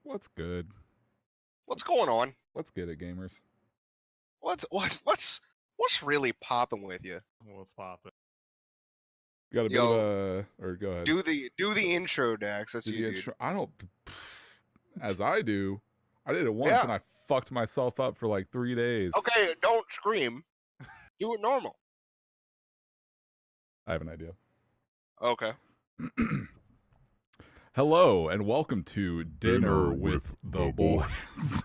What's good? What's going on? Let's get it, gamers. What's really popping with you? What's popping? You got a bit of a, or go ahead. Do the intro, Dax. That's you, dude. I don't. As I do, I did it once Yeah. and I fucked myself up for like 3 days. Okay, don't scream. Do it normal. I have an idea. Okay. Hello and welcome to Dinner with the Boys.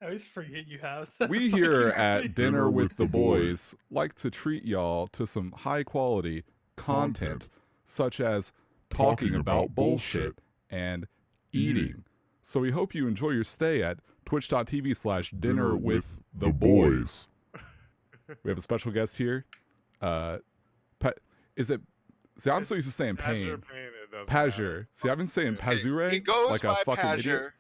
I always forget you have that. We here at Dinner with the Boys like to treat y'all to some high quality content such as talking about bullshit and eating. So we hope you enjoy your stay at twitch.tv/Dinner with the Boys. We have a special guest here. Is it? See, I'm so used to saying pain. Pazure. See, I've been saying Pazure. He goes like by a fucking Pazure. idiot.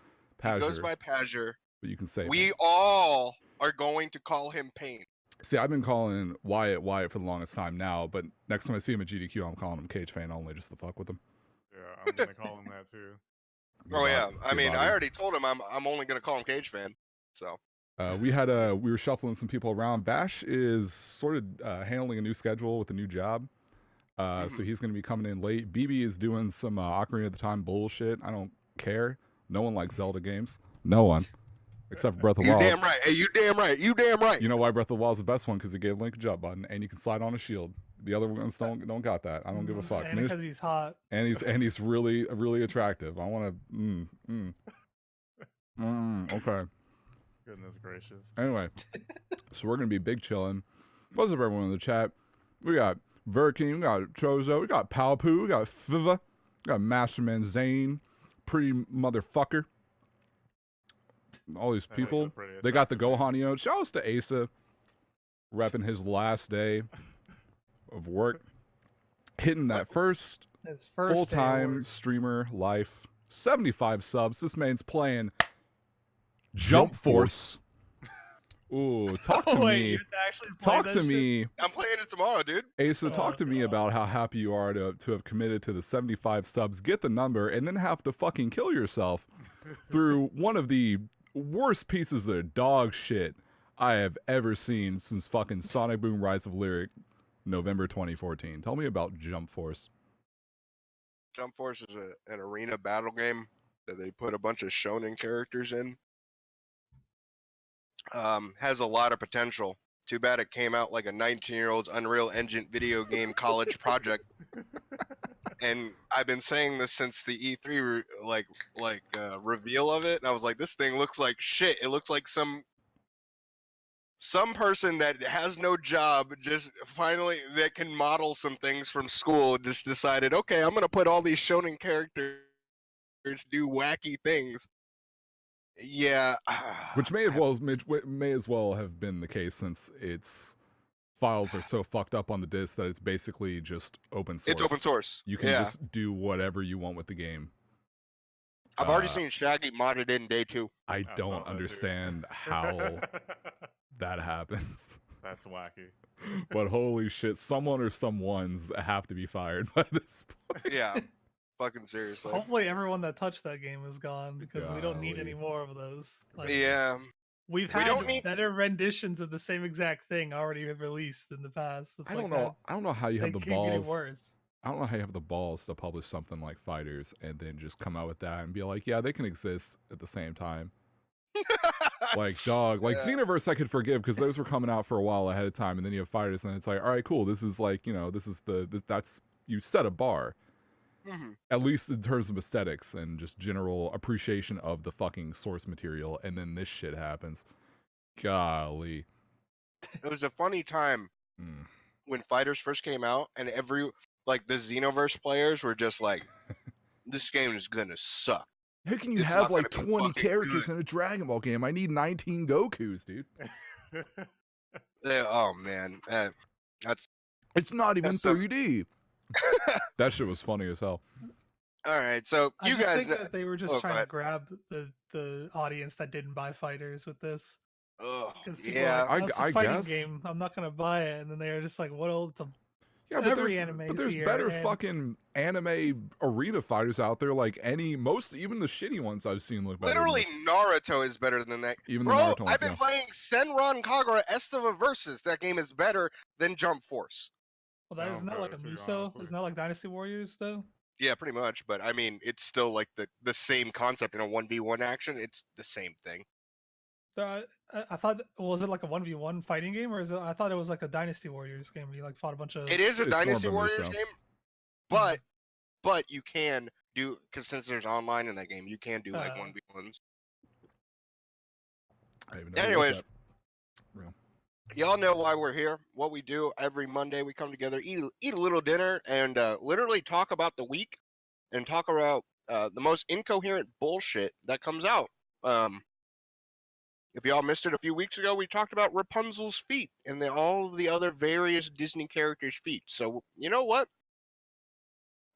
He goes by Pazure. But you can say we pain. all are going to call him Pain. See, I've been calling Wyatt for the longest time now, but next time I see him at GDQ, I'm calling him Cage Fan only just to fuck with him. Yeah, I'm gonna call him that too. Oh yeah, I mean, I already told him I'm only gonna call him Cage Fan. So. We were shuffling some people around. Bash is sort of handling a new schedule with a new job. So he's going to be coming in late. BB is doing some Ocarina of the Time bullshit. I don't care. No one likes Zelda games. No one. Except for Breath of the Wild. You damn right. Hey, you damn right. You damn right. You know why Breath of the Wild is the best one? Because it gave Link a jump button, and you can slide on a shield. The other ones don't got that. I don't give a fuck. And because he's hot. And he's really attractive. I want to. Okay. Goodness gracious. Anyway, so we're gonna be big chilling. What's up, everyone in the chat? We got Verking, we got Trozo, we got Palpoo, we got Fiva, we got Masterman Zane, pretty motherfucker. All these people, they got the Gohanio. Shout outs to Aceuhh, repping his last day of work, hitting that first full-time streamer life. 75 subs. This man's playing Jump Force. Ooh, talk to me. Talk to me. I'm playing it tomorrow, dude. Aceuhh, talk to me about how happy you are to have committed to the 75 subs, get the number, and then have to fucking kill yourself through one of the worst pieces of dog shit I have ever seen since fucking Sonic Boom Rise of Lyric, November 2014. Tell me about Jump Force. Jump Force is an arena battle game that they put a bunch of shonen characters in. Has a lot of potential. Too bad it came out like a 19-year-old's Unreal Engine video game college project. And I've been saying this since the E3 reveal of it, and I was like, this thing looks like shit. It looks like some person that has no job, just finally that can model some things from school, just decided, okay, I'm gonna put all these shonen characters do wacky things. Yeah, which may as well have been the case since its files are so fucked up on the disk that it's basically just open source. It's open source. You can just do whatever you want with the game. I've already seen Shaggy modded in day 2. I don't understand how that happens. That's wacky. But holy shit, someone or someone's have to be fired by this point. Yeah. Fucking seriously. Hopefully everyone that touched that game is gone because we don't need any more of those. Like, yeah. We've had better renditions of the same exact thing already released in the past. It's I don't know how you have the balls. I don't know how you have the balls to publish something like Fighters and then just come out with that and be like, yeah, they can exist at the same time. Like, dog, like Xenoverse I could forgive because those were coming out for a while ahead of time, and then you have Fighters and it's like, all right, cool, this is like, you know, that's you set a bar. At least in terms of aesthetics and just general appreciation of the fucking source material, and then this shit happens. Golly. It was a funny time when Fighters first came out, and the Xenoverse players were just like, this game is gonna suck. How can you have like 20 characters in a Dragon Ball game? I need 19 Gokus, dude. Oh man, it's not even 3D. That shit was funny as hell. All right, so I think that they were just trying to grab the audience that didn't buy Fighters with this. Oh, yeah, I fighting guess. Game. I'm not gonna buy it, and then they were just like, "What old?" Yeah, every anime. but there's here, better and fucking anime arena fighters out there. Like even the shitty ones I've seen look better. Literally, Naruto is better than that. Even the Bro, Naruto ones, I've been playing Senran Kagura Estiva Versus. That game is better than Jump Force. Well, that isn't that like a Muso? Isn't that like Dynasty Warriors though? Yeah, pretty much. But I mean, it's still like the same concept in a 1v1 action. It's the same thing. I thought, was it like a 1v1 fighting game, or is it? I thought it was like a Dynasty Warriors game where you like fought a bunch of. It is a It's Dynasty more of a Warriors Muso. game, but you can do, because since there's online in that game, you can do like 1v1s. I don't even know Anyways, Real. y'all know why we're here. What we do every Monday, we come together, eat a little dinner, and literally talk about the week and talk about the most incoherent bullshit that comes out. If y'all missed it a few weeks ago, we talked about Rapunzel's feet and all of the other various Disney characters' feet. So, you know what?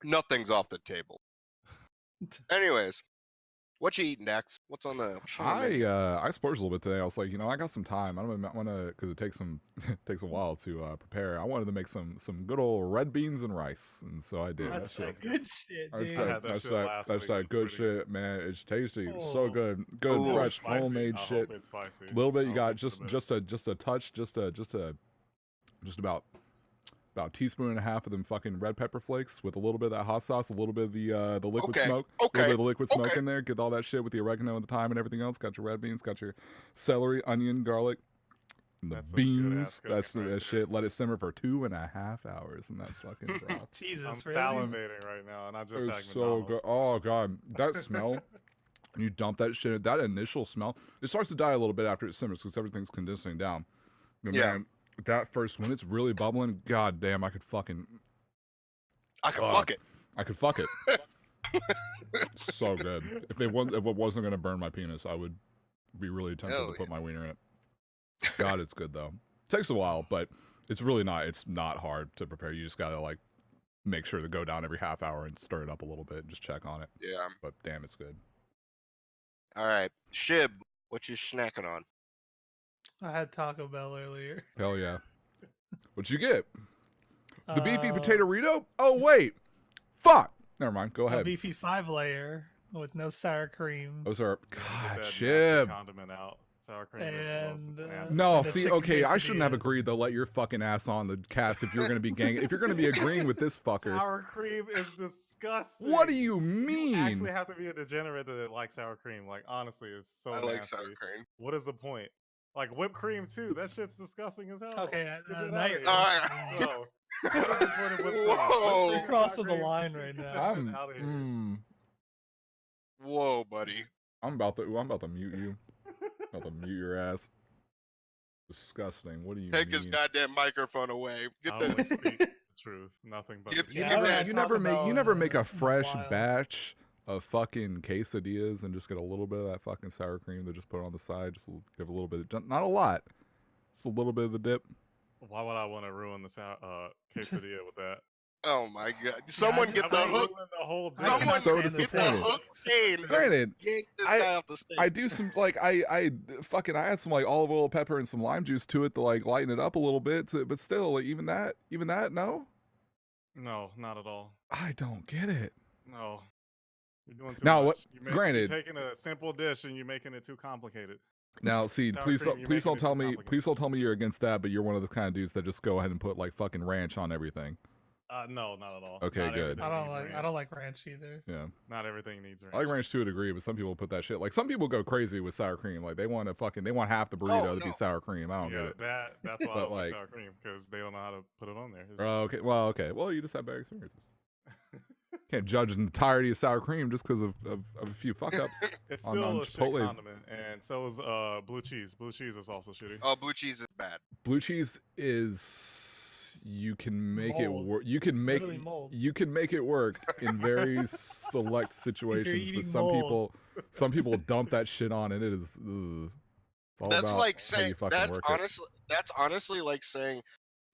Nothing's off the table. Anyways, what you eating, Dax? What's on the menu? I splurged a little bit today. I was like, I got some time. I don't want to, because it takes a while to prepare. I wanted to make some good old red beans and rice, and so I did. That's that shit. good shit, dude. That's that good shit, man. It's tasty, so good, Ooh, fresh, spicy. homemade I shit. hope it's spicy. A little bit. You I got hope it's just a touch, just about a teaspoon and a half of them fucking red pepper flakes with a little bit of that hot sauce, a little bit of the liquid smoke, a little bit of the liquid smoke in there. Get all that shit with the oregano and the thyme and everything else. Got your red beans, got your celery, onion, garlic, and the beans. That's that shit. Let it simmer for 2.5 hours in that fucking broth. Jesus, I'm really? salivating right now, and I just had It's so good. Oh god, that smell. You dump that shit in, that initial smell, it starts to die a little bit after it simmers because everything's condensing down. And Yeah. man, that first, when it's really bubbling, god damn, I could fuck it. I could fuck it. So good. If it wasn't gonna burn my penis, I would be really tempted to put my wiener in it. God, it's good though. Takes a while, but it's really not. It's not hard to prepare. You just gotta like make sure to go down every half hour and stir it up a little bit and just check on it. Yeah. But damn, it's good. All right, Shib, what you snacking on? I had Taco Bell earlier. Hell yeah. What'd you get? The beefy potato Rito? Oh wait, fuck. Never mind. Go A ahead. beefy 5-layer with no sour cream. Those are Get God, that nasty Shib. condiment out. Sour cream And, is the most nasty. No, and a see, chicken okay, I shouldn't have quesadilla. agreed to let your fucking ass on the cast if you're gonna be if you're gonna be agreeing with this fucker. Sour cream is disgusting. What do you You mean? actually have to be a degenerate to like sour cream. Like honestly, it's so I nasty. like sour cream. What is the point? Like whipped cream too. That shit's disgusting as hell. Okay, Get now that you're- outta Alright. here. No. What is the point of whipped cream? Whoa. Whipped You're cream, crossing sour the cream, line right get now. that shit I'm outta here. Whoa, buddy. I'm about to mute you. About to mute your ass. Disgusting. What do you Take mean? his goddamn microphone away. Get I the always speak the truth. Nothing but Give- the give truth. me Yeah, that. You Taco never Bell make a in fresh while. batch of fucking quesadillas and just get a little bit of that fucking sour cream to just put on the side. Just give a little bit of, not a lot. Just a little bit of the dip. Why would I want to ruin the quesadilla with that? Oh my god. Someone I get the I'm hook. ruining the whole I dish. Someone so get the disappointed. hook chain. Granted, Yank this I- guy off the stage. I do some like I add some like olive oil, pepper, and some lime juice to it to like lighten it up a little bit. But still, like, even that, no, No, not at all. I don't get it. No. You're doing too Now, much. what- granted- you're taking a simple dish and you're making it too complicated. Now, see, Sour please, cream, you're please making don't it tell too me, complicated. please don't tell me you're against that. But you're one of the kind of dudes that just go ahead and put like fucking ranch on everything. No, not at all. Okay, Not good. everything needs I ranch. don't like ranch either. Yeah, Not everything needs ranch. I like ranch to a degree, but some people put that shit. Like some people go crazy with sour cream. Like they want half the burrito Oh, to be no. sour cream. I don't get Yeah, it. that's why I But, don't like like- sour cream because they don't know how to put it on there. It's- Oh, okay. Well, okay. Well, you just have bad experiences. Can't judge the entirety of sour cream just because of a few fuck ups. It's on still a shit Chipotle's. condiment, and so is blue cheese. Blue cheese is also shitty. Oh, blue cheese is bad. Blue cheese is you can make it mold. work. You can make Literally mold. you can make it work in very select situations, eating but mold. some people dump that shit on, and it is. Ugh. It's all That's about like how saying you fucking work it. that's honestly like saying,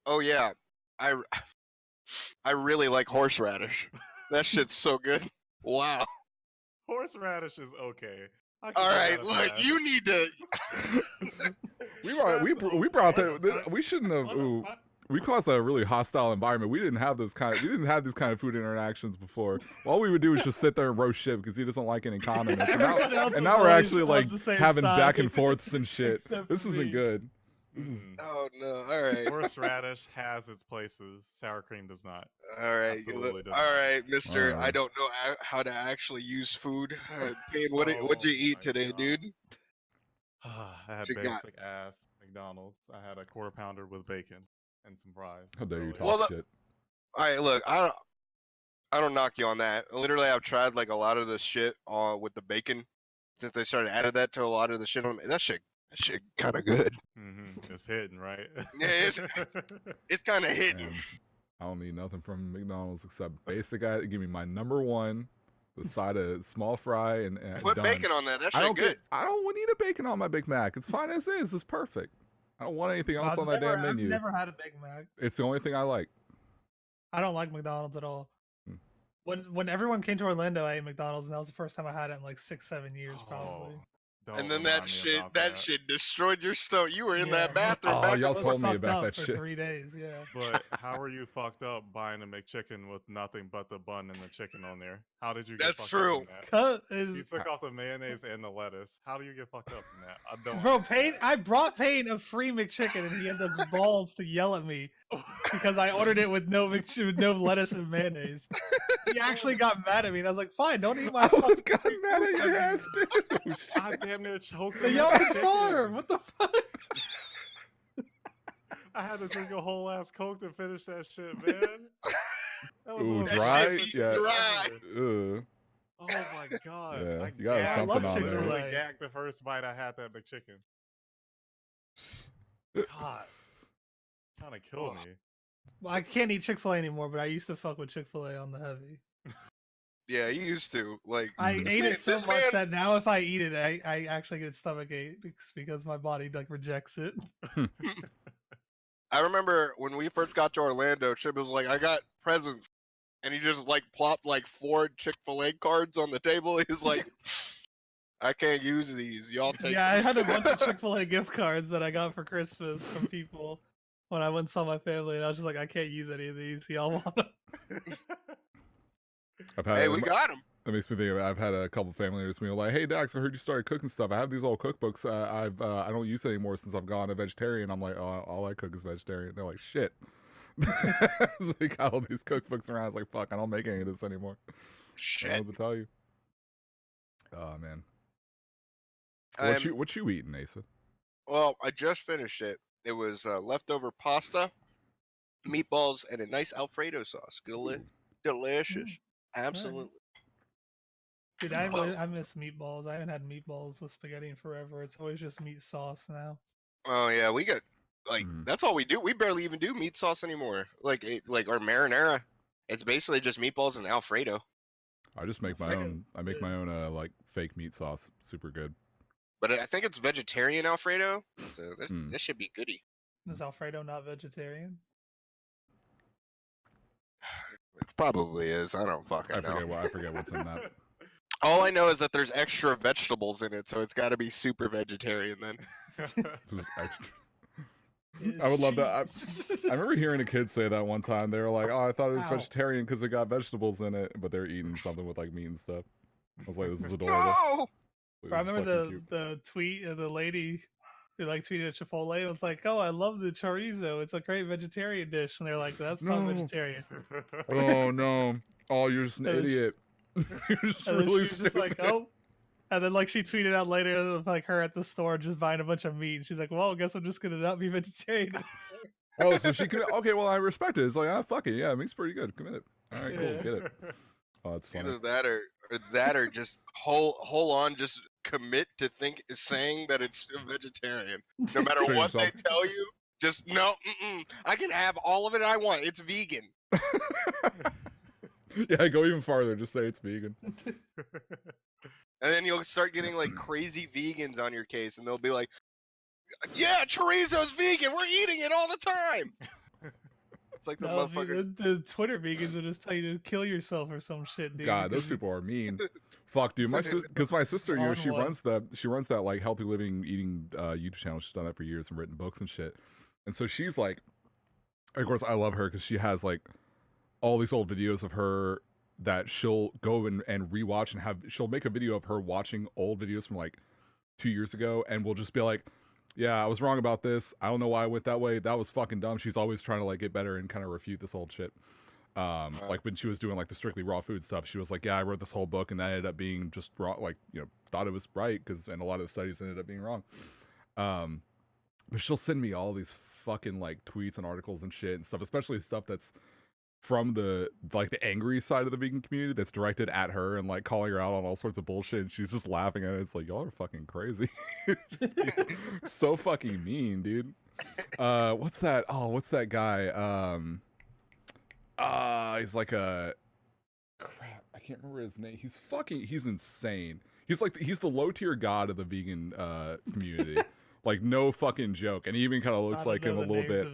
"Oh yeah, I really like horseradish. That shit's so good." Wow. Horseradish is okay. I can All give right, that a look, pass. you need to. We brought That's we brought okay. that. We shouldn't have. What the Ooh, fuck? We caused a really hostile environment. We didn't have these kind of food interactions before. All we would do was just sit there and roast Shib because he doesn't like any condiments. And now we're actually like having back and forths and shit. This isn't good. Oh no! All right. Horseradish has its places. Sour cream does not. All right. Absolutely does All not. right, Mister. I don't know how to actually use food. Payne, what'd you eat today, dude? I had basic ass McDonald's. I had a quarter pounder with bacon and some fries. How dare you talk shit? All right, look, I don't knock you on that. Literally, I've tried like a lot of the shit with the bacon since they started adding that to a lot of the shit. That shit kind of good. It's hitting, right? Yeah, it's kind of hitting. Man, I don't need nothing from McDonald's except basic. Give me my number one, the side of small fry and put done. Bacon on that. That shit good. I don't need a bacon on my Big Mac. It's fine as is. It's perfect. I don't want anything else on that damn menu. I've never had a Big Mac. It's the only thing I like. I don't like McDonald's at all. When everyone came to Orlando, I ate McDonald's, and that was the first time I had it in like 6-7 years, probably. And then that shit destroyed your stomach. You were in that bathroom. Oh, y'all told me about that for shit. 3 days, yeah. But how are you fucked up buying a McChicken with nothing but the bun and the chicken on there? How did you get fucked up in that? You took off the mayonnaise and the lettuce. How do you get fucked up in that? I don't. Bro, I brought Payne a free McChicken, and he had the balls to yell at me because I ordered it with no lettuce and mayonnaise. He actually got mad at me, and I was like, "Fine, don't eat my." I got mad at your ass, dude. I damn near choked him. Y'all can starve. What the fuck? I had to drink a whole ass Coke to finish that shit, man. That was dry. Yeah. Dry. Oh my god! Yeah, you got something on there. I literally gagged the first bite I had that McChicken. God, trying to kill me. Well, I can't eat Chick-fil-A anymore, but I used to fuck with Chick-fil-A on the heavy. Yeah, you used to. Like I ate it so much that now if I eat it, I actually get stomach ache because my body like rejects it. I remember when we first got to Orlando, Shib was like, "I got presents," and he just like plopped like 4 Chick-fil-A cards on the table. He's like, "I can't use these. Y'all take." Yeah, I had a bunch of Chick-fil-A gift cards that I got for Christmas from people when I went and saw my family, and I was just like, "I can't use any of these. Y'all want them?" Hey, we got them. That makes me think of, I've had a couple family members be like, "Hey Dax, I heard you started cooking stuff. I have these old cookbooks. I don't use it anymore since I've gone a vegetarian." I'm like, "Oh, all I cook is vegetarian." They're like, "Shit." So they got all these cookbooks around. I was like, "Fuck, I don't make any of this anymore." Shit. I don't know what to tell you. Oh man. What you eating, Asa? Well, I just finished it. It was leftover pasta, meatballs, and a nice Alfredo sauce. Delicious. Absolutely. Dude, I miss meatballs. I haven't had meatballs with spaghetti in forever. It's always just meat sauce now. Oh yeah, we got like that's all we do. We barely even do meat sauce anymore. Like our marinara, it's basically just meatballs and Alfredo. I just make my own. I make my own like fake meat sauce. Super good. But I think it's vegetarian Alfredo, so that should be goody. Is Alfredo not vegetarian? It probably is. I don't fucking know. I forget what's in that. All I know is that there's extra vegetables in it, so it's got to be super vegetarian then. There's extra. I would love that. I remember hearing a kid say that one time. They were like, "Oh, I thought it was vegetarian because it got vegetables in it," but they're eating something with like meat and stuff. I was like, "This is adorable." No! I remember the tweet of the lady who like tweeted at Chipotle. It was like, "Oh, I love the chorizo. It's a great vegetarian dish." And they're like, "That's not vegetarian." Oh no! Oh, you're just an idiot. You're just really stupid. Just like, "Oh," and then like she tweeted out later of like her at the store just buying a bunch of meat. And she's like, "Well, I guess I'm just gonna not be vegetarian." Oh, so she could. Okay, well, I respect it. It's like, fuck it. Yeah, meat's pretty good. Commit it. All right, cool. Get it. Oh, that's funny. Either that or just hold on, just commit to saying that it's vegetarian. No matter what they tell you, just no. I can have all of it I want. It's vegan. Yeah, go even farther. Just say it's vegan. And then you'll start getting like crazy vegans on your case, and they'll be like, "Yeah, chorizo's vegan. We're eating it all the time." It's like the motherfucker. The Twitter vegans will just tell you to kill yourself or some shit, dude. God, those people are mean. Fuck, dude. Because my sister, you know, she runs that like healthy living eating YouTube channel. She's done that for years and written books and shit. And so she's like, Of course, I love her because she has like all these old videos of her that she'll go and rewatch and she'll make a video of her watching old videos from like 2 years ago, and we'll just be like, yeah, I was wrong about this. I don't know why I went that way. That was fucking dumb. She's always trying to like get better and kind of refute this old shit. Like when she was doing like the strictly raw food stuff, she was like, yeah, I wrote this whole book and that ended up being just wrong. Like, you know, thought it was right and a lot of the studies ended up being wrong. But she'll send me all these fucking like tweets and articles and shit and stuff, especially stuff that's from the angry side of the vegan community that's directed at her and like calling her out on all sorts of bullshit, and she's just laughing at it. It's like, y'all are fucking crazy. So fucking mean, dude. What's that? Oh, what's that guy? He's like a crap, I can't remember his name. He's insane. He's the low tier god of the vegan community. Like, no fucking joke. And he even kind of looks like him a little bit.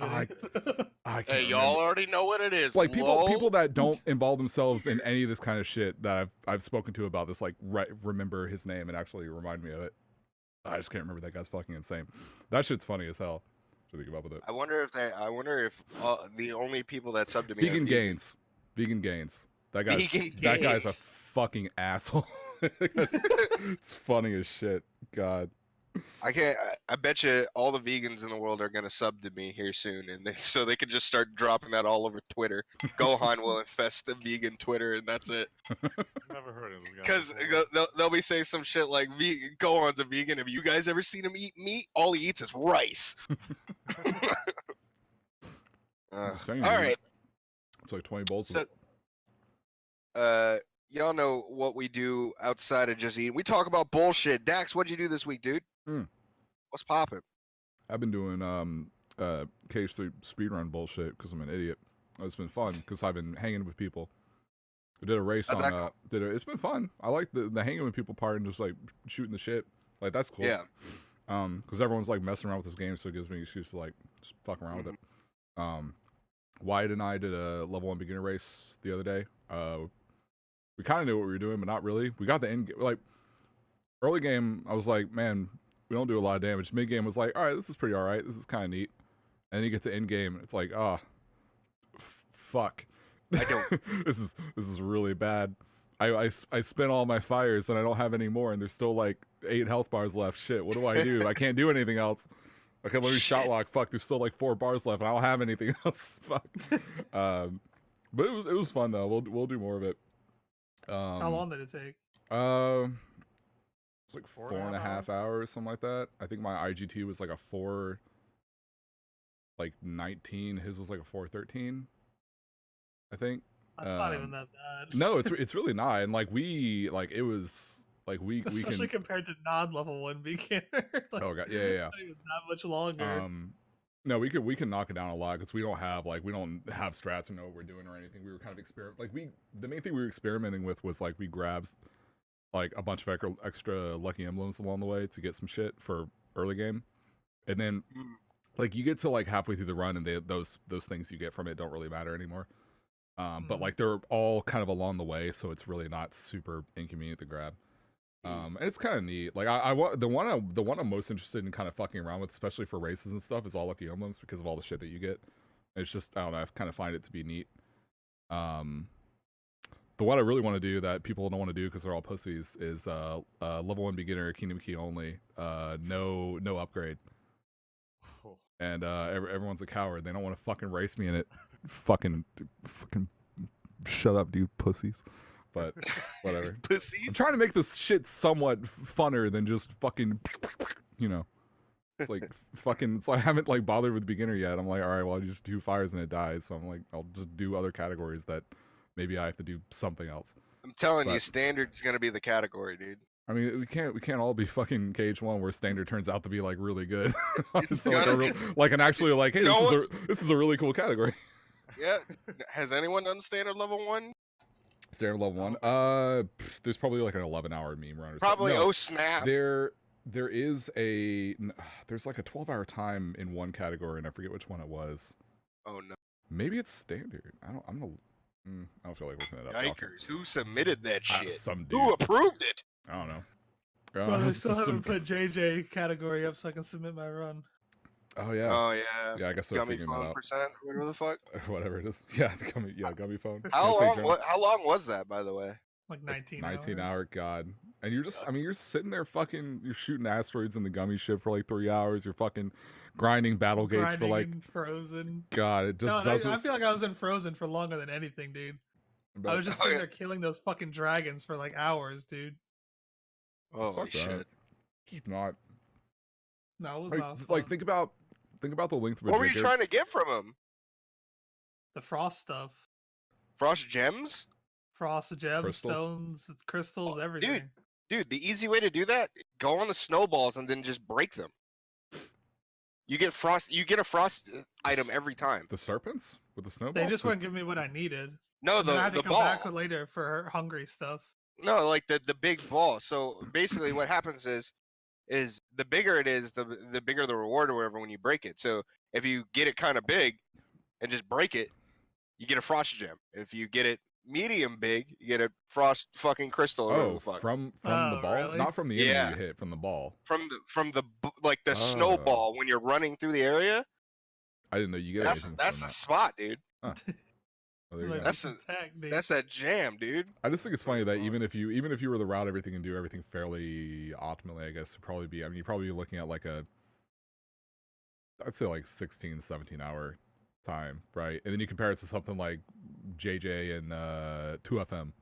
I can't hey, y'all already know what it is. Like, people that don't involve themselves in any of this kind of shit that I've spoken to about this, like, remember his name and actually remind me of it. I just can't remember. That guy's fucking insane. That shit's funny as hell. To think about with it. I wonder if the only people that sub to me Vegan Gains. That guy's a fucking asshole. It's funny as shit. God. I bet you all the vegans in the world are gonna sub to me here soon, and so they can just start dropping that all over Twitter. Gohan will infest the vegan Twitter, and that's it. Never heard of this guy. Because they'll be saying some shit like, Gohan's a vegan. Have you guys ever seen him eat meat? All he eats is rice. All right. It's like 20 bowls. Y'all know what we do outside of just eating. We talk about bullshit. Dax, what'd you do this week, dude? What's poppin'? I've been doing KH3 speedrun bullshit because I'm an idiot. It's been fun because I've been hanging with people. I did a race on. It's been fun. I like the hanging with people part and just like shooting the shit. Like, that's cool. Yeah. Because everyone's like messing around with this game, so it gives me an excuse to like just fuck around with it. Wyatt and I did a level 1 beginner race the other day. We kind of knew what we were doing, but not really. We got the end, like, early game, I was like, man, we don't do a lot of damage. Mid game was like, all right, this is pretty all right. This is kind of neat. And then you get to end game, it's like, fuck. I don't. This is really bad. I spent all my fires and I don't have any more, and there's still like 8 health bars left. Shit, what do I do? I can't do anything else. I can literally shot lock. Fuck, there's still like 4 bars left, and I don't have anything else. Fuck. But it was fun though. We'll do more of it. How long did it take? It's like 4.5 hours, something like that. I think my IGT was like a 4:19. His was like a 4:13. I think. That's not even that bad. No, it's really not. And like it was like especially compared to non-level 1 beginner. Like, oh god, yeah. Not even that much longer. No, we can knock it down a lot because we don't have strats or know what we're doing or anything. We were kind of the main thing we were experimenting with was like we grabbed like a bunch of extra lucky emblems along the way to get some shit for early game, and then like you get to like halfway through the run and those things you get from it don't really matter anymore. But like they're all kind of along the way, so it's really not super inconvenient to grab. And it's kind of neat. Like I want the one I'm most interested in kind of fucking around with, especially for races and stuff, is all lucky emblems because of all the shit that you get. It's just, I don't know, I kind of find it to be neat. But what I really want to do that people don't want to do because they're all pussies is level 1 beginner, Kingdom Key only, no upgrade. And everyone's a coward. They don't want to fucking race me in it. fucking shut up, dude, pussies. But whatever. Pussies? I'm trying to make this shit somewhat funner than just fucking, you know. It's like fucking. So I haven't like bothered with beginner yet. I'm like, all right, well, I just do fires and it dies. So I'm like, I'll just do other categories that maybe I have to do something else. I'm telling you, standard's gonna be the category, dude. I mean, we can't all be fucking KH1 where standard turns out to be like really good. It's like hey, this is a really cool category. Yeah. Has anyone done standard level 1? Standard level 1. There's probably like an 11-hour meme run or probably something. No, oh snap. There's like a 12-hour time in one category, and I forget which one it was. Oh no. Maybe it's standard. I don't feel like looking it up. Yikers! Who submitted that shit? Some dude. Who approved it? I don't know. Well, I still haven't put JJ category up so I can submit my run. Oh yeah. Oh yeah. Yeah, I guess they're Gummy figuring that phone out. percent, whatever the fuck. Whatever it is. Yeah, gummy phone. How long was that, by the way? Like 19 19 hours. hour, God. And you're just, I mean, you're sitting there fucking, you're shooting asteroids in the gummy ship for like 3 hours. You're fucking grinding battle gates for like Frozen. God, it just doesn't. I feel like I was in Frozen for longer than anything, dude. But, I was just sitting there killing those fucking dragons for like hours, dude. Holy shit! He's not. No, it was like, not fun. like think about the length of a What were you trying to get from him? The frost stuff. Frost gems? Frost gemstones, crystals, everything. Dude, the easy way to do that: go on the snowballs and then just break them. You get a frost item every time. The serpents with the snowballs. They just wouldn't give me what I needed. No, I had to the come ball. back later for hungry stuff. No, like the big ball. So basically, what happens is the bigger it is, the bigger the reward or whatever when you break it. So if you get it kind of big and just break it, you get a frost gem. If you get it medium big, you get a frost fucking crystal. Or whatever the fuck. From the ball, really? not from the enemy you hit, from the ball. From the snowball when you're running through the area. I didn't know you get anything. That's the spot, dude. Huh. Well, Like, that's that jam, dude. I just think it's funny that even if you were to route everything and do everything fairly optimally, I guess it'd probably be. I mean, you'd probably be looking at like I'd say like 16, 17 hour time, right? And then you compare it to something like JJ and 2FM.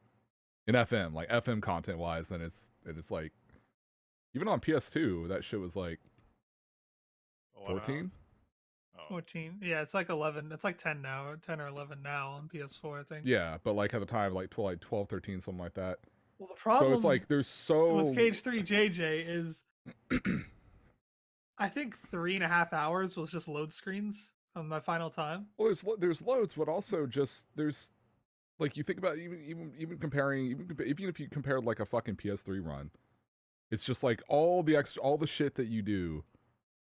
In FM, like FM content wise, then it's like even on PS2, that shit was like 14. 14. Yeah, it's like 11. It's like 10 now, 10 or 11 now on PS4, I think. Yeah, but like at the time, like 12, 13, something like that. Well, the problem so it's like there's with Cage 3 JJ is I think 3.5 hours was just load screens on my final time. Well, there's loads, but also just there's like you think about even comparing even if you compared like a fucking PS3 run, it's just like all the shit that you do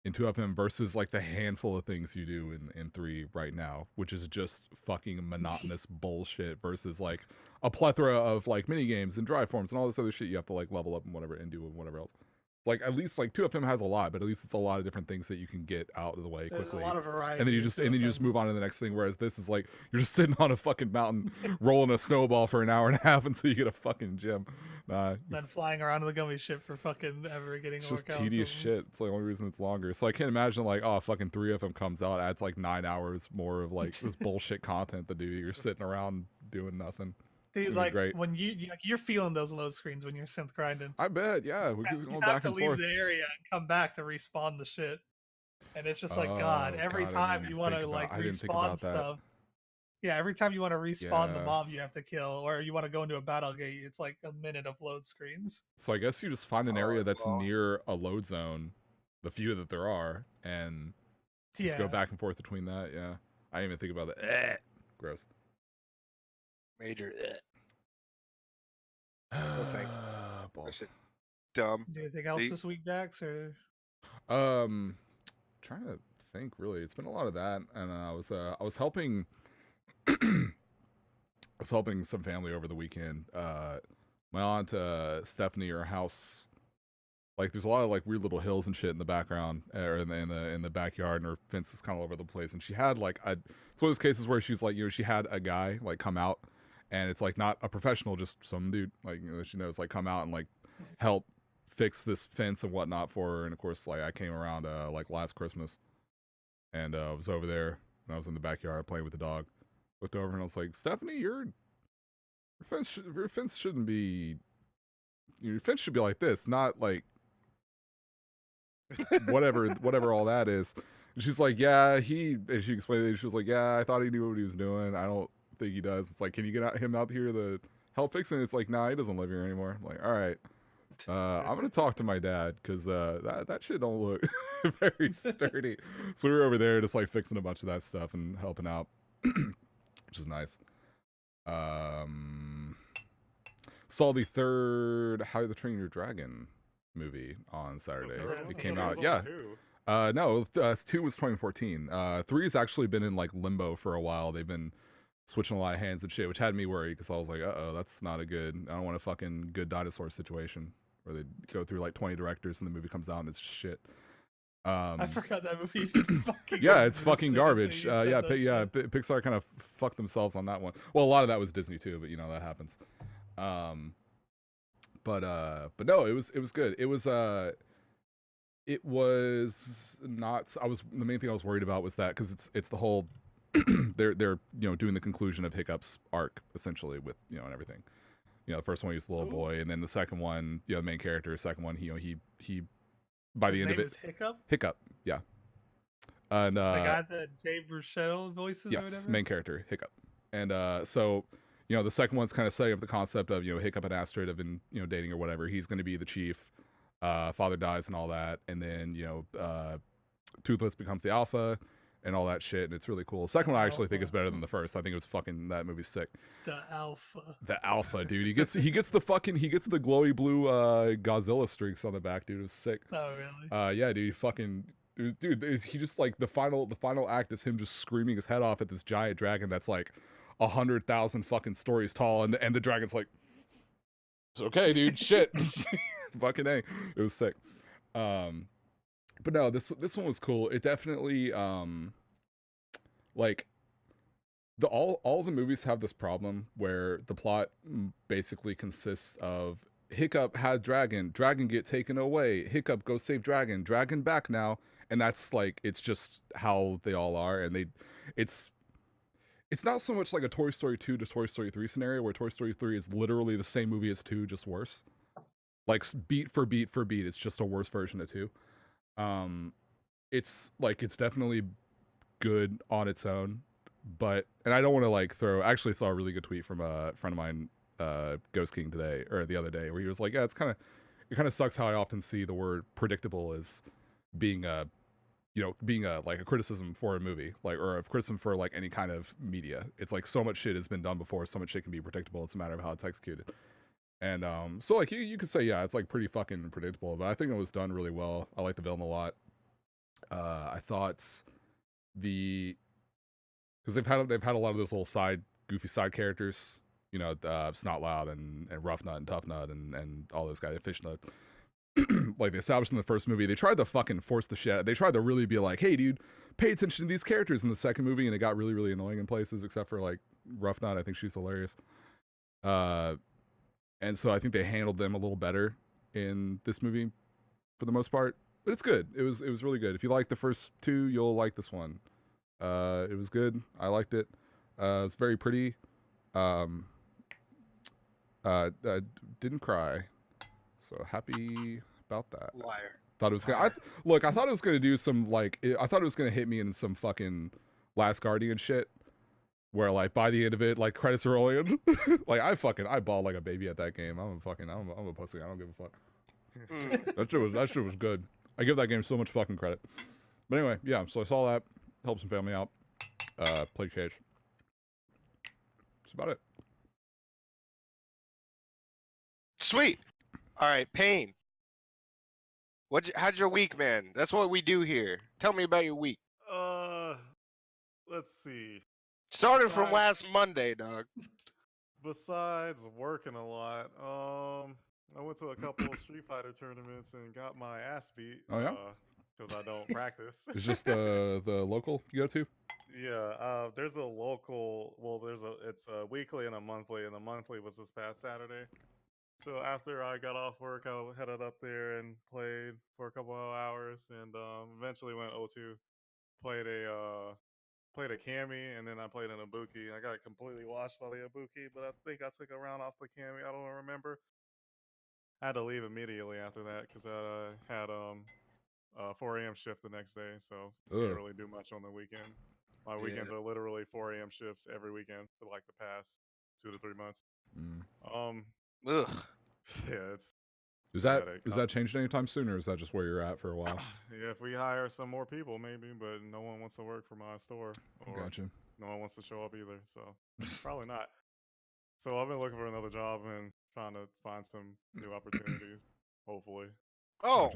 in 2FM versus like the handful of things you do in 3 right now, which is just fucking monotonous bullshit versus like a plethora of like mini games and drive forms and all this other shit you have to like level up and whatever and do and whatever else. Like at least like 2FM has a lot, but at least it's a lot of different things that you can get out of the way quickly. There's a lot of variety. And then you just move on to the next thing. Whereas this is like you're just sitting on a fucking mountain rolling a snowball for an hour and a half until you get a fucking gem. Then flying around in the gummy ship for fucking ever getting. It's just tedious shit. It's the only reason it's longer. So I can't imagine like fucking 3FM comes out, adds like 9 hours more of like this bullshit content to do. You're sitting around doing nothing. Dude, like great. When you're feeling those load screens when you're synth grinding. I bet, yeah. We're just going back and forth. You have to leave the area and come back to respawn the shit, and it's just like God. Every time you want to like respawn stuff, yeah. Every time you want to respawn the mob you have to kill, or you want to go into a battle gate, it's like a minute of load screens. So I guess you just find an area that's near a load zone, the few that there are, and just go back and forth between that. Yeah, I didn't even think about that. Gross. Major. No thank you. Dumb. Anything else this week, Dax? Or trying to think. Really, it's been a lot of that, and I was helping. I was helping some family over the weekend. My aunt Stephanie, her house, like there's a lot of like weird little hills and shit in the background, or in the backyard, and her fence is kind of all over the place. And she had like it's one of those cases where she's like, she had a guy like come out. And it's like not a professional, just some dude like that she knows like come out and like help fix this fence and whatnot for her. And of course, like I came around like last Christmas, and I was over there and I was in the backyard playing with the dog. Looked over and I was like, Stephanie, your fence shouldn't be. Your fence should be like this, not like whatever all that is. And she's like, yeah, and she explained it. She was like, yeah, I thought he knew what he was doing. I don't think he does. It's like, can you get him out here to help fix it? And it's like, nah, he doesn't live here anymore. I'm like, all right, I'm gonna talk to my dad because that shit don't look very sturdy. So we were over there just like fixing a bunch of that stuff and helping out, which is nice. Saw the third How to Train Your Dragon movie on Saturday. It came out, yeah. No, 2 was 2014. 3 has actually been in like limbo for a while. They've been switching a lot of hands and shit, which had me worried because I was like, that's not a good. I don't want a fucking good dinosaur situation where they go through like 20 directors and the movie comes out and it's shit. I forgot that movie. Yeah, it's fucking garbage. Pixar kind of fucked themselves on that one. Well, a lot of that was Disney too, but you know that happens. But no, it was good. It was not. The main thing I was worried about was that because it's the whole they're doing the conclusion of Hiccup's arc essentially with and everything. The first one he was the little boy, and then the second one, the main character. Second one, he by the end of it, Hiccup, yeah. And the guy that Jay Bruschetto voices. Yes, or whatever? Main character Hiccup, and so the second one's kind of setting up the concept of Hiccup and Astrid have been dating or whatever. He's going to be the chief. Father dies and all that, and then Toothless becomes the alpha and all that shit, and it's really cool. Second one I actually think is better than the first. I think it was that movie's sick. The alpha, dude. He gets the glowy blue Godzilla streaks on the back, dude. It was sick. Oh really? Yeah, dude. Dude, he just like the final act is him just screaming his head off at this giant dragon that's like 100,000 fucking stories tall, and the dragon's like, it's okay, dude. Shit. Fucking A. It was sick. But no, this one was cool. It definitely like all the movies have this problem where the plot basically consists of Hiccup has dragon get taken away, Hiccup go save dragon back now, and that's like it's just how they all are, and it's not so much like a Toy Story 2 to Toy Story 3 scenario where Toy Story 3 is literally the same movie as 2, just worse. Like beat for beat, it's just a worse version of 2. It's definitely good on its own, and I don't want to like actually saw a really good tweet from a friend of mine, Ghost King today, or the other day, where he was like, yeah, it kind of sucks how I often see the word predictable as being a like a criticism for a movie, like, or a criticism for like any kind of media. It's like so much shit has been done before, so much shit can be predictable. It's a matter of how it's executed. And so like you could say, yeah, it's like pretty fucking predictable, but I think it was done really well. I like the villain a lot. I thought because they've had a lot of those little goofy side characters, Snot Loud and Rough Nut and Tough Nut and all those guys, Fish Nut. Like they established in the first movie, they tried to fucking force the shit. They tried to really be like, hey dude, pay attention to these characters in the second movie, and it got really, really annoying in places, except for like Rough Nut. I think she's hilarious. And so I think they handled them a little better in this movie for the most part. But it's good. It was really good. If you like the first two, you'll like this one. It was good. I liked it. It's very pretty. Didn't cry. So happy about that. Liar. Thought it was gonna. I thought it was gonna do some like. I thought it was gonna hit me in some fucking Last Guardian shit, where like by the end of it, like credits are rolling. Like I bawled like a baby at that game. I'm a pussy. I don't give a fuck. That shit was good. I give that game so much fucking credit. But anyway, yeah. So I saw that. Helped some family out. Played Cage. That's about it. Sweet. All right, Payne. How'd your week, man? That's what we do here. Tell me about your week. Let's see. Started from last Monday, dog. Besides working a lot, I went to a couple of Street Fighter tournaments and got my ass beat. Oh yeah. Because I don't practice. It's just the local you go to? Yeah, there's a local. Well, it's a weekly and a monthly, and the monthly was this past Saturday. So after I got off work, I headed up there and played for a couple of hours, and eventually went O2, played a Kami, and then I played an Ibuki. I got completely washed by the Ibuki, but I think I took a round off the Kami. I don't remember. I had to leave immediately after that because I had 4 a.m. shift the next day, so didn't really do much on the weekend. My weekends are literally 4 a.m. shifts every weekend for like the past 2 to 3 months. Ugh. Yeah, it's. Is that changing anytime soon, or is that just where you're at for a while? Yeah, if we hire some more people, maybe, but no one wants to work for my store. Or gotcha. No one wants to show up either, so probably not. So I've been looking for another job and trying to find some new opportunities, hopefully. Oh,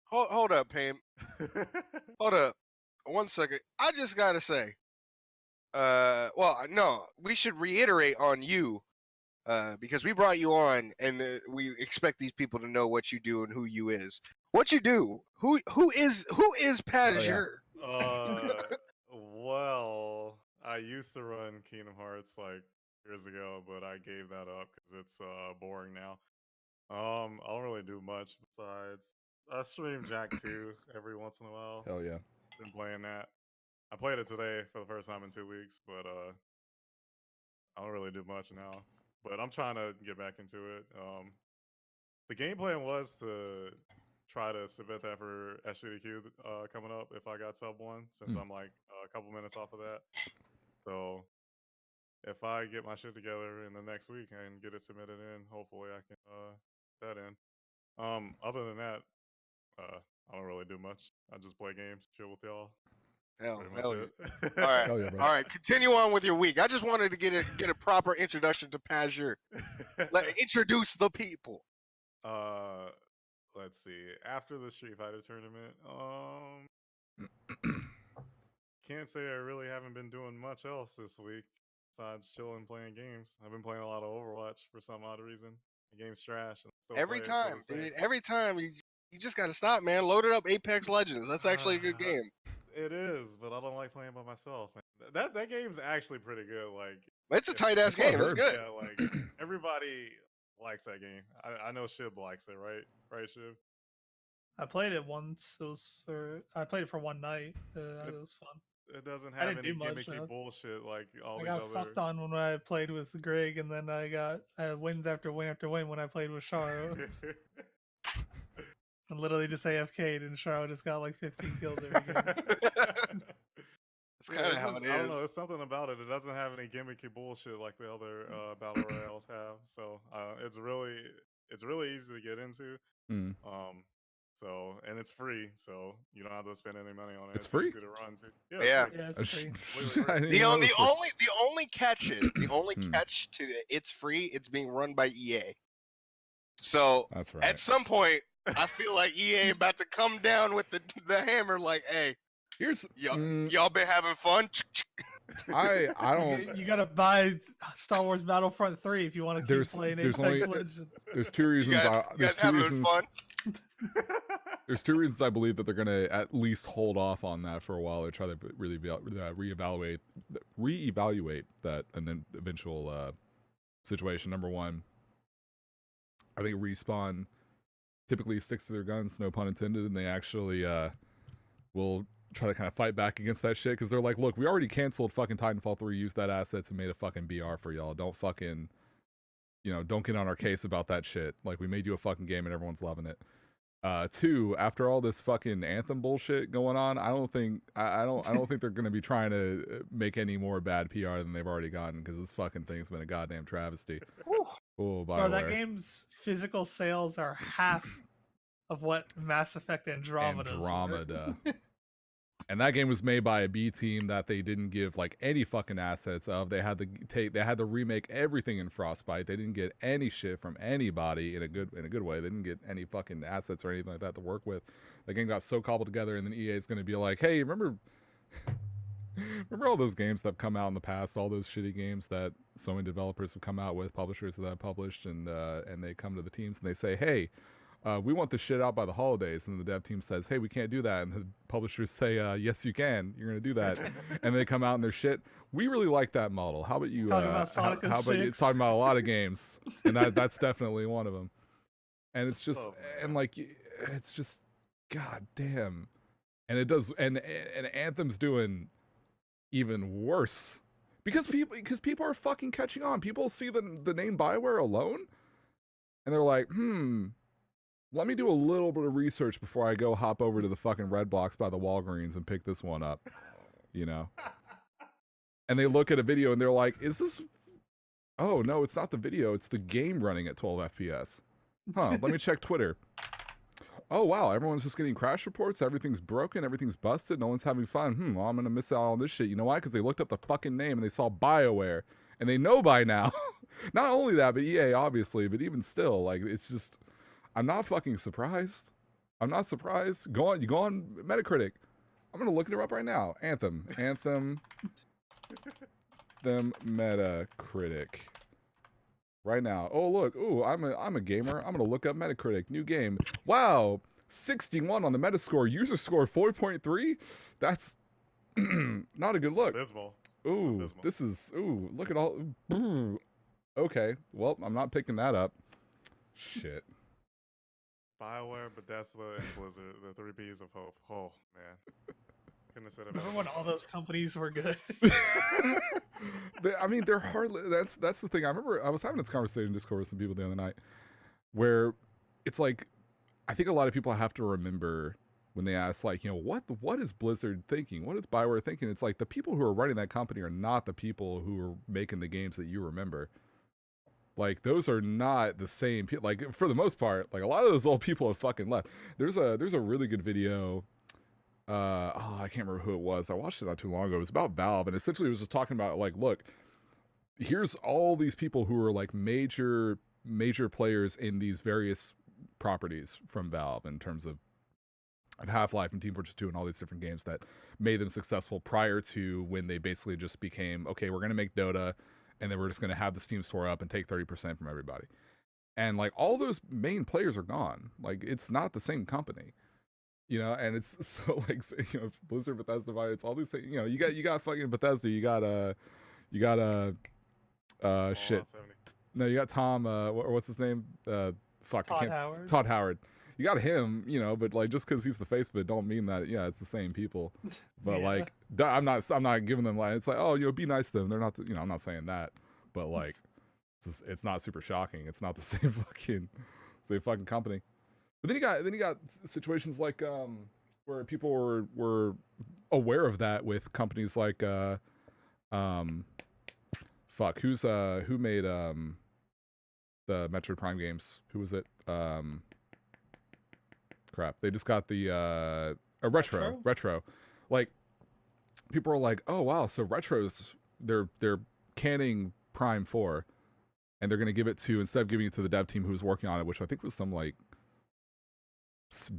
hold up, Pam. Hold up. 1 second. I just gotta say, well, no, we should reiterate on you because we brought you on, and we expect these people to know what you do and who you is. What you do? Who is Pazure? Well, I used to run Kingdom Hearts like years ago, but I gave that up because it's boring now. I don't really do much besides I stream Jack 2 every once in a while. Hell yeah. Been playing that. I played it today for the first time in 2 weeks, but I don't really do much now. But I'm trying to get back into it. The game plan was to try to submit that for SGDQ coming up if I got sub 1, since I'm like a couple minutes off of that. So if I get my shit together in the next week and get it submitted in, hopefully I can that in. Other than that, I don't really do much. I just play games, chill with y'all. Hell Pretty yeah. much All right, Hell yeah, bro. all right. Continue on with your week. I just wanted to get a proper introduction to Pazure. Introduce the people. Let's see. After the Street Fighter tournament, can't say I really haven't been doing much else this week besides chilling playing games. I've been playing a lot of Overwatch for some odd reason. The game's trash. And I still Every play it to time, this day. dude. Every time you just gotta stop, man. Load it up, Apex Legends. That's actually a good game. It is, but I don't like playing by myself. That game's actually pretty good. Like, It's a tight ass game. It's good. Yeah, like everybody likes that game. I know Shib likes it, right? Right, Shib? I played it once. I played it for one night. It was fun. It doesn't have any much, gimmicky bullshit like all I these got other. fucked on when I played with Greg, and then I got wins after win after win when I played with Charo. And literally just AFK'd, and Charo just got like 15 kills every game. It's kind of how it is. I don't know. There's something about it. It doesn't have any gimmicky bullshit like the other battle royales have. So it's really easy to get into. So, and it's free, so you don't have to spend any money on it. It's free? Easy to run too. Yeah. It's free. The only catch to it's free. It's being run by EA. So that's right. At some point, I feel like EA about to come down with the hammer. Like, hey, here's y'all been having fun. I don't. You gotta buy Star Wars Battlefront 3 if you want to keep playing Apex Legends. There's two reasons. There's two reasons I believe that they're gonna at least hold off on that for a while. Or try to really reevaluate that and then eventual situation. Number one, I think Respawn typically sticks to their guns, no pun intended, and they actually will try to kind of fight back against that shit because they're like, look, we already canceled fucking Titanfall 3, used that assets and made a fucking BR for y'all. Don't fucking, don't get on our case about that shit. Like, we made you a fucking game and everyone's loving it. Two, after all this fucking Anthem bullshit going on, I don't think they're gonna be trying to make any more bad PR than they've already gotten because this fucking thing's been a goddamn travesty. Oh, Bro, that game's physical sales are half of what Mass Effect Andromeda. And that game was made by a B team that they didn't give like any fucking assets of. They had to remake everything in Frostbite. They didn't get any shit from anybody in a good way. They didn't get any fucking assets or anything like that to work with. The game got so cobbled together, and then EA is going to be like, hey, remember all those games that have come out in the past, all those shitty games that so many developers have come out with, publishers that have published, and they come to the teams and they say, hey, we want this shit out by the holidays, and the dev team says, hey, we can't do that, and the publishers say, yes, you can, you're gonna do that, and they come out and they're shit. We really like that model. How about you talking about Sonic how about you talking about a lot of games, and that's definitely one of them. And it's just it's just god damn, and it does, and Anthem's doing even worse because people are fucking catching on. People see the name BioWare alone, and they're like, let me do a little bit of research before I go hop over to the fucking Red Box by the Walgreens and pick this one up, And they look at a video and they're like, is this... Oh, no, it's not the video. It's the game running at 12 FPS. Huh, let me check Twitter. Oh, wow, everyone's just getting crash reports. Everything's broken. Everything's busted. No one's having fun. Well, I'm going to miss out on this shit. You know why? Because they looked up the fucking name and they saw BioWare. And they know by now. Not only that, but EA, obviously. But even still, like, it's just... I'm not fucking surprised. I'm not surprised. You go on Metacritic. I'm gonna look it up right now. Anthem, Metacritic. right now. Oh look, ooh, I'm a gamer. I'm gonna look up Metacritic. New game. Wow, 61 on the Metascore. User score 4.3. That's not a good look. Abysmal. Ooh, this is look at all. Ooh. Okay, well, I'm not picking that up. Shit. BioWare, Bethesda, and Blizzard, the 3 Bs of hope. Oh man. Couldn't have said it better. Remember when all those companies were good? I mean, they're hardly. That's the thing. I remember I was having this conversation in Discord with some people the other night, where it's like, I think a lot of people have to remember when they ask, like, you know, what is Blizzard thinking? What is BioWare thinking? It's like the people who are running that company are not the people who are making the games that you remember. Like, those are not the same people. Like, for the most part, like, a lot of those old people have fucking left. There's a really good video. I can't remember who it was. I watched it not too long ago. It was about Valve, and essentially it was just talking about, like, look, here's all these people who are like major players in these various properties from Valve in terms of Half-Life and Team Fortress 2 and all these different games that made them successful prior to when they basically just became, okay, we're going to make Dota, and then we're just going to have the Steam store up and take 30% from everybody. And like all those main players are gone. Like, it's not the same company. You know, and it's so like, you know, Blizzard, Bethesda, it's all these things. You know, you got fucking Bethesda, you got shit. No, you got Tom. What's his name? Fuck. Todd Howard. You got him. You know, but like just because he's the face of it, don't mean that. Yeah, it's the same people. But yeah. Like, I'm not giving them like, it's like, oh, you know, be nice to them. They're not. You know, I'm not saying that. But like, it's not super shocking. It's not the same fucking company. But then you got situations like where people were aware of that with companies like fuck, who made the Metroid Prime games? Who was it? Crap. They just got the Retro. Like, people are like, "Oh wow, so Retro's they're canning Prime 4 and they're going to give it to, instead of giving it to the dev team who was working on it, which I think was some like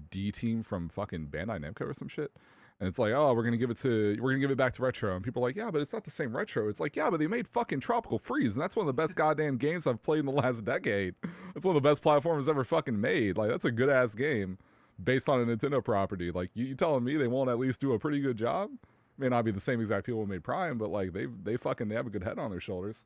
D team from fucking Bandai Namco or some shit." And it's like, oh, we're gonna give it back to Retro. And people are like, yeah, but it's not the same Retro. It's like, yeah, but they made fucking Tropical Freeze, and that's one of the best goddamn games I've played in the last decade. It's one of the best platforms ever fucking made. Like, that's a good ass game based on a Nintendo property. Like, you telling me they won't at least do a pretty good job? May not be the same exact people who made Prime, but like they have a good head on their shoulders.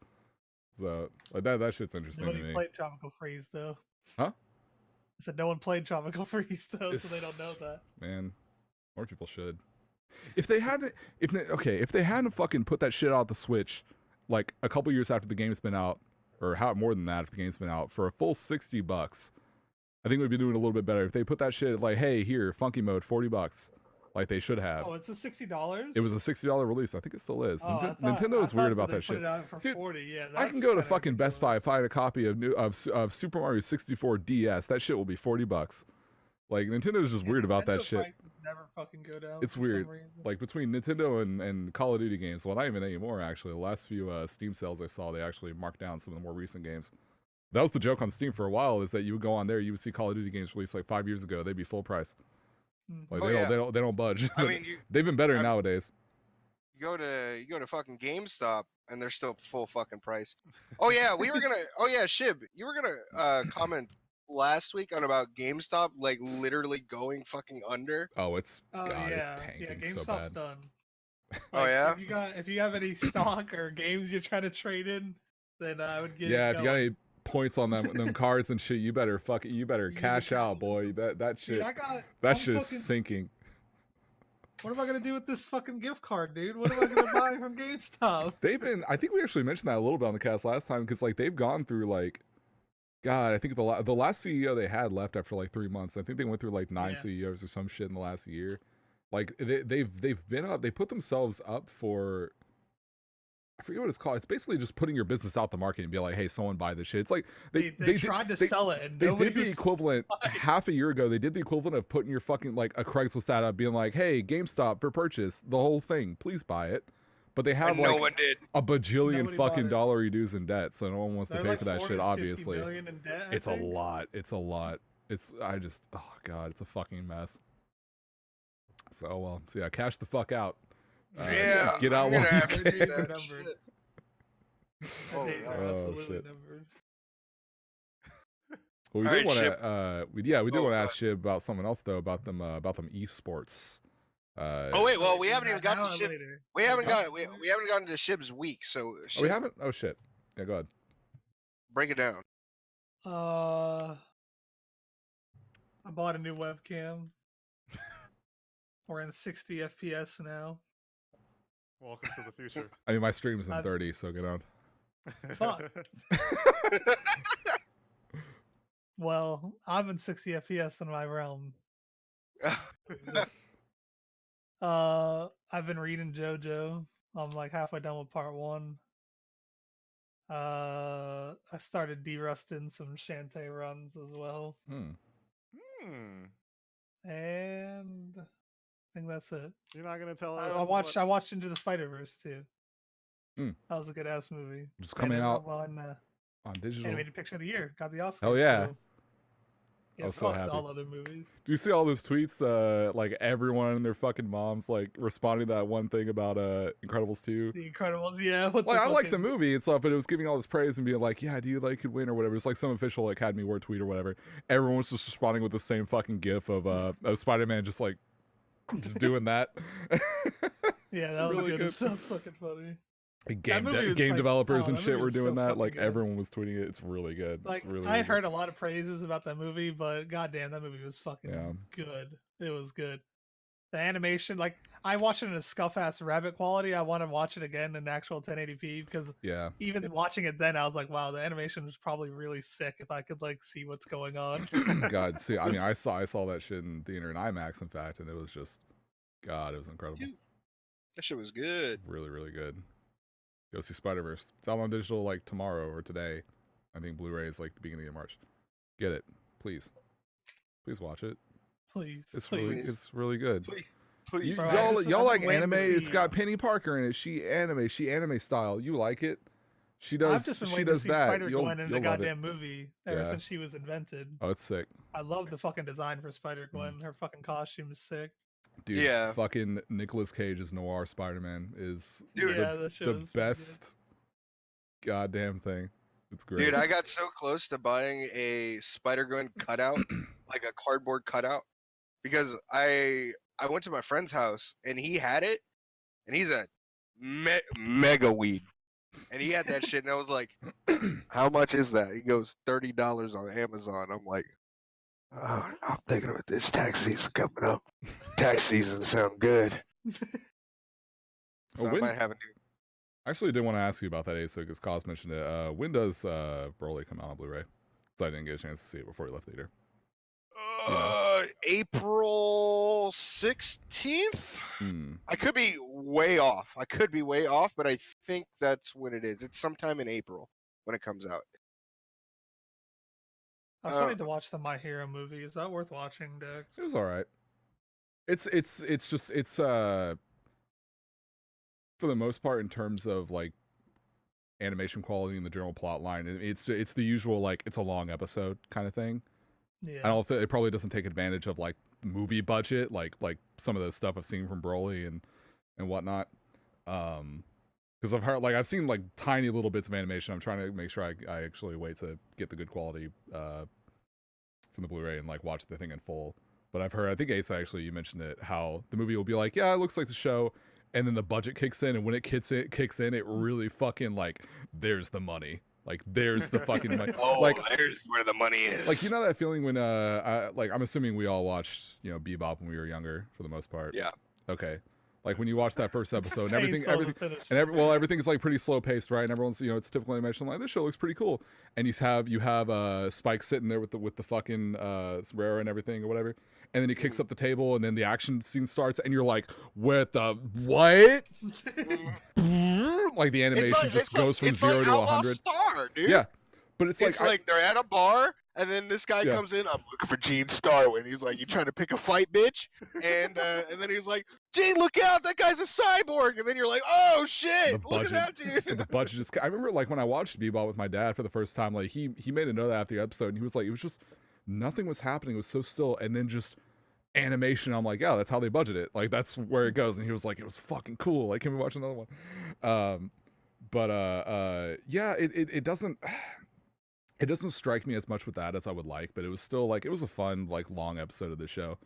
So like that shit's interesting to me. Nobody played Tropical Freeze though. Huh? I said no one played Tropical Freeze though, so they don't know that. Man, more people should. If they hadn't fucking put that shit out the Switch, like a couple years after the game's been out, or more than that if the game's been out, for a full $60, I think we'd be doing a little bit better. If they put that shit like, hey, here, funky mode, $40, like they should have. Oh, it's a $60? It was a $60 release. I think it still is. Oh, Nintendo is weird about that shit. Dude, 40. Yeah, I can go to fucking Best Buy, find a copy of Super Mario 64 DS. That shit will be $40. Like, Nintendo is just weird about that shit. Never fucking go down. It's weird. Like, between Nintendo and Call of Duty games, well, not even anymore, actually. The last few Steam sales I saw, they actually marked down some of the more recent games. That was the joke on Steam for a while, is that you would go on there, you would see Call of Duty games released like 5 years ago, they'd be full price. Like, they don't budge. I mean, they've been better nowadays. You go to fucking GameStop and they're still full fucking price. Oh yeah, Shib, you were gonna comment last week on about GameStop like literally going fucking under. Oh, it's tanking. Yeah, GameStop's so bad. done. Like, oh yeah. If you have any stock or games you're trying to trade in, then I would get. Yeah, if you got any points on them cards and shit, you better cash out, boy. That shit. Dude, that shit is sinking. What am I gonna do with this fucking gift card, dude? What am I gonna buy from GameStop? I think we actually mentioned that a little bit on the cast last time, because like they've gone through like, God, I think the last CEO they had left after like 3 months. I think they went through like 9 CEOs or some shit in the last year. Like they've been up. They put themselves up for, I forget what it's called. It's basically just putting your business out the market and be like, hey, someone buy this shit. It's like they tried to sell it, and they did the equivalent half a year ago. They did the equivalent of putting your fucking like a Craigslist ad up, being like, hey, GameStop for purchase, the whole thing, please buy it. But they have like a bajillion fucking dollar dues in debt, so no one wants to pay for that shit. Obviously, in debt, it's a lot. It's a lot. Oh god, it's a fucking mess. So yeah, cash the fuck out. Get out while you can. Oh, shit. Well, we did want to. We did want to ask Shib about someone else though, about them esports. Oh wait, well we haven't even got to Shib. We haven't gotten to Shib's week, so. Shib, we haven't. Oh shit. Yeah, go ahead. Break it down. I bought a new webcam. We're in 60 FPS now. Welcome to the future. I mean, my stream's in 30, so get on. Fuck. Well, I'm in 60 FPS in my realm. I've been reading JoJo. I'm like halfway done with part 1. I started derusting some Shantae runs as well. And I think that's it. You're not gonna tell us. I watched Into the Spider-Verse too. That was a good ass movie. Just coming out on digital. Animated Picture of the Year. Got the Oscar. Oh yeah. Yeah, I was so happy. All other movies. Do you see all those tweets? Like everyone and their fucking moms like responding to that one thing about Incredibles 2. The Incredibles, yeah. I like the movie and stuff, but it was giving all this praise and being like, yeah, do you like could win or whatever. It's like some official Academy Award tweet or whatever. Everyone was just responding with the same fucking gif of Spider-Man just like doing that. Yeah, that was really good. That was fucking funny. Game developers and shit were doing that. Like everyone was tweeting it. It's really good. Like it's really, I heard a lot of praises about that movie, but goddamn, that movie was fucking good. It was good. The animation, like I watched it in a scuff ass rabbit quality. I want to watch it again in actual 1080p because even watching it then, I was like, wow, the animation was probably really sick. If I could like see what's going on. God, see, I mean, I saw that shit in theater in IMAX, in fact, and it was just, God, it was incredible. Dude, that shit was good. Really, really good. Go see Spider-Verse. It's out on digital like tomorrow or today. I think Blu-ray is like the beginning of March. Get it, please. Please watch it. Please. It's really good. Please. Y'all like anime? It's got Penny Parker in it. She anime style. You like it? She does. I've just been waiting to see Spider-Gwen in the goddamn movie ever since she was invented. Oh, it's sick. I love the fucking design for Spider-Gwen. Her fucking costume is sick. Dude, fucking Nicolas Cage's Noir Spider-Man is the best goddamn thing. It's great. Dude, I got so close to buying a Spider-Gwen cutout, like a cardboard cutout, because I went to my friend's house and he had it, and he's a mega weed, and he had that shit, and I was like, "How much is that?" He goes, $30 on Amazon. I'm like, oh, I'm thinking about this tax season coming up. Tax season sound good. So I might have a new. Actually, I did want to ask you about that Aceuhh because Cos mentioned it. When does Broly come out on Blu-ray? So I didn't get a chance to see it before he left the theater. April 16th. I could be way off. But I think that's when it is. It's sometime in April when it comes out. I still need to watch the My Hero movie. Is that worth watching, Dex? It was all right. It's for the most part, in terms of like animation quality and the general plot line, it's the usual like it's a long episode kind of thing. Yeah. I don't know if it probably doesn't take advantage of like movie budget, like some of the stuff I've seen from Broly and whatnot. Because I've seen like tiny little bits of animation. I'm trying to make sure I actually wait to get the good quality from the Blu-ray and like watch the thing in full. But I've heard, I think Aceuhh actually, you mentioned it, how the movie will be like, yeah, it looks like the show, and then the budget kicks in, and when it kicks in, it really fucking like, there's the money. Like there's the fucking money. Oh, like, there's where the money is. Like, you know that feeling when I'm assuming we all watched, Bebop when we were younger for the most part. Yeah. Okay. Like when you watch that first episode and everything's like pretty slow paced, right? And everyone's, it's typical animation. Like, this show looks pretty cool. And you have Spike sitting there with the fucking rare and everything or whatever. And then he kicks up the table and then the action scene starts and you're like, what? Like the animation just goes from 0 to 100. Star, dude. Yeah. But it's like they're at a bar and then this guy comes in. I'm looking for Gene Starwin. He's like, "You trying to pick a fight, bitch?" And then he's like, "Gene, look out! That guy's a cyborg." And then you're like, "Oh shit! Look at that dude!" The budget just. I remember like when I watched Bebop with my dad for the first time. Like he made a note after the episode, and he was like, "It was just nothing was happening. It was so still, and then just animation." I'm like, "Yeah, that's how they budget it. Like that's where it goes." And he was like, "It was fucking cool. Like, can we watch another one?" Yeah, it doesn't. It doesn't strike me as much with that as I would like, but it was still like, it was a fun, like, long episode of the show.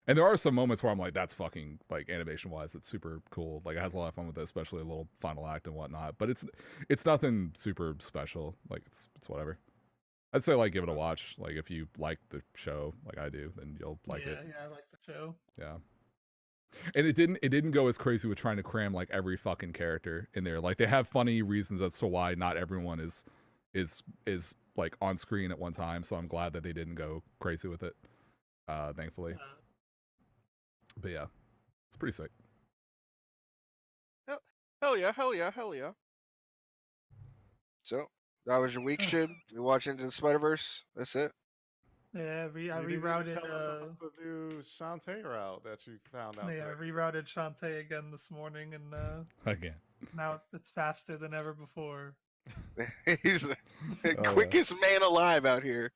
And there are some moments where I'm like, that's fucking, like, animation-wise, it's super cool. Like, it has a lot of fun with it, especially a little final act and whatnot. But it's nothing super special. Like, it's whatever. I'd say, like, give it a watch. Like, if you like the show, like I do, then you'll like it. Yeah, I like the show. Yeah. And it didn't go as crazy with trying to cram, like, every fucking character in there. Like, they have funny reasons as to why not everyone is like, on screen at one time. So I'm glad that they didn't go crazy with it, thankfully. But yeah, it's pretty sick. Hell yeah, hell yeah, hell yeah. So, that was your week, Shib. You watching Into the Spider-Verse? That's it? Yeah, I You didn't even rerouted. tell us about the new Shantae route that you found out. Yeah, I rerouted Shantae again this morning, and again. Now it's faster than ever before. He's the quickest man alive out here.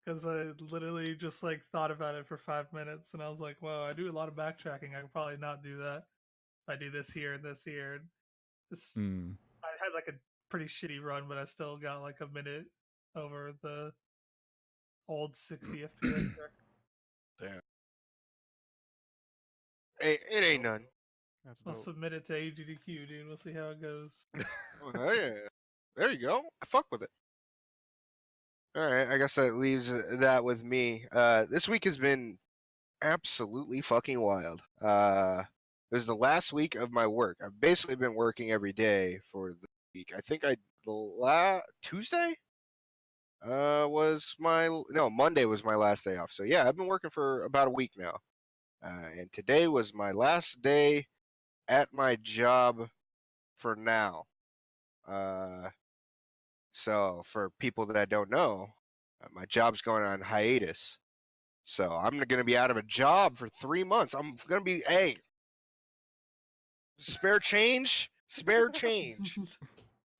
Because I literally just like thought about it for 5 minutes, and I was like, "Whoa, I do a lot of backtracking. I could probably not do that if I do this here and this here." And this, I had like a pretty shitty run, but I still got like a minute over the old 60 FPS. Damn. It ain't none. I'll submit it to AGDQ, dude. We'll see how it goes. Oh, yeah. There you go. I fuck with it. All right, I guess that leaves that with me. This week has been absolutely fucking wild. It was the last week of my work. I've basically been working every day for the week. I think Tuesday was Monday was my last day off. So yeah, I've been working for about a week now. And today was my last day at my job for now. So for people that don't know, my job's going on hiatus. So I'm going to be out of a job for 3 months. I'm going to be, spare change.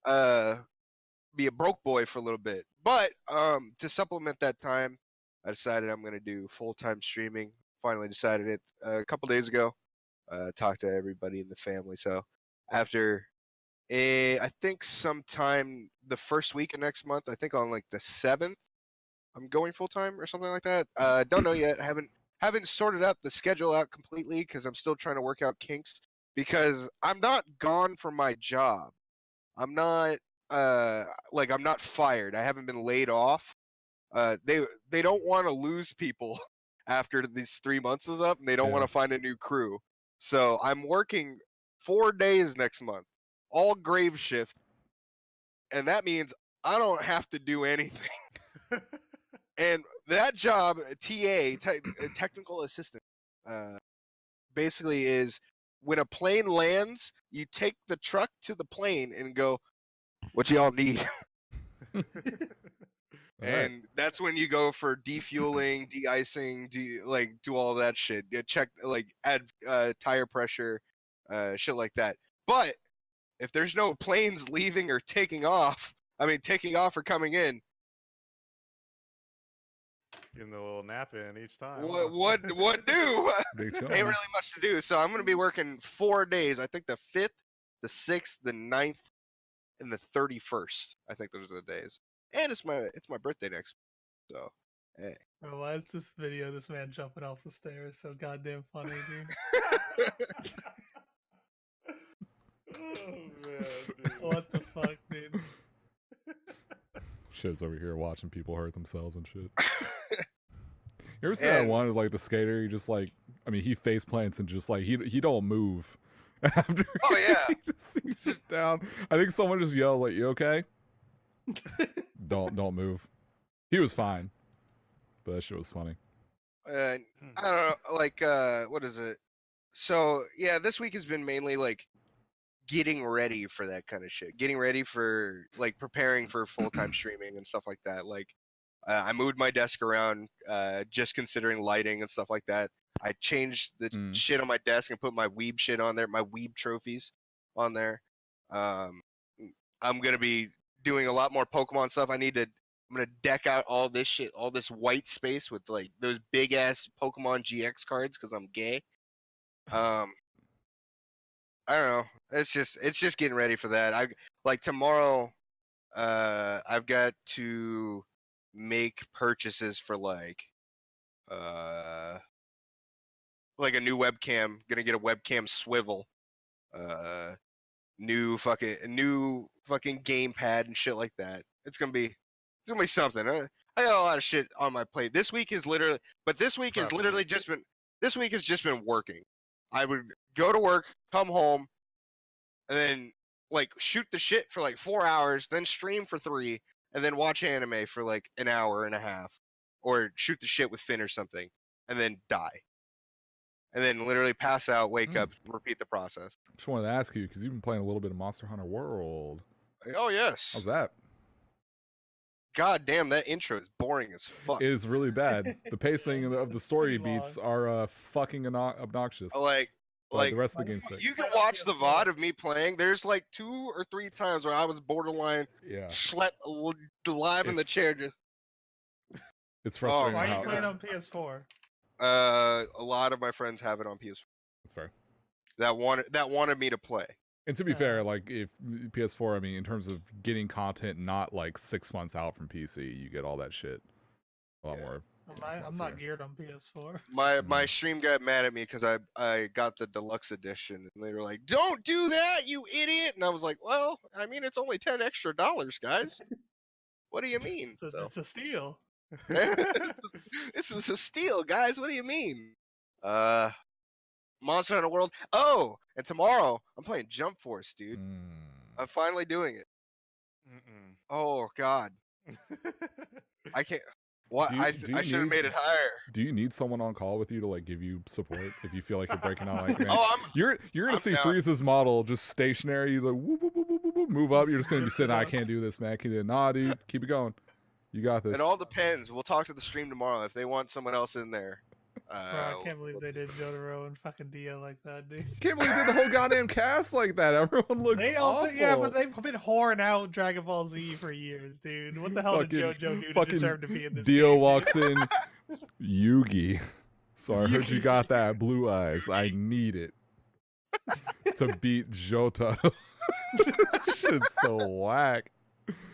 Be a broke boy for a little bit. But to supplement that time, I decided I'm going to do full-time streaming. Finally decided it a couple days ago. Talked to everybody in the family. So after I think sometime the first week of next month, I think on like the 7th, I'm going full time or something like that. Don't know yet. Haven't sorted out the schedule out completely because I'm still trying to work out kinks. Because I'm not gone from my job. I'm not I'm not fired. I haven't been laid off. They don't want to lose people after these 3 months is up, and they don't want to find a new crew. So I'm working 4 days next month. All grave shift, and that means I don't have to do anything. And that job, technical assistant, basically is when a plane lands, you take the truck to the plane and go, "What y'all need?" And that's when you go for defueling, de-icing, do all that shit. Check, add tire pressure, shit like that. But if there's no planes leaving or taking off or coming in, getting a little nap in each time. What do? Ain't really much to do. So I'm gonna be working 4 days. I think the 5th, the 6th, the 9th, and the 31st. I think those are the days. And it's my birthday next. So hey. Bro, why is this video this man jumping off the stairs so goddamn funny, dude? Oh man, dude. What the fuck, dude? Shit's over here watching people hurt themselves and shit. You ever see that one of like the skater? He just he face plants and just like he don't move after. Oh yeah, he's just down. I think someone just yelled like, "You okay?" Don't move. He was fine, but that shit was funny. I don't know, what is it? So yeah, this week has been mainly like getting ready for that kind of shit. Getting ready for preparing for full-time streaming and stuff like that. I moved my desk around, just considering lighting and stuff like that. I changed the shit on my desk and put my weeb shit on there, my weeb trophies on there. I'm gonna be doing a lot more Pokemon stuff. I'm gonna deck out all this shit, all this white space with those big ass Pokemon GX cards because I'm gay. I don't know. It's just getting ready for that. Tomorrow, I've got to make purchases for like a new webcam. Gonna get a webcam swivel. New fucking gamepad and shit like that. It's gonna be something. I got a lot of shit on my plate. This week has literally just been working. I would go to work, come home, and then like shoot the shit for like 4 hours, then stream for 3, and then watch anime for like an hour and a half, or shoot the shit with Finn or something, and then die. And then literally pass out, wake up, repeat the process. Just wanted to ask you, because you've been playing a little bit of Monster Hunter World. Oh, yes. How's that? God damn, that intro is boring as fuck. It is really bad. The pacing of the story beats are fucking obnoxious. Like the rest of the game's sick. You can watch the VOD of me playing. There's like 2 or 3 times where I was borderline slept alive in the chair. It's frustrating. Why are you playing on PS4? A lot of my friends have it on PS4. That's fair. That wanted me to play. And to be fair, like if PS4, I mean, in terms of getting content, not like 6 months out from PC, you get all that shit a lot more. I'm not geared on PS4. My stream got mad at me because I got the deluxe edition, and they were like, "Don't do that, you idiot!" And I was like, "Well, I mean, it's only $10 extra, guys. What do you mean? It's a steal." This is a steal, guys. What do you mean? Monster Hunter World. Oh, and tomorrow I'm playing Jump Force, dude. I'm finally doing it. Oh God, I can't. What? I should have made it higher. Do you need someone on call with you to like give you support if you feel like you're breaking out? Like, man, you're gonna see Frieza's model just stationary. You like whoop, whoop, whoop, whoop, whoop, move up. You're just gonna be sitting. I can't do this, man. I can't do it. Nah, dude, keep it going. You got this. It all depends. We'll talk to the stream tomorrow if they want someone else in there. Bro, I can't believe they did Jotaro and fucking Dio like that, dude. Can't believe they did the whole goddamn cast like that. Everyone looks awful. Yeah, but they've been whoring out Dragon Ball Z for years, dude. What the hell did JoJo do to deserve to be in this Dio game, walks in, Yugi. So I heard you got that blue eyes. I need it to beat Jotaro. It's so whack.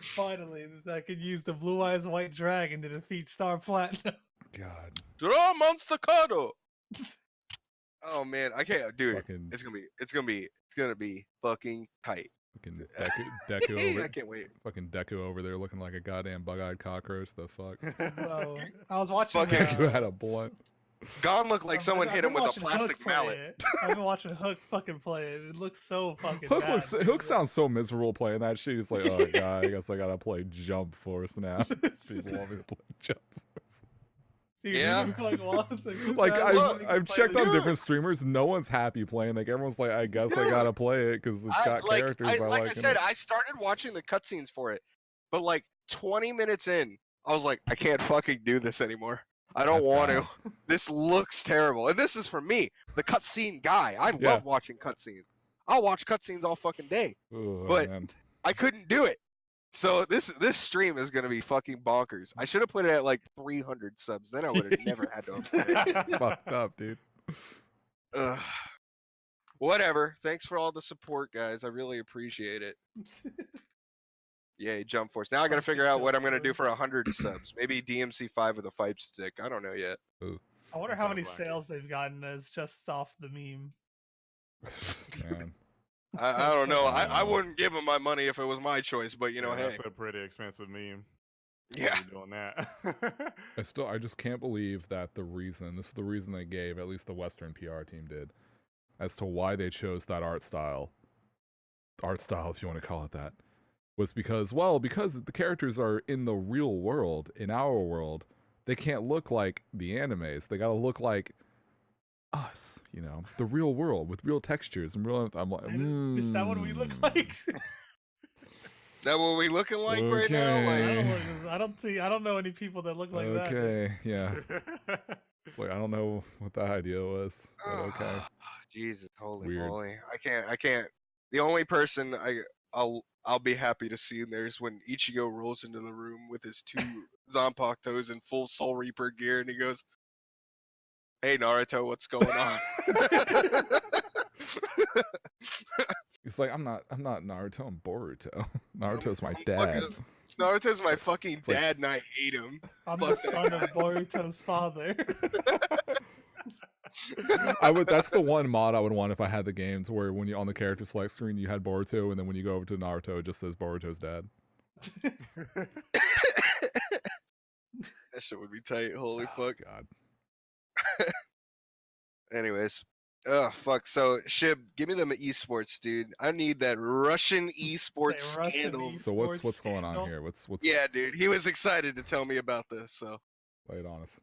Finally, I could use the Blue Eyes White Dragon to defeat Star Platinum. God. Draw Monster Cardo. Oh man, I can't, dude. Fucking, it's gonna be fucking tight. Fucking Deku over. I can't wait. Fucking Deku over there looking like a goddamn bug-eyed cockroach. The fuck. Bro, I was watching. Deku had a blunt. Gon looked like someone hit him with a plastic mallet. I've been watching Hook fucking play it. It looks so fucking Hook sounds so miserable playing that shit. He's like, oh god, I guess I gotta play Jump Force now. People want me to play Jump Force. Dude, yeah. Like I've checked on different streamers. No one's happy playing. Like everyone's like, I guess I gotta play it because it's got characters. Like I said, I started watching the cutscenes for it, but like 20 minutes in, I was like, I can't fucking do this anymore. I don't want to. This looks terrible. And this is for me, the cutscene guy. I love watching cutscenes. I'll watch cutscenes all fucking day. Ooh, but man. I couldn't do it. So this stream is gonna be fucking bonkers. I should have put it at like 300 subs. Then I would have never had to upload. Fucked up, dude. Whatever. Thanks for all the support, guys. I really appreciate it. Yay, Jump Force. Now I gotta figure out what I'm gonna do for 100 subs. Maybe DMC5 with a 5 stick. I don't know yet. Ooh. I wonder how many sales they've gotten as just off the meme. Man. I don't know. I wouldn't give them my money if it was my choice, but you know, hey. That's a pretty expensive meme. Yeah. Doing that. I just can't believe that this is the reason they gave, at least the Western PR team did, as to why they chose that art style if you want to call it that, was because the characters are in the real world, in our world, they can't look like the animes. They gotta look like us, you know, the real world with real textures and real. I'm like, is that what we look like? That what we looking like right now? Like, I don't know any people that look like that. Okay, yeah. It's like I don't know what the idea was, but okay. Jesus, holy moly! I can't. The only person I'll be happy to see in there is when Ichigo rolls into the room with his 2 Zanpakutos in full Soul Reaper gear, and he goes, "Hey Naruto, what's going on?" He's like, I'm not Naruto, I'm Boruto. Naruto's my dad. Naruto's my fucking dad, and I hate him. I'm the son of Boruto's father. That's the one mod I would want if I had the game, to where when you on the character select screen you had Boruto, and then when you go over to Naruto it just says Boruto's dad. That shit would be tight. Holy fuck. God. Anyways. Oh fuck. So Shib, give me them esports, dude. I need that Russian esports scandal. So what's going on here? What's Yeah, dude. He was excited to tell me about this, so lay it on us.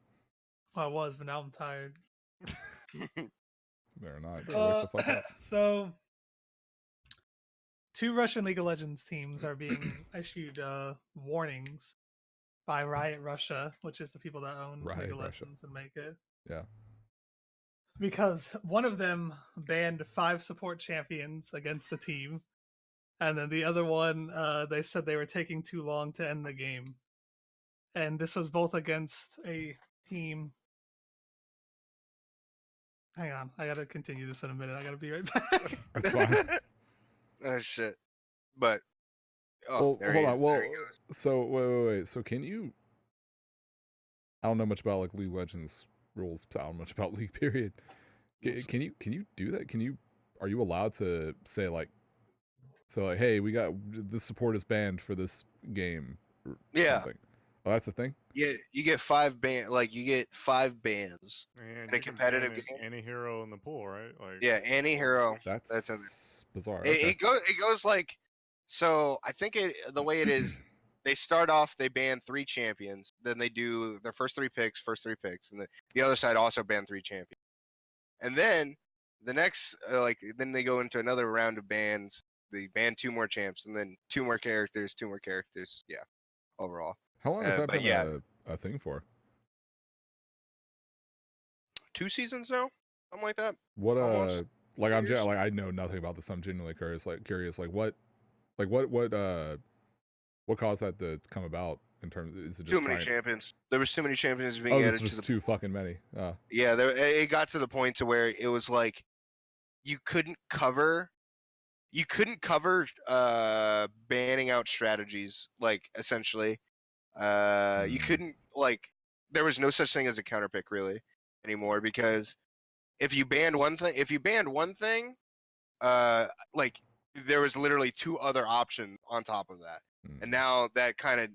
I was, but now I'm tired. They're not. Wake the fuck up. So 2 Russian League of Legends teams are being issued warnings by Riot Russia, which is the people that own League of Legends and make it. Yeah. Because one of them banned 5 support champions against the team, and then the other one, they said they were taking too long to end the game. And this was both against a team. Hang on, I gotta continue this in a minute. I gotta be right back. That's fine. Oh shit. But hold on. Well, so wait. So can you? I don't know much about like League of Legends rules. I don't know much about League. Period. Can you do that? Are you allowed to say like, so like, hey, we got this support is banned for this game? Yeah. Something? Oh, that's the thing. Yeah, you get 5 bans. Like you get 5 bans And in a competitive game. Any hero in the pool, right? Like Yeah, any hero. That's bizarre. It goes like, so I think the way it is, they start off, they ban 3 champions, then they do their first 3 picks, and the other side also ban 3 champions, and then the next then they go into another round of bans. They ban 2 more champs, and then 2 more characters. Yeah, overall. How long has that been a thing for? 2 seasons now, something like that. What Almost. like I know nothing about this. I'm genuinely curious. What caused that to come about in terms? Is it just too many champions? There was too many champions being added to the. Too fucking many. Yeah, it got to the point to where it was like you couldn't cover banning out strategies, like essentially. You couldn't, like, there was no such thing as a counter pick really anymore, because if you banned one thing, like there was literally 2 other options on top of that. And now that kind of,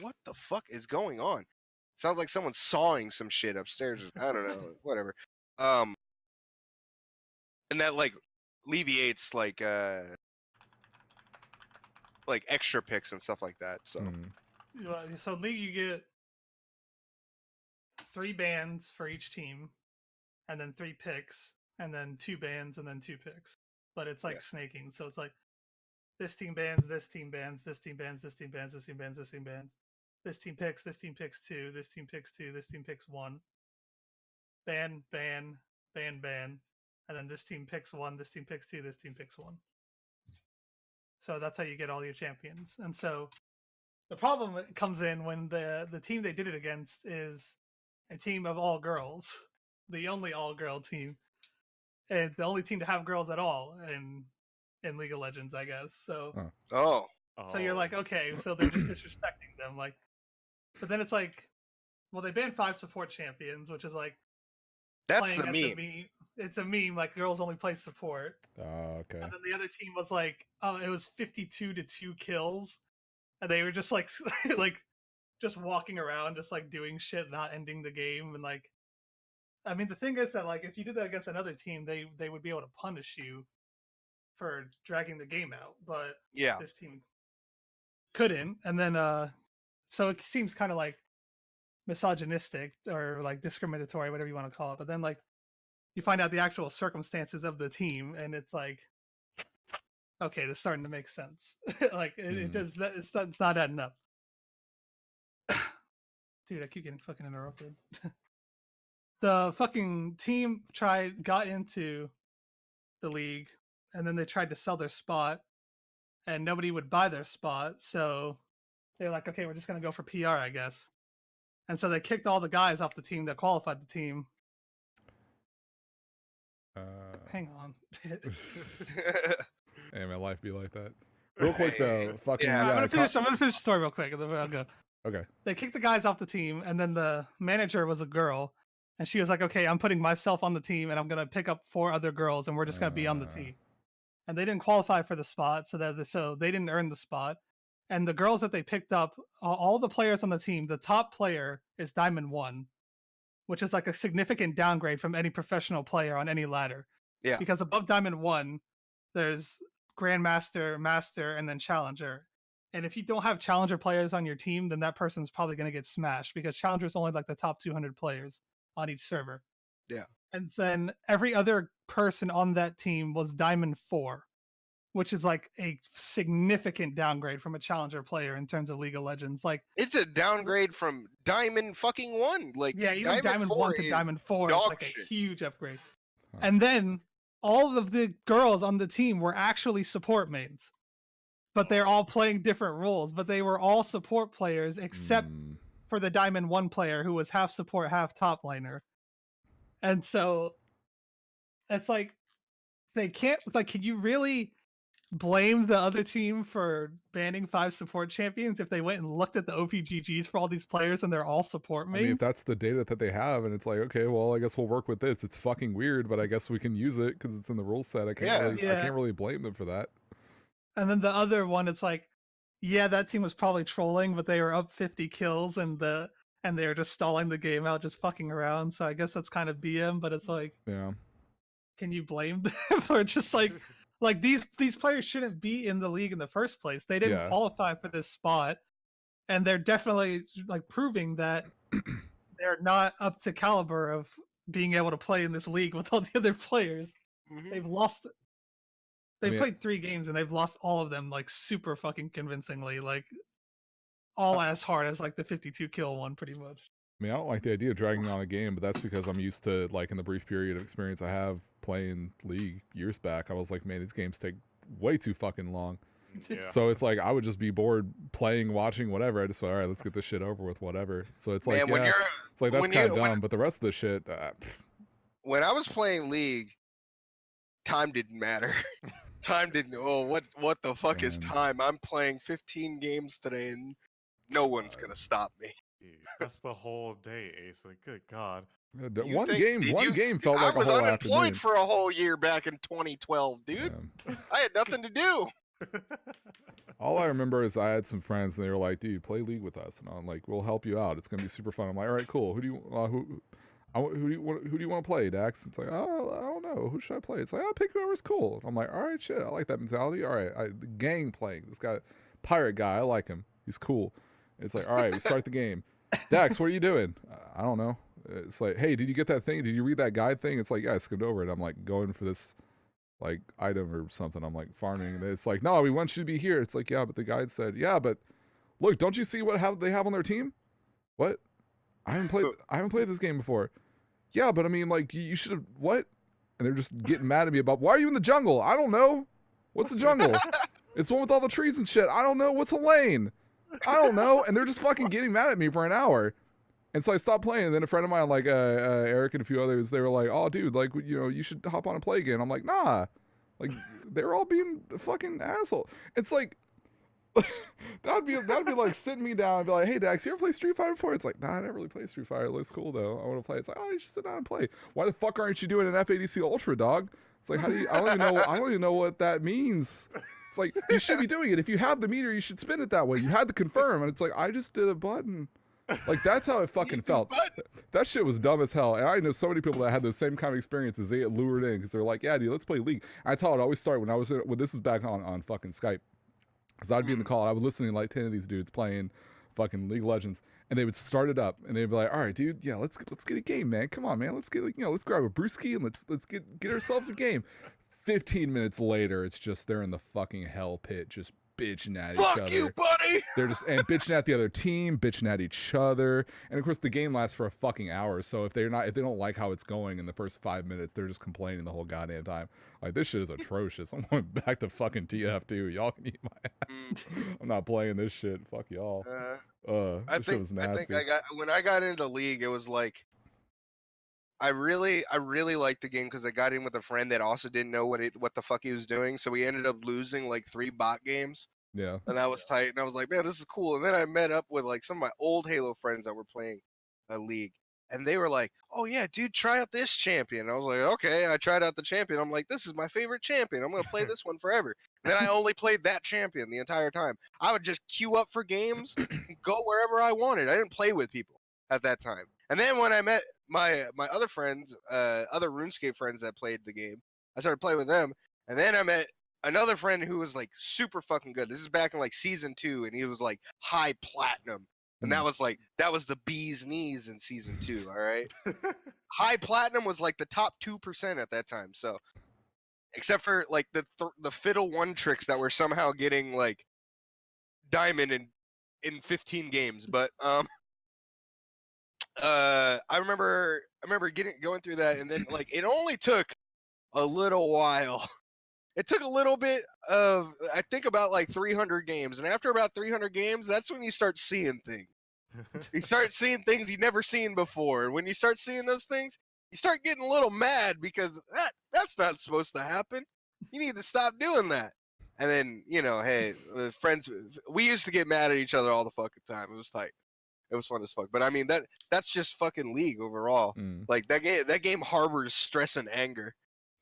what the fuck is going on? Sounds like someone's sawing some shit upstairs. I don't know, whatever. And that like alleviates like extra picks and stuff like that. So so League, you get 3 bans for each team, and then 3 picks, and then 2 bans, and then 2 picks. But it's like snaking, so it's like this team bans, this team bans, this team bans, this team bans, this team bans, this team bans. This team picks 2, this team picks 2, this team picks 1. Ban, ban, ban, ban. And then this team picks 1, this team picks 2, this team picks 1. So that's how you get all your champions. And so the problem comes in when the team they did it against is a team of all girls. The only all-girl team. And the only team to have girls at all in League of Legends, I guess. So So you're like, okay, so they're just disrespecting them. Like, but then it's like, well, they banned 5 support champions, which is like, that's the meme. It's a meme, like girls only play support. Okay. And then the other team was like, oh, it was 52-2 kills, and they were just like, like, just walking around, just like doing shit, not ending the game, and like, I mean, the thing is that like, if you did that against another team, they would be able to punish you for dragging the game out, but this team couldn't. And then so it seems kind of like misogynistic or like discriminatory, whatever you want to call it. But then like you find out the actual circumstances of the team, and it's like, okay, this is starting to make sense. Like it does. It's not adding up. Dude, I keep getting fucking interrupted. The fucking team got into the league, and then they tried to sell their spot, and nobody would buy their spot. So they're like, okay, we're just gonna go for PR, I guess. And so they kicked all the guys off the team that qualified the team. Hang on. Hey, my life be like that. Real quick though, fucking Yeah. I'm gonna finish the story real quick, and then I'll go. Okay. They kicked the guys off the team, and then the manager was a girl, and she was like, "Okay, I'm putting myself on the team, and I'm gonna pick up 4 other girls, and we're just gonna be on the team." And they didn't qualify for the spot, so they didn't earn the spot. And the girls that they picked up, all the players on the team, the top player is Diamond 1, which is like a significant downgrade from any professional player on any ladder. Yeah. Because above Diamond 1, there's Grandmaster, Master, and then Challenger. And if you don't have Challenger players on your team, then that person's probably going to get smashed because Challenger is only like the top 200 players on each server. Yeah. And then every other person on that team was Diamond 4, which is like a significant downgrade from a Challenger player in terms of League of Legends. Like, it's a downgrade from Diamond fucking 1. Like, yeah, even Diamond 1 to Diamond 4 is like shit. a huge upgrade. And then all of the girls on the team were actually support mains, but they're all playing different roles. But they were all support players except for the Diamond 1 player who was half support, half top laner. And so it's like they can't, like, can you really blame the other team for banning 5 support champions if they went and looked at the OPGGs for all these players and they're all support mains? I mean, if that's the data that they have, and it's like, okay, well, I guess we'll work with this. It's fucking weird, but I guess we can use it because it's in the rule set. I can't really blame them for that. And then the other one, it's like, yeah, that team was probably trolling, but they were up 50 kills and they were just stalling the game out, just fucking around. So I guess that's kind of BM, but it's like, yeah, can you blame them for just like these players shouldn't be in the league in the first place. They didn't qualify for this spot, and they're definitely like proving that they're not up to caliber of being able to play in this league with all the other players. They've lost. They've played 3 games and they've lost all of them like super fucking convincingly, like all as hard as like the 52 kill one, pretty much. I mean, I don't like the idea of dragging on a game, but that's because I'm used to, like, in the brief period of experience I have playing League years back, I was like, man, these games take way too fucking long. Yeah. So it's like I would just be bored playing, watching, whatever. I just thought, all right, let's get this shit over with, whatever. So it's like, man, it's like that's kind of dumb. But the rest of the shit, when I was playing League, time didn't matter. Time didn't. Oh, what the fuck is time? I'm playing 15 games today, and no one's gonna stop me. That's the whole day, Ace. Like, good God. One game felt like a whole afternoon. I was unemployed for a whole year back in 2012, dude. I had nothing to do. All I remember is I had some friends, and they were like, dude, play League with us. And I'm like, we'll help you out. It's going to be super fun. I'm like, all right, cool. Who do you want to play, Dax? It's like, oh, I don't know. Who should I play? It's like, I'll pick whoever's cool. I'm like, all right, shit. I like that mentality. All right, the gang playing. This guy, pirate guy, I like him. He's cool. It's like, all right, we start the game. Dax, what are you doing? I don't know. It's like, hey, did you get that thing? Did you read that guide thing? It's like, yeah, I skimmed over it. I'm like going for this like item or something. I'm like farming. And it's like, no, we want you to be here. It's like, yeah, but the guide said, yeah, but look, don't you see what they have on their team? What? I haven't played this game before. Yeah, but I mean, like, you should have, what? And they're just getting mad at me about, why are you in the jungle? I don't know. What's the jungle? It's the one with all the trees and shit. I don't know. What's a lane? I don't know. And they're just fucking getting mad at me for an hour. And so I stopped playing. And then a friend of mine, like Eric and a few others, they were like, oh, dude, like, you know, you should hop on and play again. I'm like, nah. Like, they were all being a fucking asshole. It's like, that'd be like sitting me down and be like, hey, Dax, you ever play Street Fighter before? It's like, nah, I never really played Street Fighter. It looks cool, though. I want to play. It's like, oh, you should sit down and play. Why the fuck aren't you doing an F80C Ultra, dog? It's like, how do you, I don't even know what that means. It's like, you should be doing it. If you have the meter, you should spin it that way. You had to confirm. And it's like, I just did a button. Like, that's how it fucking felt. That shit was dumb as hell. And I know so many people that had those same kind of experiences. They get lured in because they're like, yeah, dude, let's play League. That's how it always started when this was back on fucking Skype. Because I'd be in the call, and I would listen to like 10 of these dudes playing fucking League of Legends, and they would start it up, and they'd be like, all right, dude, yeah, let's get a game, man. Come on, man. Let's get, let's grab a brewski, and let's get ourselves a game. 15 minutes later, it's just they're in the fucking hell pit, just bitching at each other. Fuck you, buddy! They're just bitching at the other team, bitching at each other, and of course the game lasts for a fucking hour. So if they don't like how it's going in the first 5 minutes, they're just complaining the whole goddamn time. Like, this shit is atrocious. I'm going back to fucking TF2. Y'all can eat my ass. I'm not playing this shit. Fuck y'all. This shit was nasty. I think when I got into League, it was like I really liked the game because I got in with a friend that also didn't know what the fuck he was doing. So we ended up losing like 3 bot games. Yeah. And that was tight. And I was like, man, this is cool. And then I met up with like some of my old Halo friends that were playing a league. And they were like, oh yeah, dude, try out this champion. I was like, okay. I tried out the champion. I'm like, this is my favorite champion. I'm going to play this one forever. And then I only played that champion the entire time. I would just queue up for games and go wherever I wanted. I didn't play with people at that time. And then when I met my other friends, other RuneScape friends that played the game, I started playing with them. And then I met another friend who was like super fucking good. This is back in like season 2, and he was like high platinum. And that was the bee's knees in season 2, all right? High platinum was like the top 2% at that time. So except for like the fiddle one tricks that were somehow getting like diamond in 15 games. But I remember going through that, and then like it only took a little while. It took a little bit of, I think, about like 300 games, and after about 300 games, that's when you start seeing things. You start seeing things you've never seen before, and when you start seeing those things, you start getting a little mad because that's not supposed to happen. You need to stop doing that. And then, you know, hey, friends, we used to get mad at each other all the fucking time. It was tight. It was fun as fuck. But I mean, that's just fucking League overall. Like that game harbors stress and anger,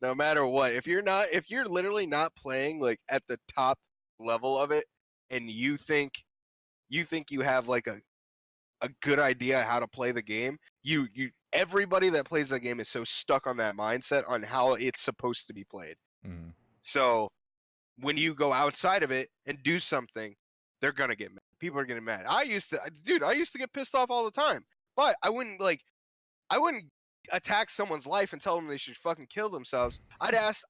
no matter what. If you're literally not playing like at the top level of it, and you think you have like a good idea how to play the game, everybody that plays that game is so stuck on that mindset on how it's supposed to be played. So when you go outside of it and do something, they're gonna get mad. People are getting mad. I used to get pissed off all the time, but I wouldn't attack someone's life and tell them they should fucking kill themselves. I'd ask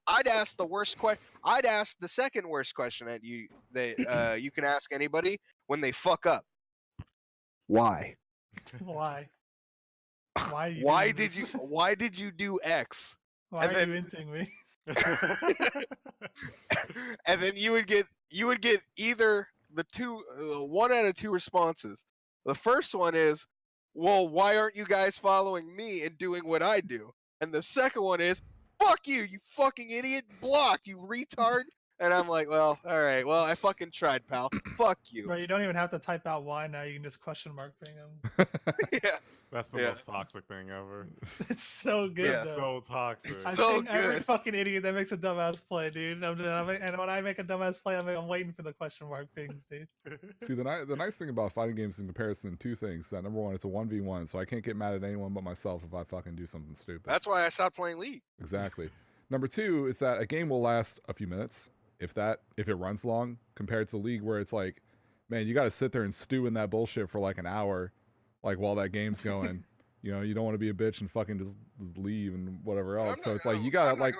the worst question. I'd ask the second worst question that you can ask anybody when they fuck up. Why? Why? Why did you do X? Why are you inting me? And then you would get either one out of 2 responses. The first one is, well, why aren't you guys following me and doing what I do? And the second one is, fuck you fucking idiot, blocked, you retard. And I'm like, well, all right, well, I fucking tried, pal. Fuck you. Bro, you don't even have to type out why now. You can just question mark ping them. Yeah. That's the most toxic thing ever. It's so good. Yeah. Though. So toxic. It's I so think every good. fucking idiot that makes a dumbass play, dude. And when I make a dumbass play, I'm waiting for the question mark things, dude. See, the nice thing about fighting games in comparison, 2 things. That number one, it's a 1v1, so I can't get mad at anyone but myself if I fucking do something stupid. That's why I stopped playing League. Exactly. Number 2 is that a game will last a few minutes, if it runs long, compared to League where it's like, man, you got to sit there and stew in that bullshit for like an hour, like while that game's going. You know, you don't want to be a bitch and fucking just leave and whatever else. So it's like you gotta like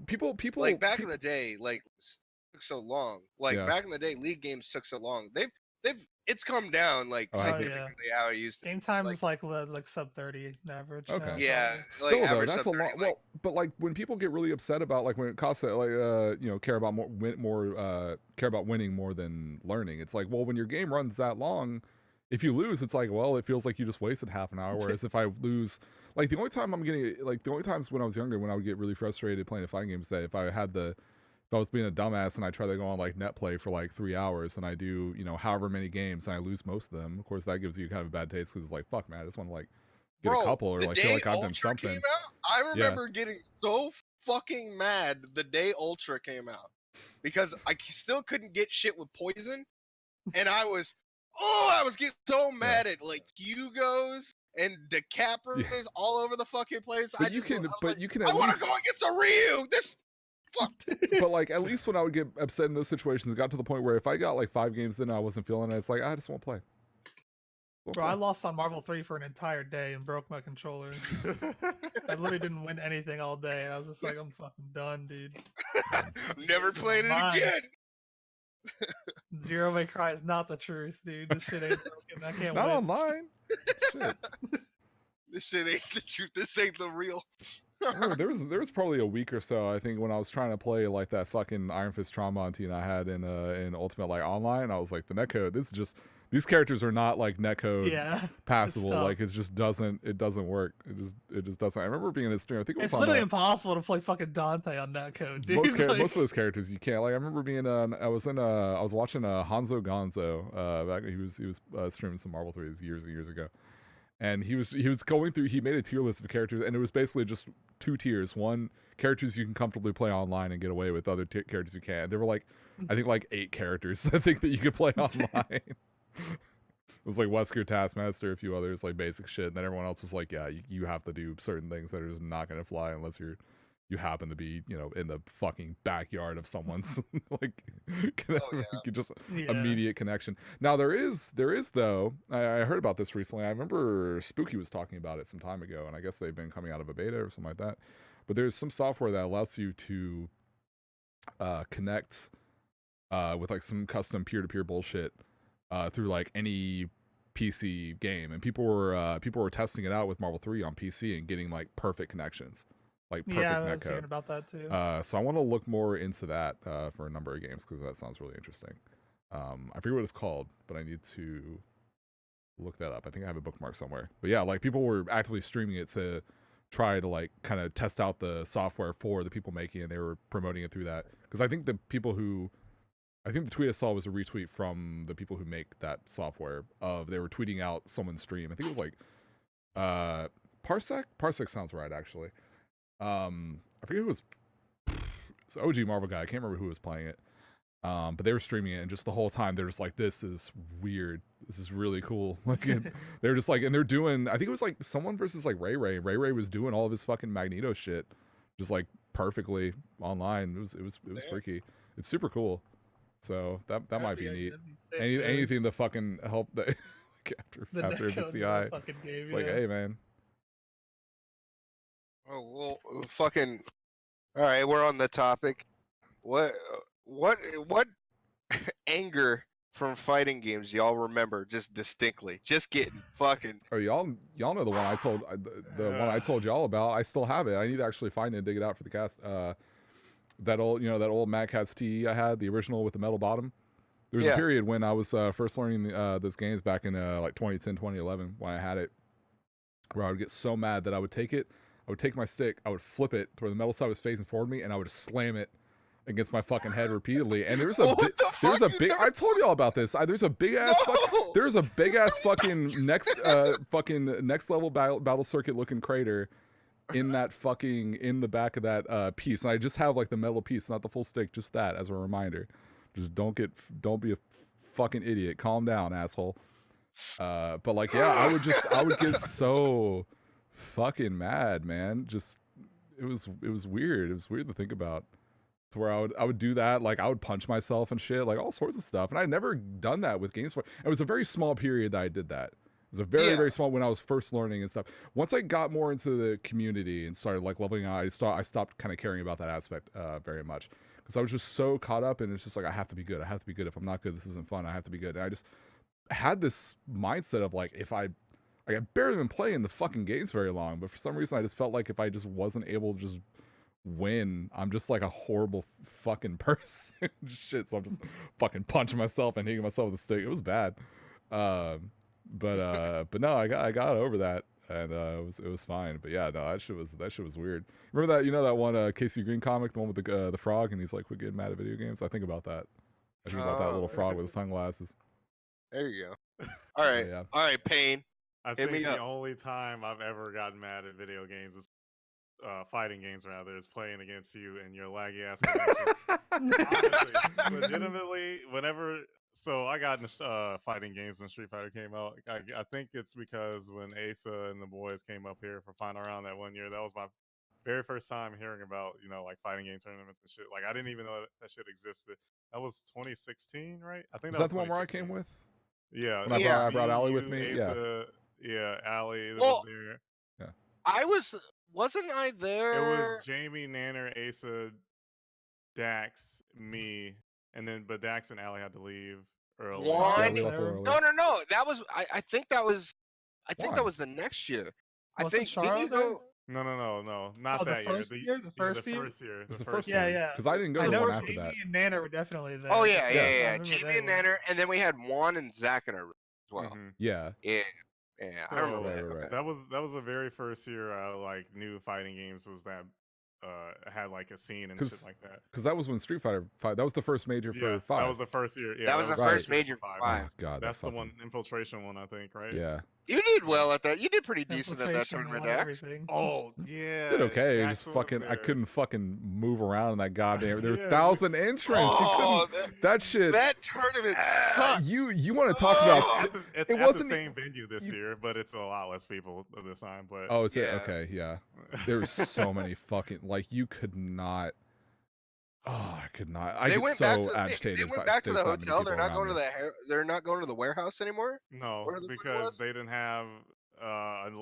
people like back in the day, like took so long. Like back in the day, League games took so long. It's come down like significantly how it used to. Game time is like sub 30 average. Okay. Yeah. Still though, that's a lot. Well, but like when people get really upset about like when it costs like care about winning more than learning. It's like, well, when your game runs that long, if you lose, it's like, well, it feels like you just wasted half an hour. Whereas if I lose, like the only times when I was younger, when I would get really frustrated playing a fighting game, is that if I was being a dumbass and I try to go on like net play for like 3 hours and I do, however many games and I lose most of them, of course that gives you kind of a bad taste because it's like, fuck man, I just want to like get a couple or like feel like I've done something. Came out, I remember getting so fucking mad the day Ultra came out because I still couldn't get shit with poison, and I was getting so mad at like Hugos and decappers all over the fucking place. But you can at least I want to go against a Ryu. This. But like at least when I would get upset in those situations, it got to the point where if I got like 5 games in and I wasn't feeling it, it's like I just won't play. Bro, I lost on Marvel 3 for an entire day and broke my controller. I literally didn't win anything all day. I was just like, I'm fucking done, dude. Never playing it again. Zero May Cry is not the truth, dude. This shit ain't broken. I can't not win. Online. Shit. This shit ain't the truth. This ain't the real. there was probably a week or so, I think, when I was trying to play like that fucking Iron Fist Trauma team I had in Ultimate like online. I was like, the netcode, this these characters are not like netcode passable. It's like it doesn't work. It just doesn't. I remember being in a stream. I think it was literally impossible to play fucking Dante on netcode, dude. Most of those characters you can't. Like I remember being I was watching Hanzo Gonzo. Back he was streaming some Marvel 3 years and years ago. And he was going through. He made a tier list of characters, and it was basically just 2 tiers. One, characters you can comfortably play online and get away with. Other characters you can't. There were like, I think like 8 characters I think that you could play online. It was like Wesker, Taskmaster, a few others, like basic shit. And then everyone else was like, yeah, you have to do certain things that are just not gonna fly unless you happen to be, in the fucking backyard of someone's like just immediate connection. Now there is though, I heard about this recently. I remember Spooky was talking about it some time ago, and I guess they've been coming out of a beta or something like that. But there's some software that allows you to connect with like some custom peer-to-peer bullshit through like any PC game, and people were testing it out with Marvel 3 on PC and getting like perfect connections. Like perfect I was netcode. hearing about that too. So I want to look more into that for a number of games because that sounds really interesting. I forget what it's called, but I need to look that up. I think I have a bookmark somewhere. But yeah, like people were actively streaming it to try to like kind of test out the software for the people making it, and they were promoting it through that. Because I think the tweet I saw was a retweet from the people who make that software they were tweeting out someone's stream. I think it was like Parsec? Parsec sounds right actually. I forget who was it's OG Marvel guy. I can't remember who was playing it. But they were streaming it, and just the whole time they're just like, this is weird. This is really cool. Like they're just like, and they're doing, I think it was like someone versus like Ray Ray. Ray Ray was doing all of his fucking Magneto shit just like perfectly online. It was freaky. It's super cool. So that might be neat. Anything to fucking help the after MCI. It's like, hey man. Oh well, fucking. All right, we're on the topic. What anger from fighting games y'all remember just distinctly? Just getting fucking. Oh, y'all know the one I told the one I told y'all about. I still have it. I need to actually find it and dig it out for the cast. That old Mad Catz TE I had, the original with the metal bottom. There was a period when I was first learning those games back in like 2010, 2011 when I had it, where I would get so mad that I would take my stick, I would flip it to where the metal side was facing forward me, and I would slam it against my fucking head repeatedly. And there's a big I told you all about this. There's a big ass fucking next level battle circuit looking crater in the back of that piece. And I just have like the metal piece, not the full stick, just that as a reminder. Just don't be a fucking idiot. Calm down, asshole. But like, yeah, I would get so fucking mad, man. Just it was weird. It was weird to think about. To where I would do that, like I would punch myself and shit, like all sorts of stuff. And I'd never done that with games. It was a very small period that I did that. It was a very small when I was first learning and stuff. Once I got more into the community and started like leveling out, I stopped kind of caring about that aspect very much, because I was just so caught up and it's just like, I have to be good. I have to be good. If I'm not good, this isn't fun. I have to be good. And I just had this mindset of like, I've barely been playing the fucking games very long, but for some reason I just felt like if I just wasn't able to just win, I'm just like a horrible fucking person. Shit, so I'm just fucking punching myself and hitting myself with a stick. It was bad. But no, I got over that, and it was fine. But yeah, no, that shit was weird. Remember that that one Casey Green comic, the one with the frog, and he's like, quit getting mad at video games. I think about that. I think about that little frog with the sunglasses. There you go. All right, all right, Payne. I think the only time I've ever gotten mad at video games is fighting games rather, is playing against you and your laggy ass connection. Honestly, legitimately, whenever. So I got into fighting games when Street Fighter came out. I think it's because when Aceuhh and the boys came up here for final round that one year, that was my very first time hearing about like fighting game tournaments and shit. Like I didn't even know that shit existed. That was 2016, right? I think that was the one where I came with. Yeah, when I brought Allie with me. Aceuhh, yeah, Allie was there. Yeah, wasn't I there? It was Jamie, Nanner, Aceuhh, Dax, me, and then but Dax and Allie had to leave early. What? No. That was I think that was the next year. I think didn't you go? No, not that year. The first year. It was the first year. Yeah. Because I didn't go to the one after that. Jamie and Nanner were definitely there. Oh yeah. Jamie and Nanner, and then we had Juan and Zach in our room. well. Yeah. Yeah. I remember that. Right. That was the very first year I like new fighting games was that had like a scene and shit like that. Because that was when Street Fighter 5. That was the first major for 5. That was the first year. Yeah, that was the first major for 5. Oh god, that's the one infiltration one, I think, right? Yeah. You did well at that. You did pretty decent at that tournament, Dax. Oh yeah. Did okay. Just fucking, I couldn't fucking move around in that goddamn. There were 1,000 entrants. That shit. That tournament sucked. You want to talk about? It wasn't the same venue this year, but it's a lot less people this time. But it's okay. Yeah. There's so many fucking you could not. Oh, I could not. I get so agitated. They went back to the hotel. They're not going to They're not going to the warehouse anymore. No, because they didn't have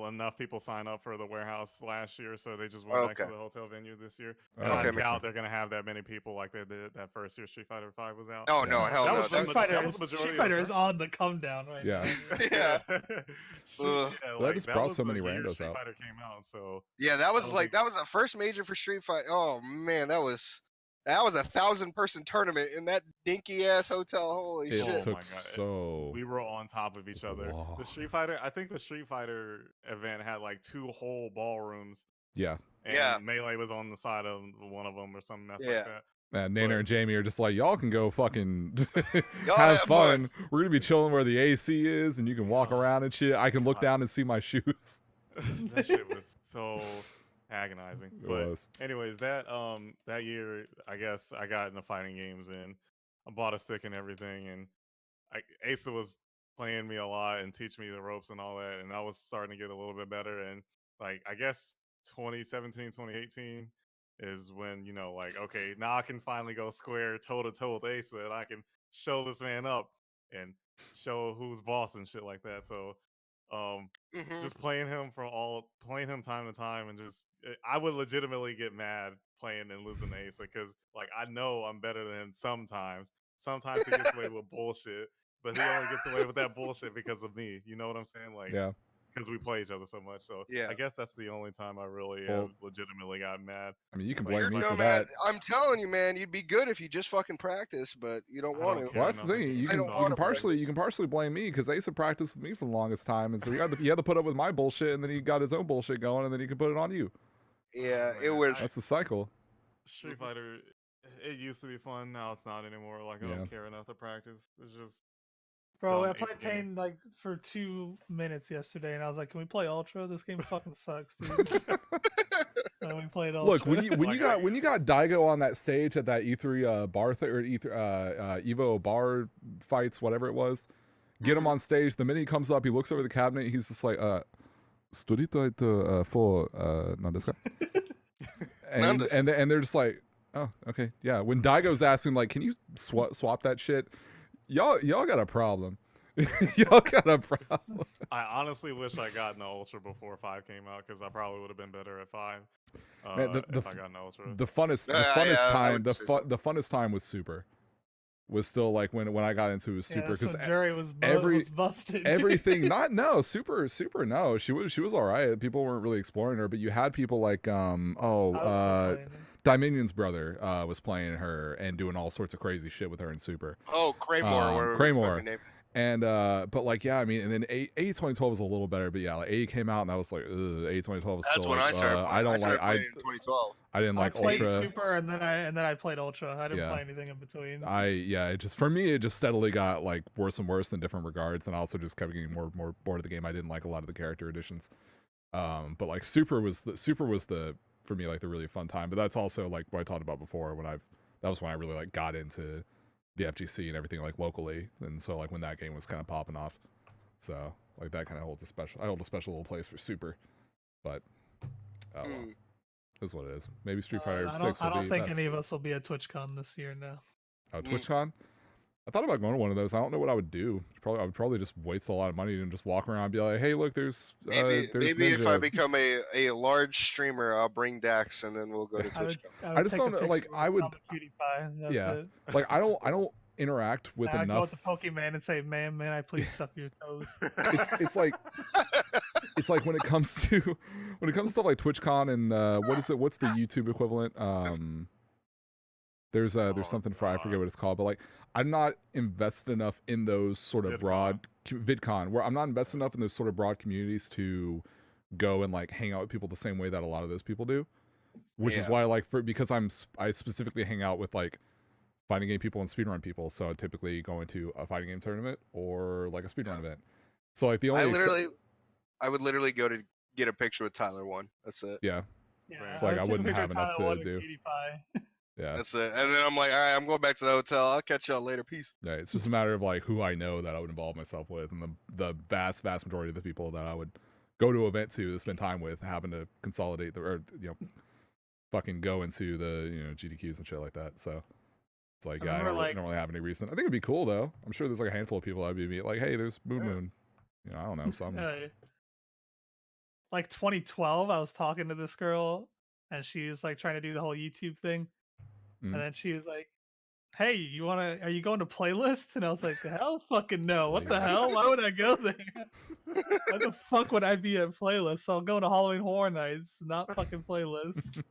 enough people sign up for the warehouse last year, so they just went back to the hotel venue this year. And I doubt they're gonna have that many people like they did that first year Street Fighter 5 was out. Oh no, hell no. Street Fighter is on the come down right now. Yeah. That just brought so many randos out. Street Fighter came out, so yeah, that was the first major for Street Fighter. Oh man, that was a 1,000-person tournament in that dinky ass hotel. Holy shit! It took so. We were on top of each other. Whoa. The Street Fighter, I think the Street Fighter event had like 2 whole ballrooms. Yeah. And Melee was on the side of one of them or something like that. Nainer and Jamie are just like, y'all can go fucking have fun. We're gonna be chilling where the AC is, and you can walk around and shit. I can look down and see my shoes. That shit was so agonizing. But anyways, that year, I guess I got into fighting games and I bought a stick and everything, and Aceuhh was playing me a lot and teach me the ropes and all that, and I was starting to get a little bit better. And I guess 2017, 2018 is when okay, now I can finally go square toe to toe with Aceuhh, and I can show this man up and show who's boss and shit like that. So just playing him time to time, and I would legitimately get mad playing and losing to Aceuhh because I know I'm better than him sometimes. Sometimes he gets away with bullshit, but he only gets away with that bullshit because of me. You know what I'm saying? Because we play each other so much. So I guess that's the only time I really legitimately got mad. I mean, you can blame me for that. I'm telling you, man, you'd be good if you just fucking practice, but you don't want to. Well, that's the thing. You can partially blame me because Aceuhh practiced with me for the longest time, and so he had to put up with my bullshit, and then he got his own bullshit going, and then he could put it on you. Yeah, it was. That's the cycle. Street Fighter, it used to be fun. Now it's not anymore. I don't care enough to practice. It's just. Bro, I played Pain for 2 minutes yesterday, and I was like, "Can we play Ultra? This game fucking sucks, dude." And we played Ultra. Look, when you got Daigo on that stage at that E3 bar or Evo bar fights, whatever it was, get him on stage. The minute he comes up, he looks over the cabinet. He's just like, "Storito for nandesu ka?" And they're just like, "Oh, okay, yeah." When Daigo's asking like, "Can you swap that shit?" Y'all got a problem. Y'all got a problem. I honestly wish I got an Ultra before 5 came out because I probably would have been better at 5. Man, if I got an Ultra. The funnest time was Super. Was still when I got into Super because Jerry was busted. Everything Super no, she was all right. People weren't really exploring her, but you had people like Dominion's brother was playing her and doing all sorts of crazy shit with her in Super. Oh, Craymore. And but I mean, and then A 2012 was a little better, but A came out and I was like, A 2012 was That's still when I started. I don't like I 2012. I didn't like played Ultra. Super and then I played Ultra. I didn't play anything in between. It just for me it just steadily got worse and worse in different regards, and I also just kept getting more and more bored of the game. I didn't like a lot of the character additions. But Super was the for me the really fun time. But that's also what I talked about before that was when I really got into the FGC and everything locally, and so when that game was kind of popping off, so that kind of holds I hold a special little place for Super. But well, is what it is. Maybe Street Fighter 6 I don't think any of us will be at TwitchCon this year now. Oh, TwitchCon? I thought about going to one of those. I don't know what I would do. I would probably just waste a lot of money and just walk around and be like, "Hey, look, there's maybe Ninja. If I become a large streamer, I'll bring Dax and then we'll go to TwitchCon. I just don't know. I would. It. I don't interact with enough. Go with the Pokemon and say, "Man, I please suck your toes." It's like when it comes to stuff like TwitchCon and what's the YouTube equivalent? There's something for I forget what it's called, but like I'm not invested enough in those sort of broad VidCon, where I'm not invested enough in those sort of broad communities to go and like hang out with people the same way that a lot of those people do. Which is why like because I specifically hang out with like fighting game people and speedrun people, so I typically go into a fighting game tournament or like a speedrun event. So like the only I would literally go to get a picture with Tyler 1. That's it. Yeah. It's like I wouldn't have enough to do. Yeah. That's it. And then I'm like, all right, I'm going back to the hotel. I'll catch y'all later. Peace. Yeah, it's just a matter of like who I know that I would involve myself with, and the vast majority of the people that I would go to an event to spend time with, having to consolidate fucking go into the GDQs and shit like that. So it's like I don't really have any reason. I think it'd be cool though. I'm sure there's like a handful of people I'd be like, hey, there's Moon. I don't know, something. Like 2012, I was talking to this girl, and she was like trying to do the whole YouTube thing, and then she was like, "Hey, are you going to playlists?" And I was like, "Hell, fucking no! What the hell? Why would I go there? Why the fuck would I be at playlists? I'll go to Halloween Horror Nights, not fucking playlists."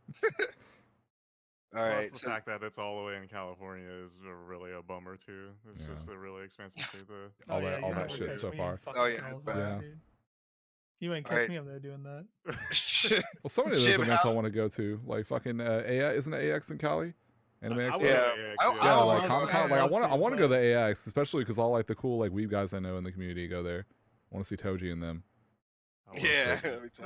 All right. The fact that it's all the way in California is really a bummer too. It's just a really expensive state to all that shit so far. Oh yeah. You ain't catch me up there doing that. Well, so many of those events I want to go to, like fucking isn't it AX in Cali? Anime Expo? I want to go to the AX, especially because all like the cool like weeb guys I know in the community go there. I want to see Toji and them. Yeah, Toji's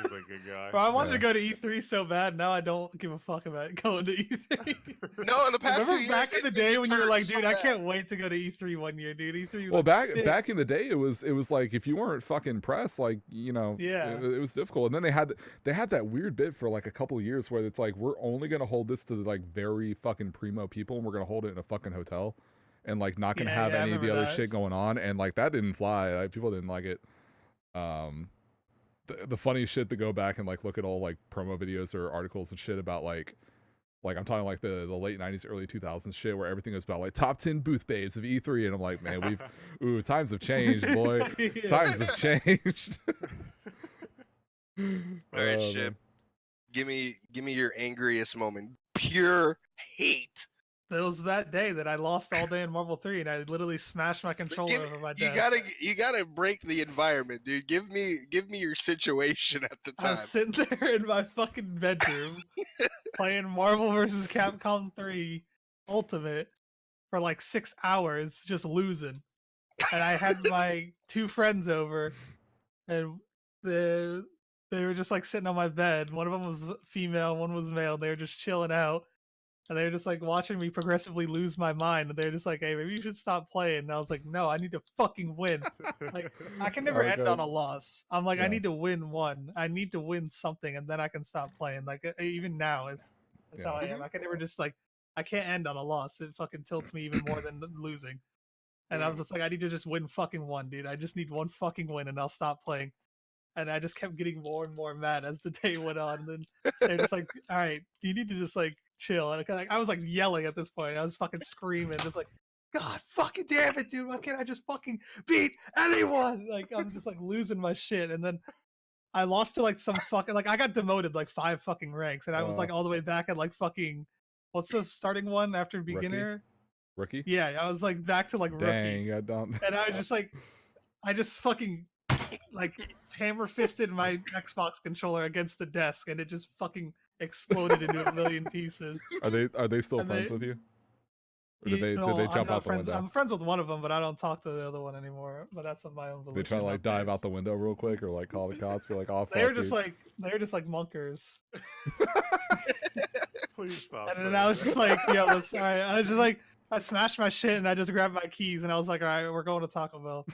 a good guy. Bro, I wanted to go to E3 so bad. Now I don't give a fuck about going to E3. No, in the past 2 years, back in the day when you were like, dude, I can't wait to go to E3 one year, dude. E3. Well, back in the day, it was like if you weren't fucking press, like it was difficult. And then they had that weird bit for like a couple of years where it's like we're only gonna hold this to like very fucking primo people, and we're gonna hold it in a fucking hotel, and like not gonna have any of the other shit going on, and like that didn't fly. Like, people didn't like it. The funny shit to go back and like look at all like promo videos or articles and shit about like I'm talking like the late 90s, early 2000s shit where everything was about like top 10 booth babes of E3, and I'm like, man, times have changed, boy. Times have changed. All right, Shib. Give me your angriest moment. Pure hate. It was that day that I lost all day in Marvel 3, and I literally smashed my controller over my desk. You gotta break the environment, dude. Give me your situation at the time. I was sitting there in my fucking bedroom playing Marvel vs. Capcom 3 Ultimate for like 6 hours, just losing. And I had my 2 friends over, and they were just like sitting on my bed. One of them was female, one was male. They were just chilling out. And they were just like watching me progressively lose my mind. And they were just like, hey, maybe you should stop playing. And I was like, no, I need to fucking win. Like, I can never end on a loss. I'm like, I need to win one. I need to win something, and then I can stop playing. Like, even now, that's how I am. I can never just like, I can't end on a loss. It fucking tilts me even more than losing. And I was just like, I need to just win fucking one, dude. I just need one fucking win, and I'll stop playing. And I just kept getting more and more mad as the day went on. And then they're just like, all right, you need to just like chill. And I was like yelling at this point. I was fucking screaming. Just like, God fucking damn it, dude. Why can't I just fucking beat anyone? Like, I'm just like losing my shit. And then I lost to like some fucking, like I got demoted like 5 fucking ranks. And I was like all the way back at like fucking, what's the starting one after beginner? Rookie? Yeah, I was like back to like rookie. Dang, I don't. And I was just like, I just fucking like hammer fisted my Xbox controller against the desk, and it just fucking exploded into a million pieces. Are they still friends with you? Or did they jump out the window? I'm friends with one of them, but I don't talk to the other one anymore. But that's of my own volition. They try to like dive out the window real quick, or like call the cops, be like, "Oh, fuck." They're just like monkers. Please stop. And then I was just like, "Yo, let's." All right. I was just like, I smashed my shit, and I just grabbed my keys, and I was like, "All right, we're going to Taco Bell."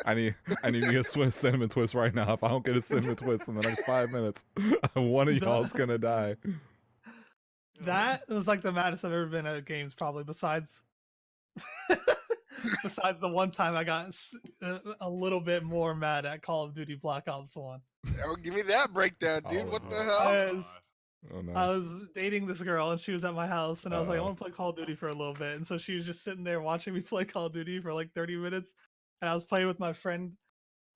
I need me a cinnamon twist right now. If I don't get a cinnamon twist in the next 5 minutes, one of y'all's gonna die. That was like the maddest I've ever been at games, probably. Besides the one time I got a little bit more mad at Call of Duty Black Ops 1. Oh, give me that breakdown, dude. What the hell? I was dating this girl, and she was at my house, and I was like, I want to play Call of Duty for a little bit. And so she was just sitting there watching me play Call of Duty for like 30 minutes. And I was playing with my friend,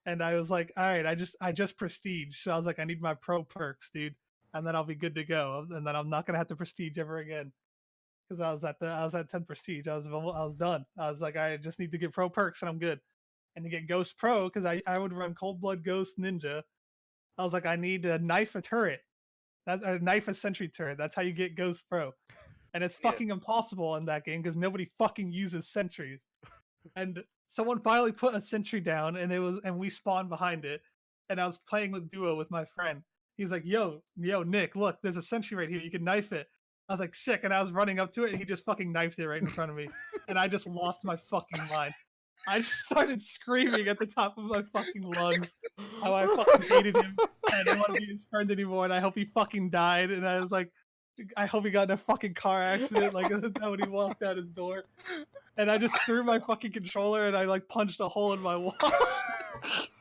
and I was like, all right, I just prestige. So I was like, I need my pro perks, dude. and then I'll be good to go, and then I'm not gonna have to prestige ever again. Because I was at 10 prestige. I was done. I was like, I just need to get pro perks and I'm good. And to get Ghost Pro, because I would run Cold Blood Ghost Ninja. I was like, I need to knife a turret. That's a knife a sentry turret. That's how you get Ghost Pro. And it's fucking impossible in that game because nobody fucking uses sentries. And someone finally put a sentry down, and we spawned behind it. And I was playing with duo with my friend. He's like, yo, Nick, look, there's a sentry right here. You can knife it. I was like, sick, and I was running up to it, and he just fucking knifed it right in front of me. And I just lost my fucking mind. I just started screaming at the top of my fucking lungs how I fucking hated him. I didn't want to be his friend anymore, and I hope he fucking died. And I was like, I hope he got in a fucking car accident like when he walked out his door. And I just threw my fucking controller, and I like punched a hole in my wall.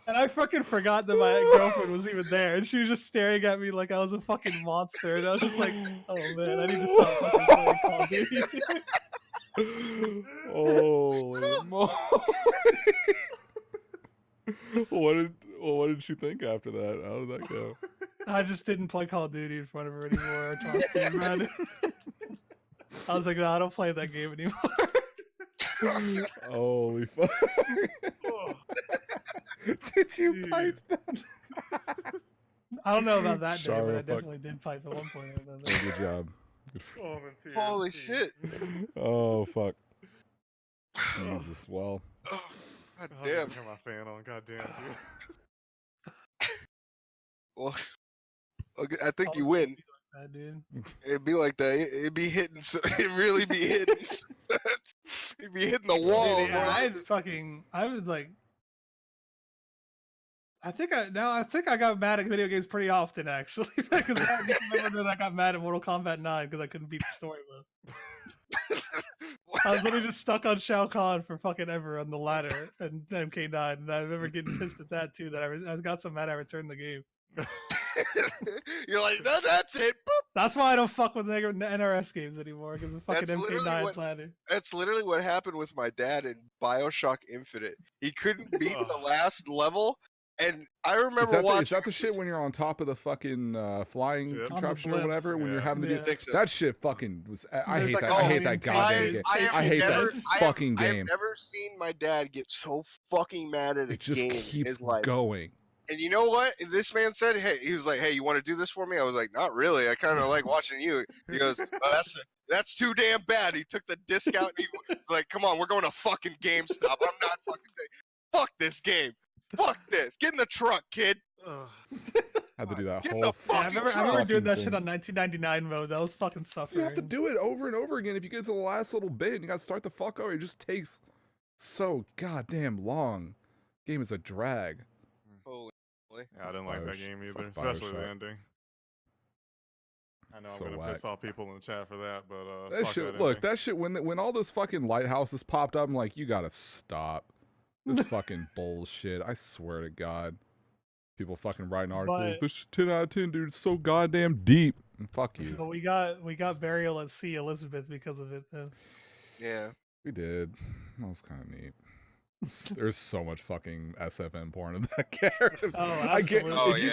And I fucking forgot that my girlfriend was even there, and she was just staring at me like I was a fucking monster. And I was just like, "Oh man, I need to stop fucking playing Call of Duty." Holy moly! What did she think after that? How did that go? I just didn't play Call of Duty in front of her anymore. I talked to her about it. I was like, "No, I don't play that game anymore." Holy fuck! Did you pipe that? I don't know about that day, Sorry, but I fuck. definitely did pipe at one point. Good job. Good Holy shit! Oh fuck! Jesus, well. Oh, God Oh, damn. turn my fan on. God damn, dude. Well, okay, I think you win. That, dude. It'd be like that. It'd be hitting. It'd really be hitting. It'd be hitting the wall. Dude, yeah, I was like, I think I got mad at video games pretty often actually, because I just remember that I got mad at Mortal Kombat 9 because I couldn't beat the story mode. I was literally just stuck on Shao Kahn for fucking ever on the ladder and MK9, and I remember getting pissed at that too. That I got so mad I returned the game. You're like, no, that's it. Boop. That's why I don't fuck with NRS games anymore, because of fucking That's literally MK9 ladder. That's literally what happened with my dad in BioShock Infinite. He couldn't beat the last level, and I remember watching. Is that the shit when you're on top of the fucking flying contraption or whatever? When you're having to do that shit, fucking was. I hate that. I hate that goddamn game. I hate that fucking game. I've never seen my dad get so fucking mad at a game. It just keeps in his life. going. And you know what? This man said, "Hey," he was like, "Hey, you want to do this for me?" I was like, "Not really. I kind of like watching you." He goes, "Oh, that's too damn bad." He took the disc out and he was like, "Come on, we're going to fucking GameStop. I'm not fucking fuck this game. Fuck this. Get in the truck, kid." Had to do that Get whole. the I remember doing that thing. shit on 1999 mode. That was fucking suffering. You have to do it over and over again. If you get to the last little bit and you got to start the fuck over, it just takes so goddamn long. Game is a drag. Holy. Yeah, I didn't like that game either, fuck especially the BioShock. ending. I know So I'm gonna piss off people in the chat for that, but that fuck shit. that Look, ending. that shit. When all those fucking lighthouses popped up, I'm like, you gotta stop. This fucking bullshit. I swear to God. People fucking writing articles. This is 10 out of 10, dude. It's so goddamn deep. Fuck you. But we got Burial at Sea Elizabeth because of it, though. Yeah. We did. That was kind of neat. There's so much fucking SFM porn in that character. Oh, I get. absolutely.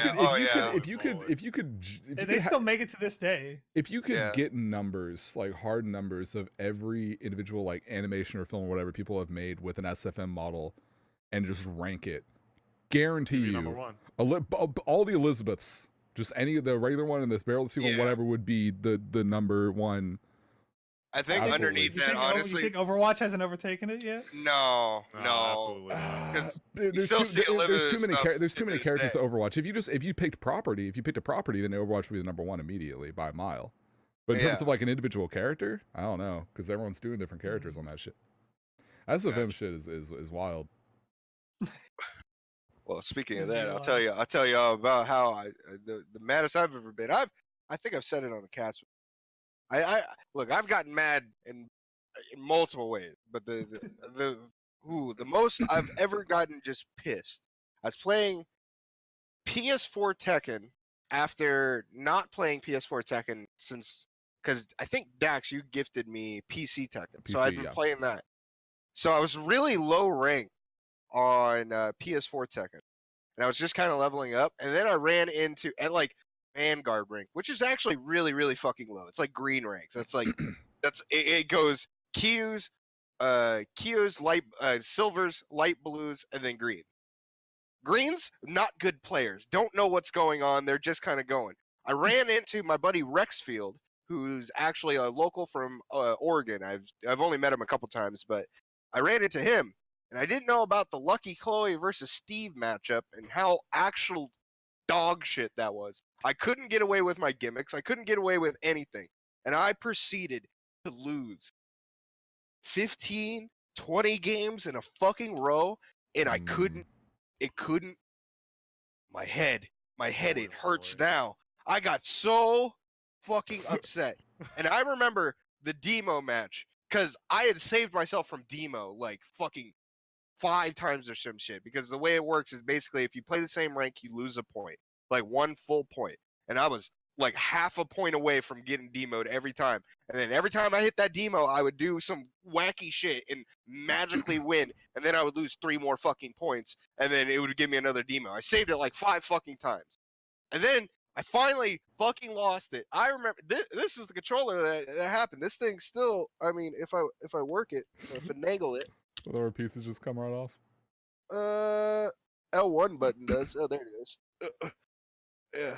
If you could, They still make it to this day. If you could get numbers, like hard numbers of every individual like animation or film or whatever people have made with an SFM model, and just rank it, guarantee you, all the Elizabeths, just any of the regular one and this Barrel of the Sea one, whatever would be the number one. I think underneath that, honestly, you think Overwatch hasn't overtaken it yet? No. There's too many characters to Overwatch. If you picked a property, then Overwatch would be the number one immediately by a mile. But in terms of like an individual character, I don't know, because everyone's doing different characters on that shit. SFM shit is wild. Well, speaking of that, I'll tell you all about how the maddest I've ever been. I think I've said it on the cast. Look, I've gotten mad in multiple ways, but the most I've ever gotten just pissed. I was playing PS4 Tekken after not playing PS4 Tekken since, because I think Dax, you gifted me PC Tekken, so I'd been playing that. So I was really low ranked on PS4 Tekken, and I was just kind of leveling up, and then I ran into Vanguard rank, which is actually really, really fucking low. It's like green ranks. That's like it goes Qs, light silvers, light blues, and then green. Greens, not good players. Don't know what's going on. They're just kind of going. I ran into my buddy Rexfield, who's actually a local from Oregon. I've only met him a couple times, but I ran into him, and I didn't know about the Lucky Chloe versus Steve matchup and how actual dog shit that was. I couldn't get away with my gimmicks. I couldn't get away with anything, and I proceeded to lose 15, 20 games in a fucking row, and I couldn't. It couldn't. My head, it hurts now. I got so fucking upset. And I remember the demo match, because I had saved myself from demo like fucking 5 times or some shit. Because the way it works is basically if you play the same rank, you lose a point. Like 1 full point. And I was like half a point away from getting demoed every time. And then every time I hit that demo, I would do some wacky shit and magically win. And then I would lose 3 more fucking points. And then it would give me another demo. I saved it like 5 fucking times. And then I finally fucking lost it. I remember this is the controller that happened. This thing still, I mean, if I work it, finagle it. The lower pieces just come right off. L1 button does. Oh, there it is. Yeah.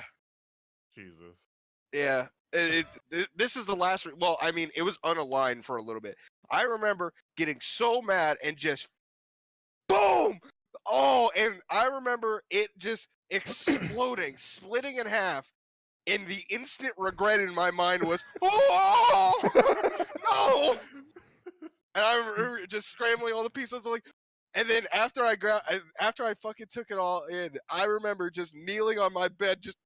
Jesus. Yeah. This is the last. Well, I mean, it was unaligned for a little bit. I remember getting so mad and just boom. Oh, and I remember it just exploding, splitting in half. And the instant regret in my mind was, oh no! And I remember just scrambling all the pieces, like. And then after I fucking took it all in, I remember just kneeling on my bed, just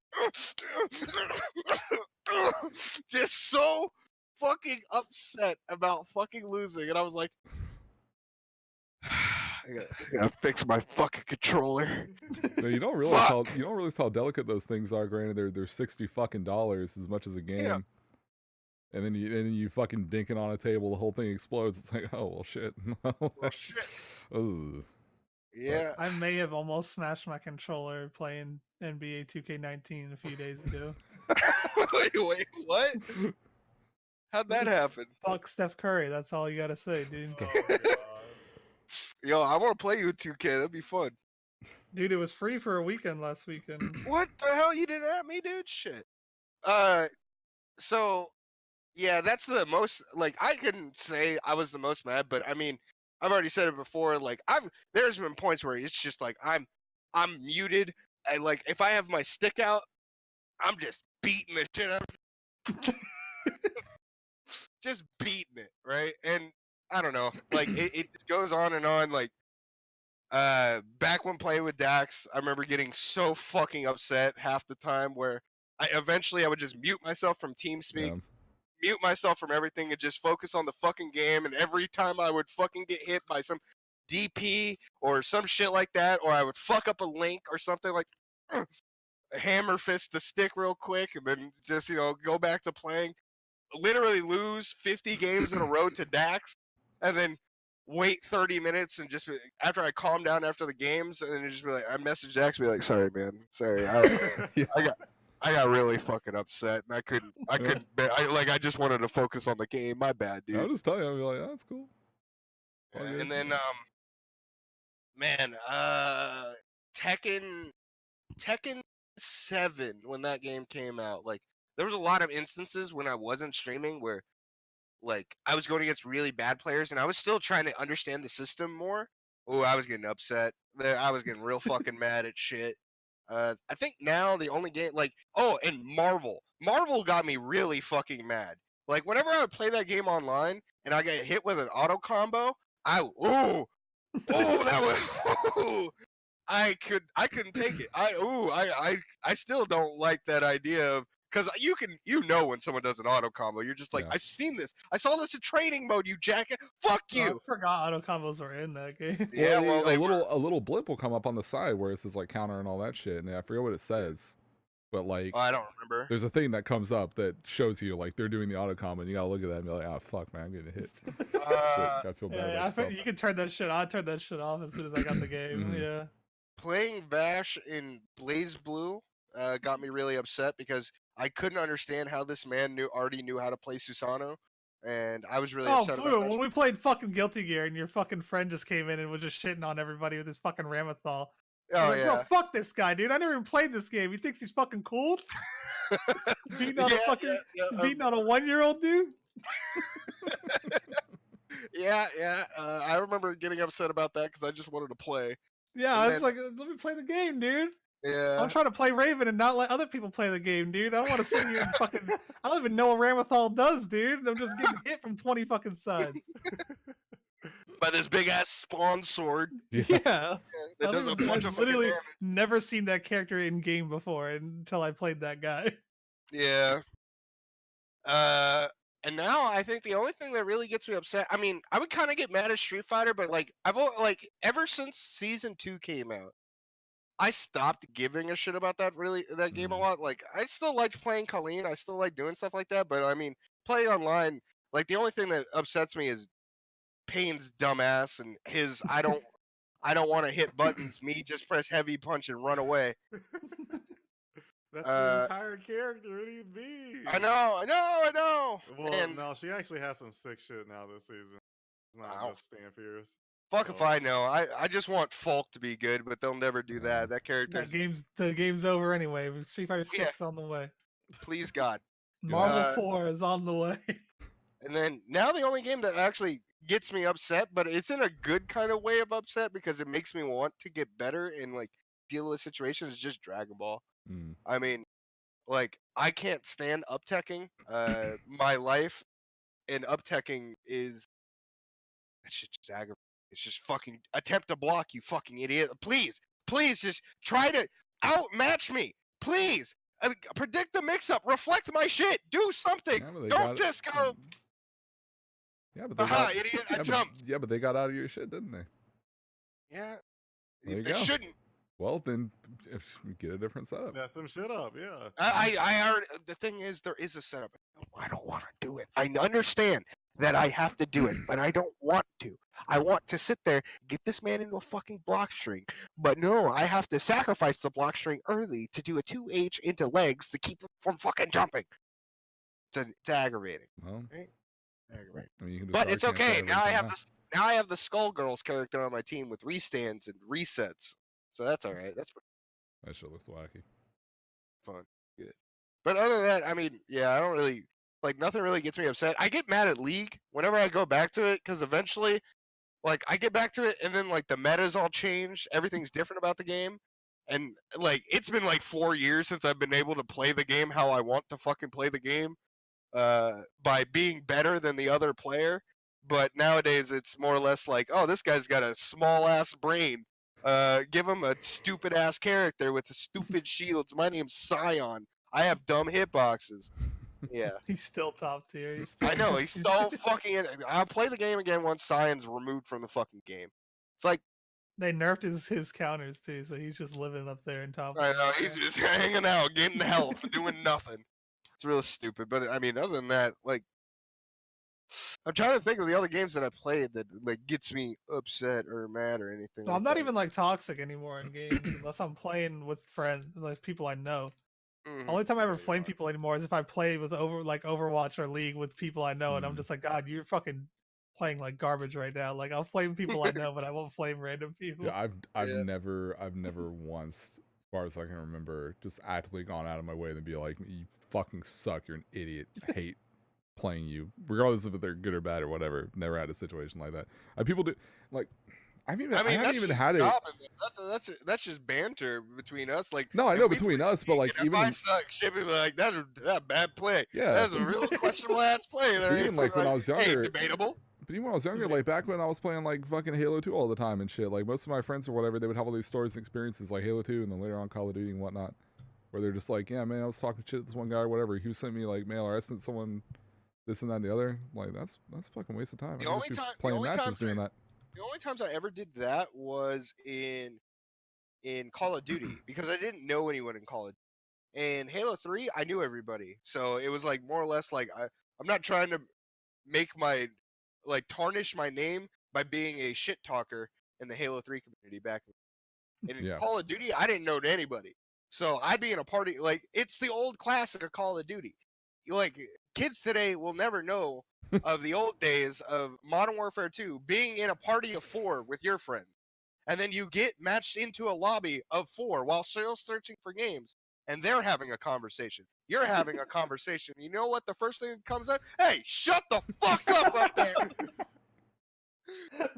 so fucking upset about fucking losing. And I was like, I gotta fix my fucking controller. No, you don't realize how delicate those things are. Granted, they're $60 fucking as much as a game. Yeah. And then you fucking dink it on a table, the whole thing explodes. It's like, oh well, shit. Well, shit. Ooh. Yeah. I may have almost smashed my controller playing NBA 2K19 a few days ago. Wait, what? How'd that happen? Fuck Steph Curry. That's all you gotta say, dude. Yo, I want to play you 2K. That'd be fun. Dude, it was free for a weekend last weekend. What the hell? You didn't at me, dude? Shit. So, yeah, that's the most, like, I can say I was the most mad, but I mean, I've already said it before, like, there's been points where it's just like, I'm muted, and like, if I have my stick out, I'm just beating the shit out of just beating it, right? And I don't know, like, it goes on and on, like, back when playing with DAX, I remember getting so fucking upset half the time where I would just mute myself from TeamSpeak, mute myself from everything, and just focus on the fucking game. And every time I would fucking get hit by some DP or some shit like that, or I would fuck up a link or something, like hammer fist the stick real quick, and then just, go back to playing. Literally lose 50 games in a row to DAX, and then wait 30 minutes and just after I calm down after the games, and then just be like, I message Dax, be like, sorry man, sorry, I got really fucking upset, and I couldn't I just wanted to focus on the game. My bad, dude. I'll just tell you, I'll be like, oh, that's cool. Yeah, and then man, Tekken 7, when that game came out, like, there was a lot of instances when I wasn't streaming where, like, I was going against really bad players, and I was still trying to understand the system more. Oh, I was getting upset. I was getting real fucking mad at shit. I think now the only game, like, and Marvel got me really fucking mad. Like, whenever I would play that game online and I get hit with an auto combo, that was, I couldn't take it. I still don't like that idea of, because when someone does an auto combo, you're just like, I've seen this. I saw this in training mode, you jacket. Fuck you. I forgot auto combos were in that game. Yeah, well, a little blip will come up on the side where it says like counter and all that shit. And I forget what it says, but like, I don't remember. There's a thing that comes up that shows you like they're doing the auto combo, and you gotta look at that and be like, oh fuck, man, I'm getting hit. I feel bad. Yeah, you can turn that shit on. I turned that shit off as soon as I got the game. Yeah. Playing Vash in Blaze Blue got me really upset because I couldn't understand how this man already knew how to play Susano, and I was really upset about that. When we played fucking Guilty Gear and your fucking friend just came in and was just shitting on everybody with his fucking Ramathal. Oh like, yeah, bro, fuck this guy, dude. I never even played this game. He thinks he's fucking cool. Beating on beating on a 1-year-old dude. yeah. I remember getting upset about that because I just wanted to play. Yeah, I was like, let me play the game, dude. Yeah. I'm trying to play Raven and not let other people play the game, dude. I don't want to sit here and fucking. I don't even know what Ramathal does, dude. I'm just getting hit from 20 fucking sides. By this big ass spawn sword. Yeah. That does a bunch of fucking literally damage. never seen that character in game before until I played that guy. Yeah. And now I think the only thing that really gets me upset. I mean, I would kind of get mad at Street Fighter, but like ever since Season 2 came out, I stopped giving a shit about that game a lot. Like, I still liked playing Colleen. I still like doing stuff like that. But I mean, playing online, like the only thing that upsets me is Payne's dumbass and his I don't want to hit buttons. Me just press heavy punch and run away. That's the entire character. What do you mean? I know. Well, and no, she actually has some sick shit now this season. It's not just Stan Fierce. Fuck if I know. I just want Falk to be good, but they'll never do that. That character. The game's over anyway. Street Fighter 6 on the way. Please God. Marvel 4 is on the way. And then now the only game that actually gets me upset, but it's in a good kind of way of upset because it makes me want to get better and like deal with situations, is just Dragon Ball. I mean, like, I can't stand up-teching. My life in up-teching is that shit just aggravating. It's just fucking attempt to block, you fucking idiot. Please just try to outmatch me. Please. Predict the mix-up. Reflect my shit. Do something. Don't just go. Yeah, but they idiot, I jumped. Yeah, but they got out of your shit, didn't they? Yeah. They shouldn't. Well, then get a different setup. Set some shit up, yeah. I already, the thing is, there is a setup. I don't want to do it. I understand that I have to do it, but I don't want to. I want to sit there, get this man into a fucking block string. But no, I have to sacrifice the block string early to do a 2H into legs to keep him from fucking jumping. It's aggravating. Well, right? Aggravating. I mean, but it's okay. Now I have the Skullgirls character on my team with restands and resets. So that's all right. That shit looks wacky. Fun. Good. But other than that, I mean, yeah, I don't really, like, nothing really gets me upset. I get mad at League whenever I go back to it because eventually, like, I get back to it and then, like, the meta's all changed. Everything's different about the game. And, like, it's been, like, 4 years since I've been able to play the game how I want to fucking play the game by being better than the other player. But nowadays, it's more or less like, oh, this guy's got a small-ass brain. Give him a stupid ass character with the stupid shields. My name's Scion. I have dumb hitboxes. Yeah. He's still top tier. I know, he's so fucking. I'll play the game again once Scion's removed from the fucking game. It's like they nerfed his counters too, so he's just living up there in top. I know, he's just hanging out, getting health, doing nothing. It's real stupid. But I mean, other than that, like, I'm trying to think of the other games that I played that like gets me upset or mad or anything. So I'm not even like toxic anymore in games unless I'm playing with friends, like people I know. The only time I ever flame people anymore is if I play with Overwatch or League with people I know, and I'm just like, God, you're fucking playing like garbage right now. Like, I'll flame people I know, but I won't flame random people. Yeah, I've never once, as far as I can remember, just actively gone out of my way to be like, you fucking suck, you're an idiot, I hate playing you, regardless if they're good or bad or whatever. Never had a situation like that. People do, like, I haven't even had it. That's just banter between us. Like, no, I know between us, but like, even if I suck, Shib would be like, that's a bad play. Yeah, that's a real questionable ass play. Even like when I was younger, debatable. But even when I was younger, like back when I was playing like fucking Halo 2 all the time and shit, like most of my friends or whatever, they would have all these stories and experiences like Halo 2 and then later on Call of Duty and whatnot, where they're just like, yeah, man, I was talking shit to this one guy or whatever. He sent me like mail, or I sent someone this and that and the other. Like that's fucking waste of time. The only time playing matches doing that. The only times I ever did that was in Call of Duty because I didn't know anyone in Call of Duty. In Halo 3, I knew everybody, so it was like more or less like I'm not trying to make my tarnish my name by being a shit talker in the Halo 3 community back then. And in Call of Duty, I didn't know anybody. So I'd be in a party, like, it's the old classic of Call of Duty. Like, kids today will never know of the old days of Modern Warfare 2 being in a party of 4 with your friends. And then you get matched into a lobby of 4 while still searching for games, and they're having a conversation. You're having a conversation. You know what the first thing that comes up? Hey, shut the fuck up there!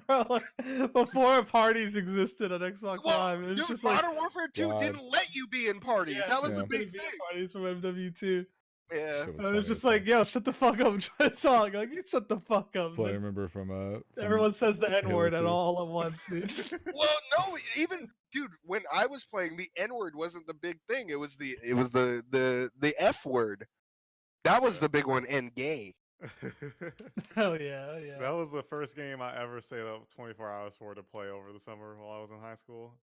Bro, like, before parties existed on Xbox Live, it was just like Modern Warfare 2 didn't let you be in parties. Yeah, That was the you big couldn't be thing. in parties from MW2. Yeah. Shit And it was funny just as like, hell. yo, shut the fuck up and try to talk. Like, you shut the fuck up. So I remember from Everyone says the N word at 2. all at once, dude. Well, no, even dude, when I was playing, the N word wasn't the big thing. It was the F word. That was the big one, and gay. Hell yeah, yeah. That was the first game I ever stayed up 24 hours for to play over the summer while I was in high school.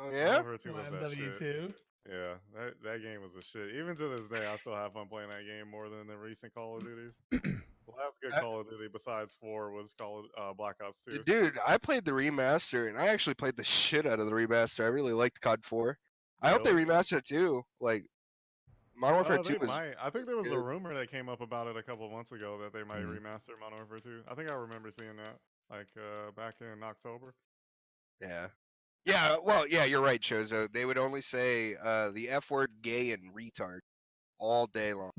Oh yeah. Modern Warfare 2 was that shit. MW2. Yeah, that game was a shit. Even to this day, I still have fun playing that game more than the recent Call of Duties. The last good Call of Duty besides 4 was Black Ops 2. Dude, I played the remaster, and I actually played the shit out of the remaster. I really liked COD 4. I hope they remaster it too. Like, Modern Warfare 2 was. I think there was a good. rumor that came up about it a couple of months ago that they might remaster Modern Warfare 2. I think I remember seeing that like back in October. Yeah. Yeah, well, yeah, you're right, Chozo. They would only say the F word, gay, and retard all day long.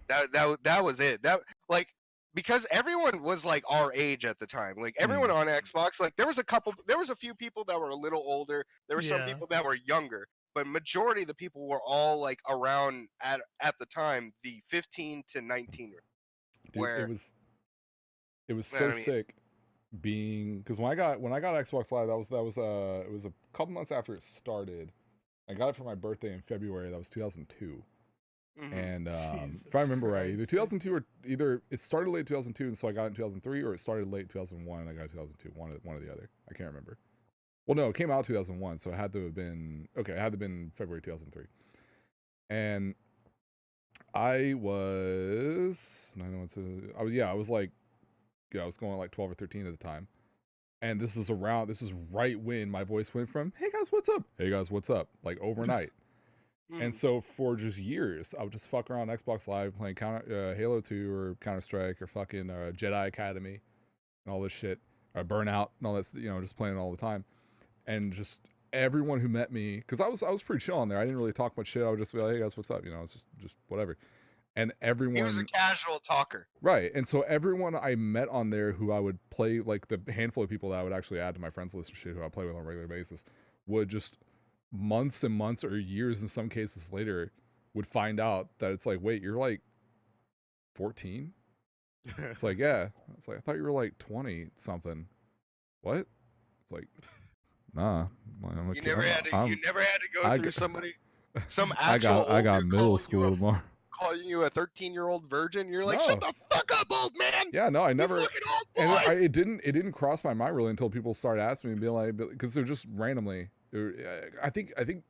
that was it. That, like, because everyone was like our age at the time. Like, everyone on Xbox, like, there was a few people that were a little older. There were some people that were younger, but majority of the people were all like around at the time the 15 to 19 range. Dude, where it was so sick. Being because when I got Xbox Live, it was a couple months after it started. I got it for my birthday in February. That was 2002. And if I remember right, either 2002 or it started late 2002, and so I got it in 2003, or it started late 2001 and I got it in 2002. One or the other. I can't remember. Well, no, it came out 2001, so it had to have been It had to have been February 2003. And I was going like 12 or 13 at the time. And this is right when my voice went from, hey guys, what's up? Hey guys, what's up? Like overnight. And so for just years, I would just fuck around Xbox Live playing Halo 2 or Counter-Strike or fucking Jedi Academy and all this shit. Or Burnout and all that, just playing all the time. And just everyone who met me, because I was pretty chill on there. I didn't really talk much shit. I would just be like, hey guys, what's up? It's just whatever. And everyone... He was a casual talker. Right. And so everyone I met on there who I would play, like the handful of people that I would actually add to my friends list and shit who I play with on a regular basis, would just months and months or years in some cases later would find out that it's like, wait, you're like 14? It's like, yeah. It's like, I thought you were like 20 something. What? It's like, nah. You never had to go through some actual I got middle school tomorrow. Calling you a 13-year-old virgin, you're like, shut the fuck up, old man. Yeah, no, I never. You fucking old boy. And it didn't cross my mind really until people started asking me and being like, because they're just randomly. I think the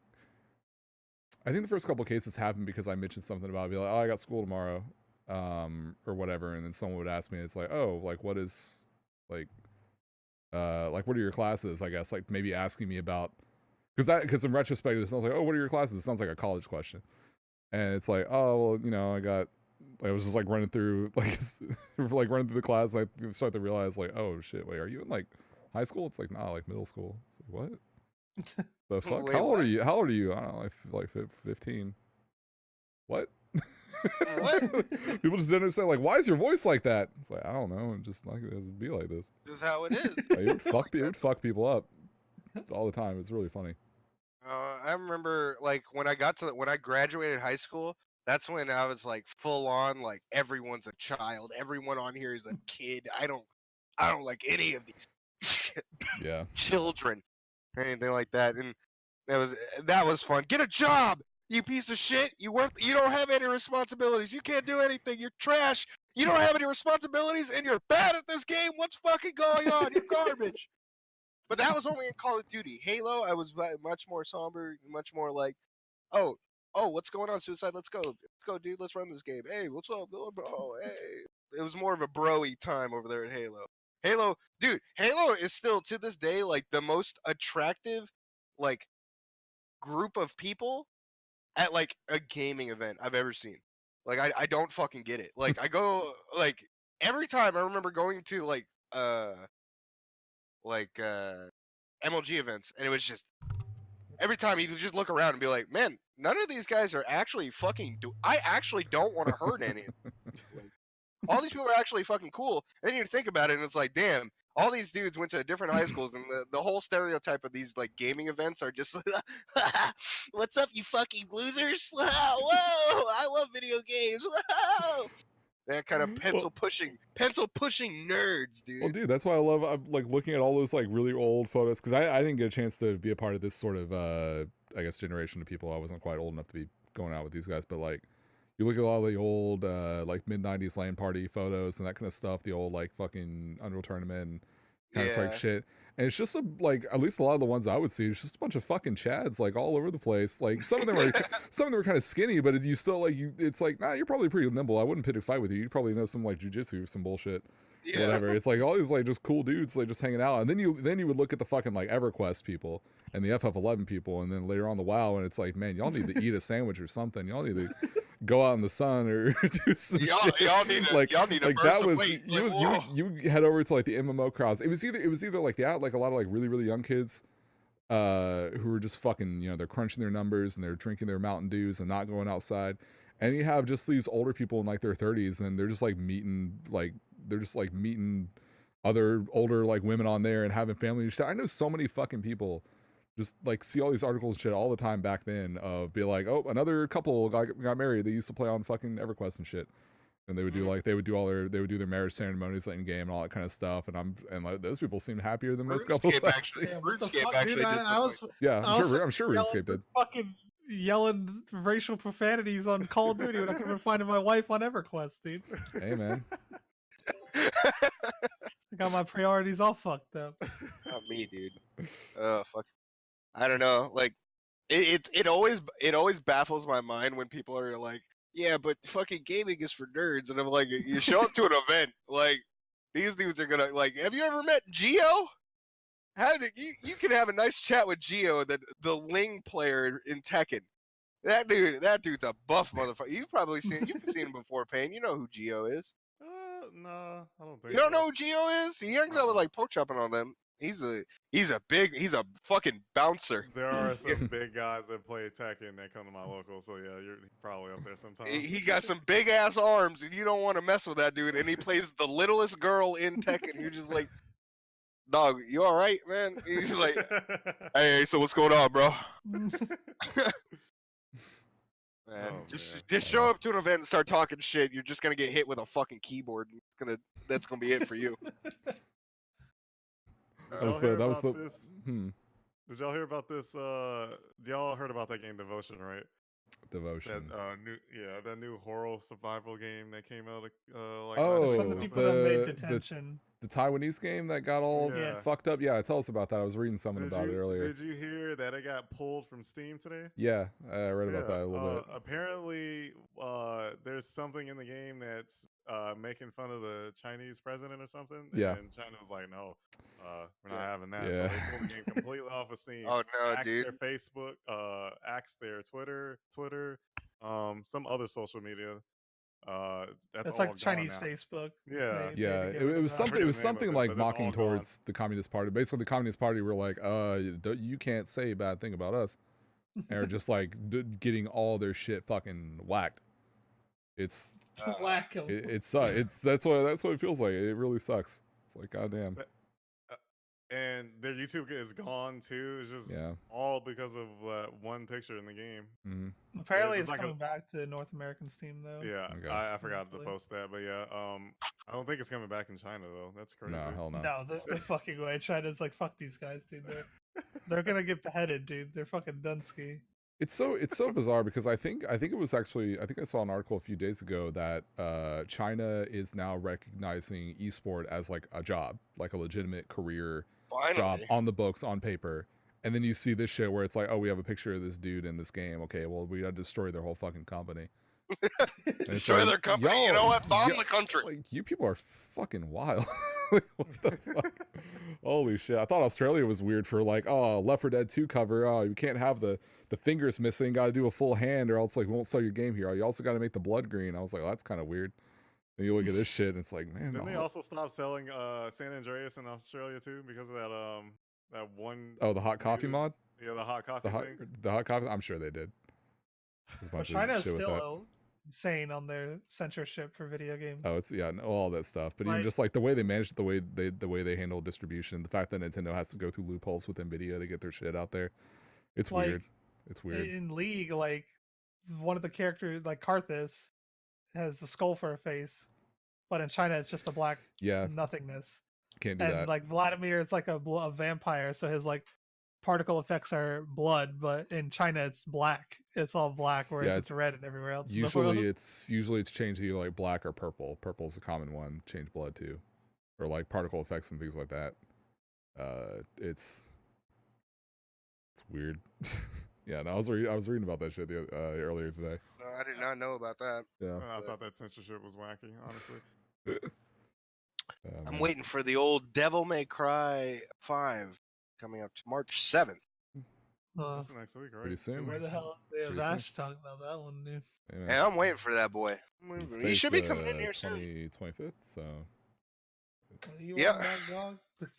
first couple of cases happened because I mentioned something about, be like, oh, I got school tomorrow, or whatever, and then someone would ask me, it's like, oh, like what is, like what are your classes? I guess like maybe asking me about, because in retrospect it sounds like, oh, what are your classes? It sounds like a college question. And it's like, oh, well, I was just like running through running through the class. And I start to realize like, oh shit, wait, are you in like high school? It's like, nah, like middle school. It's like, what? The fuck? Wait, How old are you? I don't know, like 15. What? What? People just didn't understand. Like, why is your voice like that? It's like, I don't know. Just like it be like this. This is how it is. Like, it would fuck people up all the time. It's really funny. I remember like when I graduated high school, that's when I was like full on like everyone's a child. Everyone on here is a kid. I don't like any of these children or anything like that. And that was fun. Get a job, you piece of shit. You don't have any responsibilities. You can't do anything. You're trash. You don't have any responsibilities and you're bad at this game. What's fucking going on? You're garbage. But that was only in Call of Duty. Halo, I was much more somber, much more like, oh, what's going on, Suicide? Let's go, dude. Let's run this game. Hey, what's up, bro? Hey, it was more of a bro-y time over there at Halo. Halo is still to this day like the most attractive, like, group of people at like a gaming event I've ever seen. Like I don't fucking get it. Like I go like every time I remember going to like MLG events, and it was just every time you just look around and be like, man, none of these guys are actually fucking. I actually don't want to hurt any of them. Like, all these people are actually fucking cool. And then you think about it, and it's like, damn, all these dudes went to different high schools, and the whole stereotype of these like gaming events are just, what's up, you fucking losers? Whoa, I love video games. Whoa. That kind of pencil pushing nerds, dude. Well, dude, that's why I'm like looking at all those like really old photos, because I didn't get a chance to be a part of this sort of I guess generation of people. I wasn't quite old enough to be going out with these guys, but like you look at all the old like mid-90s LAN party photos and that kind of stuff, the old like fucking Unreal Tournament and kind of like shit. And it's just like at least a lot of the ones I would see, it's just a bunch of fucking chads like all over the place. Like some of them are kind of skinny, but you still like it's like, nah, you're probably pretty nimble. I wouldn't pick a fight with you. You probably know some like jujitsu or some bullshit. Yeah. Whatever. It's like all these like just cool dudes like just hanging out. And then you would look at the fucking like EverQuest people and the FF11 people, and then later on the WoW, and it's like, man, y'all need to eat a sandwich or something. Y'all need to go out in the sun or do some shit. Y'all need to like that was weight. You head over to like the MMO crowds. It was either like a lot of like really, really young kids who were just fucking, you know, they're crunching their numbers and they're drinking their Mountain Dews and not going outside. And you have just these older people in like their 30s, and they're just like meeting other older like women on there and having family and shit. I know so many fucking people just like see all these articles and shit all the time back then of be like, oh, another couple got married. They used to play on fucking EverQuest and shit. And they would do like they would do their marriage ceremonies in game and all that kind of stuff. And like those people seem happier than most couples. RuneScape actually I'm sure RuneScape did. Fucking yelling racial profanities on Call of Duty when I could have finding my wife on EverQuest, dude. Hey man. I got my priorities all fucked up. Not me, dude. Oh fuck. I don't know. Like it always baffles my mind when people are like, yeah, but fucking gaming is for nerds, and I'm like, you show up to an event, like these dudes are gonna like. Have you ever met Geo? You can have a nice chat with Geo, the Ling player in Tekken. That dude's a buff motherfucker. You've seen him before, Payne. You know who Geo is. No, I don't think. You don't know who Geo is? He hangs out with like Porkchop and all them. He's a fucking bouncer. There are some big guys that play Tekken that come to my local, so yeah, you're probably up there sometimes. He got some big ass arms, and you don't want to mess with that dude. And he plays the littlest girl in Tekken. You're just like, dog, you all right, man? He's like, hey, so what's going on, bro? Man, just show up to an event and start talking shit. You're just gonna get hit with a fucking keyboard. That's gonna be it for you. Did y'all hear about this? Y'all heard about that game Devotion, right? Devotion. That new horror survival game that came out. From the people that made Detention. The Taiwanese game that got all fucked up. Yeah, tell us about that. I was reading something about it earlier. Did you hear that it got pulled from Steam today? Yeah, I read about that a little bit. Apparently, there's something in the game that's making fun of the Chinese president or something. Yeah. And China was like, no, we're not having that. So they pulled the game completely off of Steam. Oh no, axed dude. Their Facebook, axed their Twitter, some other social media. That's like Chinese now. Facebook. Yeah, it was something. It was something like mocking towards the Communist Party. Basically, the Communist Party were like, you can't say a bad thing about us," and are just like getting all their shit fucking whacked. It's whack 'em. It's that's what it feels like. It really sucks. It's like, goddamn. And their YouTube is gone too. It's just all because of one picture in the game. Mm-hmm. Apparently, it's coming back to North American Steam though. Yeah, okay. I forgot to post that, but yeah, I don't think it's coming back in China though. That's crazy. No, hell no. No, there's no fucking way. China's like, fuck these guys, dude. They're gonna get beheaded, dude. They're fucking Dunsky. It's so bizarre because I think it was actually, I think I saw an article a few days ago that China is now recognizing esport as like a job, like a legitimate career job on the books, on paper. And then you see this shit where it's like, oh, we have a picture of this dude in this game. Okay, well, we gotta destroy their whole fucking company. Destroy their company. You know what? Bomb the country. Like, you people are fucking wild. What the fuck? Holy shit. I thought Australia was weird for like, oh, Left 4 Dead 2 cover. Oh, you can't have the the finger's missing. Got to do a full hand, or else like won't sell your game here. You also got to make the blood green. I was like, well, that's kind of weird. And you look at this shit, and it's like, man. Didn't they also stop selling San Andreas in Australia too because of that one? Oh, the hot coffee mod. Yeah, the hot coffee thing. The hot coffee. I'm sure they did. But China is still insane on their censorship for video games. Oh, it's all that stuff. But even just like the way they manage it, the way they handle distribution, the fact that Nintendo has to go through loopholes with Nvidia to get their shit out there, it's weird. It's weird. In League, like one of the characters, like Karthus, has a skull for a face, but in China it's just a black nothingness. Can't do that. And like Vladimir, it's like a vampire, so his like particle effects are blood, but in China it's black. It's all black, whereas it's red and everywhere else. Usually it's changed to either like black or purple. Purple is a common one. Change blood too, or like particle effects and things like that. It's weird. Yeah, no, I was reading about that shit earlier today. No, I did not know about that. Yeah, I thought that censorship was wacky, honestly. I'm waiting for the old Devil May Cry 5 coming up to March 7th. That's next week, right? Pretty soon. Where the hell is Ash talking about that one, dude? Yeah, I'm waiting for that boy. He should be coming in here soon. 25th, so. Yeah.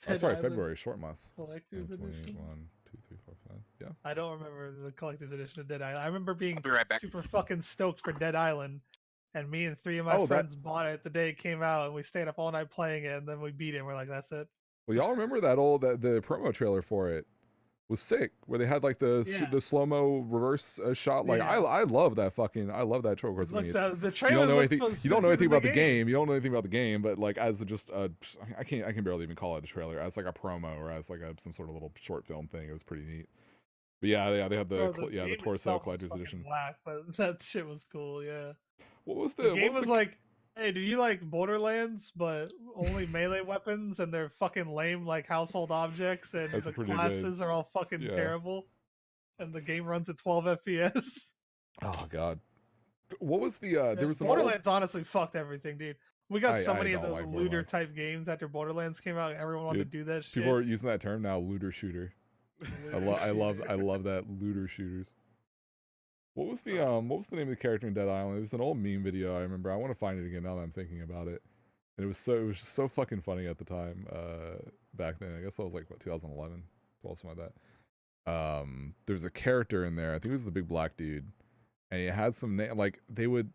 That's right, February, short month. Collector's edition. 1, 2, 3, 4, 5. Yeah. I don't remember the collector's edition of Dead Island. I remember being right back. super fucking stoked for Dead Island, and me and 3 of my friends bought it the day it came out, and we stayed up all night playing it, and then we beat it. And we're like, that's it. Well, y'all remember that the promo trailer for it was sick, where they had like the slow-mo reverse shot. Like I love that trailer. Look, the trailer you don't know anything about the game. You don't know anything about the game, but like as just I can barely even call it a trailer, as like a promo or as like some sort of little short film thing. It was pretty neat. But yeah, they had the torso collector's edition. Black, but that shit was cool. Yeah. What was the game? Was like, hey, do you like Borderlands, but only melee weapons and they're fucking lame like household objects, and the classes are all fucking terrible, and the game runs at 12 FPS. Oh god. What was the there was Borderlands honestly fucked everything, dude. We got so many of those looter type games after Borderlands came out. Everyone wanted to do that shit. People are using that term now, looter shooter. I love that, looter shooters. What was the name of the character in Dead Island? It was an old meme video. I remember. I want to find it again now that I'm thinking about it. And it was just so fucking funny at the time. Back then, I guess that was like 2011, 12, something like that. There was a character in there. I think it was the big black dude, and he had some like they would.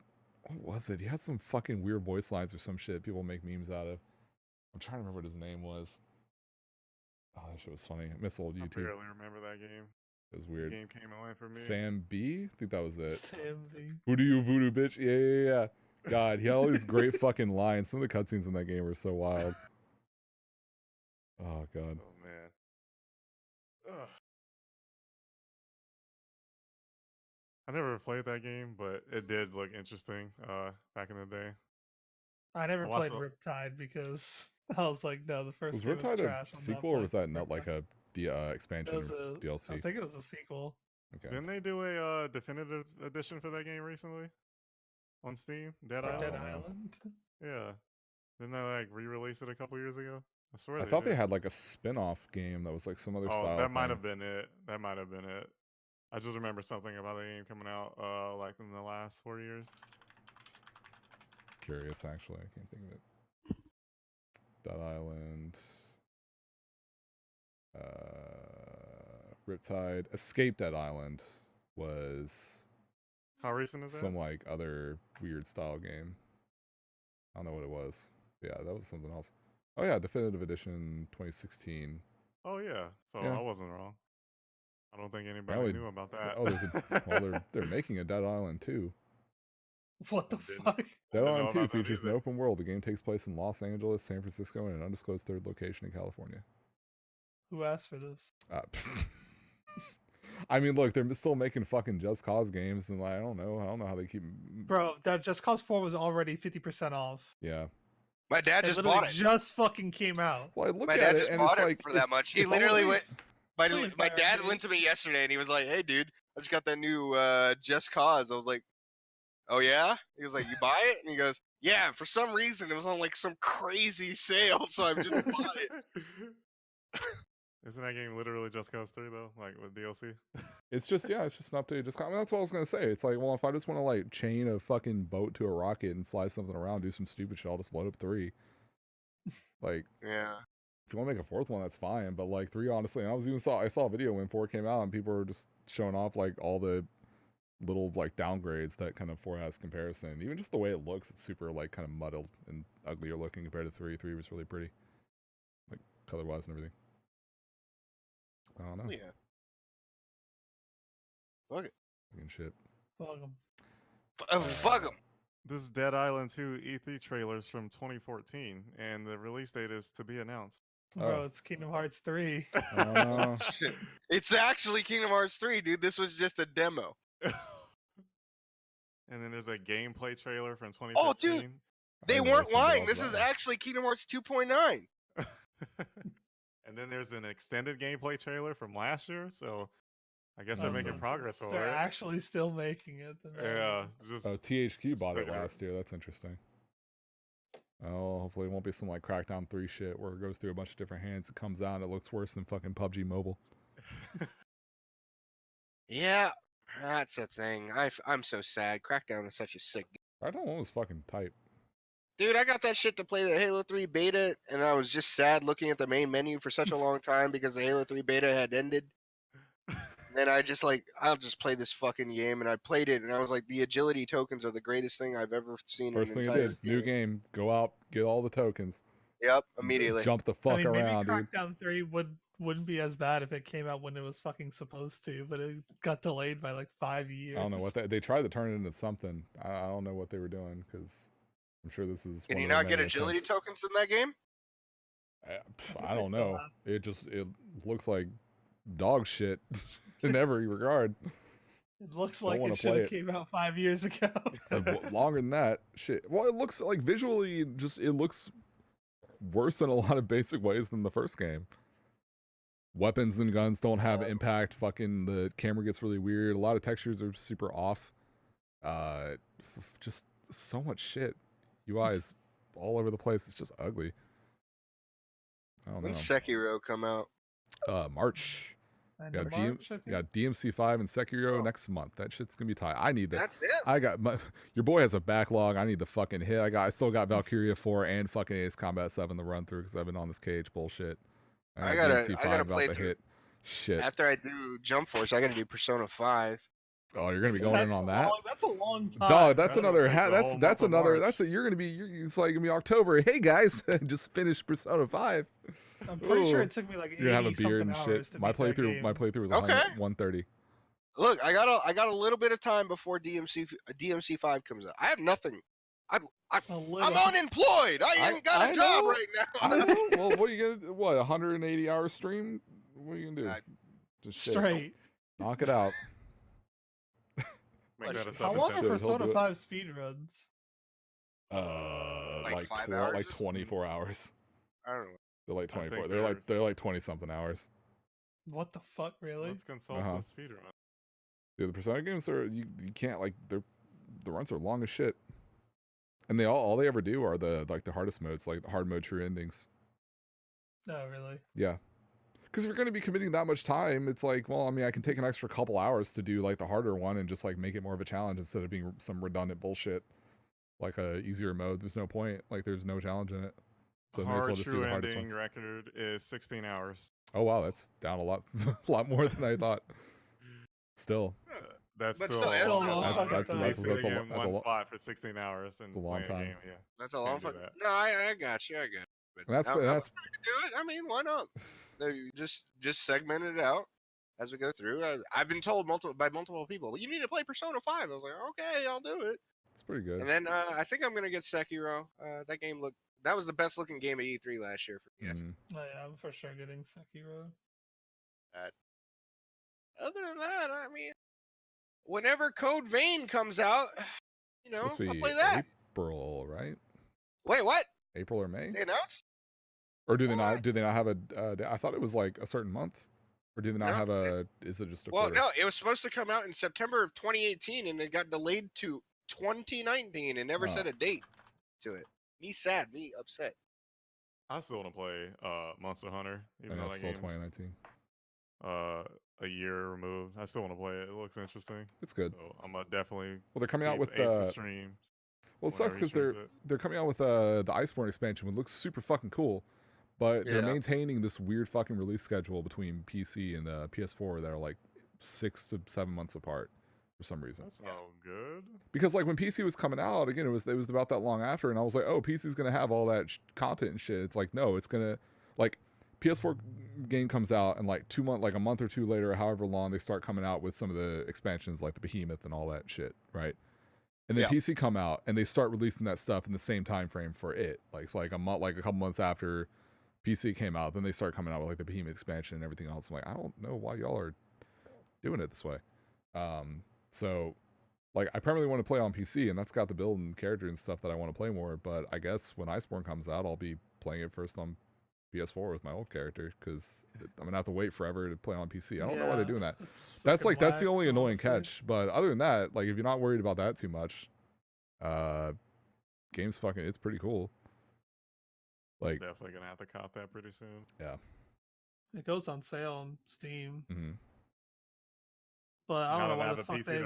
What was it? He had some fucking weird voice lines or some shit people make memes out of. I'm trying to remember what his name was. Oh, that shit was funny. I miss old YouTube. I barely remember that game. It was weird. The game came away from me. Sam B? I think that was it. Sam B. Voodoo you voodoo bitch. Yeah. God, he had all these great fucking lines. Some of the cutscenes in that game were so wild. Oh god. Oh man. Ugh. I never played that game, but it did look interesting back in the day. I never played Riptide because I was like, no, the first was game Riptide was trash. a sequel, or was that not like a expansion or DLC? I think it was a sequel. Okay. Didn't they do a definitive edition for that game recently on Steam? Dead Island. Yeah. Didn't they like re-release it a couple years ago? I swear. I thought they had like a spin-off game that was like some other style. That might have been it. I just remember something about the game coming out like in the last 4 years. Curious, actually. I can't think of it. Dead Island. Riptide. Escape Dead Island was... How recent is that? Some like other weird style game. I don't know what it was. Yeah, that was something else. Oh yeah, Definitive Edition 2016. Oh yeah, so yeah. I wasn't wrong. I don't think anybody knew about that. Oh, they're making a Dead Island 2. What the fuck? Dead Island 2 features an open world. The game takes place in Los Angeles, San Francisco, and an undisclosed third location in California. Who asked for this? I mean, look, they're still making fucking Just Cause games, and like, I don't know how they keep. Bro, that Just Cause 4 was already 50% off. Yeah. My dad just bought it. Just fucking came out. Well, I looked at it, and it's like for that much. He literally went. My dad went to me yesterday, and he was like, "Hey, dude, I just got that new Just Cause." I was like, "Oh yeah?" He was like, "You buy it?" And he goes, "Yeah." For some reason, it was on like some crazy sale, so I just bought it. Isn't that game literally just Cause 3 though? Like with DLC? It's just it's just an update. Just I mean, that's what I was gonna say. It's like, well, if I just want to like chain a fucking boat to a rocket and fly something around, do some stupid shit, I'll just load up 3. Like, Yeah. if you want to make a 4th one, that's fine. But like 3, honestly, and I saw a video when 4 came out, and people were just showing off like all the little like downgrades that kind of 4 has comparison. Even just the way it looks, it's super like kind of muddled and uglier looking compared to 3. 3 was really pretty, like color wise and everything. I don't know. Oh, yeah. Fuck it. Fucking shit. Fuck 'em. Fuck them. This is Dead Island 2 E3 trailers from 2014, and the release date is to be announced. Bro, it's Kingdom Hearts 3. It's actually Kingdom Hearts 3, dude. This was just a demo. And then there's a gameplay trailer from 2015. Oh, dude. They weren't lying. This is actually Kingdom Hearts 2.9. And then there's an extended gameplay trailer from last year, so I guess they're making progress over They're it. actually still making it. Yeah. Just, THQ bought it last year. That's interesting. Oh, hopefully it won't be some like Crackdown 3 shit where it goes through a bunch of different hands. It comes out and it looks worse than fucking PUBG Mobile. Yeah, that's a thing. I'm so sad. Crackdown is such a sick game. Crackdown 1 was fucking tight. Dude, I got that shit to play the Halo 3 beta, and I was just sad looking at the main menu for such a long time because the Halo 3 beta had ended. And then I just like, I'll just play this fucking game, and I played it, and I was like, the agility tokens are the greatest thing I've ever seen. First thing you did, new game, go out, get all the tokens. Yep, immediately. Jump the fuck around, maybe dude. Crackdown 3 wouldn't be as bad if it came out when it was fucking supposed to, but it got delayed by like 5 years. I don't know what they tried to turn it into something. I don't know what they were doing because I'm sure this is. Can you not get agility tokens in that game? I don't know. It looks like dog shit in every regard. It looks like it should have came out 5 years ago. Longer than that, shit. Well, it looks like visually, it looks worse in a lot of basic ways than the first game. Weapons and guns don't have impact. Fucking the camera gets really weird. A lot of textures are super off. Just so much shit. UI is all over the place. It's just ugly. I don't know. When Sekiro come out? March. Yeah, DMC5 and Sekiro next month. That shit's gonna be tight. I need that. That's it. I got your boy has a backlog. I need the fucking hit. I still got Valkyria 4 and fucking Ace Combat 7 to run through because I've been on this cage bullshit. I gotta play the through. Hit. Shit. After I do Jump Force, I gotta do Persona 5. Oh, you're gonna be going in on that? That's a long time. Dog, that's another you're gonna be it's like gonna be October. Hey guys, just finished Persona 5. I'm pretty sure it took me like 80 you have a beard and shit. My playthrough was 130. Look, I got a little bit of time before DMC 5 comes out. I have nothing. I'm unemployed. I ain't got a job right now. I know. Well, what are you gonna 180 hour stream? What are you gonna do? Just straight. Knock it out. How long are Persona 5 speedruns? like 24 hours. I don't know. They're like 24. They're like 20 something hours. What the fuck, really? Let's consult the speedrun. Dude, the Persona games are you can't like the runs are long as shit. And all they ever do are the hardest modes, like the hard mode true endings. Oh, really? Yeah. Because if you're going to be committing that much time, it's like, well, I mean, I can take an extra couple hours to do like the harder one and just like make it more of a challenge instead of being some redundant bullshit. Like a easier mode, there's no point. Like there's no challenge in it. So may as well just do the hardest ones. Record is 16 hours. Oh wow, that's down a lot more than I thought. Still. That's but still that's a one spot for 16 hours and a long time. Game, yeah. That's a long fucking. No, I got you. But that's do it. I mean, why not? Just segment it out as we go through. I've been told by multiple people, well, you need to play Persona 5. I was like, okay, I'll do it. It's pretty good. And then I think I'm gonna get Sekiro. That was the best looking game at E3 last year for me. Oh, yeah, I'm for sure getting Sekiro. Other than that, I mean, whenever Code Vein comes out, I'll play that. April, right? Wait, what? April or May? They announced? Or do they not? Do they not have a? I thought it was like a certain month. Or do they not have a? Is it just a? Well, no. It was supposed to come out in September of 2018, and it got delayed to 2019, and never set a date to it. Me sad. Me upset. I still want to play Monster Hunter, even though that still game's 2019. A year removed. I still want to play it. It looks interesting. It's good. So I'm definitely. Well, they're coming out with Ace's stream. Well, it sucks because they're coming out with the Iceborne expansion, which looks super fucking cool, but they're maintaining this weird fucking release schedule between PC and PS4 that are like 6 to 7 months apart for some reason. That's not good. Because like when PC was coming out, again, it was about that long after, and I was like, oh, PC's gonna have all that content and shit. It's like, no, it's gonna like PS4 game comes out and like a month or two later, or however long, they start coming out with some of the expansions like the Behemoth and all that shit, right? And then PC come out and they start releasing that stuff in the same time frame for it. Like it's like a month, like a couple months after PC came out, then they start coming out with like the Behemoth expansion and everything else. I'm like, I don't know why y'all are doing it this way. So like I primarily want to play on PC, and that's got the build and character and stuff that I want to play more. But I guess when Iceborne comes out, I'll be playing it first on PS4 with my old character, because I'm gonna have to wait forever to play on PC. I don't know why they're doing that. That's the only annoying catch. But other than that, like if you're not worried about that too much, game's fucking, it's pretty cool. Like definitely gonna have to cop that pretty soon. Yeah, it goes on sale on Steam. Mm-hmm. But I don't know why the fuck they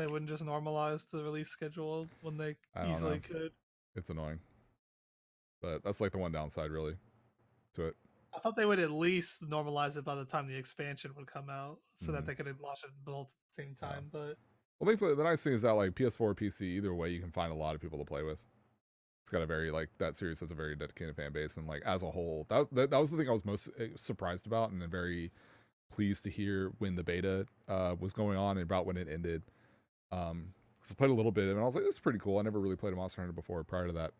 wouldn't just normalize the release schedule when they easily could. It's annoying, but that's like the one downside really to it. I thought they would at least normalize it by the time the expansion would come out, so that they could launch it both at the same time. But well, thankfully, the nice thing is that like PS4, PC, either way, you can find a lot of people to play with. It's got a very that series has a very dedicated fan base, and like as a whole, that was the thing I was most surprised about, and very pleased to hear when the beta was going on and about when it ended. So I played a little bit and I was like, this is pretty cool. I never really played a Monster Hunter before prior to that,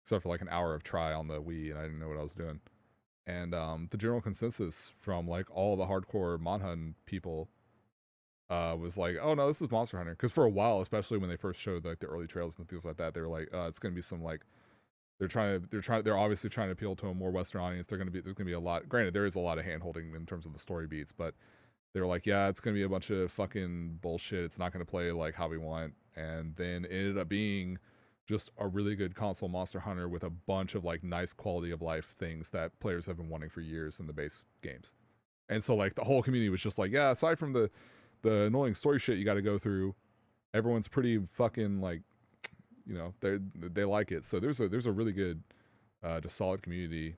except for like an hour of try on the Wii, and I didn't know what I was doing. And the general consensus from like all the hardcore Monhun people was like, oh no, this is Monster Hunter. Because for a while, especially when they first showed like the early trailers and things like that, they were like, it's gonna be some like they're obviously trying to appeal to a more Western audience. There's gonna be a lot. Granted, there is a lot of hand holding in terms of the story beats, but they were like, yeah, it's gonna be a bunch of fucking bullshit. It's not gonna play like how we want. And then it ended up being just a really good console Monster Hunter with a bunch of like nice quality of life things that players have been wanting for years in the base games. And so like the whole community was just like, yeah, aside from the annoying story shit you got to go through, everyone's pretty fucking like, you know, they like it. So there's a really good just solid community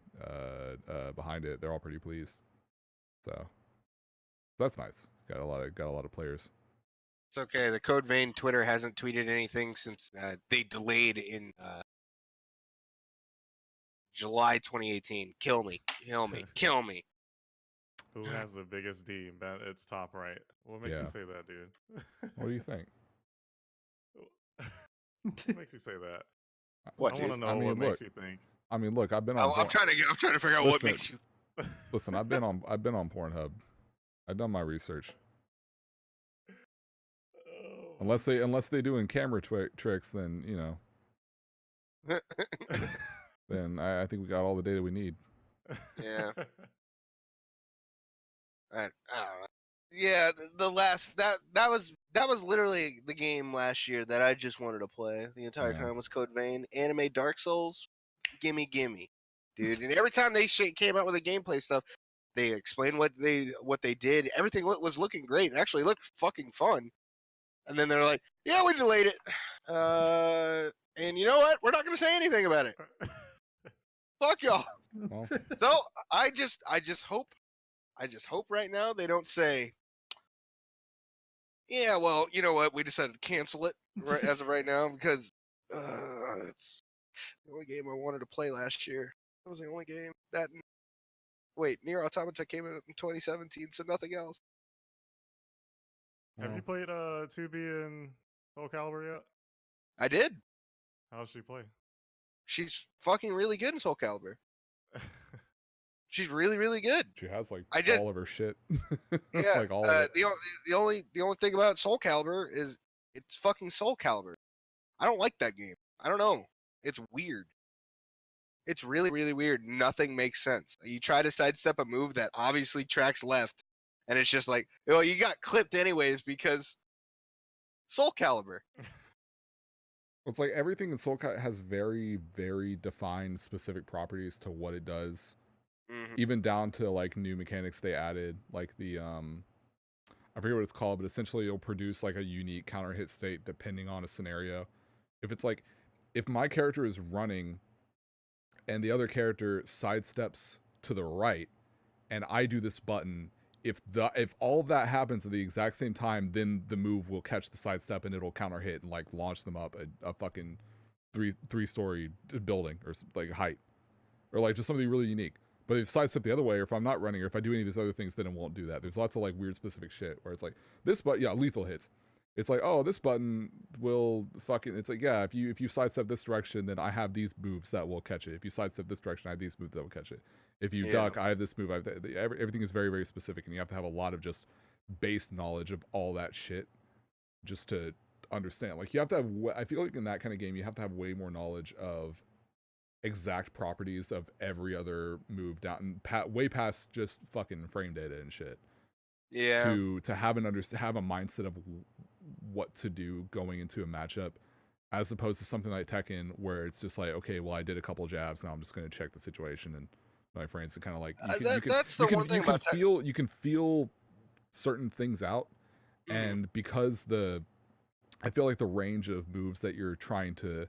behind it. They're all pretty pleased. So that's nice. Got a lot of players. It's okay. The Code Vein Twitter hasn't tweeted anything since they delayed in July 2018. Kill me. Kill me. Who has the biggest D? It's top right. What makes you say that, dude? What do you think? What makes you say that? What? I want to know what makes you think. I mean, look, I've been on. I'm trying to figure out what makes you. Listen, I've been on Pornhub. I've done my research. Unless they doing camera tricks, then you know. Then I think we got all the data we need. Yeah. I don't know. Yeah, the last that was literally the game last year that I just wanted to play the entire time was Code Vein. Anime Dark Souls, gimme, dude. And every time they came out with the gameplay stuff, they explained what they did. Everything was looking great. It actually looked fucking fun. And then they're like, yeah, we delayed it. And you know what? We're not going to say anything about it. Fuck y'all. Well. So I just hope right now they don't say, yeah, well, you know what? We decided to cancel it as of right now because it's the only game I wanted to play last year. That was the only game that. Wait, Nier Automata came out in 2017, so nothing else. Have you played 2B and Soul Calibur yet? I did. How's she play? She's fucking really good in Soul Calibur. She's really, really good. She has like all of her shit. Yeah. Like all of it. The only thing about Soul Calibur is it's fucking Soul Calibur. I don't like that game. I don't know. It's weird. It's really, really weird. Nothing makes sense. You try to sidestep a move that obviously tracks left, and it's just like, well, you got clipped anyways because Soul Calibur. It's like everything in Soul Calibur has very, very defined specific properties to what it does. Even down to like new mechanics they added, like the I forget what it's called, but essentially it'll produce like a unique counter hit state depending on a scenario. If it's like, if my character is running and the other character sidesteps to the right and I do this button, if all of that happens at the exact same time, then the move will catch the sidestep and it'll counter hit and like launch them up a fucking three-story building or like height, or like just something really unique. But if sidestep the other way, or if I'm not running, or if I do any of these other things, then it won't do that. There's lots of like weird specific shit where it's like this, but yeah, lethal hits. It's like, oh, this button will fucking. It's like, yeah, if you sidestep this direction, then I have these moves that will catch it. If you sidestep this direction, I have these moves that will catch it. If you duck, I have this move. Everything is very, very specific, and you have to have a lot of just base knowledge of all that shit just to understand. Like you have to have. I feel like in that kind of game, you have to have way more knowledge of exact properties of every other move down way past just fucking frame data and shit. Yeah. To have have a mindset of what to do going into a matchup, as opposed to something like Tekken where it's just like, okay, well, I did a couple jabs, now I'm just going to check the situation and my friends, and kind of like you can feel certain things out, and because I feel like the range of moves that you're trying to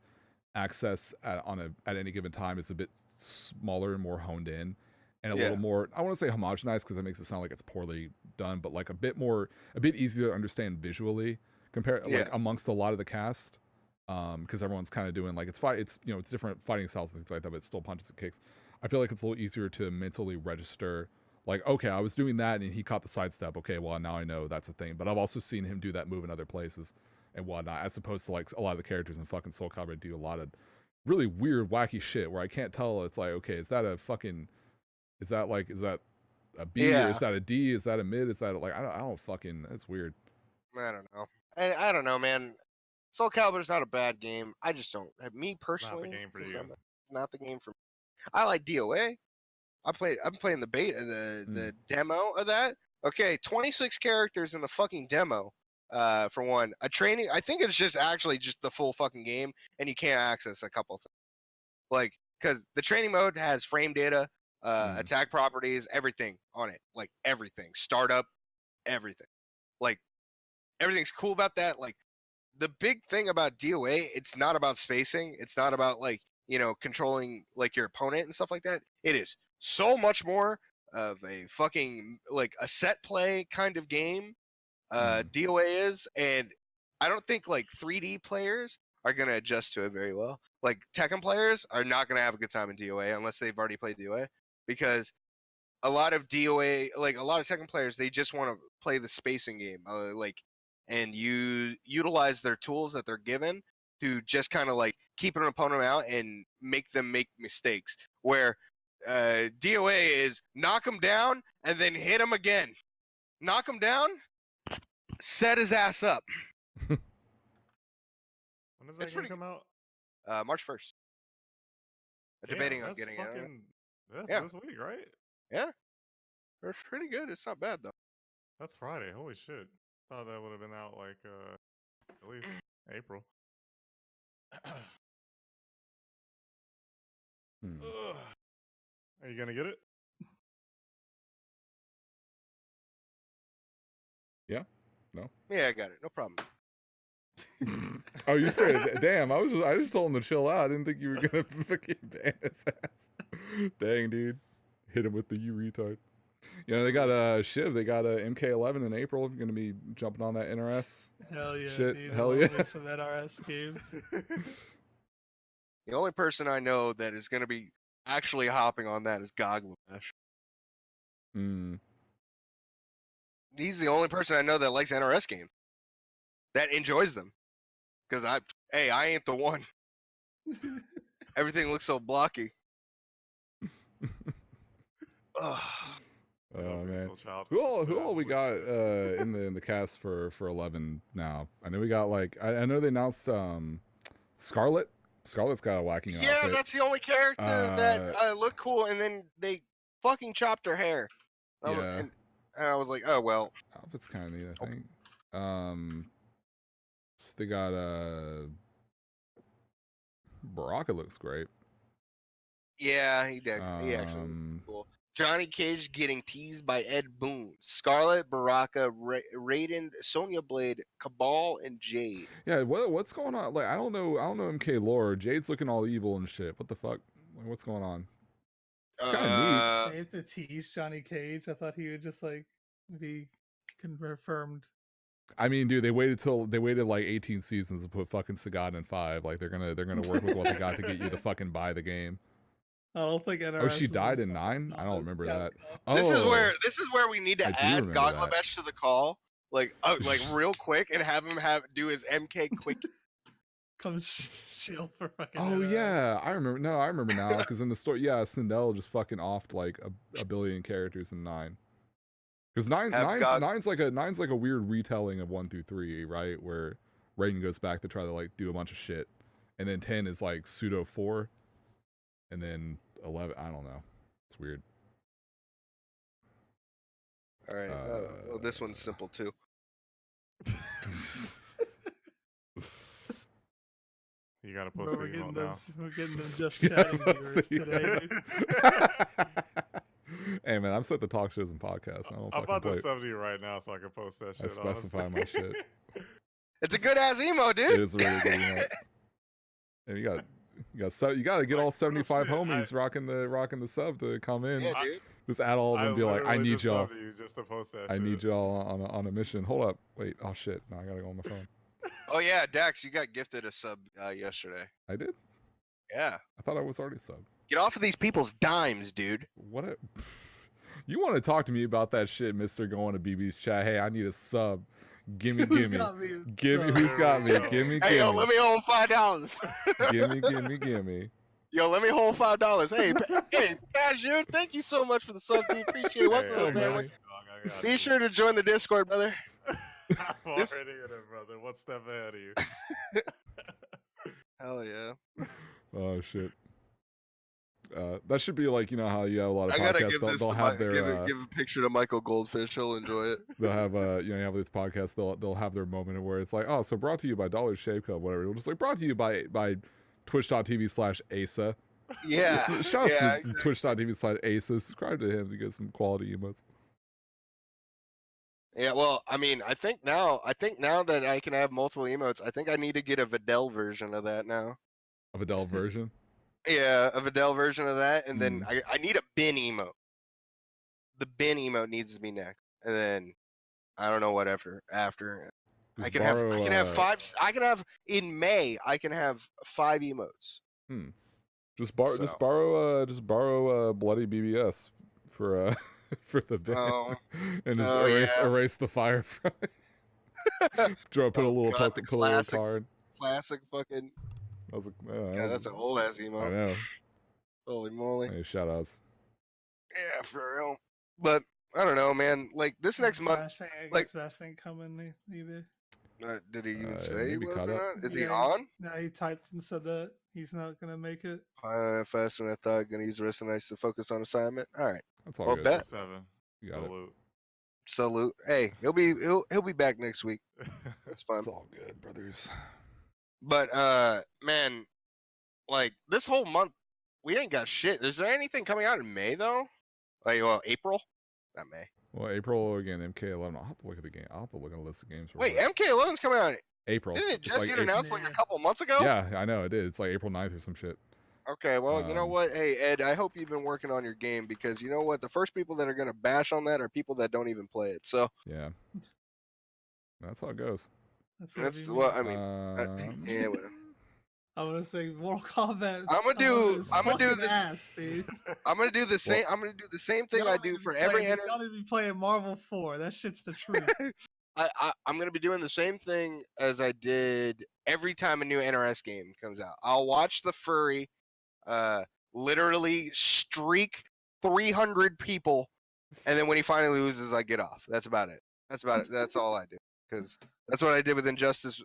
access at any given time is a bit smaller and more honed in, and a little more, I want to say homogenized because that makes it sound like it's poorly done, but like a bit easier to understand visually compared like amongst a lot of the cast, because everyone's kind of doing like it's different fighting styles and things like that, but it's still punches and kicks. I feel like it's a little easier to mentally register, like, okay, I was doing that and he caught the sidestep, okay, well now I know that's a thing, but I've also seen him do that move in other places and whatnot, as opposed to like a lot of the characters in fucking Soul Calibur do a lot of really weird, wacky shit where I can't tell. It's like, okay, is that a B, or is that a D, is that a mid, is that like, I don't fucking, that's weird. I don't know. I don't know, man. Soul Calibur's not a bad game. I just don't. Me personally, not the game for you. Not the game for me. I like DOA. I'm playing the beta, the demo of that. Okay, 26 characters in the fucking demo. For one, I think it's just actually just the full fucking game, and you can't access a couple things. Like, because the training mode has frame data, attack properties, everything on it. Like, everything. Startup, everything. Like, everything's cool about that. Like, the big thing about DOA, it's not about spacing. It's not about, like, controlling, like, your opponent and stuff like that. It is so much more of a fucking, like, a set play kind of game. DOA is, and I don't think like 3D players are gonna adjust to it very well. Like Tekken players are not gonna have a good time in DOA unless they've already played DOA, because a lot of DOA, like a lot of Tekken players, they just want to play the spacing game, and utilize their tools that they're given to just kind of like keep an opponent out and make them make mistakes. Where DOA is knock them down and then hit them again, knock them down, set his ass up. When does that game come out? March 1st. Debating on getting it. That's this week, right? Yeah. It's pretty good. It's not bad, though. That's Friday. Holy shit. Thought that would have been out like at least April. Are you gonna get it? Yeah. No. Yeah, I got it. No problem. Oh, you started. Damn, I just told him to chill out. I didn't think you were gonna fucking ban his ass. Dang, dude, hit him with the you retard. They got Shib. They got MK11 in April. Gonna be jumping on that NRS. Hell yeah, shit. Dude, Hell yeah. Some NRS games. The only person I know that is gonna be actually hopping on that is Goglash. He's the only person I know that likes NRS games, that enjoys them. Because I ain't the one. Everything looks so blocky. Oh man, who all we got in the cast for 11 now? I know we got I know they announced Scarlet. Scarlet's got a wacky outfit. Yeah, that's the only character that looked cool, and then they fucking chopped her hair. And I was like, oh well. Outfit's kind of neat, I think. They got Baraka looks great. Yeah, he actually looks cool. Johnny Cage getting teased by Ed Boon. Scarlet, Baraka, Raiden, Sonya Blade, Cabal, and Jade. Yeah, what's going on? Like, I don't know MK lore. Jade's looking all evil and shit. What the fuck? Like, what's going on? It's kind of neat. They have to tease Johnny Cage. I thought he would just like be confirmed. I mean, dude, they waited like 18 seasons to put fucking Sagat in 5. Like, they're gonna work with what they got to get you to fucking buy the game. I don't think NRS. Oh, she died in 9? I don't remember that. This is where we need to add Goglabesh to the call, like real quick, and have him do his MK quick. Come shield for fucking. Oh NRS. Yeah, I remember. No, I remember now because in the story, yeah, Sindel just fucking offed like a billion characters in 9. Because nine's like a weird retelling of 1 through 3, right? Where Raiden goes back to try to like do a bunch of shit, and then 10 is like pseudo 4. And then 11, I don't know. It's weird. All right. Well, this one's simple too. You gotta post the email now. We're getting them just chatting viewers today, dude. Hey man, I'm set to talk shows and podcasts. I'm about to sub to you right now so I can post that shit. I specify my shit. It's a good ass emo, dude. It is a really good emo. And you got to get all 75 homies rocking the sub to come in. Yeah, dude. Just add all of them and be like, I need y'all. Just to post that I need y'all on a mission. Hold up. Wait. Oh shit. No, I gotta go on my phone. Oh yeah, Dax, you got gifted a sub yesterday. I did? Yeah. I thought I was already subbed. Get off of these people's dimes, dude. You want to talk to me about that shit, mister, going to BB's chat. Hey, I need a sub. Gimme. Who's got me? Gimme. Hey, yo, let me hold $5. Gimme. Yo, let me hold $5. Hey, Pazure, thank you so much for the sub. We appreciate it. What's up, man? Be sure to join the Discord, brother. I'm already in it, brother. One step ahead of you. Hell yeah. Oh shit. That should be like, you know how you have a lot of podcasts. They'll have their give a picture to Michael Goldfish. He'll enjoy it. They'll have you have this podcast. They'll have their moment where it's like, oh, so brought to you by Dollar Shave Club, whatever. It'll just like brought to you by Twitch.tv/Aceuhh. Yeah. Shout out to Twitch.tv/Aceuhh. Subscribe to him to get some quality emotes. Yeah, well, I mean, I think now that I can have multiple emotes, I think I need to get a Videl version of that now. A Videl version? Yeah, a Videl version of that, and then I need a bin emote. The bin emote needs to be next, and then I don't know what after. I can have 5. I can have in May. I can have 5 emotes. Just borrow bloody BBS for for the bin, and just erase the fire from it. Put a little card. Classic fucking. I was like, yeah, that's an old ass emote. I know. Holy moly! Hey, shout outs. Yeah, for real. But I don't know, man. Like this next month, like Smash ain't coming either. Did he even say he was or not? Is he Yeah, on? No, he typed and said that he's not gonna make it. Faster than I thought. Gonna use the rest of the night to focus on assignment. All right. That's all Well, good. bet. 7. You got it. Salute. Hey, he'll be back next week. That's fine. It's all good, brothers. But man, like this whole month, we ain't got shit. Is there anything coming out in May though? Like, well, April, not May. Well, April again. MK11. I'll have to look at the game. I'll have to look at a list of games. Wait, MK11's coming out in April. Didn't it just get announced like a couple months ago? Yeah, I know it did. It's like April 9th or some shit. Okay, well, you know what? Hey, Ed, I hope you've been working on your game because you know what? The first people that are going to bash on that are people that don't even play it. So yeah, that's how it goes. That's what I mean. Yeah, well. I'm gonna say Mortal Kombat. I'm gonna do this. Ass, dude. I'm gonna do the same. I'm gonna do the same thing I do for every. Y'all need to be playing Marvel 4. That shit's the truth. I'm gonna be doing the same thing as I did every time a new NRS game comes out. I'll watch the furry, literally streak 300 people, and then when he finally loses, I get off. That's about it. That's all I do. Because that's what I did with Injustice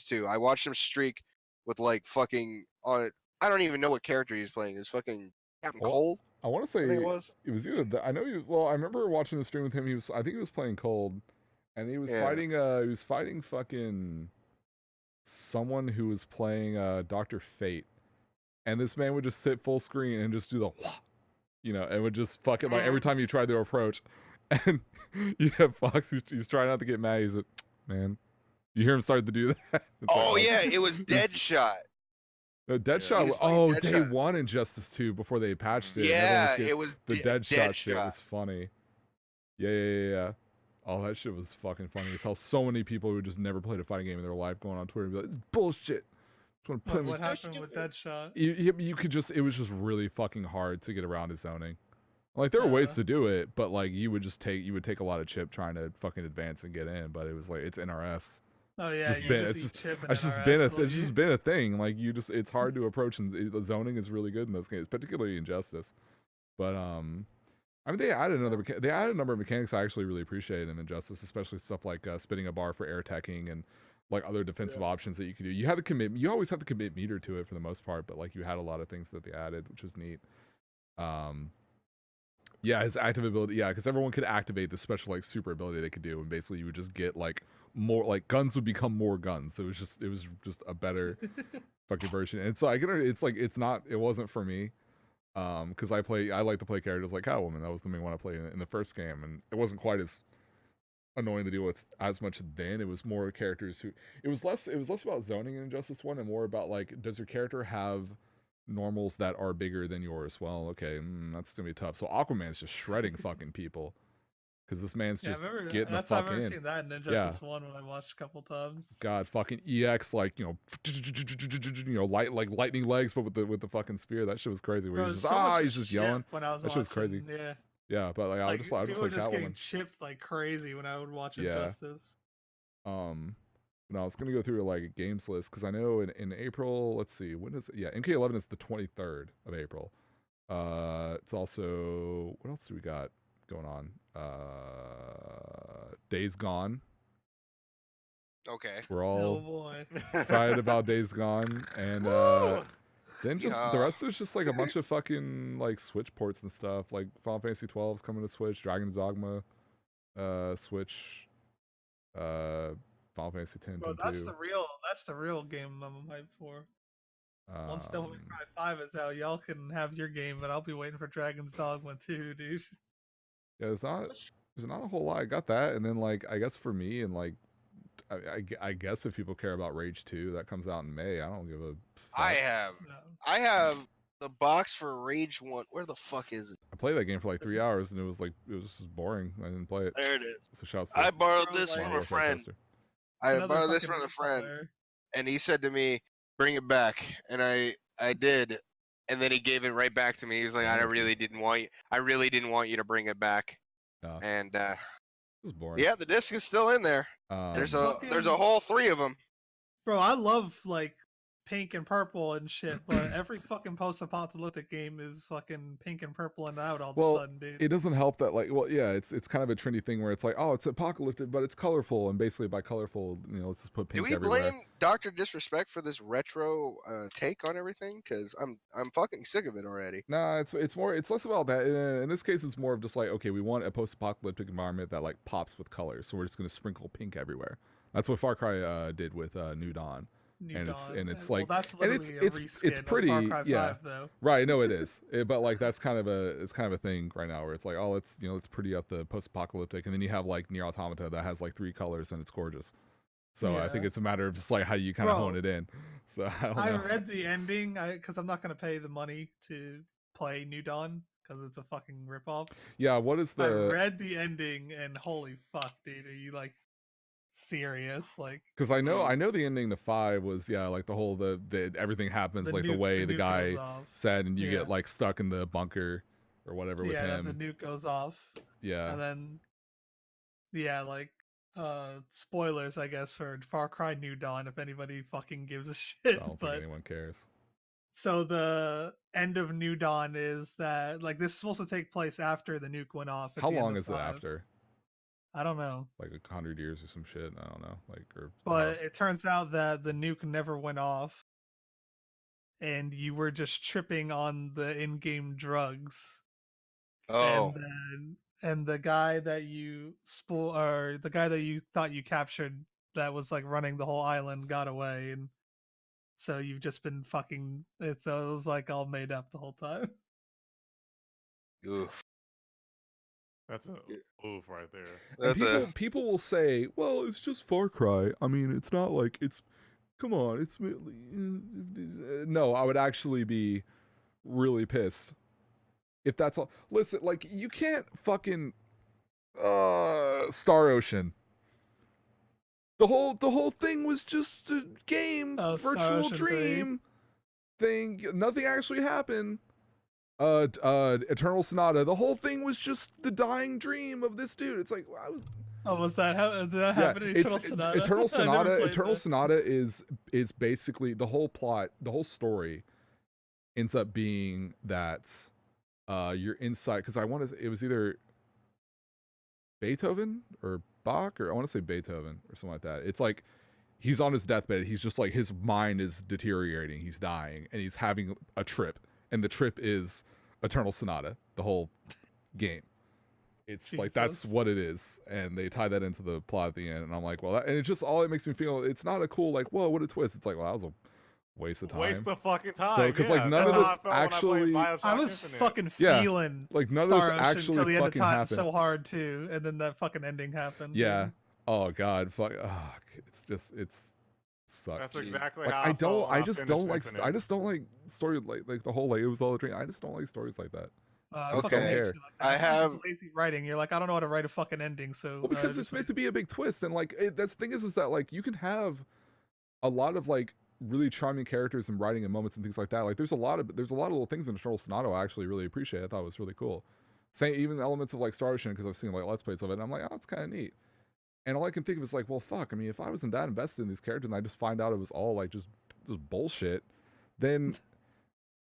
2. I watched him streak with like fucking on it. I don't even know what character he was playing. It was fucking Captain Cold. I want to say it was either. I know he was. Well, I remember watching the stream with him. I think he was playing Cold, and he was fighting. He was fighting fucking someone who was playing Dr. Fate. and this man would just sit full screen and just do the, you know, and would just fucking like every time you tried to approach, and you have Fox he's trying not to get mad. He's like, man, you hear him start to do that. Oh yeah, it was Deadshot. No, Deadshot. Yeah. Oh, Deadshot. day one Injustice 2 before they patched it. Yeah, it was the Deadshot shit was funny. Yeah. Oh, that shit was fucking funny. It's how so many people who just never played a fighting game in their life going on Twitter and be like, bullshit. What happened with Deadshot? You could just, it was just really fucking hard to get around his zoning. Like there were ways to do it, but like you would take a lot of chip trying to fucking advance and get in, but it was like it's NRS. Oh yeah, it's just been a thing. Like it's hard to approach, and the zoning is really good in those games, particularly Injustice. But I mean they added a number of mechanics I actually really appreciate in Injustice, especially stuff like spinning a bar for air teching and like other defensive options that you could do. You had to commit. You always have to commit meter to it for the most part, but like you had a lot of things that they added, which was neat. Yeah, his active ability. Yeah, because everyone could activate the special like super ability they could do, and basically you would just get like more like guns would become more guns. So it was just a better fucking version. And so it wasn't for me, because I like to play characters like Catwoman. That was the main one I played in the first game, and it wasn't quite as annoying to deal with as much then. It was more characters who it was less about zoning in Injustice 1 and more about like, does your character have normals that are bigger than yours? Well, okay, that's gonna be tough. So Aquaman's just shredding fucking people because this man's just getting the fuck in. I've seen that in Injustice 1 when I watched a couple times. God, fucking EX, like, you know, lightning legs, but with the fucking spear. That shit was crazy. Where he's just yelling. That shit was crazy. Yeah, but like I would just play Catwoman. Getting chipped like crazy when I would watch Injustice. No, I was gonna go through like a games list because I know in April. Let's see, when is it? Yeah, MK11 is the 23rd of April. It's also, what else do we got going on? Days Gone. Okay. We're all excited about Days Gone, and then just the rest is just like a bunch of fucking like Switch ports and stuff. Like Final Fantasy 12 is coming to Switch, Dragon's Dogma, Switch, Final Fantasy 10. Bro, that's the real game I'm hyped for. Once Devil May Cry 5 is out, y'all can have your game, but I'll be waiting for Dragon's Dogma 2, dude. Yeah, there's not a whole lot. I got that, and then like I guess for me, and like I guess if people care about Rage 2, that comes out in May. I don't give a fuck. I have the box for Rage 1. Where the fuck is it? I played that game for like 3 hours, and it was just boring. I didn't play it. There it is. So shouts I borrowed this from a friend. And he said to me, "Bring it back," and I did, and then he gave it right back to me. He was like, "I really didn't want you to bring it back." And it was boring. Yeah, the disc is still in there. There's a whole 3 of them. Bro, I love like pink and purple and shit, but every fucking post-apocalyptic game is fucking pink and purple and out all of a sudden, dude. It doesn't help that like, it's kind of a trendy thing where it's like, oh, it's apocalyptic, but it's colorful, and basically by colorful, you know, let's just put pink everywhere. Do we blame Dr. Disrespect for this retro take on everything? Because I'm fucking sick of it already. Nah, it's less about that. In this case, it's more of just like, okay, we want a post-apocalyptic environment that like pops with colors, so we're just gonna sprinkle pink everywhere. That's what Far Cry did with New Dawn. It's like, that's and it's pretty, Far Cry 5, though. Right. No, it is. But like that's kind of a thing right now where it's like, oh, let's pretty up the post-apocalyptic, and then you have like Nier Automata that has like 3 colors and it's gorgeous. So I think it's a matter of just like how you kind of hone it in. So I read the ending because I'm not gonna pay the money to play New Dawn because it's a fucking ripoff. Yeah. What is the? I read the ending and holy fuck, dude, are you like serious? Like, because I know the ending to 5 was like the whole the everything happens like the way the guy said, and you get like stuck in the bunker or whatever with him. The nuke goes off. And then like spoilers I guess for Far Cry New Dawn if anybody fucking gives a shit. I don't think anyone cares. So the end of New Dawn is that like this is supposed to take place after the nuke went off. How long is it after? I don't know. Like 100 years or some shit. I don't know. But it turns out that the nuke never went off, and you were just tripping on the in-game drugs. Oh. And the guy that you the guy that you thought you captured that was like running the whole island got away, and So you've just been fucking. So it was like all made up the whole time. Oof. That's a oof right there. And people will say, well, it's just Far Cry. I mean, it's not like it's. Come on, it's no. I would actually be really pissed if that's all. Listen, like you can't fucking Star Ocean. The whole thing was just a game, virtual dream thing. Nothing actually happened. Eternal Sonata. The whole thing was just the dying dream of this dude. It's like, wow. Oh, was that did that happen in Eternal Sonata? Eternal Sonata is basically the whole plot, the whole story ends up being that you're inside, because it was either Beethoven or Bach, or I want to say Beethoven or something like that. It's like he's on his deathbed. He's just like, his mind is deteriorating. He's dying and he's having a trip, and the trip is Eternal Sonata, the whole game. It's Jesus. Like, that's what it is, and they tie that into the plot at the end, and I'm like, well, and it's just, all it makes me feel, it's not a cool, like, whoa, what a twist. It's like, well, that was a waste of time. Waste of fucking time. So, because like none of this actually, I was fucking feeling like none of this actually until the end of fucking time happened. So hard too, and then that fucking ending happened. Yeah. Dude. Oh god, fuck. Oh, it's just, sucks. That's exactly like, how I just don't like story like the whole, like, it was all a dream. I just don't like stories like that. Okay. I have lazy writing. You're like, I don't know how to write a fucking ending, so well, because it's meant to be a big twist, and like that's the thing is that like you can have a lot of like really charming characters and writing and moments and things like that. Like there's a lot of little things in Eternal Sonata I actually really appreciate. I thought it was really cool. Same even the elements of like Star Ocean, because I've seen like Let's Plays of it, and I'm like, oh, it's kind of neat. And all I can think of is like, well, fuck. I mean, if I wasn't that invested in these characters and I just find out it was all like just bullshit, then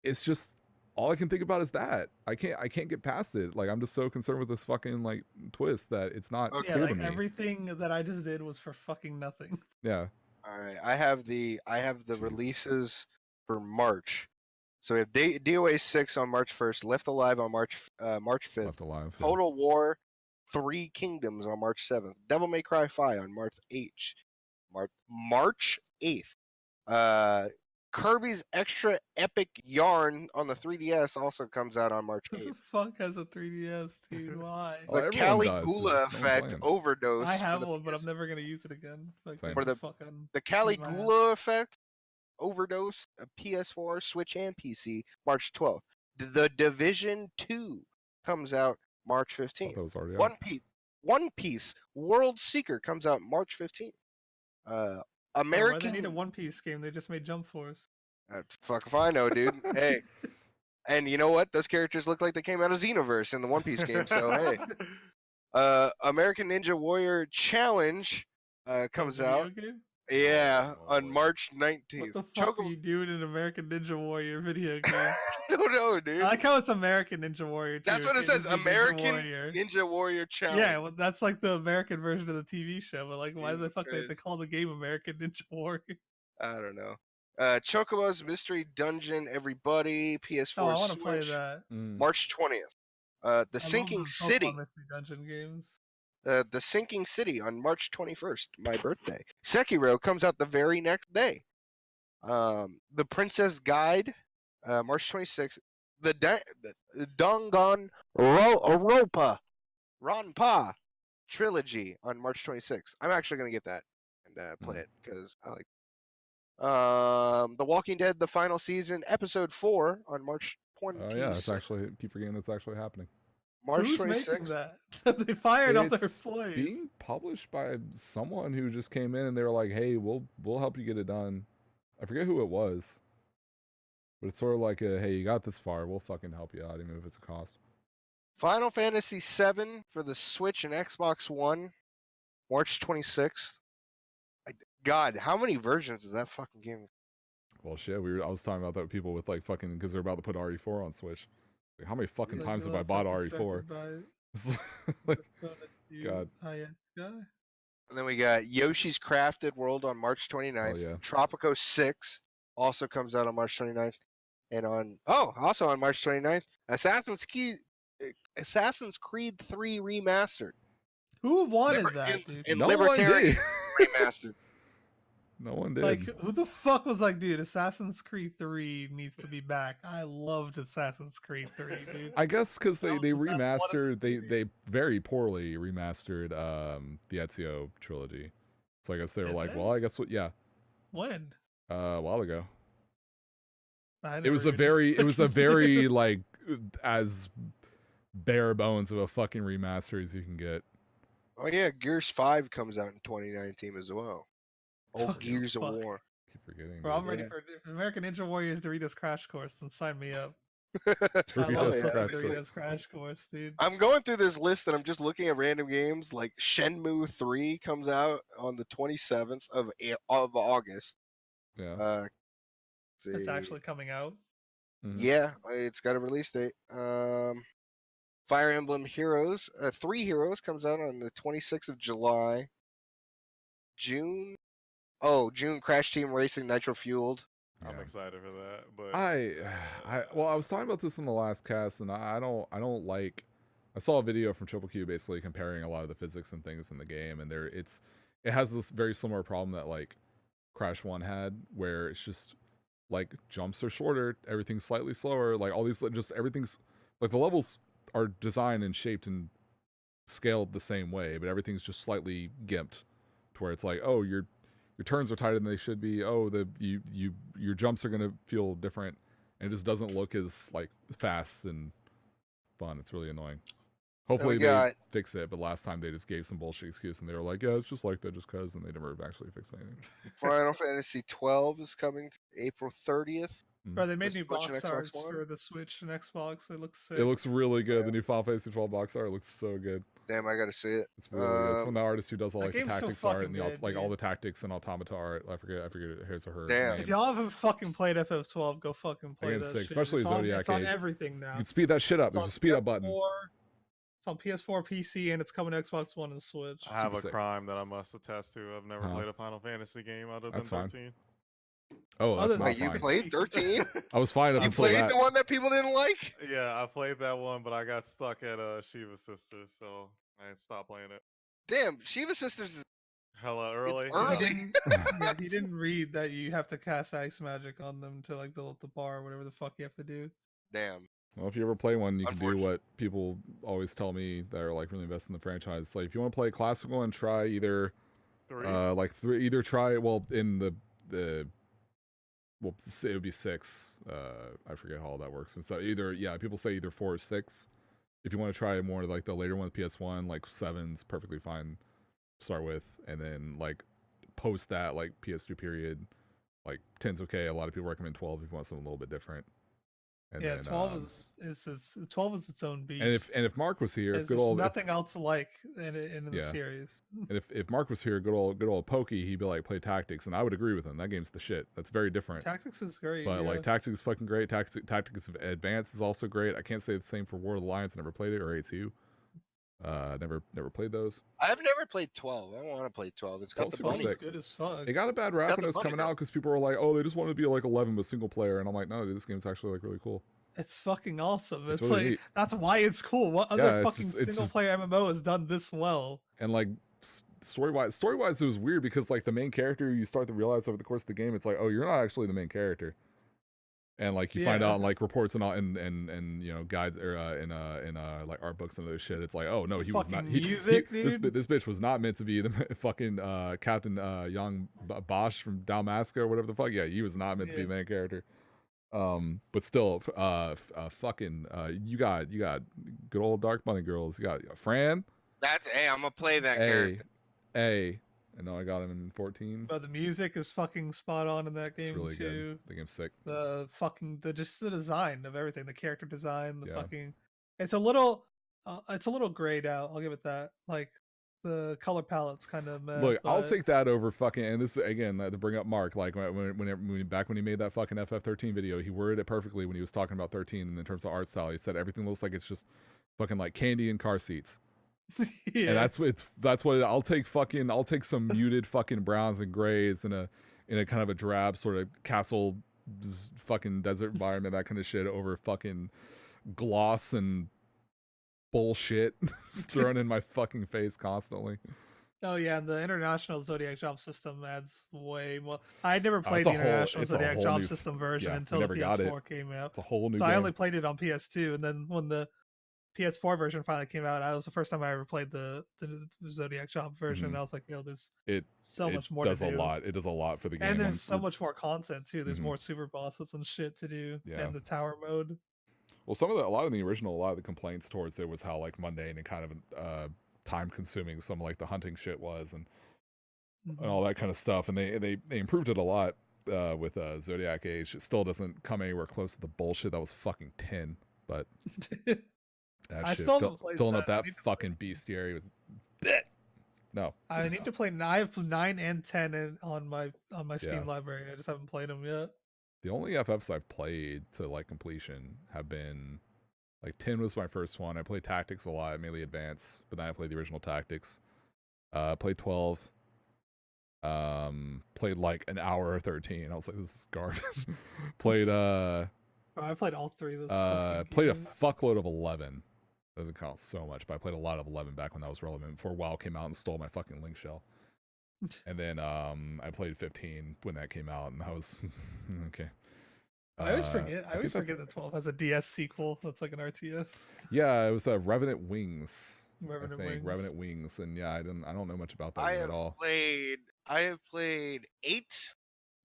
it's just, all I can think about is that I can't get past it. Like, I'm just so concerned with this fucking like twist that it's not cool to me. Everything that I just did was for fucking nothing. Yeah. All right. I have the releases for March. So we have DOA 6 on March 1st, Left Alive on March 5th. Left Alive. Yeah. Total War 3 Kingdoms on March 7th. Devil May Cry 5 on March 8th. Kirby's Extra Epic Yarn on the 3DS also comes out on March 8th. Who the fuck has a 3DS, dude? Why? The Caligula Effect Overdose. I have one, but I'm never gonna use it again. Like, for the Caligula Effect Overdose, PS4, Switch, and PC, March 12th. The Division 2 comes out March 15th. That was already out. One Piece World Seeker comes out March 15th. American. Why they need a One Piece game? They just made Jump Force. Fuck if I know, dude. Hey, and you know what? Those characters look like they came out of Xenoverse in the One Piece game. So hey, American Ninja Warrior Challenge comes out. Game? Yeah, on March 19th. What the fuck are you doing in an American Ninja Warrior video game? I don't know, dude. I like how it's American Ninja Warrior too. That's what it says, American Ninja Warrior Challenge. Yeah, well, that's like the American version of the TV show. But like, why the fuck they call the game American Ninja Warrior? I don't know. Chocobo's Mystery Dungeon, everybody. PS4. Oh, I want to play that. March 20th. The Sinking City. Mystery Dungeon games. The Sinking City on March 21st, my birthday. Sekiro comes out the very next day. The Princess Guide, March 26th. The Danganronpa trilogy on March 26th. I'm actually gonna get that and play it because I like. The Walking Dead, the final season, episode 4 on March 26th. Oh yeah, it's actually, keep forgetting that's actually happening. March Who's 26th. making that? They fired all their employees. Being published by someone who just came in and they were like, "Hey, we'll help you get it done." I forget who it was, but it's sort of like a, "Hey, you got this far, we'll fucking help you out, even if it's a cost." Final Fantasy VII for the Switch and Xbox One, March 26th. God, how many versions of that fucking game? Well, shit, I was talking about that with people with like fucking, because they're about to put RE4 on Switch. Like, how many fucking times have I bought RE4? Like, God. And then we got Yoshi's Crafted World on March 29th. Oh, yeah. Tropico 6 also comes out on March 29th. And also on March 29th, Assassin's Creed 3 Remastered. Who wanted that, dude? And Libertarian Remastered. No one did. Like, who the fuck was like, dude, Assassin's Creed 3 needs to be back. I loved Assassin's Creed 3, dude. I guess because they remastered, they very poorly remastered the Ezio trilogy. So I guess they were like, well, I guess what? Yeah. When? A while ago. It was a very like as bare bones of a fucking remaster as you can get. Oh yeah, Gears 5 comes out in 2019 as well. Old Gears of War. Keep forgetting. Bro, I'm ready for American Ninja Warriors Doritos Crash Course. Then sign me up. Doritos Crash Course, dude. I'm going through this list and I'm just looking at random games. Like Shenmue 3 comes out on the 27th of August. Yeah. It's actually coming out. Mm-hmm. Yeah, it's got a release date. Fire Emblem Heroes, 3 Heroes comes out on the 26th of July. June Crash Team Racing Nitro Fueled. I'm excited for that, but I was talking about this in the last cast, and I don't like. I saw a video from Triple Q basically comparing a lot of the physics and things in the game, and it has this very similar problem that like Crash 1 had, where it's just like jumps are shorter, everything's slightly slower, like all these just everything's like the levels are designed and shaped and scaled the same way, but everything's just slightly gimped to where it's like, oh, your turns are tighter than they should be. Oh, your jumps are gonna feel different, and it just doesn't look as like fast and fun. It's really annoying. Hopefully they fix it, but last time they just gave some bullshit excuse and they were like, yeah, it's just like that just cause, and they never actually fixed anything. Final Fantasy 12 is coming April 30th. Bro, they made new box arts for the Switch and Xbox. It looks sick. It looks really good. Yeah. The new Final Fantasy 12 box art looks so good. Damn, I gotta see it. It's really good. It's from the artist who does all like the tactics art and all the tactics and automata art. I forget his or her. Damn. Name. If y'all haven't fucking played FF12, go fucking play that shit. Especially Zodiac Age. It's on everything now. You can speed that shit up. There's a speed up button. It's on PS4, PC, and it's coming to Xbox One and Switch. I have a crime that I must attest to. I've never played a Final Fantasy game other than 13. Oh, that's not you played 13? I was fine up until that. You played the one that people didn't like? Yeah, I played that one, but I got stuck at Shiva Sisters, so I stopped playing it. Damn, Shiva Sisters is hella early. He didn't read that you have to cast ice magic on them to like build up the bar or whatever the fuck you have to do. Damn. Well, if you ever play one, you can do what people always tell me that are like really invested in the franchise. It's like if you want to play a classical and try either, either try in the well, it would be 6. I forget how all that works. And so people say either 4 or 6. If you want to try more like the later one, PS1, like 7's perfectly fine. Start with, and then like post that like PS2 period, like 10's okay. A lot of people recommend 12 if you want something a little bit different. And yeah, then, 12 is its own beast. And if Mark was here, nothing else like in the series. And if Mark was here, good old Pokey, he'd be like, play Tactics, and I would agree with him. That game's the shit. That's very different. Tactics is great, but like Tactics is fucking great. Tactics Advanced is also great. I can't say the same for War of the Lions. I never played it, or Aceuhh. Never played those. I've never played 12. I want to play 12. It's got the bunny. It's good as fuck. It got a bad rap when it was coming out because people were like, "Oh, they just want to be like 11 with single player," and I'm like, "No, dude, this game's actually like really cool." It's fucking awesome. It's really like neat. That's why it's cool. What other fucking single player MMO has done this well? And like story wise, it was weird because like the main character, you start to realize over the course of the game, it's like, oh, you're not actually the main character. And like you find out in like reports and all and you know guides or in like art books and other shit. It's like, oh no, he was not. This bitch was not meant to be the fucking Captain Young Bosch from Dalmasca or whatever the fuck. Yeah, he was not meant to be the main character. But still, fucking you got good old Dark Bunny girls. You got Fran. I'm gonna play that character. I know I got him in 14. But the music is fucking spot on in that game really too. Good. The game's sick. The design of everything, the character design, fucking. It's a little grayed out. I'll give it that. Like the color palette's kind of. Look, I'll take that over fucking. And this again to bring up Mark. Like when he made that fucking FF13 video, he worded it perfectly when he was talking about 13 in terms of art style. He said everything looks like it's just fucking like candy and car seats. And that's what I'll take some muted fucking browns and grays in a kind of a drab sort of castle fucking desert environment, that kind of shit, over fucking gloss and bullshit thrown in my fucking face constantly. Oh yeah, and the international Zodiac job system adds way more. I never played the international Zodiac job system version until the PS4 came out. It's a whole new so game. I only played it on PS2, and then when the PS4 version finally came out, I was the first time I ever played the Zodiac job version. And I was like, there's so much more to do. It does a lot for the game. And there's so much more content too. There's more super bosses and shit to do, and the tower mode. Well, a lot of the complaints towards it was how like mundane and kind of time consuming some like the hunting shit was and all that kind of stuff. And they improved it a lot with Zodiac Age. It still doesn't come anywhere close to the bullshit that was fucking 10, but that shit filling up that fucking bestiary with no. I need to play. I have 9 and 10 on my Steam library. I just haven't played them yet. The only FFs I've played to like completion have been like 10 was my first one. I played Tactics a lot, mainly Advance, but then I played the original Tactics. Played 12. Played like an hour or 13. I was like, this is garbage. Played I played all 3 of those. Played a fuckload of 11. Doesn't count so much, but I played a lot of 11 back when that was relevant before WoW came out and stole my fucking link shell. And then I played 15 when that came out, and that was okay. I always forget. I always forget that 12 has a DS sequel that's like an RTS. Yeah, it was Revenant Wings. Revenant Wings, and yeah, I don't know much about that at all. I have played 8,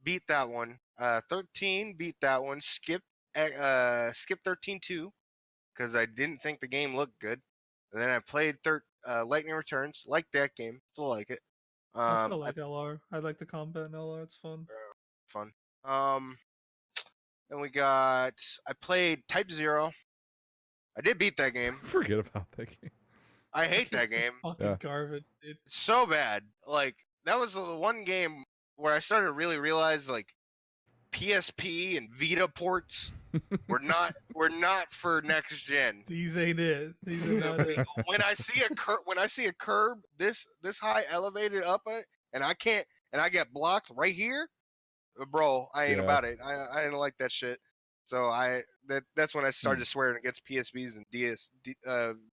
beat that one. 13, beat that one. Skip 13 too, because I didn't think the game looked good. And then I played Lightning Returns. Like that game, still like it. I still like LR. I like the combat in LR. It's fun. Fun. Then I played Type 0. I did beat that game. Forget about that game. I hate that game. Fucking garbage, dude. So bad. Like, that was the one game where I started to really realize, like, PSP and Vita ports were not for next gen. These ain't it. These are not it. When I see a curb this high elevated up it, and I get blocked right here, bro, I ain't about it. I didn't like that shit. So that's when I started swearing against PSPs and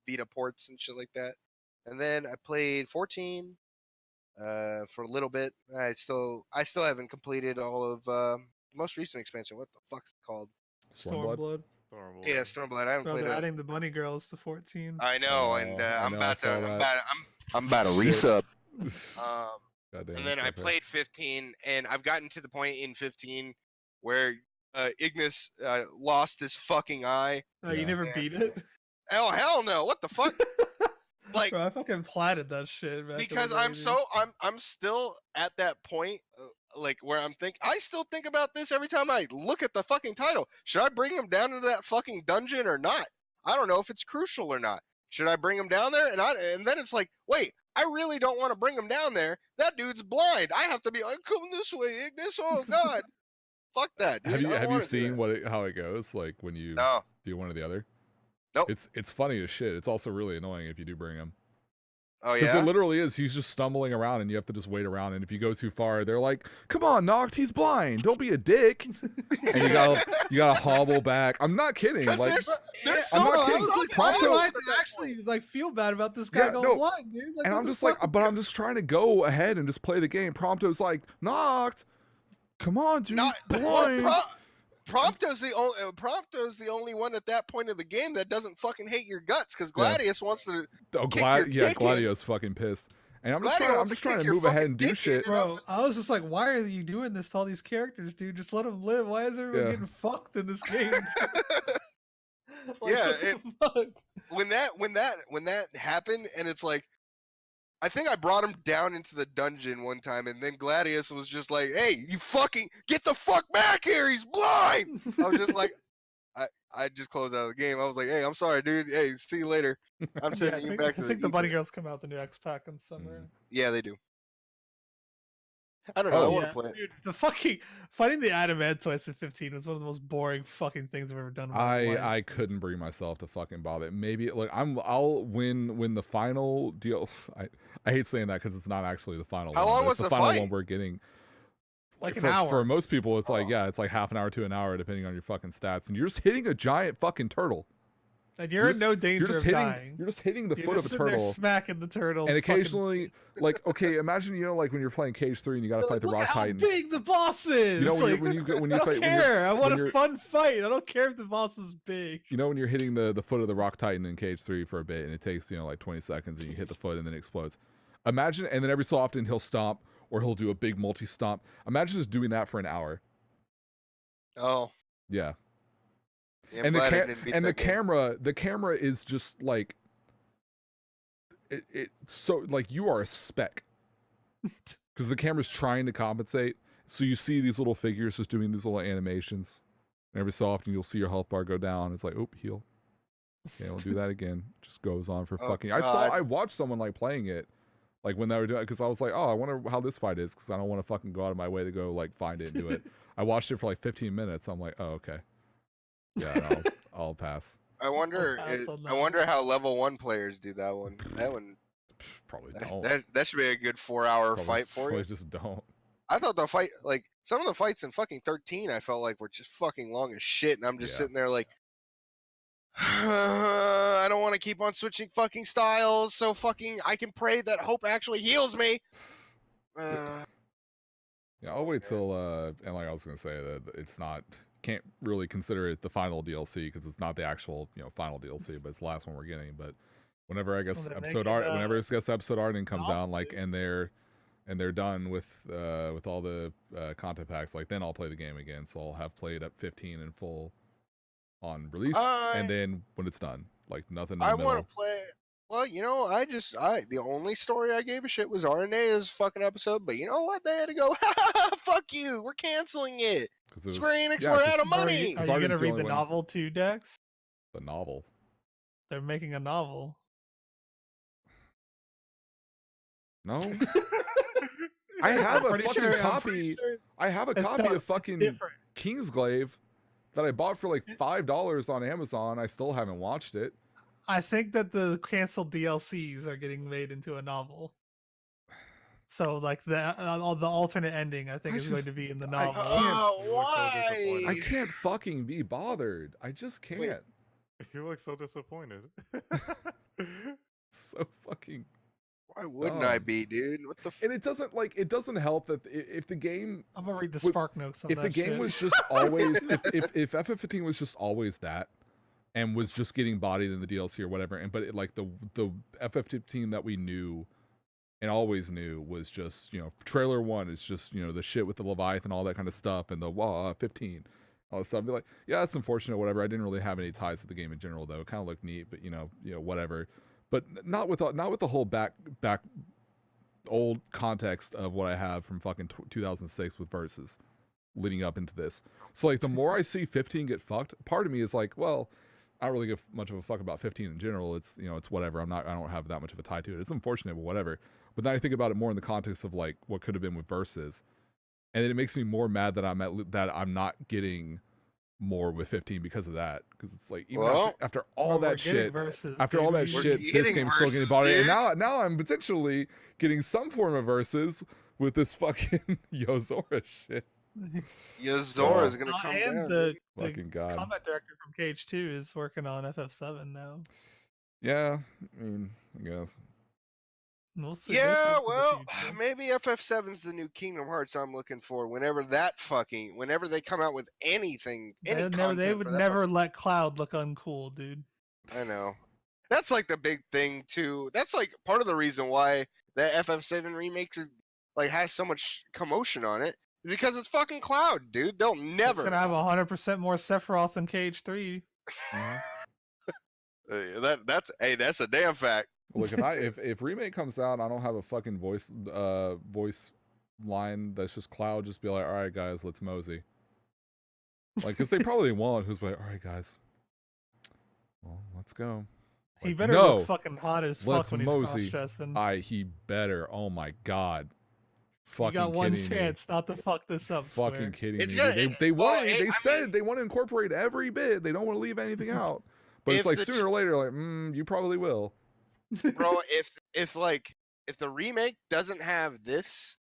Vita ports and shit like that. And then I played 14 for a little bit. I still haven't completed all of the most recent expansion. What the fuck's it called? Stormblood. Yeah, Stormblood. I haven't played it. Adding the bunny girls to 14. I know, and I'm about to resub. And then I played 15, and I've gotten to the point in 15 where Ignis lost his fucking eye. Oh, you never beat it? Oh, hell no! What the fuck? Like, bro, I fucking platted that shit. Because I'm still at that point, like where I still think about this every time I look at the fucking title. Should I bring him down into that fucking dungeon or not? I don't know if it's crucial or not. Should I bring him down there? And then it's like, wait, I really don't want to bring him down there. That dude's blind. I have to be like, come this way, Ignis. Oh God, fuck that. Dude. Have you seen how it goes? Like when you do one or the other? Nope. It's funny as shit. It's also really annoying if you do bring him. Oh yeah. Because it literally is. He's just stumbling around, and you have to just wait around. And if you go too far, they're like, "Come on, Noct, he's blind. Don't be a dick." And you gotta hobble back. I'm not kidding. Like, there's I'm not kidding. Why do I actually like feel bad about this guy going blind, dude? Like, and I'm just like, but I'm just trying to go ahead and just play the game. Prompto's like, Noct, come on, dude, he's blind. Prompto's the only one at that point of the game that doesn't fucking hate your guts, because Gladius wants to. Gladius fucking pissed, and I'm just trying to move ahead and do shit. Bro, I was just like, why are you doing this to all these characters, dude? Just let them live. Why is everyone getting fucked in this game? When that happened, and it's like, I think I brought him down into the dungeon one time, and then Gladius was just like, "Hey, you fucking get the fuck back here! He's blind!" I was just like, I just closed out of the game. I was like, "Hey, I'm sorry, dude. Hey, see you later. I'm sending you back." I think the bunny girls come out the new X pack in summer. Yeah, they do. I don't know. I want to play it. Dude, the fucking fighting the Adamantoids in 15 was one of the most boring fucking things I've ever done in my life. I couldn't bring myself to fucking bother. Maybe like I'll win the final deal. I hate saying that because it's not actually the final one. How long was the final one we're getting? Like an hour. For most people, it's like it's like half an hour to an hour depending on your fucking stats, and you're just hitting a giant fucking turtle. And you're in no danger of dying. You're just hitting the You're foot just of a turtle, smacking the turtle, and occasionally, like, okay, imagine like when you're playing Cage 3 and you gotta fight the Rock Titan. Look how big the boss is. You know like, when you I don't care. I want a fun fight. I don't care if the boss is big. You know when you're hitting the foot of the Rock Titan in Cage 3 for a bit, and it takes like 20 seconds, and you hit the foot, and then it explodes. Imagine, and then every so often he'll stomp, or he'll do a big multi-stomp. Imagine just doing that for an hour. Oh. Yeah. And the camera is just like it so like you are a speck because the camera's trying to compensate. So you see these little figures just doing these little animations, and every so often you'll see your health bar go down. It's like, oop, heal. Okay, we'll do that again. Just goes on for fucking. God. I watched someone like playing it, like when they were doing it, because I was like, oh, I wonder how this fight is, because I don't want to fucking go out of my way to go like find it and do it. I watched it for like 15 minutes. I'm like, oh, okay. Yeah, no, I'll pass. I wonder how level 1 players do that one. That one probably don't. That should be a good 4-hour fight for you. Just don't. I thought the fight, like some of the fights in fucking 13, I felt like were just fucking long as shit, and I'm just sitting there like, I don't want to keep on switching fucking styles, so fucking I can pray that hope actually heals me. Yeah, I'll wait till and like I was gonna say that it's not. Can't really consider it the final DLC because it's not the actual final DLC, but it's the last one we're getting. But whenever I guess episode art, whenever episode art comes out, like and they're done with all the content packs, like then I'll play the game again. So I'll have played up 15 in full on release, and then when it's done, like nothing in the middle. I want to play. Well, the only story I gave a shit was RNA's fucking episode, but you know what? They had to go, fuck you, we're canceling it. Square Enix, we're out of money. Are you going to read the novel too, Dex? The novel? They're making a novel. No. I have a fucking copy. I have a copy of fucking Kingsglaive that I bought for like $5 on Amazon. I still haven't watched it. I think that the canceled DLCs are getting made into a novel. So like the alternate ending, I think is going to be in the novel. Why? I can't fucking be bothered. I just can't. Wait, you look so disappointed. So fucking. Why wouldn't I be, dude? What the? And it doesn't help that if the game. I'm gonna read the spark notes on that. If the game was just always, if FF15 was just always that, and was just getting bodied in the DLC or whatever, but like the FF15 that we knew and always knew was just trailer 1 is just the shit with the Leviathan, all that kind of stuff, and the 15, all that stuff. I'd be like, yeah, that's unfortunate, whatever. I didn't really have any ties to the game in general, though. It kind of looked neat, but whatever. But not with the whole back old context of what I have from fucking 2006 with Versus leading up into this. So like the more I see 15 get fucked, part of me is like, well, I don't really give much of a fuck about 15 in general. It's it's whatever. I don't have that much of a tie to it. It's unfortunate, but whatever. But then I think about it more in the context of like what could have been with Versus, and then it makes me more mad that I'm not getting more with 15 because of that. Because it's like even after all that shit, this game's still getting bought. And now I'm potentially getting some form of Versus with this fucking Yozora shit. Yozora is gonna come and down. The God. combat director from Cage 2 is working on FF7 now. Yeah, I mean, I guess. We'll see. Yeah, well, maybe FF7's the new Kingdom Hearts I'm looking for. Whenever they come out with anything, they would never let Cloud look uncool, dude. I know. That's like the big thing too. That's like part of the reason why the FF7 remake has so much commotion on it. Because it's fucking Cloud, dude. They'll never. It's gonna have 100% more Sephiroth than Cage 3. That's a damn fact. Look, if remake comes out, I don't have a fucking voice line that's just Cloud. Just be like, all right, guys, let's mosey. Like, because they probably won't. Who's like, all right, guys, well, let's go. He better look fucking hot as fuck when he's mosey. cross-dressing. He better. Oh my god. You got one chance not to fuck this up. Fucking kidding me. They said they want to incorporate every bit. They don't want to leave anything out. But it's like sooner or later, like, you probably will. Bro, if the remake doesn't have this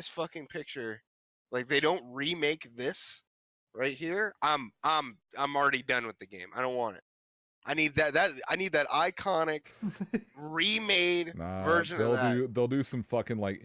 fucking picture, like they don't remake this right here, I'm already done with the game. I don't want it. I need that iconic remade version of that. They'll do some fucking like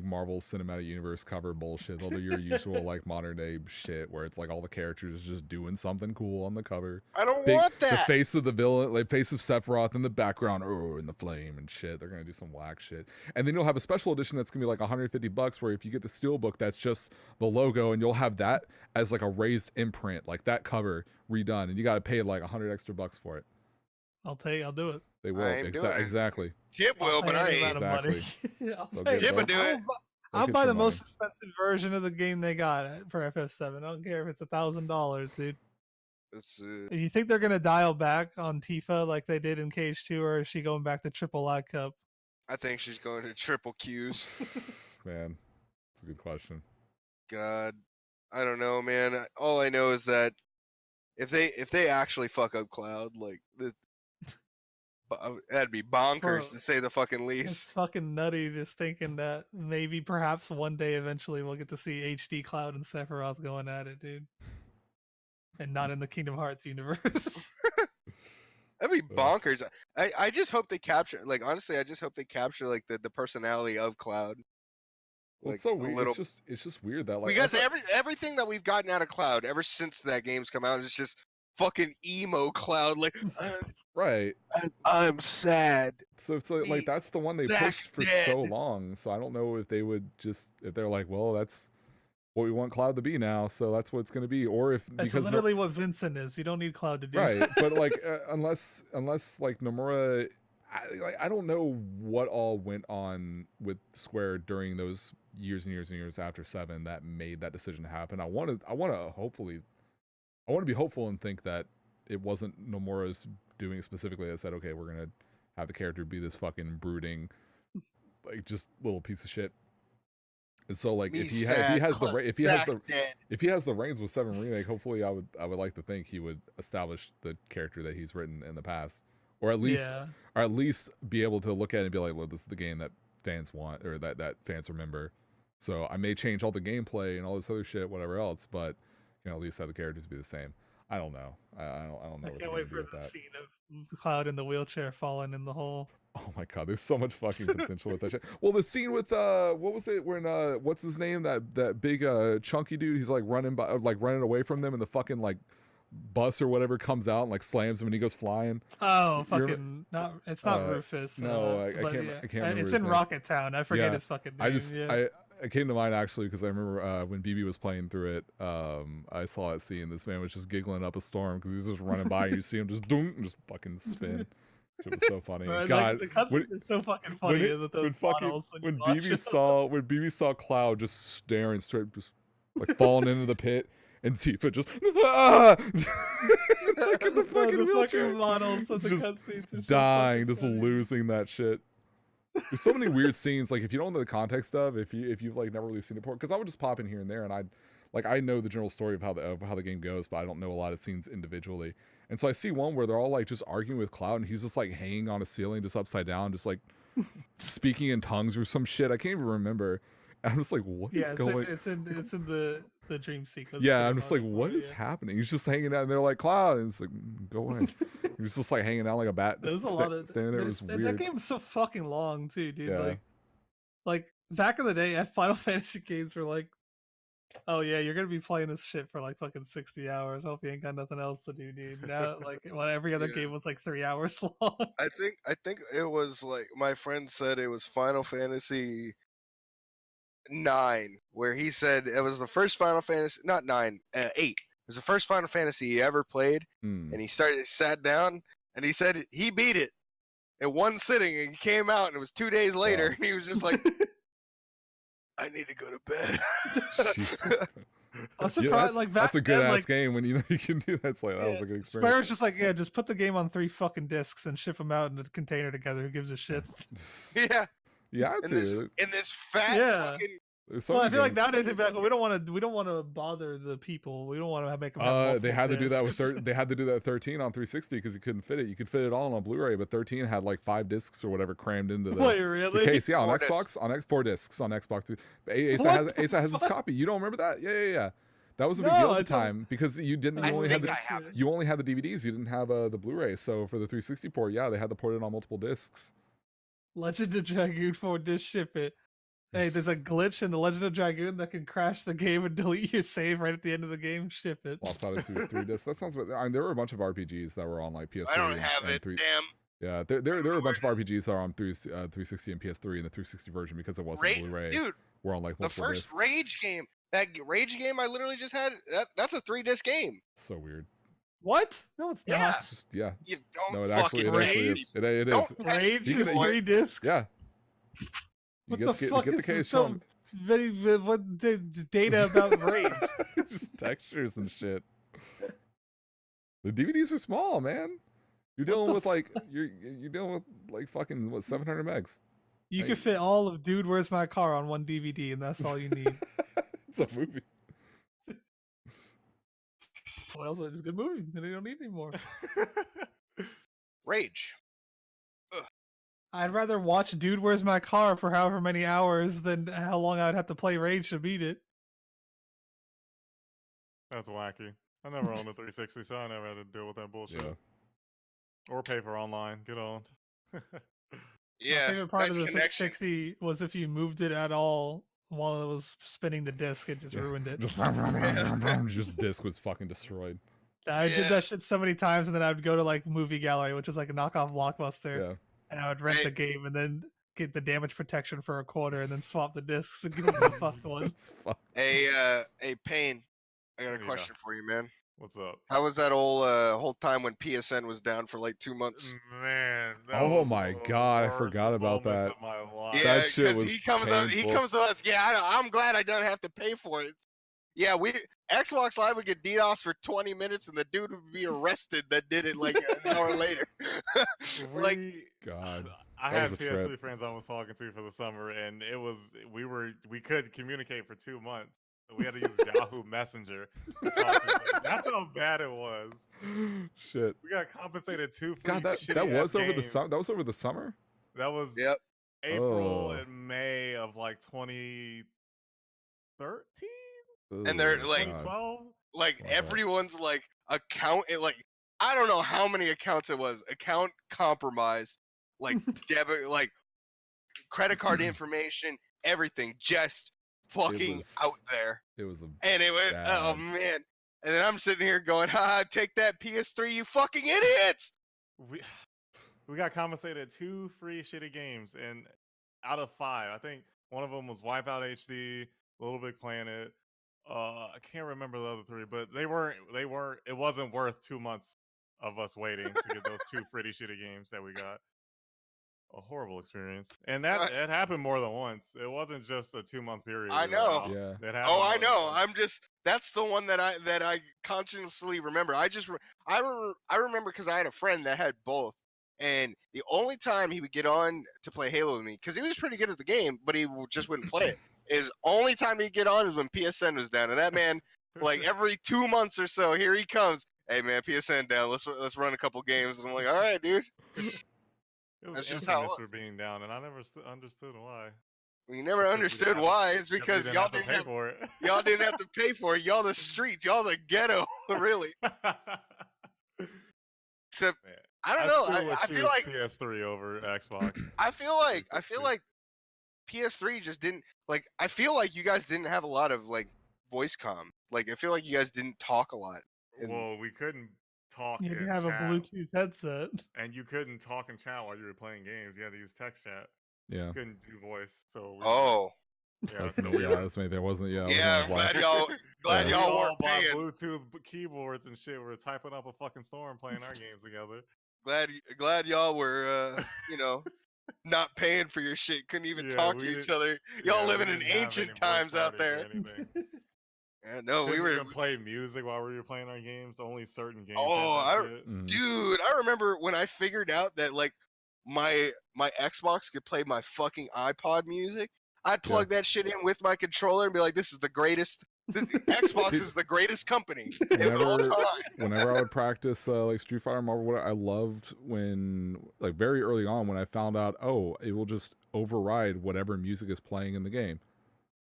Marvel Cinematic Universe cover bullshit. They'll do your usual like modern day shit where it's like all the characters just doing something cool on the cover. I don't want that. The face of the villain, like face of Sephiroth in the background, in the flame and shit. They're gonna do some whack shit, and then you'll have a special edition that's gonna be like $150. Where if you get the steelbook, that's just the logo, and you'll have that as like a raised imprint, like that cover redone, and you got to pay like $100 extra for it. I'll do it. They will. Exactly. Shib will, but I ain't. Exactly. Shib will do it. I'll buy the most expensive version of the game they got for FF7. I don't care if it's $1,000, dude. You think they're gonna dial back on Tifa like they did in Cage 2, or is she going back to Triple I Cup? I think she's going to triple Qs. Man, that's a good question. God, I don't know, man. All I know is that if they actually fuck up Cloud, like this, that'd be bonkers to say the fucking least. It's fucking nutty just thinking that maybe perhaps one day eventually we'll get to see HD Cloud and Sephiroth going at it, dude. And not in the Kingdom Hearts universe. That'd be bonkers. I just hope they capture, like, honestly, I just hope they capture like the personality of Cloud. Well, it's so weird. It's just weird that like because everything that we've gotten out of Cloud ever since that game's come out is just fucking emo Cloud, like right. I'm sad. So it's like that's the one they pushed for so long. So I don't know if they would just, if they're like, well, that's what we want Cloud to be now, so that's what it's going to be, or if that's because literally what Vincent is. You don't need Cloud to do right. that. But like unless like Nomura, I don't know what all went on with Square during those years and years and years after 7 that made that decision happen. I want to be hopeful and think that it wasn't Nomura's doing it specifically that said, okay, we're gonna have the character be this fucking brooding, like just little piece of shit. And so like if he has the reins with 7 Remake, hopefully I would like to think he would establish the character that he's written in the past, or at least be able to look at it and be like, well, this is the game that fans want, or that fans remember. So I may change all the gameplay and all this other shit, whatever else, but you know, at least have the characters be the same. I don't know. I don't know. I can't wait for the scene of Cloud in the wheelchair falling in the hole. Oh my god, there's so much fucking potential with that shit. Well, the scene with what was it when what's his name, that big chunky dude, he's like running away from them, and the fucking like bus or whatever comes out and like slams him and he goes flying. Oh, fucking it's not Rufus. No, I can't remember. It's in Rocket Town. I forget his fucking name. It came to mind actually because I remember when BB was playing through it, I saw it scene. This man was just giggling up a storm because he's just running by and you see him just doom and just fucking spin. It was so funny. Right, God, like, the cutscenes are so fucking funny. When BB saw Cloud just staring straight, just like falling into the pit, and Tifa just like in the fucking wheelchair, models of the just cutscenes dying, so just losing that shit. There's so many weird scenes. Like if you don't know the context of, if you've like never really seen it before, because I would just pop in here and there, and I know the general story of how the game goes, but I don't know a lot of scenes individually. And so I see one where they're all like just arguing with Cloud, and he's just like hanging on a ceiling, just upside down, just like speaking in tongues or some shit. I can't even remember. And I'm just like, what is going? It's in the dream sequence. Yeah, I'm just like, what is happening? He's just hanging out, and they're like, Cloud, and it's like, go away. He's just like hanging out like a bat. There's a lot of standing there. It was weird. That game was so fucking long too, dude. Yeah. Like back in the day, Final Fantasy games were like, oh yeah, you're gonna be playing this shit for like fucking 60 hours. Hope you ain't got nothing else to do, dude. Now, like, every other game was like 3 hours long. I think it was like, my friend said it was Final Fantasy 9, where he said it was the first Final Fantasy, not 9, 8. It was the first Final Fantasy he ever played, and he sat down, and he said he beat it in one sitting, and he came out, and it was 2 days later, and he was just like, I need to go to bed. I'm surprised, that's a good ass game when you know you can do that. It's like, that was a good experience. Square's just like, yeah, just put the game on 3 fucking discs and ship them out in a container together. Who gives a shit? Yeah. Yeah, in this fat fucking. Well, I feel like nowadays we don't want to bother the people. We don't want to make them. They had to do that with they had to do that with 13 on 360 because you couldn't fit it. You could fit it all on Blu-ray, but 13 had like 5 discs or whatever crammed into the, Wait, really? the case. Yeah, on Xbox, 4 discs on Xbox. Asa has his copy. You don't remember that? Yeah. That was a big deal at the time because you only had the DVDs. You didn't have the Blu-ray. So for the 360 port, yeah, they had to port it on multiple discs. Legend of Dragoon 4 disc ship it. Hey, there's a glitch in the Legend of Dragoon that can crash the game and delete your save right at the end of the game. Ship it. Lost Odyssey was 3 discs. That sounds. I mean, there were a bunch of RPGs that were on like PS3. I don't have it. 3. Damn. Yeah, there were a bunch of RPGs that are on 360 and PS3, and the 360 version because it wasn't Blu-ray. Dude, were on like multiple discs. The first Rage game, that Rage game I literally just had, that's a 3-disc game. So weird. What? No, it's not. It's just, yeah. You don't it actually is. It is. Rage is 3 discs? Yeah. What the fuck is this? What data about Rage? Just textures and shit. The DVDs are small, man. You're dealing with like you're dealing with like fucking 700 megs. You can fit all of Dude, Where's My Car on one DVD, and that's all you need. It's a movie. Well, it's a good movie, and they don't need any more. Rage. Ugh. I'd rather watch Dude, Where's My Car for however many hours than how long I'd have to play Rage to beat it. That's wacky. I never owned a 360, so I never had to deal with that bullshit. Yeah. Or pay for online. Get on. Yeah. My favorite part of the 360 was if you moved it at all while it was spinning the disc, it just ruined it. Just disc was fucking destroyed. I did that shit so many times, and then I would go to like Movie Gallery, which is like a knockoff Blockbuster, and I would rent the game and then get the damage protection for $0.25 and then swap the discs and give them the fucked one. Hey, Payne, I got a question for you, man. What's up? How was that whole time when PSN was down for like 2 months? Man. Oh my god, I forgot about that. Yeah, because he comes to us. Yeah, I'm glad I don't have to pay for it. Yeah, Xbox Live would get DDoS for 20 minutes, and the dude would be arrested that did it like an hour later. God. I had PS3 friends I was talking to for the summer, and it was we could communicate for 2 months. We had to use Yahoo Messenger to talk to them. That's how bad it was. Shit. We got compensated 2 free God, that was over the summer. That was over the summer. That was April and May of like 2013. And they're like 2012. Like everyone's like account. I don't know how many accounts it was. Account compromised. Like debit, like credit card information, everything just fucking out there. It was oh man. And then I'm sitting here going, "Ha, take that PS3, you fucking idiots!" We got compensated 2 free shitty games, and out of 5, I think one of them was Wipeout HD, Little Big Planet. I can't remember the other 3, but they weren't. It wasn't worth 2 months of us waiting to get those 2 pretty shitty games that we got. A horrible experience, and that it happened more than once. It wasn't just a 2-month period. I know. Yeah. I know. That's the one that I consciously remember. I remember because I had a friend that had both, and the only time he would get on to play Halo with me, because he was pretty good at the game, but he just wouldn't play it. Is only time he'd get on is when PSN was down, and that man, like every 2 months or so, here he comes. Hey man, PSN down. Let's run a couple games. And I'm like, all right, dude. It was just how it was. For being down, and I never understood why. You never understood why. It's because y'all didn't have for it. Y'all didn't have to pay for it. Y'all the streets. Y'all the ghetto. Really. So, I don't know. I feel like PS3 over Xbox. I feel like PS3 just didn't like. I feel like you guys didn't have a lot of like voice comm. Like I feel like you guys didn't talk a lot. Well, we couldn't talk. You had to have a Bluetooth headset, and you couldn't talk and chat while you were playing games. You had to use text chat. Yeah. You couldn't do voice. So. That's me. There wasn't. Yeah. Yeah. Glad y'all weren't paying. Bluetooth keyboards and shit. We were typing up a fucking storm playing our games together. Glad y'all were not paying for your shit. Couldn't even talk to each other. Y'all living in ancient times out there. Yeah, no, we were play music while we were playing our games. Only certain games. Dude, I remember when I figured out that like my Xbox could play my fucking iPod music. I'd plug that shit in with my controller and be like, "This is the greatest. Xbox is the greatest company of all time." Whenever I would practice like Street Fighter, Marvel, whatever, I loved when like very early on when I found out, it will just override whatever music is playing in the game.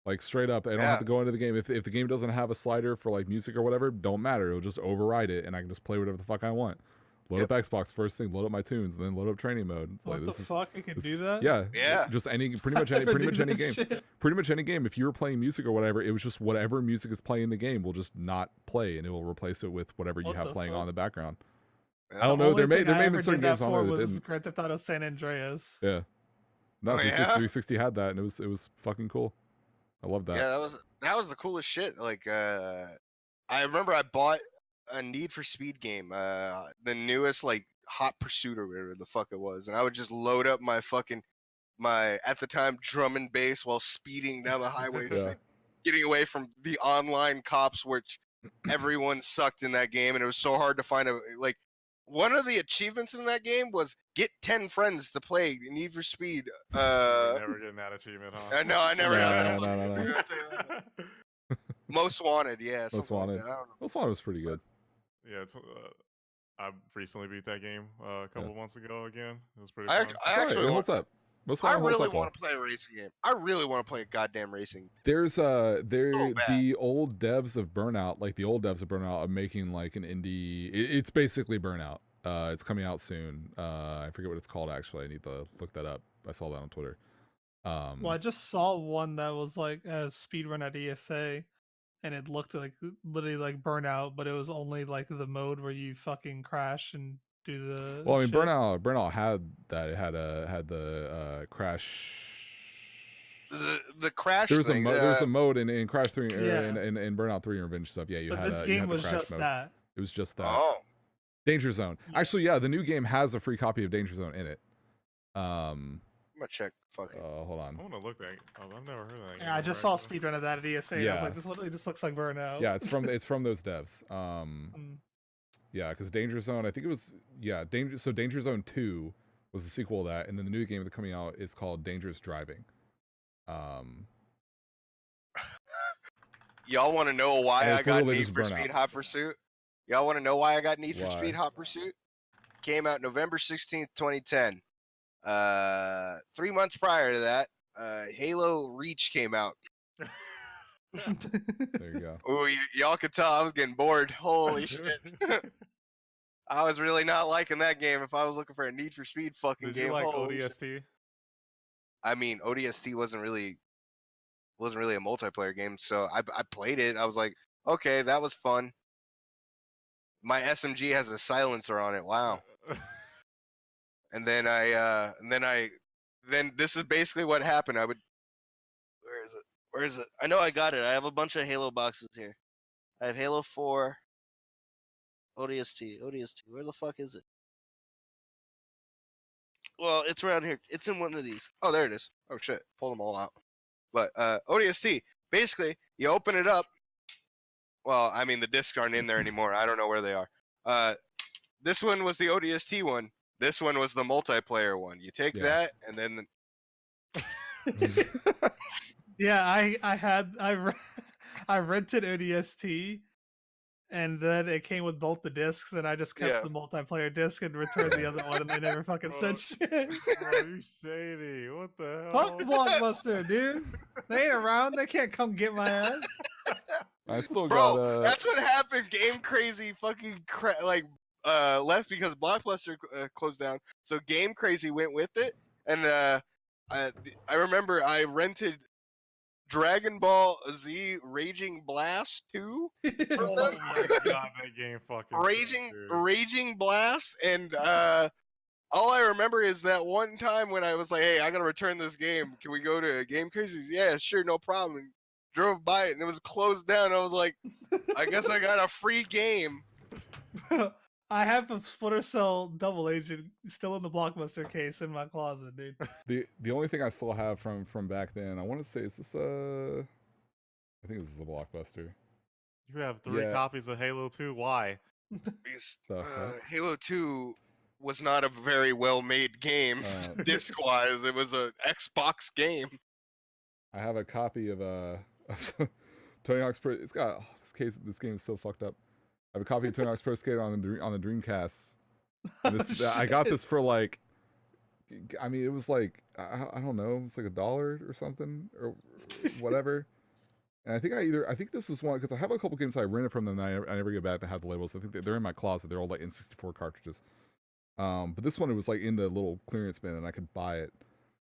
Like straight up, I don't have to go into the game. If the game doesn't have a slider for like music or whatever, don't matter. It'll just override it, and I can just play whatever the fuck I want. Load up Xbox first thing, load up my tunes, and then load up training mode. It's what like, the fuck? You can do that? Yeah. Just pretty much any game. Shit. Pretty much any game. If you were playing music or whatever, it was just whatever music is playing in the game will just not play, and it will replace it with whatever you have playing on in the background. I don't know. There may have been certain games on there that didn't. Grand Theft Auto San Andreas. Yeah. No, 360 had that, and it was fucking cool. I love that. Yeah, that was the coolest shit. Like, I remember I bought a Need for Speed game, the newest like Hot Pursuit or whatever the fuck it was, and I would just load up my at the time drum and bass while speeding down the highway, getting away from the online cops, which everyone sucked in that game, and it was so hard to find one of the achievements in that game was get 10 friends to play Need for Speed. Never getting that achievement, huh? No, I never got that one. No. Most Wanted, yeah. Most Wanted. Like that. I don't know. Most Wanted was pretty good. Yeah, I recently beat that game a couple months ago again. It was pretty fun. What's up? I really want to play a racing game. I really want to play a goddamn racing. There's the old devs of Burnout, like the old devs of Burnout, are making like an indie. It's basically Burnout. It's coming out soon. I forget what it's called actually. I need to look that up. I saw that on Twitter. Well, I just saw one that was like a speedrun at ESA, and it looked like literally like Burnout, but it was only like the mode where you fucking crash and do the. Well, I mean, Burnout had that. It had the crash. The crash. There was a mode in Crash 3 in Burnout 3 Revenge stuff. Yeah, but this game was just mode. that. It was just that. Oh. Danger Zone. Actually, yeah, the new game has a free copy of Danger Zone in it. I'm gonna check. Fuck it. Hold on. I want to look that. I've never heard of that. Yeah, I just saw a speedrun of that at ESA. And I was like, this literally just looks like Burnout. Yeah, it's from those devs. Yeah, because Danger Zone, I think it was Danger Zone 2 was the sequel to that, and then the new game that's coming out is called Dangerous Driving. Y'all want to know why I got Need for Speed Hot Pursuit? Y'all want to know why I got Need for Speed Hot Pursuit? Came out November 16th, 2010. 3 months prior to that, Halo Reach came out. There you go. Oh, y'all could tell I was getting bored. Holy shit. I was really not liking that game if I was looking for a Need for Speed fucking game. Did you like ODST? I mean, ODST wasn't really a multiplayer game, so I played it. I was like, okay, that was fun. My SMG has a silencer on it. Wow. And then then this is basically what happened. Where is it? I know I got it. I have a bunch of Halo boxes here. I have Halo 4, ODST. Where the fuck is it? Well, it's around here. It's in one of these. Oh, there it is. Oh shit, pulled them all out. But ODST, basically, you open it up. Well, I mean, the discs aren't in there anymore. I don't know where they are. This one was the ODST one. This one was the multiplayer one. You take that, and then. Yeah, I rented ODST, and then it came with both the discs, and I just kept the multiplayer disc and returned the other one, and they never fucking said shit. Bro, you shady. What the hell? Fuck Blockbuster, dude. They ain't around. They can't come get my ass. I still got. That's what happened. Game Crazy fucking left because Blockbuster closed down. So Game Crazy went with it, and I remember I rented Dragon Ball Z Raging Blast 2. Oh my god, that game fucking Raging Blast, and all I remember is that one time when I was like, hey, I gotta return this game. Can we go to Game Crazy? Yeah, sure, no problem. And drove by it and it was closed down. I was like, I guess I got a free game. I have a Splinter Cell Double Agent still in the Blockbuster case in my closet, dude. The only thing I still have from back then, I want to say, is this I think this is a Blockbuster. You have 3 copies of Halo 2. Why? Because Halo 2 was not a very well-made game, disc-wise. It was an Xbox game. I have a copy of Tony Hawk's Pro. It's got this game is so fucked up. I have a copy of Tony Hawk's Pro Skater on the Dreamcast. I got this for like I mean, it was like I don't know, it's like $1 or something or whatever. And I think this was one because I have a couple games I rented from them that I never get back that have the labels. I think they're in my closet. They're all like N64 cartridges. But this one it was like in the little clearance bin and I could buy it,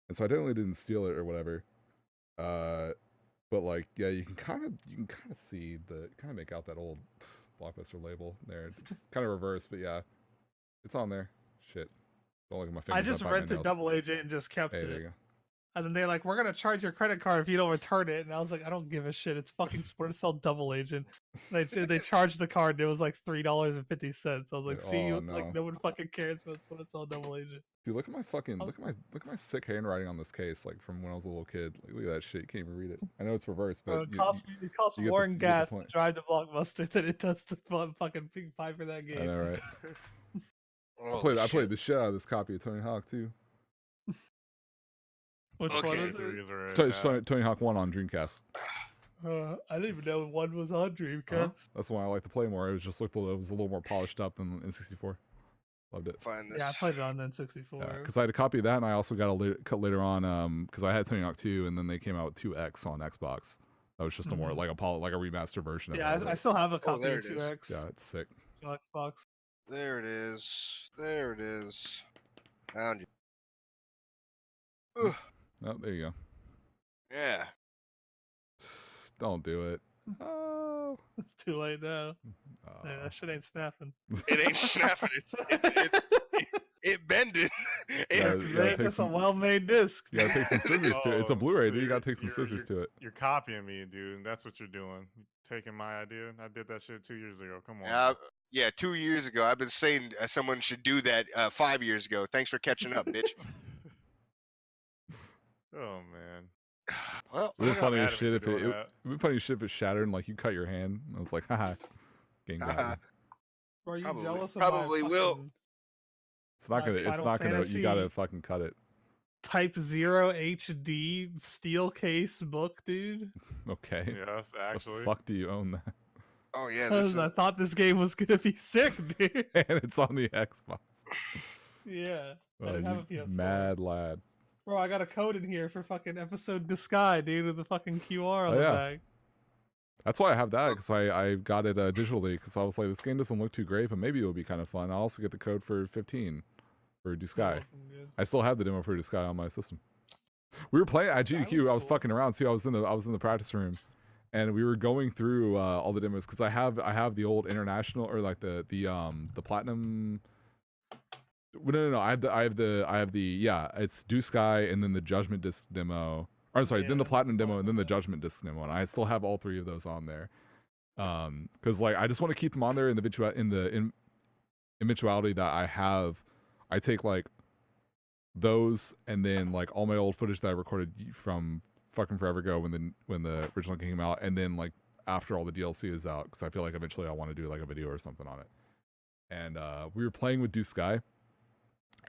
and so I definitely didn't steal it or whatever. But like yeah, you can kind of see make out that old Blockbuster label there. It's kind of reversed, but yeah, it's on there. Shit, don't look at my fingers. I just rented Double Agent and just kept it. There you go. And then they're like, we're going to charge your credit card if you don't return it. And I was like, I don't give a shit. It's fucking Splinter Cell Double Agent. They charged the card and it was like $3.50. I was like, see, no. Like no one fucking cares about Splinter Cell Double Agent. Dude, look at my fucking look at my sick handwriting on this case, like from when I was a little kid. Like, look at that shit. You can't even read it. I know it's reversed, but it costs more in gas to drive to Blockbuster than it does to fucking pay for that game. I know, right? I played the shit out of this copy of Tony Hawk too. Which one is it? It's Tony Hawk 1 on Dreamcast. I didn't even know one was on Dreamcast. That's why I like to play more. It was just it was a little more polished up than N64. Loved it. Yeah, I played it on N64. Yeah, because I had a copy of that, and I also got a cut later on because I had Tony Hawk 2, and then they came out with 2X on Xbox. That was just a more like a remastered version of it. Yeah, I still have a copy of 2X. Yeah, it's sick. On Xbox. There it is. There it is. Found you. Oh, there you go. Yeah. Don't do it. Oh. It's too late now. Yeah, that shit ain't snapping. It ain't snapping. It bended. It's a well-made disc. You gotta take some scissors to it. It's a Blu-ray, dude. You gotta take some scissors to it. You're copying me, dude. That's what you're doing. Taking my idea. I did that shit 2 years ago. Come on. Yeah, 2 years ago. I've been saying someone should do that 5 years ago. Thanks for catching up, bitch. Oh man. Well, it would be funny as shit if it shattered and like you cut your hand. And I was like, haha, game got Are you jealous of probably will. It's not gonna. You gotta fucking cut it. Type 0 HD steel case book, dude. Okay. Yes, actually. The fuck do you own that? Oh yeah. Because I thought this game was gonna be sick, dude. And it's on the Xbox. Yeah. I didn't have a PS4. Mad lad. Bro, I got a code in here for fucking episode Disguise, dude, with the fucking QR on the bag. That's why I have that, because I got it digitally, because I was like, this game doesn't look too great, but maybe it would be kind of fun. I'll also get the code for 15 for Disguise. I still have the demo for Disguise on my system. We were playing at GDQ. I was fucking around. See, I was in the practice room, and we were going through all the demos because I have the old international or like the platinum. No. I have the yeah. It's Dew Sky and then the Judgment Disc demo. Or I'm sorry, then the Platinum demo and then the Judgment Disc demo. And I still have all three of those on there, because like I just want to keep them on there in the eventuality that I have. I take like those and then like all my old footage that I recorded from fucking forever ago when the original game came out, and then like after all the DLC is out, because I feel like eventually I want to do like a video or something on it. And we were playing with Dew Sky.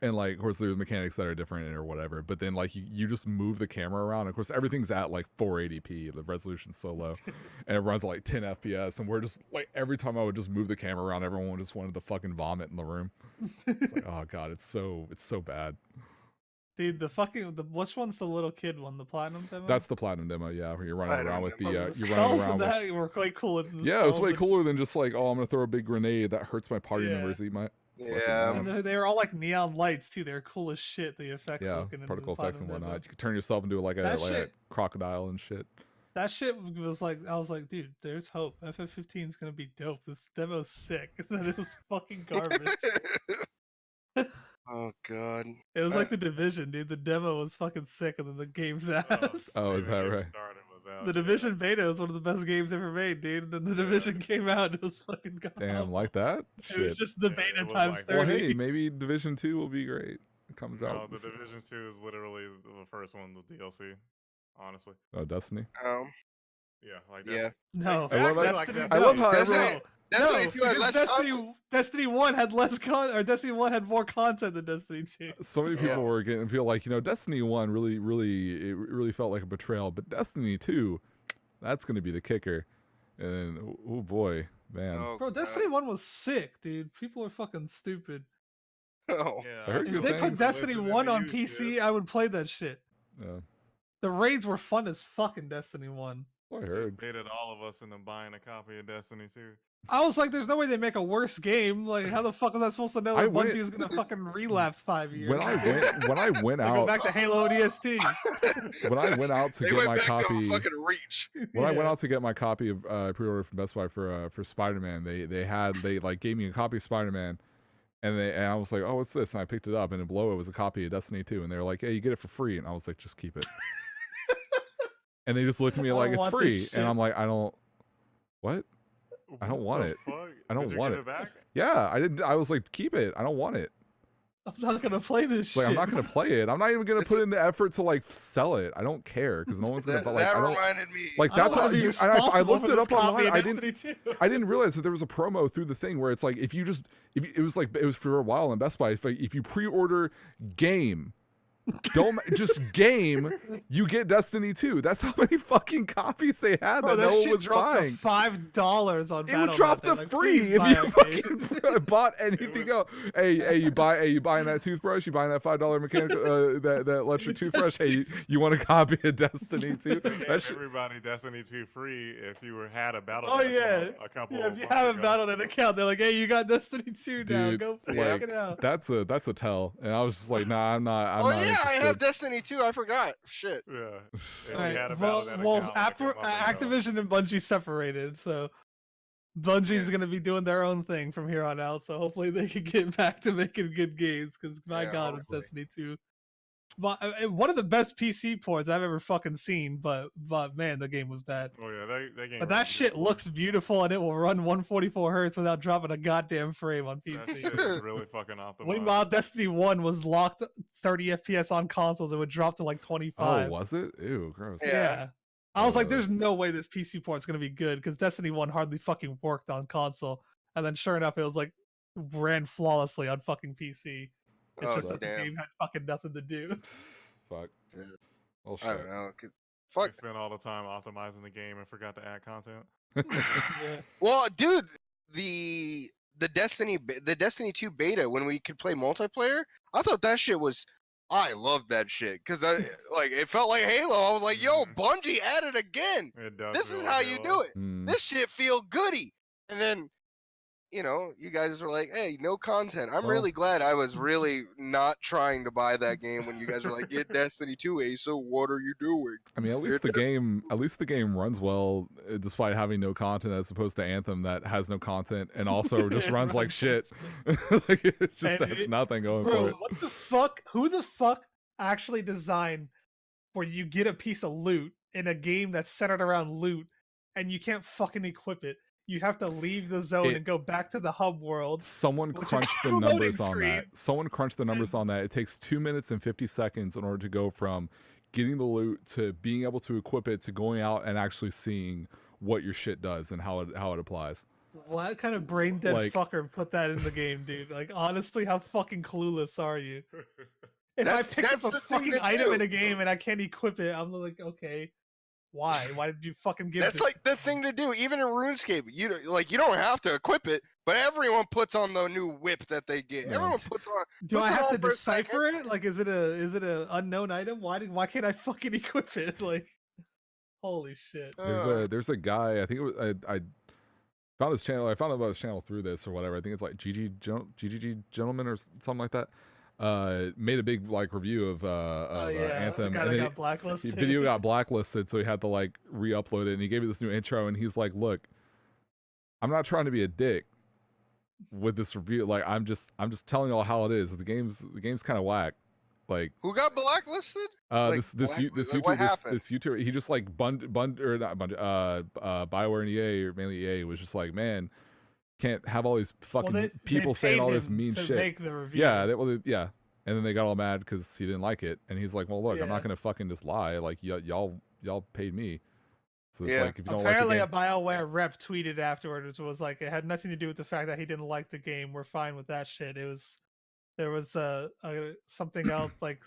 And like, of course, there's mechanics that are different or whatever, but then like you just move the camera around. Of course, everything's at like 480p. The resolution's so low, and it runs at like 10 FPS. And we're just like, every time I would just move the camera around, everyone just wanted to fucking vomit in the room. It's like, oh god, it's so bad. Dude, which one's the little kid one? The Platinum demo? That's the Platinum demo, yeah. Where you're running around with the running around. That were quite cool. Yeah, it was way cooler than just like, oh, I'm gonna throw a big grenade that hurts my party members. Eat my. Yeah, and they were all like neon lights too. They're cool as shit. The effects, particle effects and whatnot. You can turn yourself into like a crocodile and shit. That shit was like, I was like, dude, there's hope. FF15 is gonna be dope. This demo's sick. And then it was fucking garbage. Oh god. It was like The Division, dude. The demo was fucking sick, and then the game's ass. Oh, is that right? The Division beta is one of the best games ever made, dude. And then the Division came out and it was fucking god. Damn, like that? Shit. It was just the beta times 30. Well, hey, maybe Division 2 will be great. It comes out. No, the Division 2 is literally the first one with DLC, honestly. Oh, Destiny? Yeah, like that. Yeah. No. Exactly. I love how everyone... Destiny 1 had less Destiny 1 had more content than Destiny 2. So many people were getting feel like, Destiny 1 really felt like a betrayal, but Destiny 2, that's going to be the kicker. And oh boy, man. Bro, Destiny 1 was sick, dude. People are fucking stupid. Oh. Yeah, I heard If good they things. put Destiny Listening to 1 on you, PC, Shib. I would play that shit. Yeah. The raids were fun as fucking Destiny 1. I They heard. baited all of us into buying a copy of Destiny 2. I was like, there's no way they make a worse game. Like, how the fuck was I supposed to know I that went- Bungie was gonna fucking relapse 5 years? When I went I go out, back to Halo ODST. when I went out to They get went my back copy, to fucking Reach. when I went out to get my copy of pre-order from Best Buy for Spider-Man, they like gave me a copy of Spider-Man, and I was like, oh, what's this? And I picked it up, and below it was a copy of Destiny 2, and they were like, hey, you get it for free, and I was like, just keep it. And they just looked at me I like, don't it's want free, this and shit. I'm like, I don't. What? I don't want it. Fuck? I don't Did you want give it. it back? Yeah, I didn't. I was like, keep it. I don't want it. I'm not gonna play this It's like, shit. I'm not gonna play it. I'm not even gonna put in the effort to like sell it. I don't care because no one's gonna. That, Like, I don't. reminded me. Like I don't that's how wanna be you. I responsible looked for it this up copy online. of I didn't. Destiny 2. I didn't realize that there was a promo through the thing where it's like if you it was like it was for a while in Best Buy. If you pre-order game, don't just game, you get Destiny 2. That's how many fucking copies they had Bro, that no that one shit was dropped buying. to $5 on It would Battle.net. drop They're to like, free "Please if buy you our fucking game." bought anything else. Hey, you buying that toothbrush? You buying that $5 mechanical that electric toothbrush? Hey, you want a copy of Destiny 2? That shit. Everybody Destiny 2 free if you had a battle. Oh yeah, a couple. yeah. If you months have a ago. Battle.net account, they're like, "Hey, you got Destiny 2 now. Dude, Go check like, it out." that's a tell. And I was just like, nah, I'm not Oh yeah, interested. I have Destiny 2. I forgot. Shit. Yeah. If you Right. had a Well, Battle.net well, account, like, a month ago. Activision and Bungie separated, so Bungie's gonna be doing their own thing from here on out. So hopefully they can get back to making good games. Because my Yeah, God, hopefully. it's Destiny 2. But one of the best PC ports I've ever fucking seen. But man, the game was bad. Oh yeah, that game. But that shit looks beautiful, and it will run 144 hertz without dropping a goddamn frame on That PC. shit is really fucking optimized. Meanwhile, Destiny 1 was locked 30 FPS on consoles. It would drop to like 25. Oh, was it? Ew, gross. Yeah. I was like, there's no way this PC port's going to be good because Destiny 1 hardly fucking worked on console. And then sure enough, it was like ran flawlessly on fucking PC. It's Oh, just that the damn. game had fucking nothing to do. Fuck. Yeah. Oh, I shit. don't know. They Fuck. spent all the time optimizing the game and forgot to add content. Yeah. Well, dude, the Destiny 2 beta when we could play multiplayer, I thought that shit was. I loved that shit because like it felt like Halo. I was like, yo, Bungie at it again. It does. This feel is like how you Halo. do it. Mm. This shit feel goody. And then, you know, you guys were like, hey, no content. I'm Well- really glad I was really not trying to buy that game when you guys were like, get Destiny 2, Aceuhh, what are you doing? I mean, at least the game runs well despite having no content, as opposed to Anthem that has no content and also just runs like shit. Like, it's just And has nothing going Bro, for it. what the fuck? Who the fuck actually designed where you get a piece of loot in a game that's centered around loot and you can't fucking equip it? You have to leave the zone and go back to the hub world. Someone which is crunched the a loading numbers on screen. that. Someone crunched the numbers on that. It takes 2 minutes and 50 seconds in order to go from getting the loot to being able to equip it to going out and actually seeing what your shit does and how it applies. What kind of brain dead Like- fucker put that in the game, dude? Like, honestly, how fucking clueless are you? If I pick up That's a the thing fucking to item do. in a game and I can't equip it, I'm like, okay, why? Why did you fucking give That's this? like the thing to do. Even in RuneScape, you don't have to equip it, but everyone puts on the new whip that they get. Yeah. Everyone puts on. Do I puts it have to on for a second. decipher it? Like, is it a unknown item? Why can't I fucking equip it? Like, holy shit. There's a guy, I think it was I found his channel. I found out about his channel through this or whatever. I think it's like GGG Gentleman or something like that. Made a big like review of Anthem. The guy and that then got blacklisted. the video got blacklisted, so he had to like re-upload it. And he gave me this new intro, and he's like, "Look, I'm not trying to be a dick with this review. Like, I'm just telling y'all how it is. The game's kind of whack. Like, Who got blacklisted? this like, what happened? YouTuber, he just like BioWare and EA, or mainly EA, was just like, man, can't have all these fucking people saying all this mean shit. Make the review. Yeah, yeah. And then they got all mad because he didn't like it, and he's like, well, look, I'm not gonna fucking just lie. Like, y'all paid me. So it's like, if you don't Apparently like the game, a BioWare rep tweeted afterwards, was like, it had nothing to do with the fact that he didn't like the game. We're fine with that shit. There was something else, like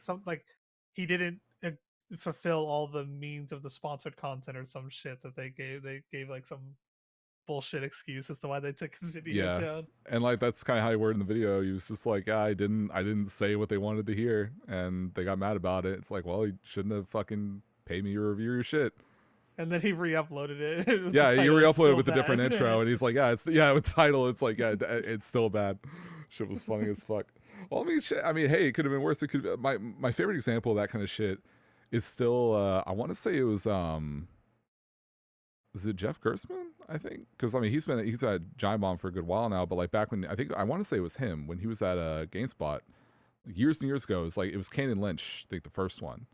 he didn't fulfill all the means of the sponsored content or some shit that they gave. They gave like some bullshit excuse as to why they took his video down. And like that's kind of how he worded in the video. He was just like, I didn't say what they wanted to hear, and they got mad about it. It's like, well, you shouldn't have fucking paid me to review your shit. And then he re-uploaded it. Yeah, he re-uploaded with a different intro, and he's like, with title, it's like, it's still bad. Shit was funny as fuck. Well, I mean, hey, it could have been worse. It could. My favorite example of that kind of shit is still, I want to say it was, is it Jeff Gerstmann? I think, because I mean, he's at Giant Bomb for a good while now, but like back when I want to say it was him when he was at GameSpot years and years ago. It was like it was Kane and Lynch, I think the first one.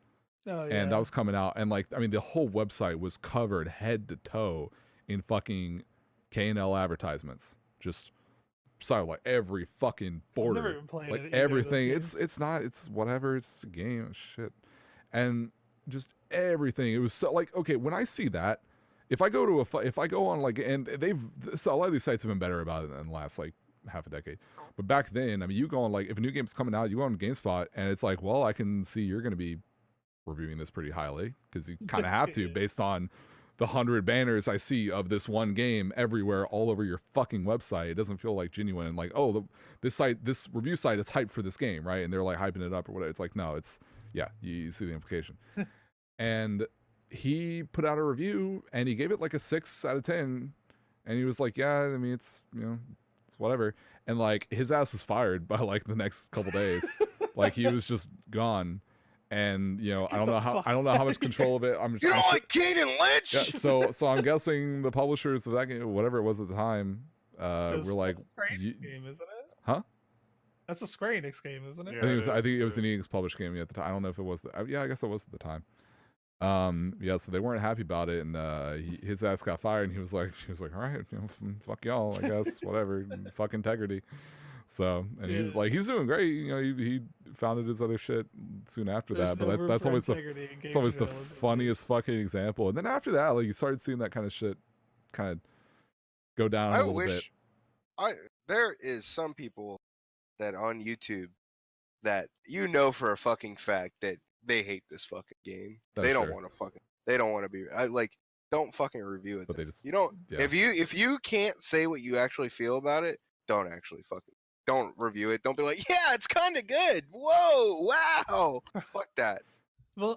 Oh, yeah. And that was coming out, and like, I mean, the whole website was covered head to toe in fucking K&L advertisements. Just like every fucking border, like everything. It's whatever. It's a game, shit, and just everything. It was so like, okay, when I see that, if I go on like, and so a lot of these sites have been better about it in the last like half a decade. But back then, I mean, you go on like, if a new game's coming out, you go on GameSpot, and it's like, well, I can see you're going to be reviewing this pretty highly because you kind of have to based on the 100 banners I see of this one game everywhere all over your fucking website. It doesn't feel like genuine and like, oh, this review site is hyped for this game, right? And they're like hyping it up or whatever. It's like, no, it's, yeah, you see the implication. And he put out a review and he gave it like a 6 out of 10, and he was like, yeah, I mean, it's, you know, it's whatever. And like his ass was fired by like the next couple days. Like he was just gone. And you know, I don't know how much control of it. You don't like Kane and Lynch? Yeah, so I'm guessing the publishers of that game, whatever it was at the time, were like, that's a Square Enix game, isn't it? Huh? That's a Square Enix game, isn't it? Yeah, I think it was an Enix published game at the time. I don't know if it was. Yeah, I guess it was at the time. Yeah, so they weren't happy about it, and his ass got fired, and he was like, all right, you know, fuck y'all, I guess, whatever, fuck integrity. So, and he's like, he's doing great. You know, he founded his other shit soon after that. But that's always the funniest fucking example. And then after that, like, you started seeing that kind of shit kind of go down a little bit. There is some people that on YouTube that you know for a fucking fact that they hate this fucking game. They don't want to be. Don't fucking review it. But they just, you don't. Yeah. If you can't say what you actually feel about it, don't review it. Don't be like, yeah, it's kind of good. Whoa, wow. Fuck that. Well,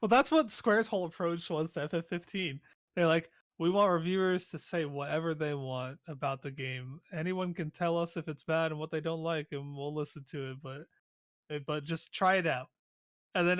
that's what Square's whole approach was to FF15. They're like, we want reviewers to say whatever they want about the game. Anyone can tell us if it's bad and what they don't like, and we'll listen to it. But just try it out. And then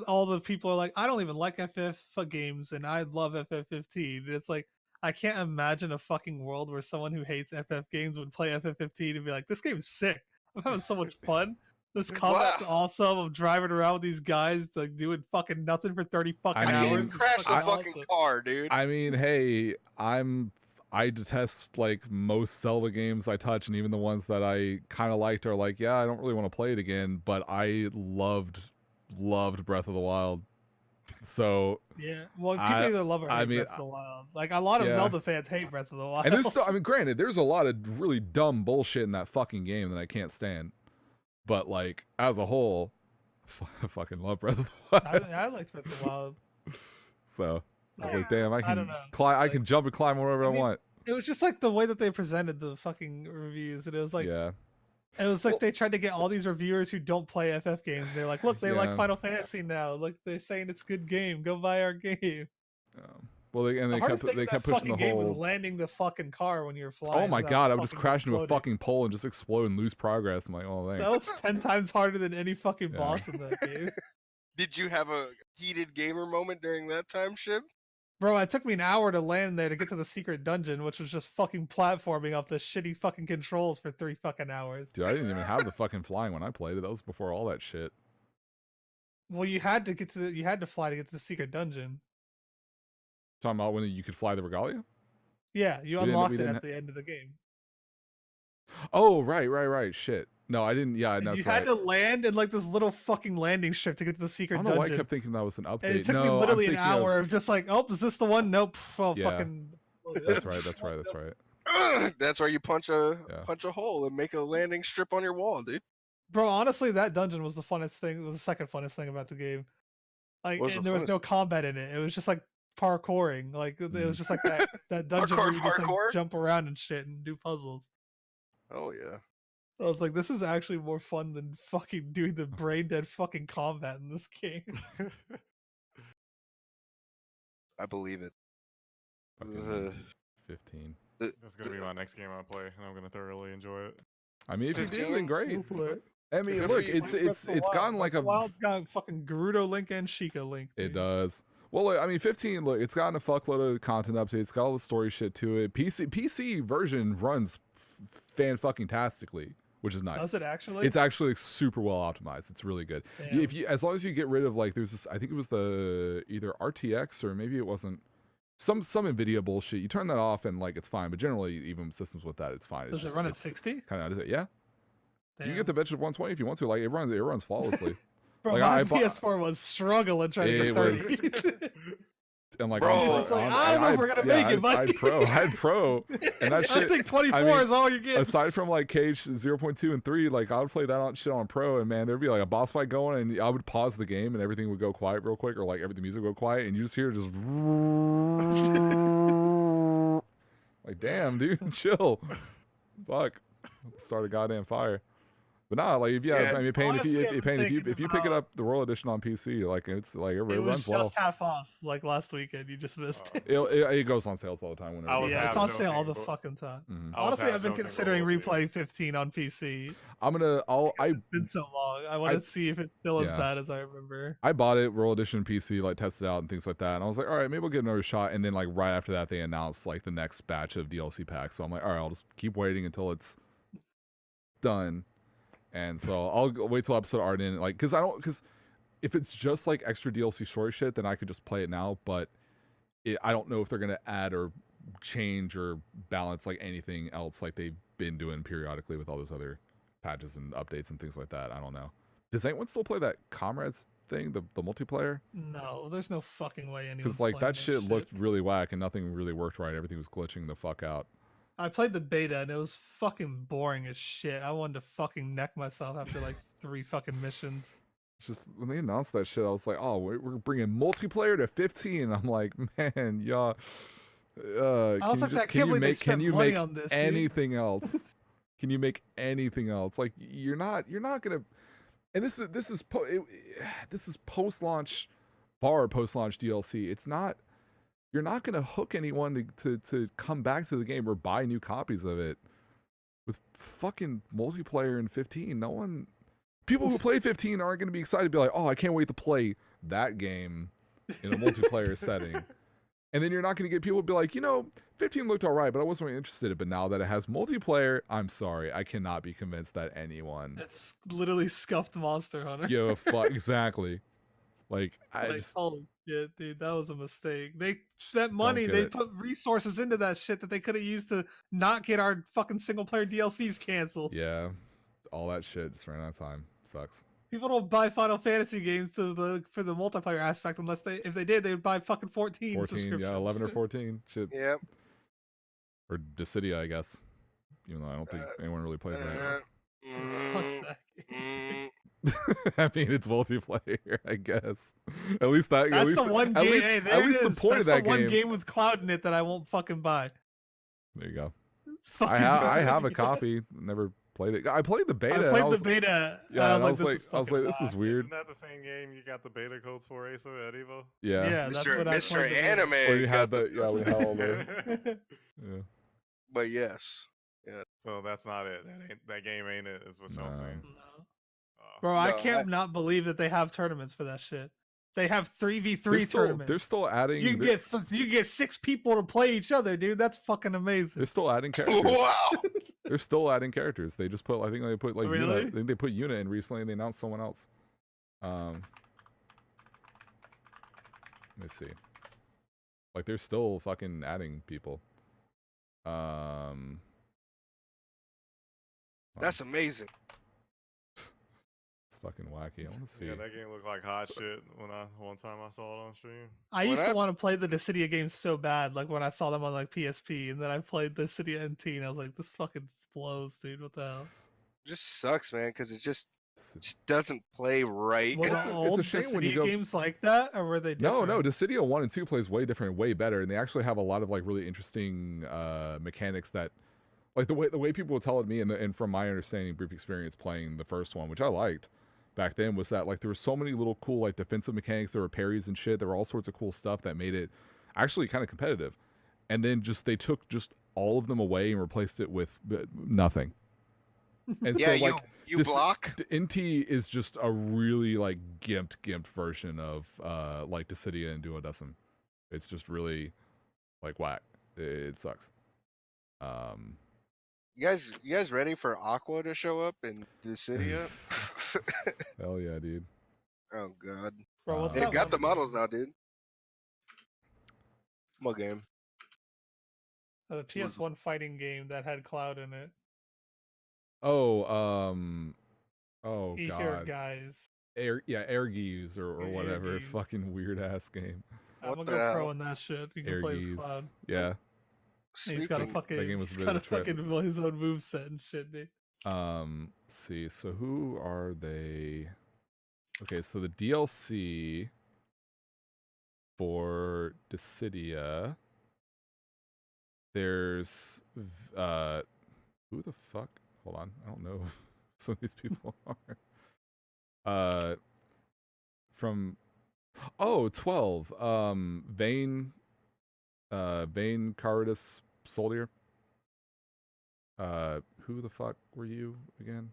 all the people are like, I don't even like FF games, and I love FF15. And it's like, I can't imagine a fucking world where someone who hates FF games would play FF15 and be like, this game's sick. I'm having so much fun. This combat's awesome. I'm driving around with these guys like doing fucking nothing for 30 fucking hours. I can't even crash the fucking car, dude. I mean, hey, I detest like most Zelda games I touch, and even the ones that I kind of liked are like, yeah, I don't really want to play it again, but I loved Breath of the Wild. So yeah, well, people either love or hate Breath of the Wild. Like a lot of Zelda fans hate Breath of the Wild. And there's still, I mean, granted, there's a lot of really dumb bullshit in that fucking game that I can't stand. But like as a whole, I fucking love Breath of the Wild. I liked Breath of the Wild. So I was like, damn, I can climb, I can jump and climb wherever I want. It was just like the way that they presented the fucking reviews, and it was like, it was like they tried to get all these reviewers who don't play FF games. They're like, look, they like Final Fantasy now. Look, they're saying it's a good game. Go buy our game. Well, they kept pushing the game whole. Was landing the fucking car when you were flying. Oh my god, I would just crash into a fucking pole and just explode and lose progress. I'm like, oh, thanks. That was 10 times harder than any fucking boss in that game. Did you have a heated gamer moment during that time, Shib? Bro, it took me an hour to land there to get to the secret dungeon, which was just fucking platforming off the shitty fucking controls for 3 fucking hours. Dude, I didn't even have the fucking flying when I played it. That was before all that shit. Well, you had to fly to get to the secret dungeon. Talking about when you could fly the Regalia? Yeah, you unlocked it at the end of the game. Oh, right. Shit. No, I didn't. Yeah, that's right. You had to land in like this little fucking landing strip to get to the secret dungeon. I don't know why I kept thinking that was an update. And it took me literally an hour of just like, oh, is this the one? Nope. Oh, yeah. Fucking. That's right. That's where you punch a hole and make a landing strip on your wall, dude. Bro, honestly, that dungeon was the funnest thing. It was the second funnest thing about the game. Like, and there was no combat in it. It was just like parkouring. Like it was just like that dungeon where you just like Parkour? jump around and shit and do puzzles. Oh yeah. I was like, this is actually more fun than fucking doing the brain dead fucking combat in this game. I believe it. Fucking 15. That's gonna be my next game I play, and I'm gonna thoroughly enjoy it. I mean, if you do, then great. Go for it. I mean, look, it's gotten like a Wild's got fucking Gerudo Link and Sheikah Link. Dude. It does. Well, look, I mean, 15. Look, it's gotten a fuckload of content updates. It's got all the story shit to it. PC version runs fan fucking tastically, which is nice. Does it actually? It's actually like, super well optimized. It's really good. Damn. If you, as long as you get rid of like, there's this. I think it was the either RTX or maybe it wasn't. Some Nvidia bullshit. You turn that off and like it's fine. But generally, even systems with that, it's fine. It's Does just, it run at 60? Kind of, yeah. Damn. You can get the bench of 120 if you want to. Like it runs flawlessly. Bro, like, my PS4 was struggling trying to get 30. And like, Bro, I don't know if we're gonna make it, buddy. I had pro, and that shit. I think 24 is all you're getting. Aside from like Cage 0.2 and 3, like I would play that on shit on pro, and man, there'd be like a boss fight going, and I would pause the game, and everything would go quiet real quick, or like the music would go quiet, and you just hear just like, damn, dude, chill, fuck, start a goddamn fire. But nah, like if I mean, if you pick it up the Royal Edition on PC, like it's like it runs well. It was just half off, like last weekend. You just missed it. It goes on sales all the time. Yeah, it's on sale all the fucking time. Mm-hmm. Honestly, I've been considering replaying 15 on PC. It's been so long. I want to see if it's still as bad as I remember. I bought it Royal Edition PC, like tested it out and things like that, and I was like, all right, maybe we'll give another shot. And then like right after that, they announced like the next batch of DLC packs. So I'm like, all right, I'll just keep waiting until it's done. And so I'll wait till episode art in, like, because if it's just like extra DLC story shit, then I could just play it now. But I don't know if they're gonna add or change or balance like anything else like they've been doing periodically with all those other patches and updates and things like that. I don't know. Does anyone still play that Comrades thing, the multiplayer? No, there's no fucking way anyone's Because like that shit looked really whack and nothing really worked right. Everything was glitching the fuck out. I played the beta and it was fucking boring as shit. I wanted to fucking neck myself after like 3 fucking missions. Just when they announced that shit, I was like, "Oh, we're bringing multiplayer to 15." I'm like, "Man, y'all, can you make anything else? Can you make anything else? Like, you're not gonna." And this is post-launch, post-launch DLC. It's not. You're not going to hook anyone to come back to the game or buy new copies of it. With fucking multiplayer in 15, people who play 15 aren't going to be excited to be like, oh, I can't wait to play that game in a multiplayer setting. And then you're not going to get people to be like, 15 looked all right, but I wasn't really interested. But now that it has multiplayer, I'm sorry, I cannot be convinced that anyone. It's literally scuffed Monster Hunter. Yeah, exactly. Like holy shit, dude, that was a mistake. They spent money, they put resources into that shit that they could have used to not get our fucking single player DLCs canceled. Yeah, all that shit just ran out of time. Sucks. People don't buy Final Fantasy games for the multiplayer aspect unless if they did, they would buy fucking 14. 14, yeah, 11 or 14. Shit. Yep. Or Dissidia, I guess. Even though I don't think anyone really plays that. Fuck that game. I mean, it's multiplayer, I guess. At least that. That's the one game. At least the point of that game. That's the one game with Cloud in it that I won't fucking buy. There you go. I have a copy. Never played it. I played the beta. I played the beta. Yeah, I was like, this is weird. Isn't that the same game you got the beta codes for, Aceuhh, at Evo? Yeah. Yeah, that's what Mr. Anime. Where you had the we had all the. Yeah. But yes. Yeah. So that's not it. That game ain't it, is what y'all saying. No. Bro, I can't not believe that they have tournaments for that shit. They have 3v3 tournaments. They're still adding. You get 6 people to play each other, dude. That's fucking amazing. They're still adding characters. Wow. They're still adding characters. They just put. I think they put like really? Yuna. I think they put Yuna in recently, and they announced someone else. Let me see. Like they're still fucking adding people. That's amazing. Fucking wacky. I want to see. Yeah, that game looked like hot shit one time I saw it on stream. I used to want to play the Dissidia games so bad, like when I saw them on like PSP, and then I played Dissidia NT, and I was like, this fucking blows, dude. What the hell? It just sucks, man, because it's just just doesn't play right. Were It's the a old shame when you Dissidia go- games like that, or were they different? No, Dissidia 1 and 2 plays way different, way better, and they actually have a lot of like really interesting mechanics that, like the way people would tell it to me, and from my understanding, brief experience playing the first one, which I liked back then, was that like there were so many little cool like defensive mechanics. There were parries and shit. There were all sorts of cool stuff that made it actually kind of competitive. And then they took just all of them away and replaced it with nothing. And Yeah, so like you block. NT is just a really like gimped version of like Dissidia and Duodecim. It's just really like whack. It sucks. You guys ready for Aqua to show up in Dissidia? Hell yeah, dude. Oh god. Bro, what's They've that got one the models game? now, dude. What game? The PS1 fighting game that had Cloud in it. Oh, Here, god. guys. Airgees or whatever. Airgees. Fucking weird ass game. I'm What gonna the go hell? pro in that shit. You can play as Airgees. Cloud. Yeah. He's got a Speaking- fucking. That game was a He's bit got of a a trip. fucking his own moveset and shit, dude. Let's see. So who are they? Okay, so the DLC for Dissidia, there's who the fuck? Hold on, I don't know who some of these people are. From 12. Vayne Cardus Soldier. Who the fuck were you again?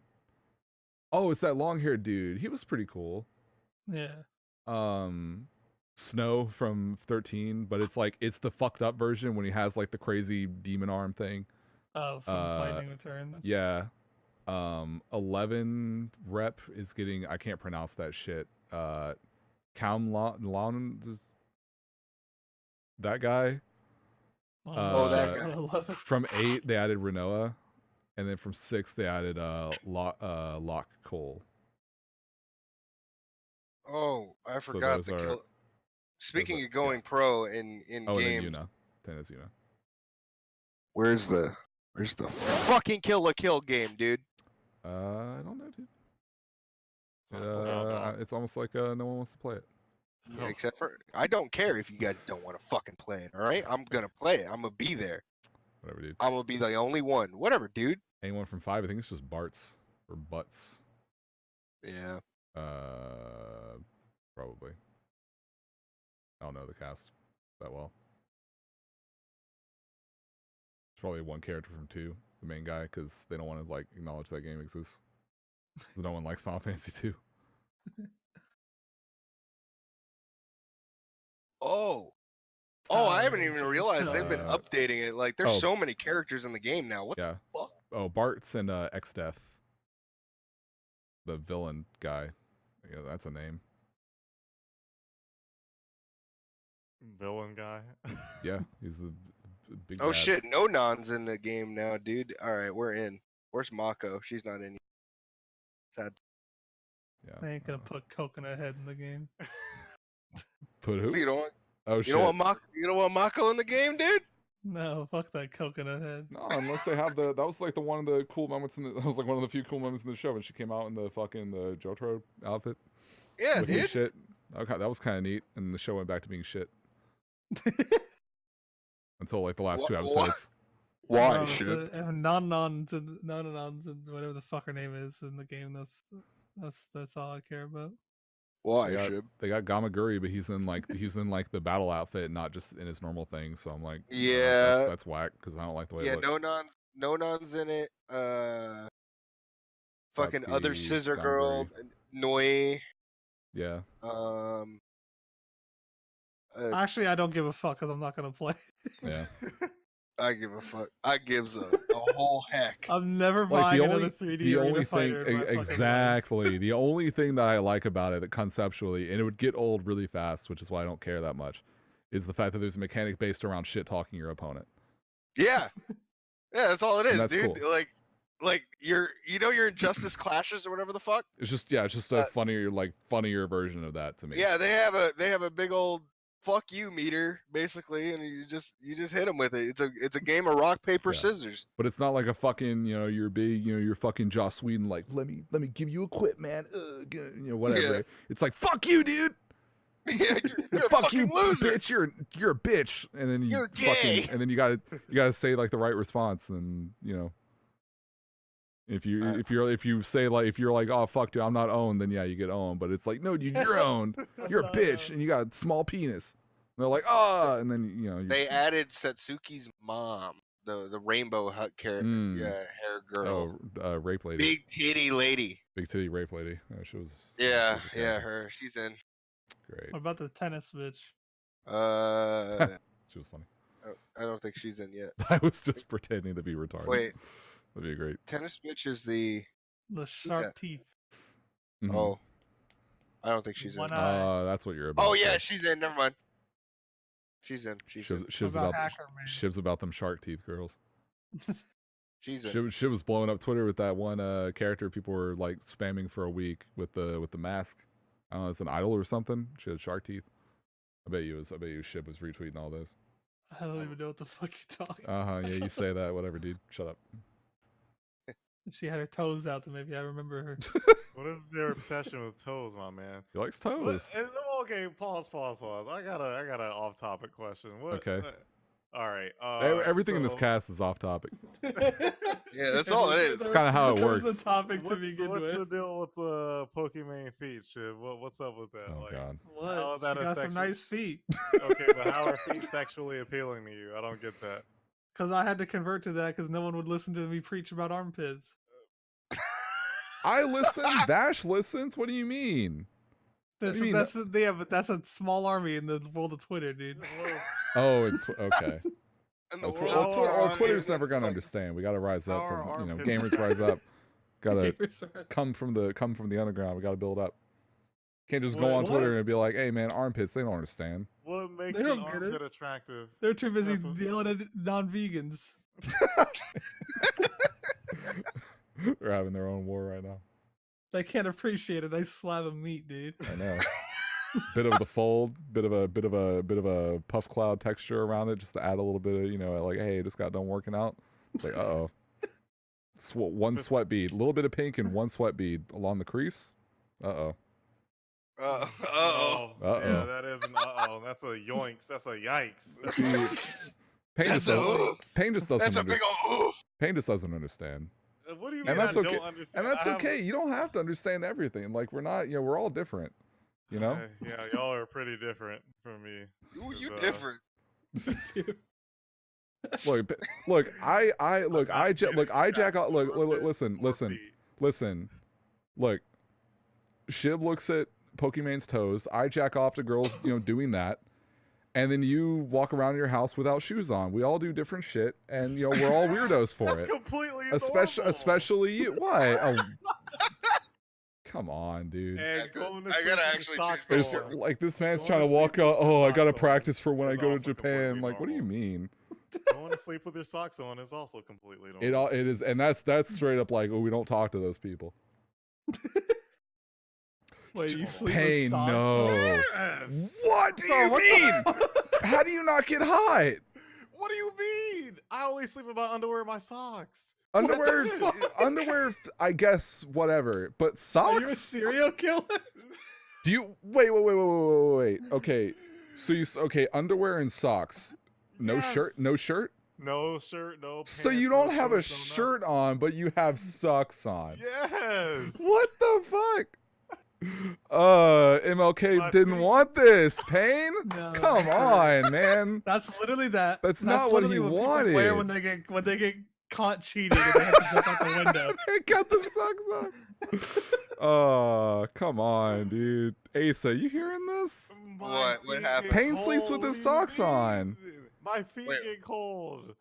Oh, it's that long-haired dude. He was pretty cool. Yeah. Snow from 13, but it's the fucked up version when he has like the crazy demon arm thing. Oh, from Lightning Returns. Yeah. 11 rep is getting, I can't pronounce that shit. That guy. Oh, that guy. From 8 they added Renoa, and then from 6 they added Lock Cole. Oh, I forgot those the are- kill. Speaking are- of going pro in Oh, game, and then Yuna. Tennis Yuna. where's the fucking kill game, dude? I don't know, dude. No. It's almost like no one wants to play it. Yeah, except for I don't care if you guys don't want to fucking play it. All right, I'm gonna play it. I'm gonna be there. Whatever, dude. I'm gonna be the only one. Whatever, dude. Anyone from 5? I think it's just Bart's or Butts. Yeah. Probably. I don't know the cast that well. It's probably one character from 2, the main guy, because they don't want to like acknowledge that game exists. 'Cause no one likes Final Fantasy 2. Oh, I haven't even realized they've been Uh, updating it. Like, there's oh. so many characters in the game now. What Yeah. the fuck? Oh, Bart's and X-Death. The villain guy. Yeah, that's a name. Villain guy. Yeah, he's the big Oh bad. shit, no non's in the game now, dude. All right, we're in. Where's Mako? She's not in. Sad. Yeah. I ain't gonna put Coconut Head in the game. Put who? You don't want, Oh you shit. don't want Mako. You don't want Mako in the game, dude. No, fuck that Coconut Head. No, unless they have that was like one of the cool moments that was like one of the few cool moments in the show when she came out in the fucking Jotaro outfit. Yeah, looking dude. shit. Okay, that was kind of neat, and the show went back to being shit until like the last 2 episodes. Why? No, Shit. non-nons and whatever the fuck her name is in the game. That's all I care about. Why? They got Gamaguri, but he's in like the battle outfit, not just in his normal thing. So I'm like, Yeah. that's whack because I don't like the way Yeah, it looks. no non's in it. Fucking other Satsuki, scissor girl, Noi. Yeah. Actually, I don't give a fuck because I'm not gonna play. Yeah. I give a fuck. I gives a whole heck. I'm never Like buying the another only 3D the arena only thing fighter in my fucking life. exactly the only thing that I like about it conceptually, and it would get old really fast, which is why I don't care that much, is the fact that there's a mechanic based around shit talking your opponent. Yeah, yeah, that's all it is, And that's dude. cool. Like your Injustice clashes or whatever the fuck. It's just a funnier version of that to me. Yeah, they have a big old fuck you meter, basically, and you just hit him with it. It's a game of rock, paper, scissors. But it's not like a fucking, you're big, you're fucking Joss Whedon, like, let me give you a quip, man. Whatever. Yeah. It's like, fuck you, dude. Yeah, you're a fuck fucking you, loser. bitch. You're a bitch. And then You're gay. and then you gotta say like the right response, and if you say like, if you're like, oh fuck dude, I'm not owned, then yeah, you get owned. But it's like, no dude, you're owned. You're a bitch and you got a small penis. And they're like, and then they added Satsuki's mom, the rainbow hair girl. Oh, rape lady. Big titty lady. Big titty rape lady. She was. Yeah, her. She's in. Great. What about the tennis bitch? She was funny. I don't think she's in yet. I was just pretending to be retarded. Wait. That'd be great. Tennis bitch is the sharp teeth. Mm-hmm. Oh, I don't think she's in. That's what you're about. Oh yeah, she's in. Never mind. She's in. Shib's about them shark teeth girls. She's in. Shib was blowing up Twitter with that one character people were like spamming for a week with the mask. I don't know, it's an idol or something. She had shark teeth. I bet you Shib was retweeting all those. I don't even know what the fuck you're talking about. Yeah, you say that, whatever, dude. Shut up. She had her toes out, then maybe I remember her. What is their obsession with toes, my man? He likes toes. Okay, pause. I got an off-topic question. Okay. All right. Everything in this cast is off topic. Yeah, that's all it is. It's kind of how it works. The topic to what's begin with. the deal with the Pokemon feet, Shib? What's up with that? Oh God. What? How is that she got some nice feet. Okay, but how are feet sexually appealing to you? I don't get that. Because I had to convert to that because no one would listen to me preach about armpits. I listen. Dash listens. What do you mean? But that's a small army in the world of Twitter, dude. Oh, it's okay. Twitter's never gonna like, understand. We gotta rise up. Gamers rise up. Gotta come from the underground. We gotta build up. Can't just go on Twitter and be like, "Hey, man, armpits." They don't understand. What makes an armpit attractive? They're too busy yelling at non-vegans. They're having their own war right now. They can't appreciate a nice slab of meat, dude. I know. Bit of the fold, bit of a puff cloud texture around it, just to add a little bit of, like, hey, it just got done working out. It's like, one sweat bead, a little bit of pink and one sweat bead along the crease. Yeah, that is an That's a yoinks. That's a yikes. Pain just doesn't. That's a big old. Pain just doesn't understand. What do you mean? And that's okay. Don't understand? And that's okay. You don't have to understand everything. Like, we're not. We're all different. Yeah, y'all are pretty different from me. You different. Look, I jack off. Listen. Look, Shib looks at Pokemon's toes. I jack off to girls, doing that. And then you walk around your house without shoes on. We all do different shit, and we're all weirdos for That's it. Completely especially you. Why? Oh, come on, dude. I gotta actually it's like this man's trying to walk out. Oh, I gotta practice for when I go to Japan. Like, what do you mean? Going to sleep with your socks on is also completely normal. It is, and that's straight up like, oh, we don't talk to those people. Wait, you sleep Pain, with socks no. Yes. What do you mean? How do you not get hot? What do you mean? I only sleep in my underwear and my socks. Underwear, I guess, whatever. But socks? Are you a serial killer? Do you wait? Okay, so underwear and socks. No shirt, no shirt. No shirt, no pants. So you don't have a shirt on, but you have socks on. Yes. What the fuck? MLK didn't want this. Pain? No. Come on, man. That's literally that. That's not what he wanted. Wear when they get caught cheating and they have to jump out the window. They got the socks on. Oh, come on, dude. Aceuhh, you hearing this? What happened? Pain sleeps with his socks on. My feet get cold.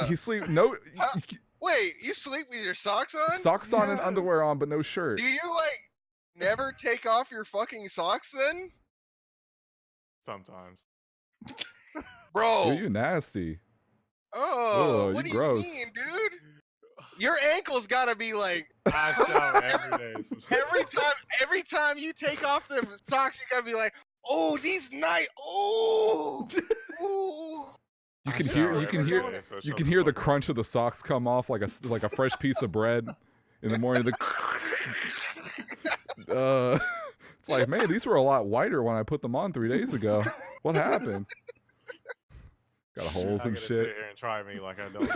He sleep Wait, you sleep with your socks on? Socks on and underwear on, but no shirt. Do you never take off your fucking socks then? Sometimes. Bro. Dude, you nasty. Oh, what do gross. you mean, dude? Your ankles gotta be like. I shower every day. So every time you take off them socks, you gotta be like, oh, these nice. Oh. Ooh. You can hear the crunch of the socks come off like a fresh piece of bread in the morning. It's like, man, these were a lot whiter when I put them on 3 days ago. What happened? Got holes and shit. Sit here and try me like I don't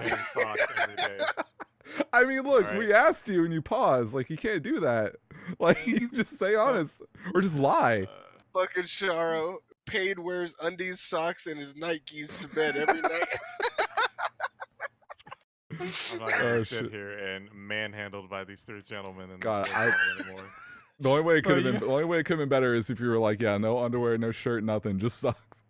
change socks every day. I mean, look, we asked you and you paused. Like, you can't do that. Like, you just say honest or just lie. Fucking Charo. Paid wears undies, socks, and his Nikes to bed every night. I'm not gonna sit here and manhandled by these 3 gentlemen in God, this anymore. The only way it could have been better is if you were like, yeah, no underwear, no shirt, nothing, just socks.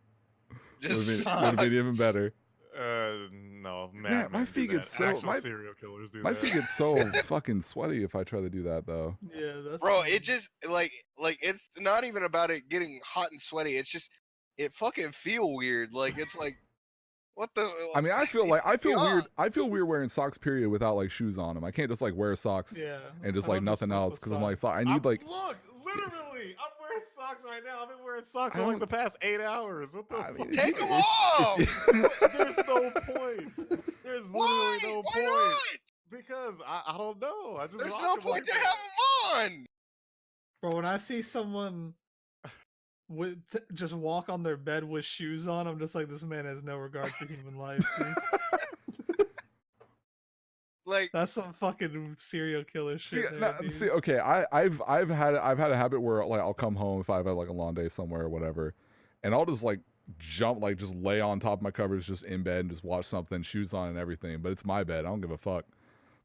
Would have been even better. No, man, my feet get so serial killers do my that. feet get so fucking sweaty if I try to do that though. Yeah, that's bro. It just like it's not even about it getting hot and sweaty. It's just it fucking feel weird. Like it's like what the. I mean, I feel weird. I feel weird wearing socks period without like shoes on them. I can't just like wear socks and just like nothing else because I'm like I need like. Look, literally, I'm wearing socks right now. I've been wearing socks for like the past 8 hours. What the fuck? Take them off! There's no point. There's literally no point. Why not? Because I don't know. I just There's no point to have them on. Bro, when I see someone just walk on their bed with shoes on, I'm just like, this man has no regard for human life. Dude. Like that's some fucking serial killer shit. Okay, I've had a habit where like I'll come home if I've had like a long day somewhere or whatever, and I'll just like jump, like just lay on top of my covers just in bed and just watch something, shoes on and everything. But it's my bed. I don't give a fuck.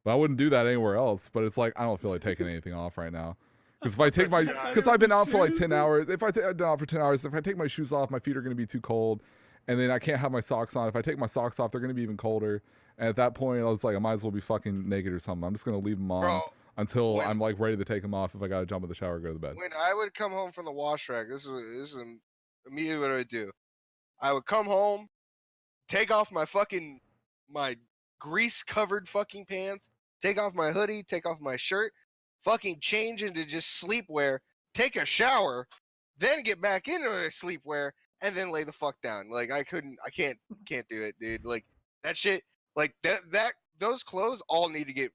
But I wouldn't do that anywhere else. But it's like I don't feel like taking anything off right now. Because if I take because I've been out for like 10 hours. If I've been out for 10 hours, if I take my shoes off, my feet are going to be too cold. And then I can't have my socks on. If I take my socks off, they're going to be even colder. And at that point, I was like, I might as well be fucking naked or something. I'm just going to leave them on until I'm like ready to take them off if I got to jump in the shower or go to the bed. When I would come home from the wash rack, this is immediately what I would do. I would come home, take off my grease-covered fucking pants, take off my hoodie, take off my shirt, fucking change into just sleepwear, take a shower, then get back into sleepwear, and then lay the fuck down. Like I can't do it, dude. Like that shit, like that those clothes all need to get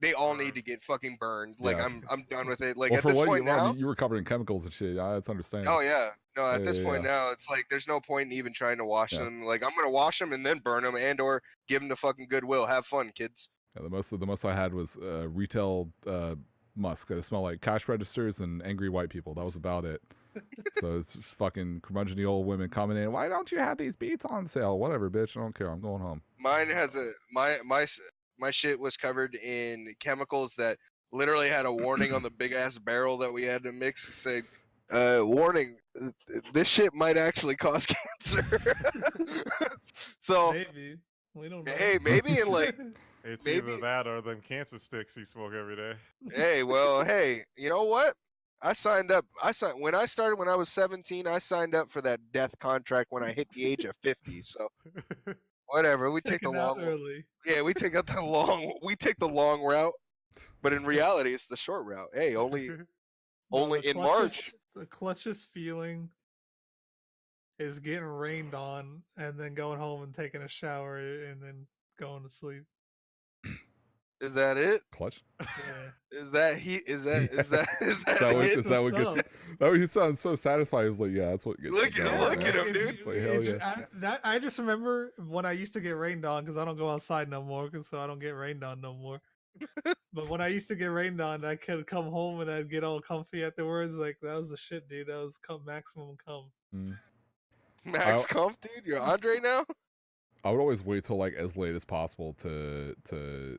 they all need to get fucking burned. Like I'm done with it. Like at this point now, you were covered in chemicals and shit. Yeah, that's understandable. Oh yeah, no. At this point now, it's like there's no point in even trying to wash them. Like I'm gonna wash them and then burn them, and or give them to fucking Goodwill. Have fun, kids. Yeah, the most I had was retail musk. It smelled like cash registers and angry white people. That was about it. So it's just fucking curmudgeon-y old women coming in. Why don't you have these beats on sale? Whatever, bitch. I don't care. I'm going home. Mine has my shit was covered in chemicals that literally had a warning on the big ass barrel that we had to mix. It said, warning, this shit might actually cause cancer. So maybe we don't know. Hey, maybe in like it's either that or them cancer sticks you smoke every day. Hey, well, hey, you know what? I signed up. When I started when I was 17. I signed up for that death contract when I hit the age of 50. So whatever. We take the long. Yeah, we take the long route. But in reality, it's the short route. Hey, only in March. The clutchest feeling is getting rained on and then going home and taking a shower and then going to sleep. Is that it? Clutch? Yeah. Is that what gets you? That he sounds so satisfied. He was like, yeah, that's what gets Look at him, dude. It's like, hell yeah. I just remember when I used to get rained on because I don't go outside no more, so I don't get rained on no more. But when I used to get rained on, I could come home and I'd get all comfy afterwards. Like that was the shit, dude. That was maximum cum. Max comp, dude. You're Andre now. I would always wait till like as late as possible to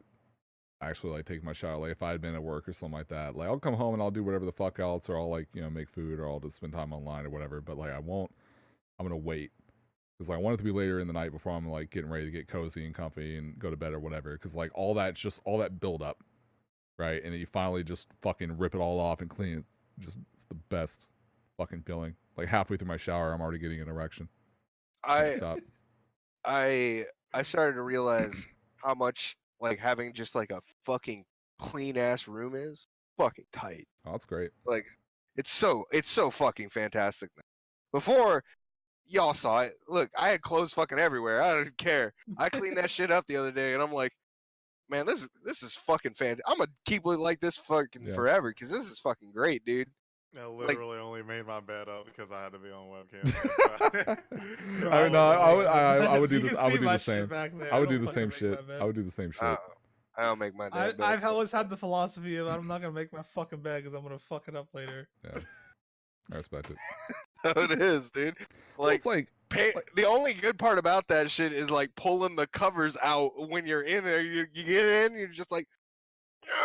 actually like take my shower. Like if I had been at work or something like that, like I'll come home and I'll do whatever the fuck else, or I'll like make food, or I'll just spend time online or whatever. But like I'm gonna wait because like, I want it to be later in the night before I'm like getting ready to get cozy and comfy and go to bed or whatever. Because like all that build up, right? And then you finally just fucking rip it all off and clean it. It's the best fucking feeling. Like halfway through my shower, I'm already getting an erection. I started to realize how much like having just like a fucking clean ass room is fucking tight. Oh, that's great. Like it's so fucking fantastic now. Before y'all saw it. Look, I had clothes fucking everywhere. I don't care. I cleaned that shit up the other day, and I'm like, man, this is fucking fantastic. I'm gonna keep it like this fucking forever because this is fucking great, dude. I literally only made my bed up because I had to be on webcam. I mean, no, I would do this. I would do the same. I would do the same shit. I would do the same shit. I don't make my bed. I've always had the philosophy of I'm not gonna make my fucking bed because I'm gonna fuck it up later. Yeah, I respect it. It is, dude. Like, well, it's like the only good part about that shit is like pulling the covers out when you're in there. You get in, you're just like,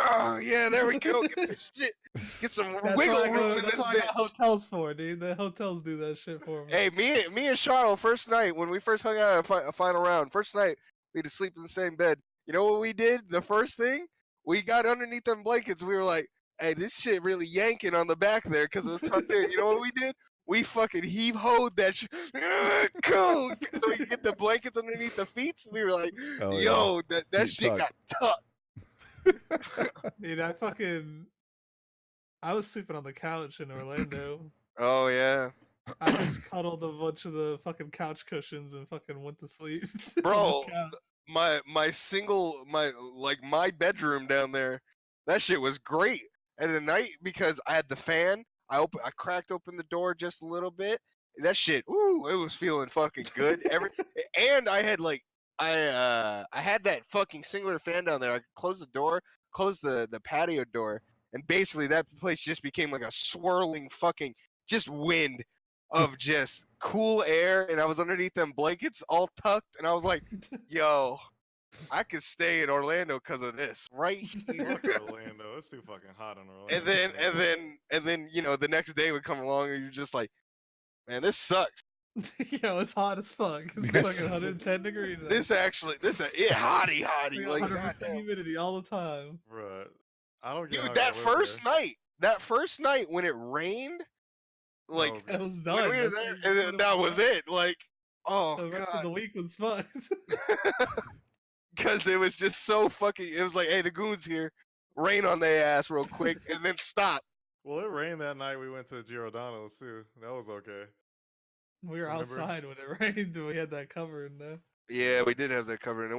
oh yeah, there we go. Get this shit. Get some wiggle room in this bitch. That's what I got hotels for, dude. The hotels do that shit for me. Hey, me and Charles, first night when we first hung out at a final round, first night we had to sleep in the same bed. You know what we did? The first thing, we got underneath them blankets. We were like, hey, this shit really yanking on the back there because it was tucked in. You know what we did? We fucking heave-hoed that shit. Cool. So we could get the blankets underneath the feet. We were like, yo, that shit got tucked. Dude, I was sleeping on the couch in Orlando. Oh, yeah. I just cuddled a bunch of the fucking couch cushions and fucking went to sleep. Bro, my bedroom down there, that shit was great. And at night, because I had the fan, I cracked open the door just a little bit. That shit, ooh, it was feeling fucking good. And I had I had that fucking singular fan down there. I could close the door, close the patio door, and basically that place just became like a swirling fucking just wind of just cool air. And I was underneath them blankets all tucked, and I was like, yo, I could stay in Orlando because of this right here. Orlando, it's too fucking hot in Orlando. And then you know the next day would come along and you're just like, man, this sucks. Yo, it's hot as fuck. It's like 110 degrees. This hottie. Like 100% humidity all the time. Right. I don't get dude, that first night when it rained, like it was done. We were there, and that was it. Like, oh the rest of the week was fun. Because it was just so fucking. It was like, hey, the goons here, rain on their ass real quick, and then stop. Well, it rained that night. We went to Giordano's too. That was okay. We were outside when it rained. We had that cover in there. Yeah, we did have that cover, and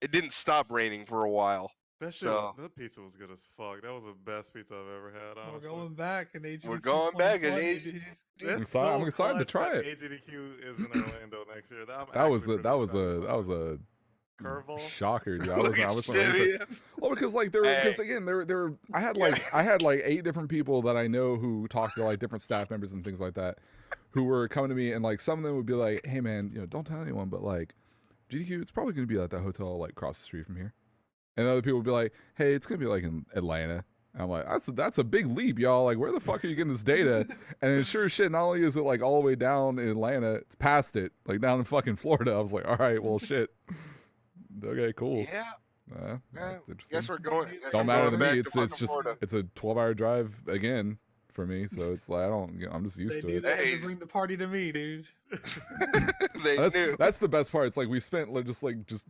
it didn't stop raining for a while. That shit, that pizza was good as fuck. That was the best pizza I've ever had. Honestly. We're going back in AGDQ. We're going back in AGDQ. I'm excited to try it. AGDQ is in Orlando next year. That was a curveball shocker, dude. I was well, because like I had like 8 different people that I know who talked to like different staff members and things like that, who were coming to me, and like some of them would be like, hey man, you know, don't tell anyone, but like GDQ, it's probably gonna be at that hotel like across the street from here. And other people would be like, hey, it's gonna be like in Atlanta. And I'm like, that's a big leap, y'all. Like, where the fuck are you getting this data? And then sure as shit, not only is it like all the way down in Atlanta, it's past it, like down in fucking Florida. I was like, all right, well shit. Okay, cool. Yeah. Interesting. Guess we're going. Don't matter to me. It's a 12-hour drive again for me. So it's like I'm just used to it. They bring the party to me, dude. That's the best part. It's like we spent just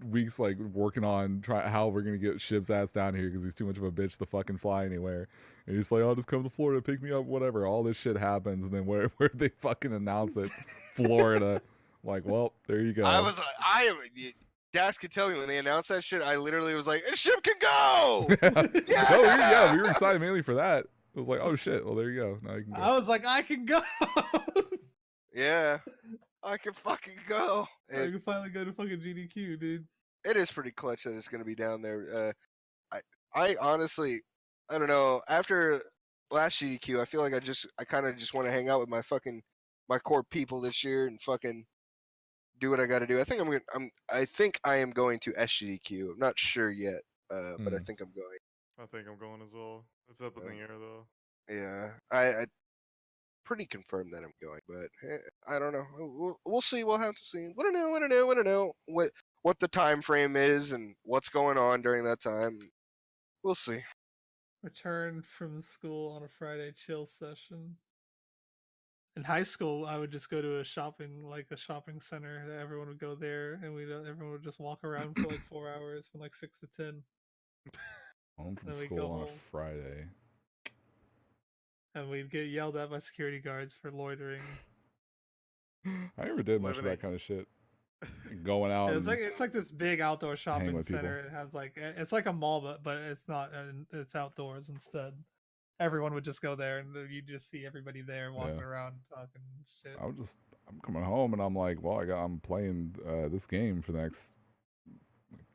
weeks like working on how we're gonna get Shib's ass down here because he's too much of a bitch to fucking fly anywhere. And he's like, I'll just come to Florida, pick me up, whatever. All this shit happens, and then where they fucking announce it, Florida. Like, well, there you go. Dax could tell me when they announced that shit. I literally was like, Shib can go. Yeah, we were excited mainly for that. I was like, oh shit, well there you go. Now you can go. I was like, I can go. Yeah, I can fucking go. I can finally go to fucking GDQ, dude. It is pretty clutch that it's gonna be down there. I honestly, I don't know. After last GDQ, I feel like I kind of just want to hang out with my core people this year and fucking do what I got to do. I think I am going to SGDQ. I'm not sure yet, but I think I'm going. I think I'm going as well. It's up in the air though. Yeah, I pretty confirmed that I'm going, but I don't know. We'll see. We'll have to see. Want to know what the time frame is and what's going on during that time. We'll see. Return from school on a Friday chill session. In high school, I would just go to a shopping center. Everyone would go there, and everyone would just walk around for like 4 hours from like 6 to 10. Home from school on a Friday. And we'd get yelled at by security guards for loitering. I never did much of that kind of shit. Going out. It's like this big outdoor shopping center. It has like it's like a mall, but it's not. It's outdoors instead. Everyone would just go there, and you just see everybody there walking around talking shit. I'm coming home, and I'm like, well, I'm playing this game for the next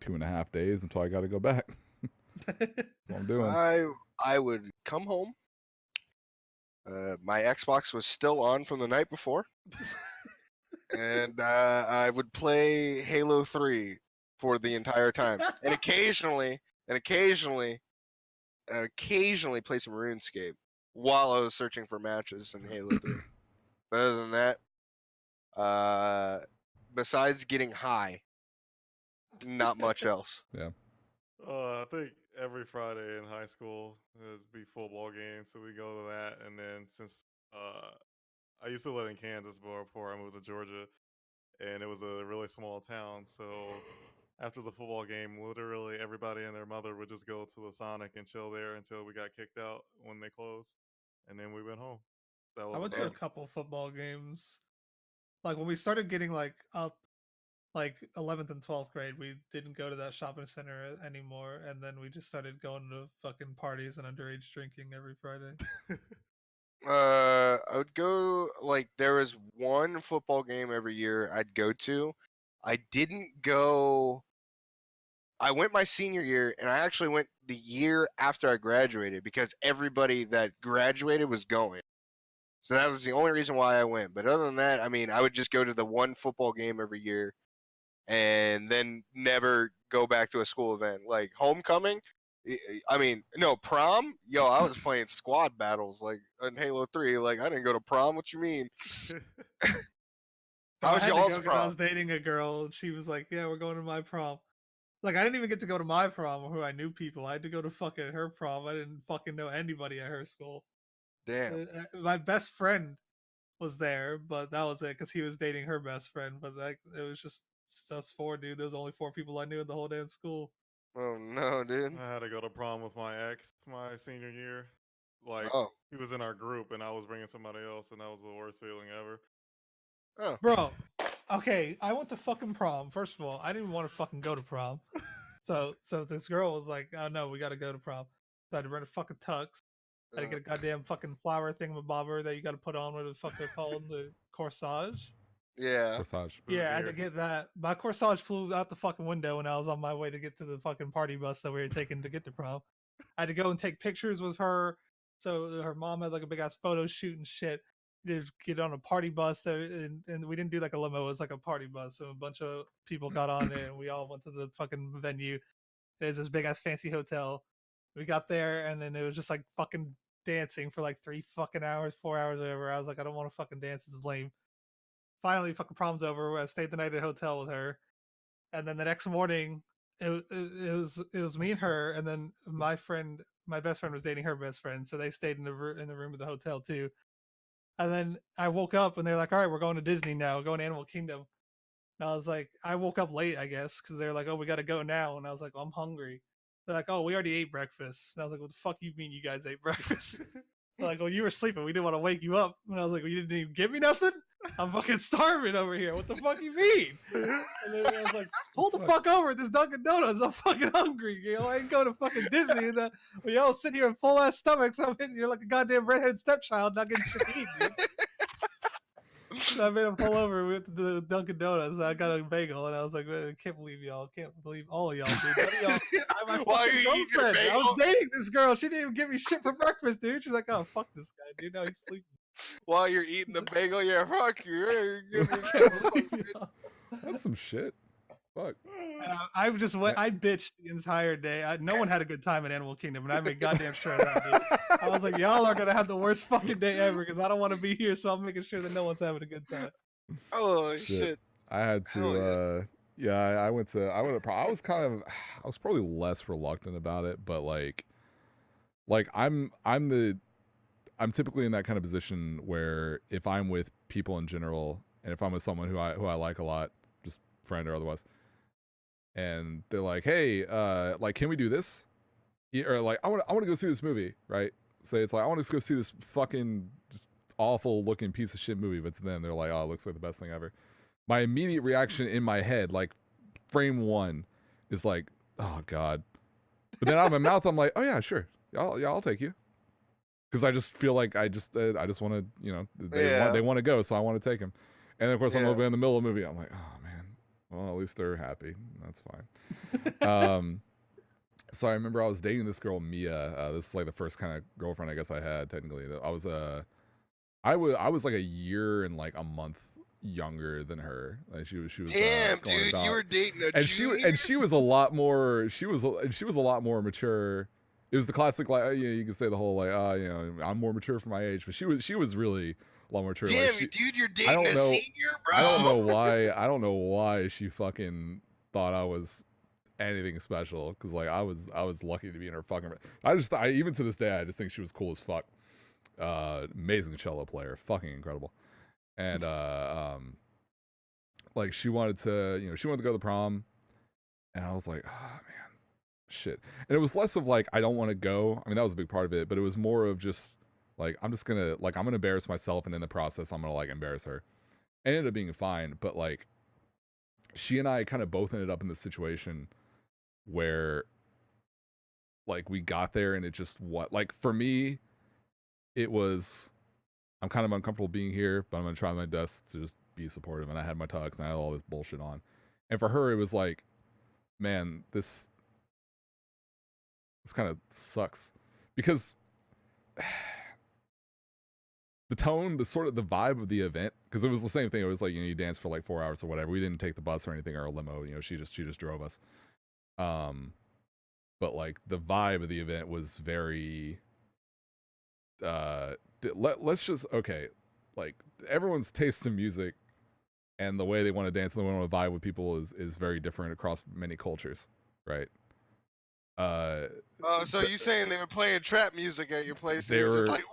2.5 days until I got to go back. That's what I'm doing. I would come home. My Xbox was still on from the night before, and I would play Halo 3 for the entire time, and occasionally play some RuneScape while I was searching for matches in Halo 3. But other than that, besides getting high, not much else. Yeah. I think every Friday in high school it'd be football games, so we go to that. And then since I used to live in Kansas before I moved to Georgia, and it was a really small town, so after the football game, literally everybody and their mother would just go to the Sonic and chill there until we got kicked out when they closed, and then we went home. That was I went to a couple football games. Like when we started getting like up, like 11th and 12th grade, we didn't go to that shopping center anymore, and then we just started going to fucking parties and underage drinking every Friday. I would go, like, there was one football game every year I'd go to. I didn't go. I went my senior year, and I actually went the year after I graduated because everybody that graduated was going. So that was the only reason why I went. But other than that, I mean, I would just go to the one football game every year and then never go back to a school event. Like homecoming, I mean, no, prom? Yo, I was playing squad battles like in Halo 3. Like, I didn't go to prom. What you mean? How was y'all's prom? I was dating a girl, and she was like, yeah, we're going to my prom. Like, I didn't even get to go to my prom who I knew people. I had to go to fucking her prom. I didn't fucking know anybody at her school. Damn. My best friend was there, but that was it because he was dating her best friend. But like, it was just us four, dude. There was only 4 people I knew in the whole damn school. Oh no, dude. I had to go to prom with my ex my senior year. Like, he was in our group and I was bringing somebody else, and that was the worst feeling ever. Oh. Bro, okay, I went to fucking prom. First of all, I didn't want to fucking go to prom. So this girl was like, oh no, we gotta go to prom. So I had to rent a fucking tux. I had to get a goddamn fucking flower thingamabobber that you gotta put on, what the fuck they're called, the corsage. Yeah. Corsage. Yeah, I had to get that. My corsage flew out the fucking window when I was on my way to get to the fucking party bus that we were taking to get to prom. I had to go and take pictures with her. So her mom had like a big ass photo shoot and shit. Just get on a party bus, and we didn't do like a limo. It was like a party bus. So a bunch of people got on it, and we all went to the fucking venue. It was this big ass fancy hotel. We got there, and then it was just like fucking dancing for like 3 fucking hours, 4 hours, whatever. I was like, I don't want to fucking dance. This is lame. Finally, fucking prom's over. I stayed the night at a hotel with her, and then the next morning, it was me and her, and then my best friend was dating her best friend, so they stayed in the room of the hotel too. And then I woke up, and they're like, "All right, we're going to Disney now. We're going to Animal Kingdom." And I was like, I woke up late, I guess, because they're like, "Oh, we got to go now," and I was like, well, "I'm hungry." They're like, "Oh, we already ate breakfast." And I was like, "What the fuck you mean you guys ate breakfast?" They're like, "Well, you were sleeping. We didn't want to wake you up." And I was like, "Well, you didn't even give me nothing? I'm fucking starving over here. What the fuck you mean?" And then I was like, "Pull the fuck over at this Dunkin' Donuts. I'm fucking hungry. You know, I ain't going to fucking Disney. And we all sit here in full ass stomachs. I'm hitting you like a goddamn redhead stepchild, not getting shit to eat, dude." So I made him pull over with the Dunkin' Donuts. I got a bagel, and I was like, "Man, I can't believe y'all. Can't believe all of y'all, dude. Why are you eating your bagel? I was dating this girl. She didn't even give me shit for breakfast, dude. She's like, "Oh, fuck this guy, dude. Now he's sleeping." While you're eating the bagel, yeah, fuck you. That's some shit. Fuck. I bitched the entire day. No one had a good time at Animal Kingdom, and I made goddamn sure of that, dude. I was like, y'all are gonna have the worst fucking day ever because I don't want to be here, so I'm making sure that no one's having a good time. Oh shit! I had to. I went to. I was probably less reluctant about it, but like I'm typically in that kind of position where if I'm with people in general, and if I'm with someone who I like a lot, just friend or otherwise, and they're like, "Hey, like, can we do this?" Or like, I want to go see this movie, right? Say it's like, I want to go see this fucking awful looking piece of shit movie, but to them they're like, oh, it looks like the best thing ever. My immediate reaction in my head, like frame one, is like, oh god. But then out of my mouth, I'm like, oh yeah, sure, I'll take you, because I just feel like I just want to, you know, they want to go, so I want to take him. And of course, I'm over in the middle of the movie. I'm like, oh man, well at least they're happy. That's fine. So I remember I was dating this girl Mia. This is like the first kind of girlfriend I guess I had technically. I was like a year and like a month younger than her. Like she was damn going dude, about, you were dating a and she was a lot more she was a lot more mature. It was the classic, like, you can say the whole like, you know, I'm more mature for my age, but she was really a lot more mature. Damn, like dude, you're dating a senior, bro. I don't know why she fucking thought I was anything special, because like I was lucky to be in her fucking. I even to this day I just think she was cool as fuck. Amazing cello player, fucking incredible. And like she wanted to go to the prom, and I was like, oh man, shit. And it was less of like I don't want to go. I mean, that was a big part of it, but it was more of just like I'm gonna embarrass myself, and in the process I'm gonna like embarrass her. It ended up being fine, but like she and I kind of both ended up in this situation where like we got there and it just like for me it was, I'm kind of uncomfortable being here, but I'm gonna try my best to just be supportive. And I had my tux and I had all this bullshit on, and for her it was like, man, this kind of sucks, because the tone, the sort of the vibe of the event, because it was the same thing. It was like, you dance for like 4 hours or whatever. We didn't take the bus or anything or a limo. She just drove us. But like the vibe of the event was very. Let's just like everyone's taste in music and the way they want to dance and the way they want to vibe with people is very different across many cultures, right? So you saying they were playing trap music at your place? They were just like,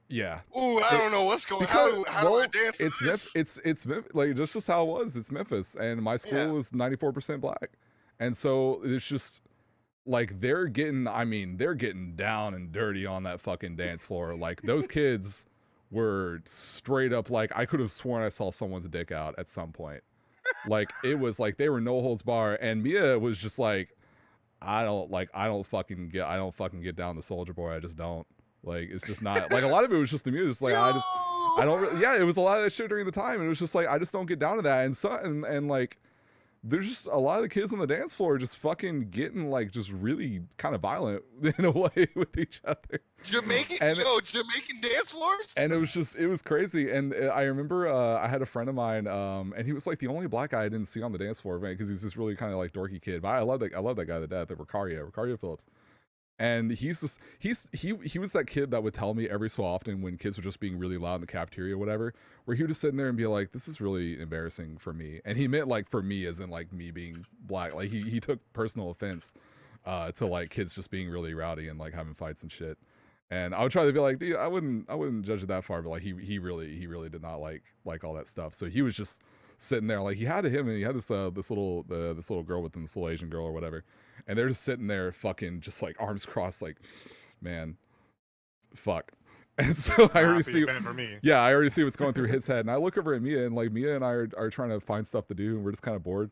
yeah. Ooh, I don't know what's going on. How do I dance to this? It's like just how it was. It's Memphis, and my school is 94% black, and so it's just like they're getting down and dirty on that fucking dance floor. Like those kids were straight up like I could have sworn I saw someone's dick out at some point. Like it was like they were no holds bar, and Mia was just like, I don't fucking get down the Soldier Boy. I just don't. Like it's just not like a lot of it was just the music. It's like I don't really, it was a lot of that shit during the time, and it was just like I just don't get down to that. And like there's just a lot of the kids on the dance floor just fucking getting like just really kind of violent in a way with each other. Jamaican dance floors. And it was crazy. And I remember I had a friend of mine, and he was like the only black guy I didn't see on the dance floor, because he's this really kind of like dorky kid. But I love that guy to death, Ricario Phillips. And he was that kid that would tell me every so often when kids were just being really loud in the cafeteria or whatever, where he would just sit in there and be like, this is really embarrassing for me. And he meant like for me as in like me being black. Like he took personal offense to like kids just being really rowdy and like having fights and shit. And I would try to be like, dude, I wouldn't judge it that far, but like he really did not like all that stuff. So he was just sitting there, like he had this little girl with him, this little Asian girl or whatever. And they're just sitting there fucking just like arms crossed, like, man, fuck. And so I already see, I already see what's going through his head. And I look over at Mia, and like Mia and I are trying to find stuff to do, and we're just kind of bored.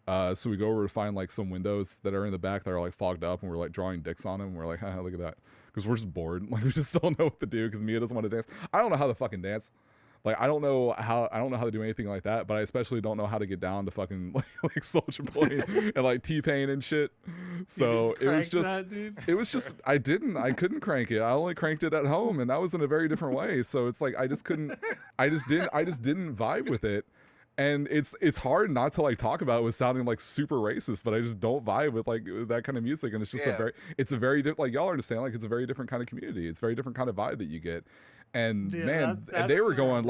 So we go over to find like some windows that are in the back that are like fogged up, and we're like drawing dicks on them. And we're like, haha, look at that. Because we're just bored. Like we just don't know what to do because Mia doesn't want to dance. I don't know how to fucking dance. Like I don't know how to do anything like that, but I especially don't know how to get down to fucking like Soulja Boy and like T-Pain and shit. So it was just I couldn't crank it. I only cranked it at home, and that was in a very different way. So it's like I just didn't vibe with it. And it's hard not to like talk about it with sounding like super racist, but I just don't vibe with like that kind of music. And it's just it's a very like y'all understand, like it's a very different kind of community. It's a very different kind of vibe that you get. And man, they were going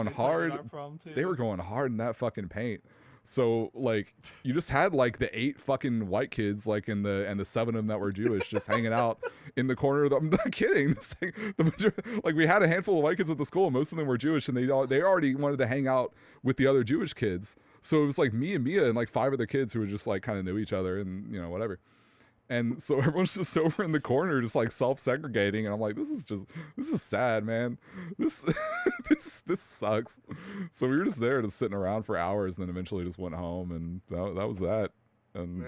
hard. They were going hard in that fucking paint. So like you just had like the 8 fucking white kids like and the 7 of them that were Jewish just hanging out in the corner. I'm not kidding. Like we had a handful of white kids at the school. Most of them were Jewish, and they already wanted to hang out with the other Jewish kids. So it was like me and Mia and like 5 other kids who were just like kind of knew each other and whatever. And so everyone's just over in the corner, just like self-segregating, and I'm like, this is sad, man. This this sucks. So we were just there, just sitting around for hours, and then eventually just went home, and that was that. And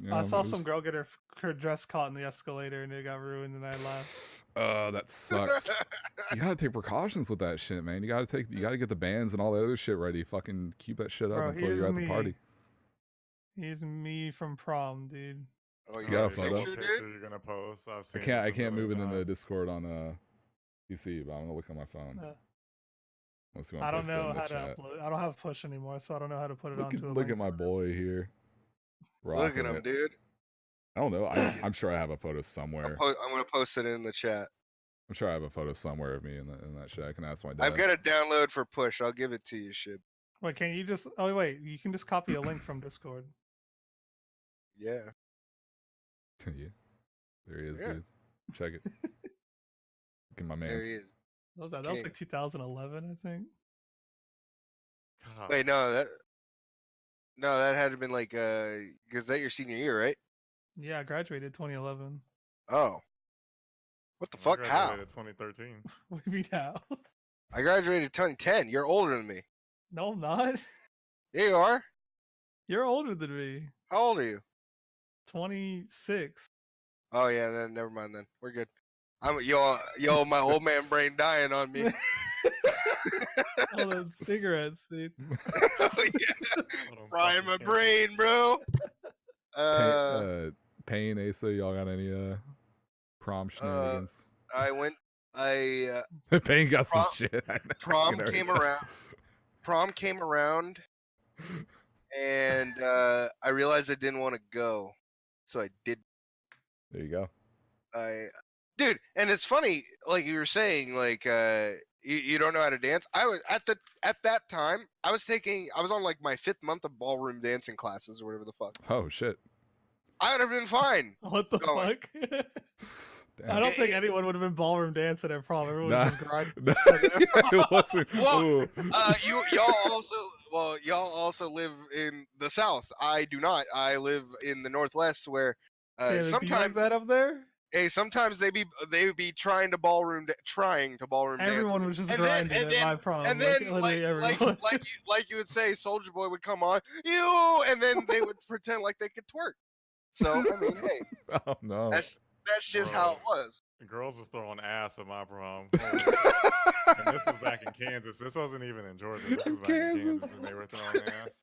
Yeah. I saw some girl get her dress caught in the escalator, and it got ruined, and I laughed. That sucks. You gotta take precautions with that shit, man. You gotta get the bands and all the other shit ready. Fucking keep that shit up until you're at the party. He's me from prom, dude. Oh, you got a photo? Picture you're gonna post. I've seen I can't move it in the Discord on PC, but I'm gonna look on my phone. I don't know how to upload. I don't have push anymore, so I don't know how to put it onto a link. Look at my boy here. Look at him, dude. I don't know. I'm sure I have a photo somewhere. I'm gonna post it in the chat. I'm sure I have a photo somewhere of me in that shit. I can ask my dad. I've got a download for push. I'll give it to you, Shib. Wait, can you just? Oh wait, you can just copy a link from Discord. Yeah. Yeah. There he is, dude. Check it. Look at my man. There he is. That was like 2011, I think. Wait, no, that had to have been like because that your senior year, right? Yeah, I graduated 2011. Oh. What the fuck? How? 2013. What do you mean how? I graduated 2010. You're older than me. No, I'm not. Yeah, you are. You're older than me. How old are you? 26. Oh yeah, then never mind. Then we're good. I'm yo, my old man brain dying on me. All those cigarettes, dude. Oh yeah, frying my brain, bro. Payne, Aceuhh, y'all got any prom shenanigans? Payne got some shit. Prom came around, and I realized I didn't want to go, so I did. There you go. Dude, and it's funny, like you were saying, like you don't know how to dance. I was at that time. I was on like my 5th month of ballroom dancing classes or whatever the fuck. Oh shit. I would have been fine. What the fuck? I don't think anyone would have been ballroom dancing at prom. Everyone was just grinding. It wasn't. Well, y'all also live in the South. I do not. I live in the Northwest, where sometimes like that up there. Hey, sometimes they would be trying to ballroom Everyone dance. was just grinding at my prom. And then, like you would say, Soldier Boy would come on, and then they would pretend like they could twerk. So I mean, hey, oh no, that's just how it was. The girls was throwing ass at my prom. And this was back in Kansas. This wasn't even in Georgia. This was back in Kansas, and they were throwing ass.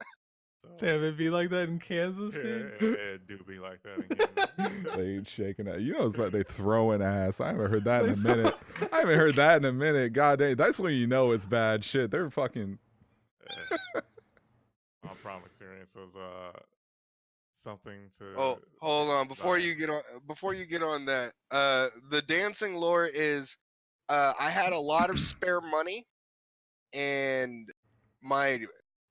So, damn, it'd be like that in Kansas, dude. It do be like that in Kansas. They ain't shaking that. You know, it's about they throwing ass. I haven't heard that in a minute. I haven't heard that in a minute. God dang, that's when you know it's bad shit. They're fucking. My prom experience was something to. Oh, hold on. Before you get on that, the dancing lore is, I had a lot of spare money, and my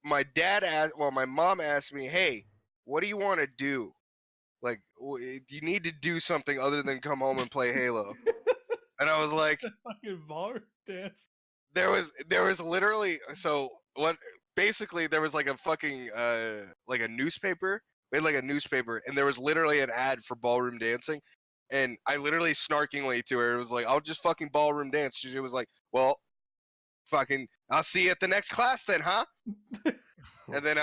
mom asked me, "Hey, what do you want to do? Like, you need to do something other than come home and play Halo." And I was like, "Fucking bar dance." There was literally, so what? Basically, there was like a fucking like a newspaper. We had like a newspaper, and there was literally an ad for ballroom dancing. And I literally snarkingly to her, it was like, "I'll just fucking ballroom dance." She was like, "Well, fucking, I'll see you at the next class then, huh?" And then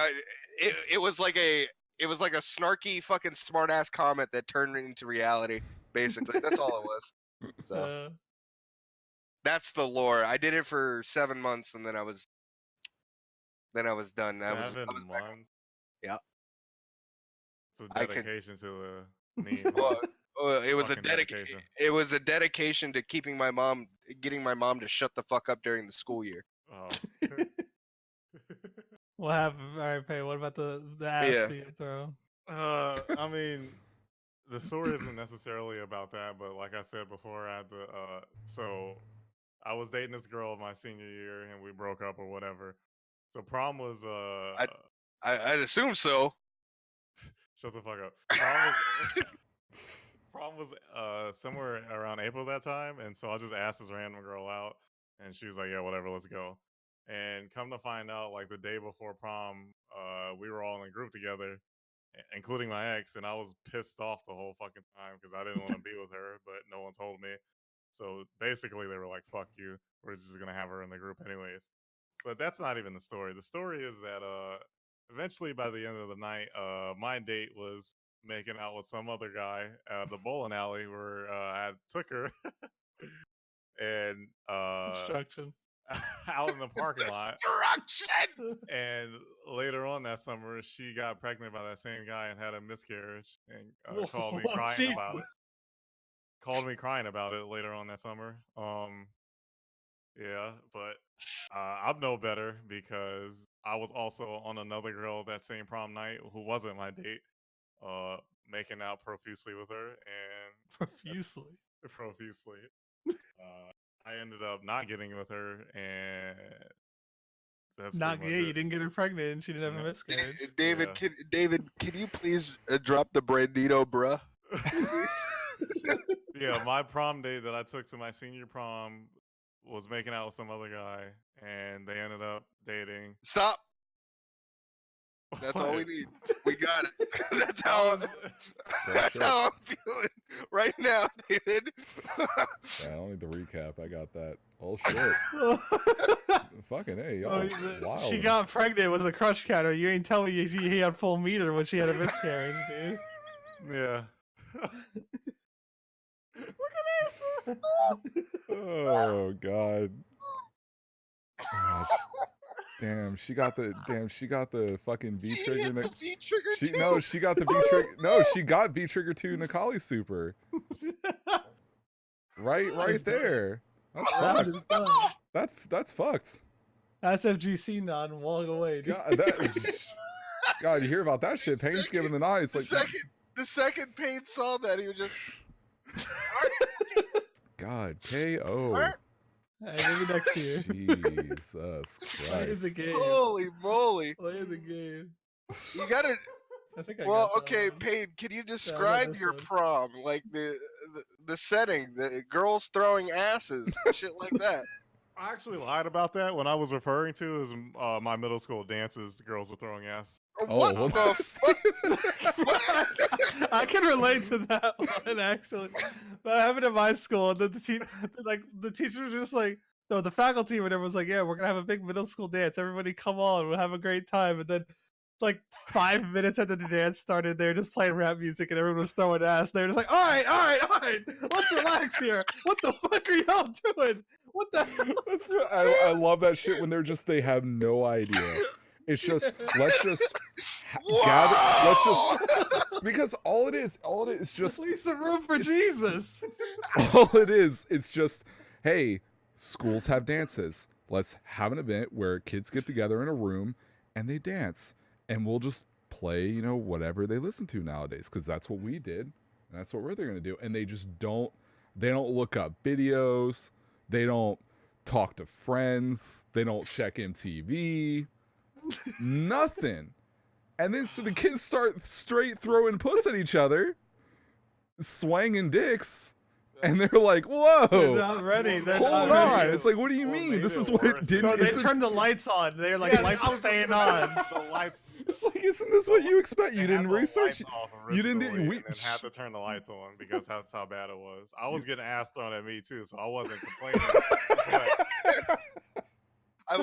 it was like a snarky fucking smart ass comment that turned into reality. Basically, that's all it was. So that's the lore. I did it for 7 months, and then I was done. 7 months. Yeah. It's a dedication to a need. It was a dedication. It was a dedication to getting my mom to shut the fuck up during the school year. Oh. What happened? All right, Pay. What about the ass being thrown? I mean, the story isn't necessarily about that, but like I said before, I had to. So I was dating this girl my senior year, and we broke up or whatever. So prom was. I'd assume so. Shut the fuck up. Prom was somewhere around April that time, and so I just asked this random girl out, and she was like, "Yeah, whatever, let's go." And come to find out, like the day before prom, we were all in a group together, including my ex, and I was pissed off the whole fucking time because I didn't want to be with her, but no one told me. So basically, they were like, "Fuck you. We're just gonna have her in the group anyways." But that's not even the story. The story is that eventually, by the end of the night, my date was making out with some other guy at the bowling alley where I took her, and Destruction. out in the parking lot. Destruction. And later on that summer, she got pregnant by that same guy and had a miscarriage, and called me crying about it. Called me crying about it later on that summer. Yeah, but I'm no better because I was also on another girl that same prom night who wasn't my date, making out profusely with her, and profusely. I ended up not getting with her, and that's not pretty gay. much You it. didn't get her pregnant, and she didn't have a miscarriage. David, Yeah. can you please drop the Brandito, bruh? Yeah, my prom date that I took to my senior prom was making out with some other guy, and they ended up dating. Stop. That's all we need. We got it. That's how I'm feeling right now, David. I don't need the recap. I got that. Oh shit. Fucking hey, y'all. Wow. She got pregnant. It was a crush counter. You ain't telling me he had full meter when she had a miscarriage, dude. Yeah. Look at this. Oh god. Gosh. Damn, she got the fucking V trigger. She got the V trigger. No, she got V trigger 2 Nikali Super. Right there. That's fucked. That's fucked. That's FGC nod and walk away, dude. God, you hear about that shit? Payne's giving the nod. It's like the second Payne saw that, he was just God, KO. Hey, maybe next year. Jesus Play the Christ. game. Holy moly. Play the game. You gotta. I think I Well, got that okay, one. Payne, can you I describe got your this prom? Like the setting, the girls throwing asses, shit like that. I actually lied about that. When I was referring to is my middle school dances, girls were throwing ass. What the fuck? I can relate to that one actually. But I have it in my school. The teacher was just like, no, the faculty or whatever was like, yeah, we're gonna have a big middle school dance. Everybody come on, we'll have a great time. And then like 5 minutes after the dance started, they were just playing rap music and everyone was throwing ass. They were just like, all right, let's relax here. What the fuck are y'all doing? What the hell? I love that shit when they have no idea. It's just let's just because all it is just leave some room for Jesus. All it is, it's just, hey, schools have dances. Let's have an event where kids get together in a room and they dance, and we'll just play, whatever they listen to nowadays, because that's what we did, and that's what they're gonna do. And they just don't look up videos. They don't talk to friends. They don't check MTV. Nothing. And then so the kids start straight throwing puss at each other, swanging dicks, and they're like, "Whoa, they're not ready. Hold on!" It's like, what do you mean? This is what it did. No, they turned the lights on. They're like, lights are staying on. The lights. It's like, isn't this what you expect? You didn't research. You didn't. We had to turn the lights on because that's how bad it was. I was getting ass thrown at me too, so I wasn't complaining. I've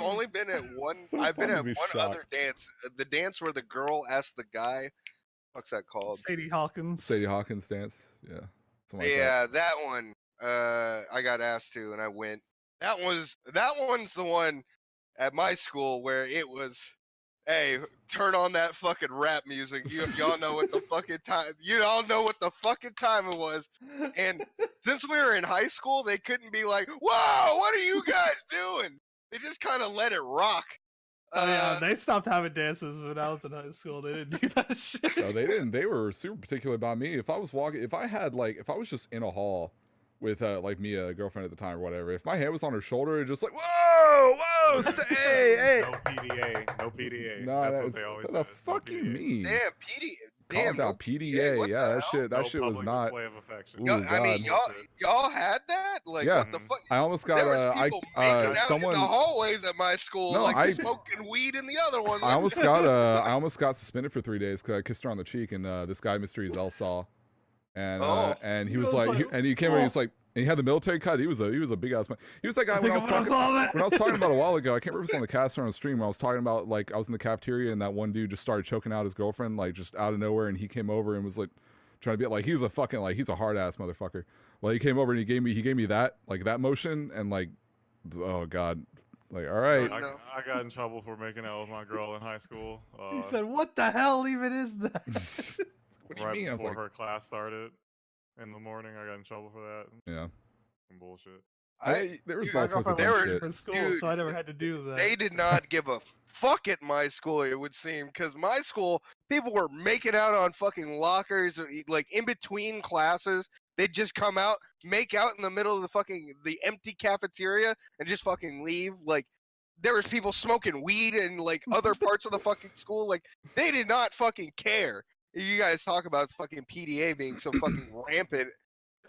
only been at one. I've been at one other dance. The dance where the girl asked the guy, "What's that called?" Sadie Hawkins dance. Yeah. Yeah, that one. I got asked to, and I went. That one's the one at my school where it was, hey, turn on that fucking rap music. Y'all know what the fucking time. You all know what the fucking time it was. And since we were in high school, they couldn't be like, "Whoa, what are you guys doing?" They just kind of let it rock. Oh yeah, they stopped having dances when I was in high school. They didn't do that shit. No, they didn't. They were super particular about me. If I was just in a hall with me, a girlfriend at the time or whatever, if my hand was on her shoulder, it's just like, whoa, hey. No PDA. No, that's what they always what the said. fuck you mean? Damn, PD. Damn, down. PDA, yeah, that shit was not. Display of affection. Ooh, I mean, y'all had that? Like, yeah. what the fuck? I almost got there was people making out someone in the hallways at my school, no, like smoking weed in the other one. I almost got suspended for 3 days because I kissed her on the cheek, and this guy, Mr. Ezel, saw, and he was like, and he came in, he was like, and he had the military cut. He was a big ass man. He was that guy when I was talking about a while ago. I can't remember if it was on the cast or on the stream. Where I was talking about, like, I was in the cafeteria and that one dude just started choking out his girlfriend, like, just out of nowhere, and he came over and was like trying to be like, he's a fucking, like, he's a hard ass motherfucker. Well, he came over and he gave me that, like, that motion, and like, oh god, like, all right. I got in trouble for making out with my girl in high school. He said, "What the hell even is that?" What do you right mean? Before I was like, her class started in the morning, I got in trouble for that. yeah. Some bullshit. There was all sorts of dumb shit. In school, so I never had to do that. They did not give a fuck at my school, it would seem, because my school, people were making out on fucking lockers, like in between classes. They'd just come out, make out in the middle of the empty cafeteria, and just fucking leave. Like, there was people smoking weed in like other parts of the fucking school. Like, they did not fucking care. You guys talk about fucking PDA being so fucking rampant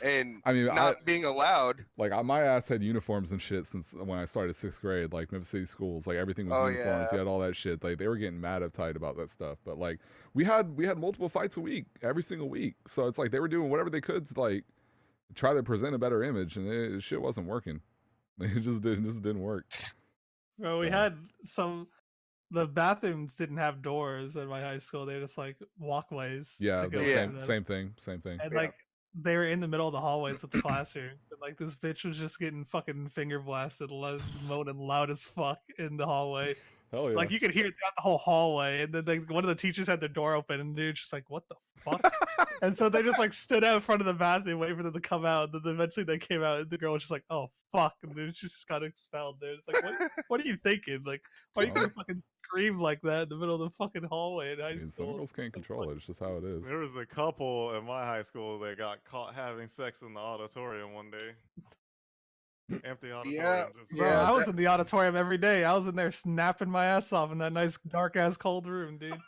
and not being allowed. Like, my ass had uniforms and shit since when I started 6th grade. Like, Memphis City schools, like, everything was uniforms. You had all that shit. Like, they were getting mad uptight about that stuff. But like, we had multiple fights a week, every single week. So it's like they were doing whatever they could to like try to present a better image, and shit wasn't working. It just didn't work. Well, we had the bathrooms didn't have doors at my high school. They were just like walkways. Yeah, same thing. And like they were in the middle of the hallways of the classroom. And, like, this bitch was just getting fucking finger blasted, moaning loud as fuck in the hallway. Hell yeah. Like, you could hear it throughout the whole hallway. And then like one of the teachers had their door open, and the dude's just like, "What the fuck?" And so they just like stood out in front of the bathroom waiting for them to come out. And then eventually they came out, and the girl was just like, "Oh fuck!" And then she just got expelled. There, it's like, what are you thinking? Like, why are you gonna fucking scream like that in the middle of the fucking hallway in high school? Some girls can't control it. It's just how it is. There was a couple in my high school that got caught having sex in the auditorium one day. Empty auditorium. I was in the auditorium every day. I was in there snapping my ass off in that nice dark ass cold room, dude.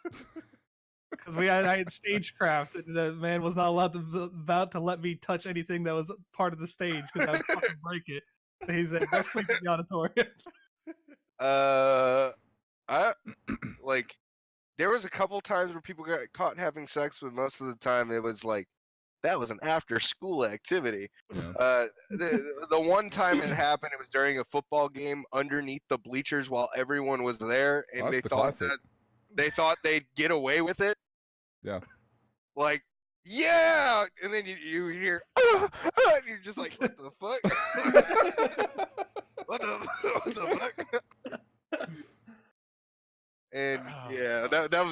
Because I had stagecraft, and the man was not about to let me touch anything that was part of the stage because I would fucking break it. He said, "Go sleep in the auditorium." Like, there was a couple times where people got caught having sex, but most of the time it was like, that was an after-school activity. Yeah. The one time it happened, it was during a football game underneath the bleachers while everyone was there, and they thought they'd get away with it. Yeah. Like, yeah, and then you hear, and you're just like, what the fuck? what the fuck? And yeah, that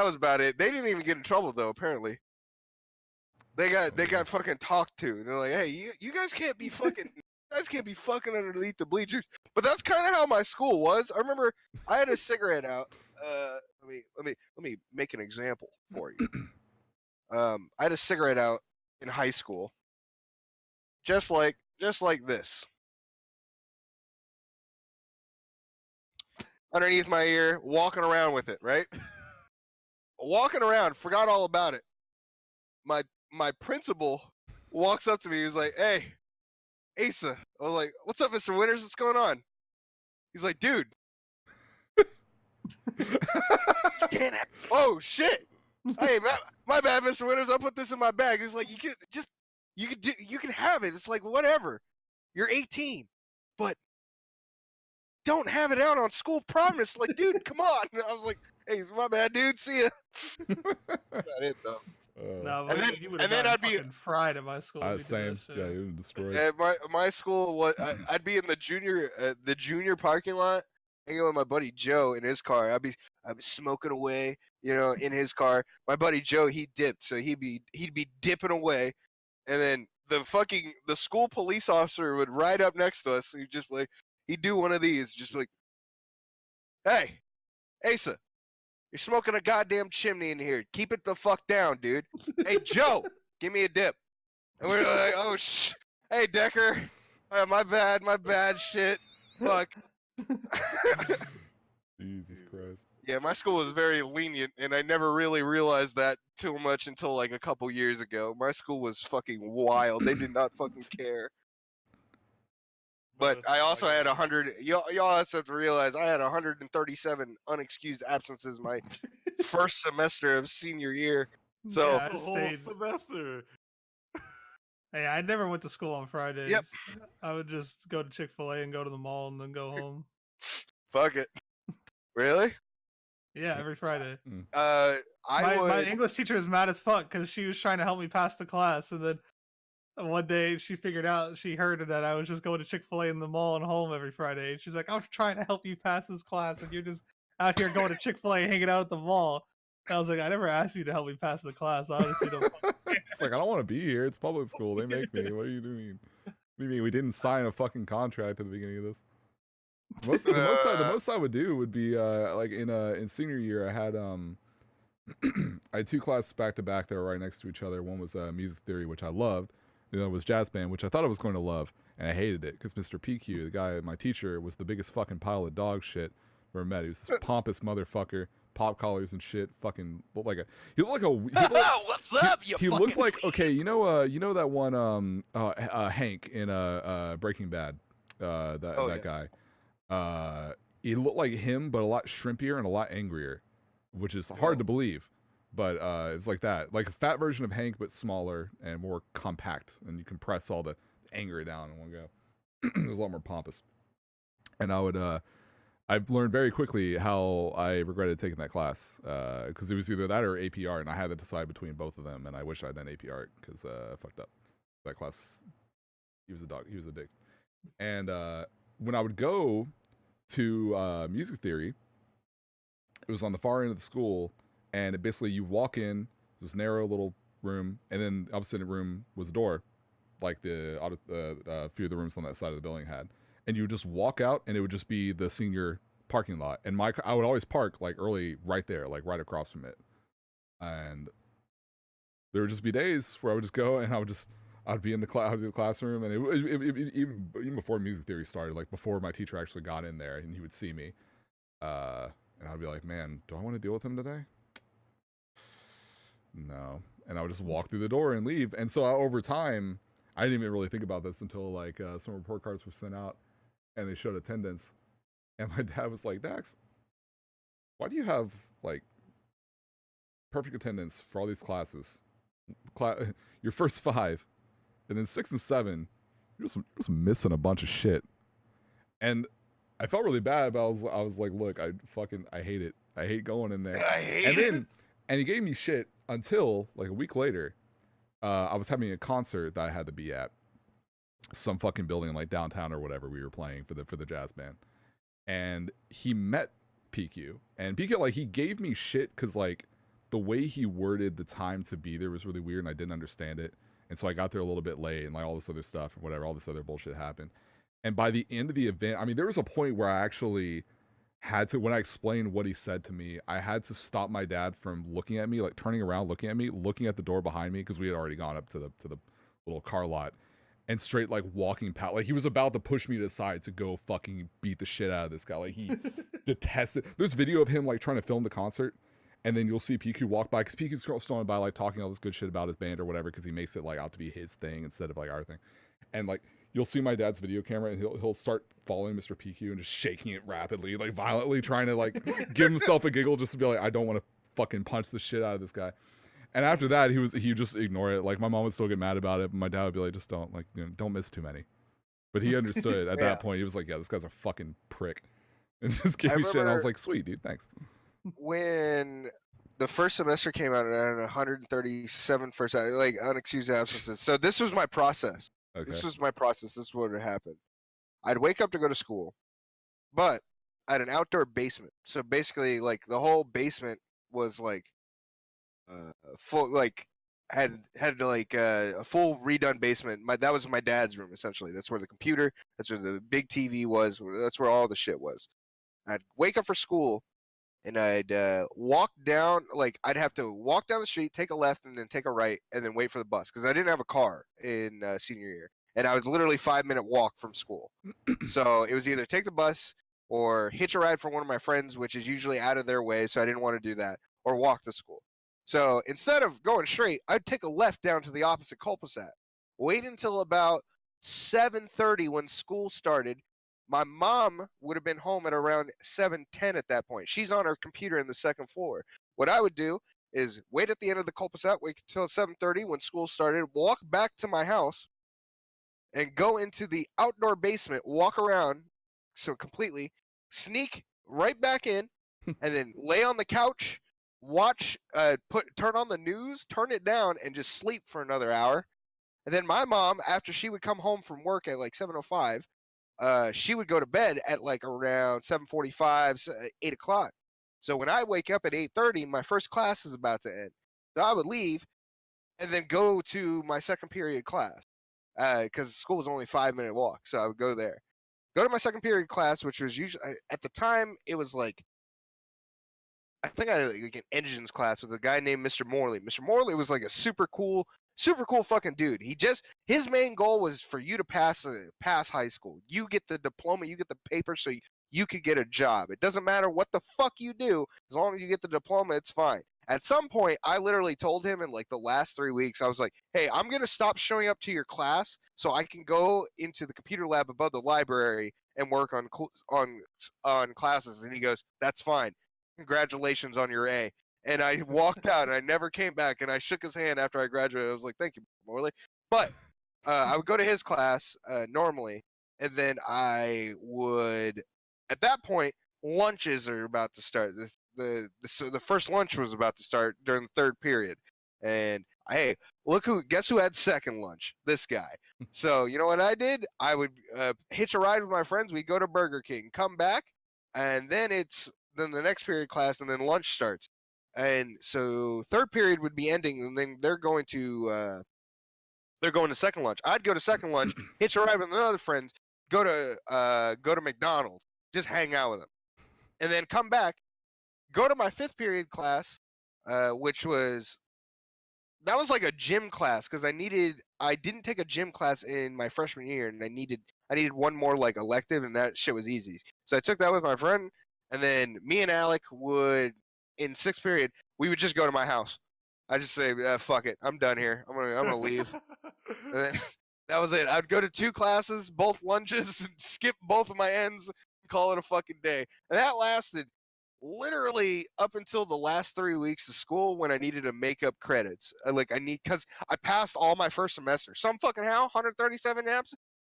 was about it. They didn't even get in trouble though. Apparently, they got fucking talked to. And they're like, "Hey, you guys can't be fucking underneath the bleachers." But that's kind of how my school was. I remember I had a cigarette out. Let me make an example for you. I had a cigarette out in high school, just like this. Underneath my ear, walking around with it, right? Walking around, forgot all about it. My principal walks up to me, he's like, "Hey, Aceuhh." I was like, "What's up, Mr. Winters? What's going on?" He's like, "Dude." Oh shit. Hey, my bad, Mr. Winters. I'll put this in my bag. He's like, you can have it. It's like, whatever. You're 18, but don't have it out on school promise. Like, dude, come on. And I was like, "Hey, my bad, dude. See ya." That's not it though. No, and then I'd be fried at my school. Same, yeah, you would destroy. At my school was I'd be in the junior parking lot, hanging with my buddy Joe in his car. I'd be smoking away, in his car. My buddy Joe, he dipped, so he'd be dipping away, and then the school police officer would ride up next to us. And he'd do one of these, just like, "Hey, Aceuhh, you're smoking a goddamn chimney in here. Keep it the fuck down, dude. Hey, Joe, give me a dip." And we're like, "Oh, hey, Decker. My bad, shit. Fuck." Jesus Christ. Yeah, my school was very lenient, and I never really realized that too much until like a couple years ago. My school was fucking wild. They did not fucking care. But I also had 100. Y'all have to realize I had 137 unexcused absences my first semester of senior year. So the whole semester. Hey, I never went to school on Fridays. Yep. I would just go to Chick-fil-A and go to the mall and then go home. Fuck it. Really? Yeah, every Friday. My English teacher is mad as fuck because she was trying to help me pass the class, and then one day she figured out, she heard that I was just going to Chick-fil-A in the mall and home every Friday. She's like, I was trying to help you pass this class, and you're just out here going to Chick-fil-A hanging out at the mall. And I was like, I never asked you to help me pass the class. I honestly don't. It's like, I don't want to be here. It's public school. They make me. What are you doing? What do you mean? We didn't sign a fucking contract at the beginning of this. The most I would do would be like in senior year, I had I had 2 classes back to back that were right next to each other. One was music theory, which I loved. The other was jazz band, which I thought I was going to love, and I hated it because Mr. PQ, the guy, my teacher, was the biggest fucking pile of dog shit I've ever met. He was this pompous motherfucker, pop collars and shit. Fucking looked like what's up? He looked like, okay, you know that one Hank in Breaking Bad, that guy. He looked like him, but a lot shrimpier and a lot angrier, which is hard to believe. But it's like that, like a fat version of Hank, but smaller and more compact, and you compress all the anger down in one go. It was a lot more pompous. And I've learned very quickly how I regretted taking that class, because it was either that or AP Art, and I had to decide between both of them, and I wish I'd done AP Art, because I fucked up. That class, he was a dog, he was a dick. And when I would go to music theory, it was on the far end of the school, and it basically, you walk in this narrow little room, and then opposite room was a door, like the few of the rooms on that side of the building had. And you would just walk out, and it would just be the senior parking lot. And I would always park like early right there, like right across from it. And there would just be days where I would just go, and I'd be in the classroom, and even before music theory started, like before my teacher actually got in there, and he would see me, and I'd be like, man, do I want to deal with him today? No. And I would just walk through the door and leave. And so over time, I didn't even really think about this until like some report cards were sent out and they showed attendance. And my dad was like, Dax, why do you have like perfect attendance for all these classes? Your first 5, and then 6 and 7, you're just missing a bunch of shit. And I felt really bad, but I was like, look, I hate it. I hate going in there. And he gave me shit until like a week later. I was having a concert that I had to be at, some fucking building like downtown or whatever we were playing for the jazz band. And he met PQ, and PQ, like, he gave me shit because like the way he worded the time to be there was really weird, and I didn't understand it. And so I got there a little bit late, and like all this other stuff and whatever, all this other bullshit happened. And by the end of the event, I mean, there was a point where I actually had to, when I explained what he said to me, I had to stop my dad from looking at me, like turning around, looking at me, looking at the door behind me, because we had already gone up to the little car lot, and straight like walking past, like he was about to push me to the side to go fucking beat the shit out of this guy. Like he detested. There's video of him like trying to film the concert, and then you'll see PQ walk by, because PQ's scrolling by like talking all this good shit about his band or whatever, because he makes it like out to be his thing instead of like our thing. And like you'll see my dad's video camera, and he'll start following Mr. PQ and just shaking it rapidly, like violently, trying to like give himself a giggle just to be like, I don't want to fucking punch the shit out of this guy. And after that, he would just ignore it. Like my mom would still get mad about it, but my dad would be like, just don't, like, you know, don't miss too many. But he understood at that point. He was like, yeah, this guy's a fucking prick, and just gave me shit. And I was like, sweet, dude, thanks. When the first semester came out, and I had 137 first, like, unexcused absences. So this was my process. Okay. This was my process. This is what would happen. I'd wake up to go to school, but I had an outdoor basement. So basically, like, the whole basement was like full, like had like a full redone basement. That was my dad's room, essentially. That's where the computer, that's where the big TV was, that's where all the shit was. I'd wake up for school, and I'd walk down, like I'd have to walk down the street, take a left, and then take a right, and then wait for the bus, because I didn't have a car in senior year, and I was literally 5-minute walk from school. So it was either take the bus or hitch a ride for one of my friends, which is usually out of their way, so I didn't want to do that, or walk to school. So instead of going straight, I'd take a left down to the opposite cul-de-sac. Wait until about 7:30 when school started. My mom would have been home at around 7:10 at that point. She's on her computer in the second floor. What I would do is wait at the end of the cul-de-sac, wait until 7:30 when school started, walk back to my house, and go into the outdoor basement, walk around, so completely, sneak right back in, and then lay on the couch, watch, turn on the news, turn it down, and just sleep for another hour. And then my mom, after she would come home from work at like 7:05, she would go to bed at like around 7:45, 8 o'clock. So when I wake up at 8:30, my first class is about to end. So I would leave and then go to my second period class because school was only a 5-minute walk. So I would go there, go to my second period class, which was usually at the time it was like, I think I had like an engines class with a guy named Mr. Morley. Mr. Morley was like a super cool fucking dude. His main goal was for you to pass high school. You get the diploma, you get the paper, so you could get a job. It doesn't matter what the fuck you do, as long as you get the diploma, it's fine. At some point, I literally told him in like the last 3 weeks, I was like, hey, I'm going to stop showing up to your class so I can go into the computer lab above the library and work on classes. And he goes, that's fine. Congratulations on your A. And I walked out and I never came back, and I shook his hand after I graduated. I was like, thank you, Morley. But I would go to his class normally, and then I would, at that point, lunches are about to start. So the first lunch was about to start during the third period. And hey, guess who had second lunch? This guy. So you know what I did? I would hitch a ride with my friends. We'd go to Burger King, come back, and then then the next period class, and then lunch starts. And so third period would be ending, and then they're going to second lunch. I'd go to second lunch, hitch a ride with another friend, go to McDonald's, just hang out with them, and then come back, go to my fifth period class, which was like a gym class because I didn't take a gym class in my freshman year, and I needed one more like elective, and that shit was easy. So I took that with my friend, and then me and Alec would, in sixth period, we would just go to my house. I just say, fuck it, I'm done here. I'm gonna leave. And then, that was it. I'd go to 2 classes, both lunches, and skip both of my ends, and call it a fucking day. And that lasted literally up until the last 3 weeks of school when I needed to make up credits. Because I passed all my first semester. Some fucking how, 137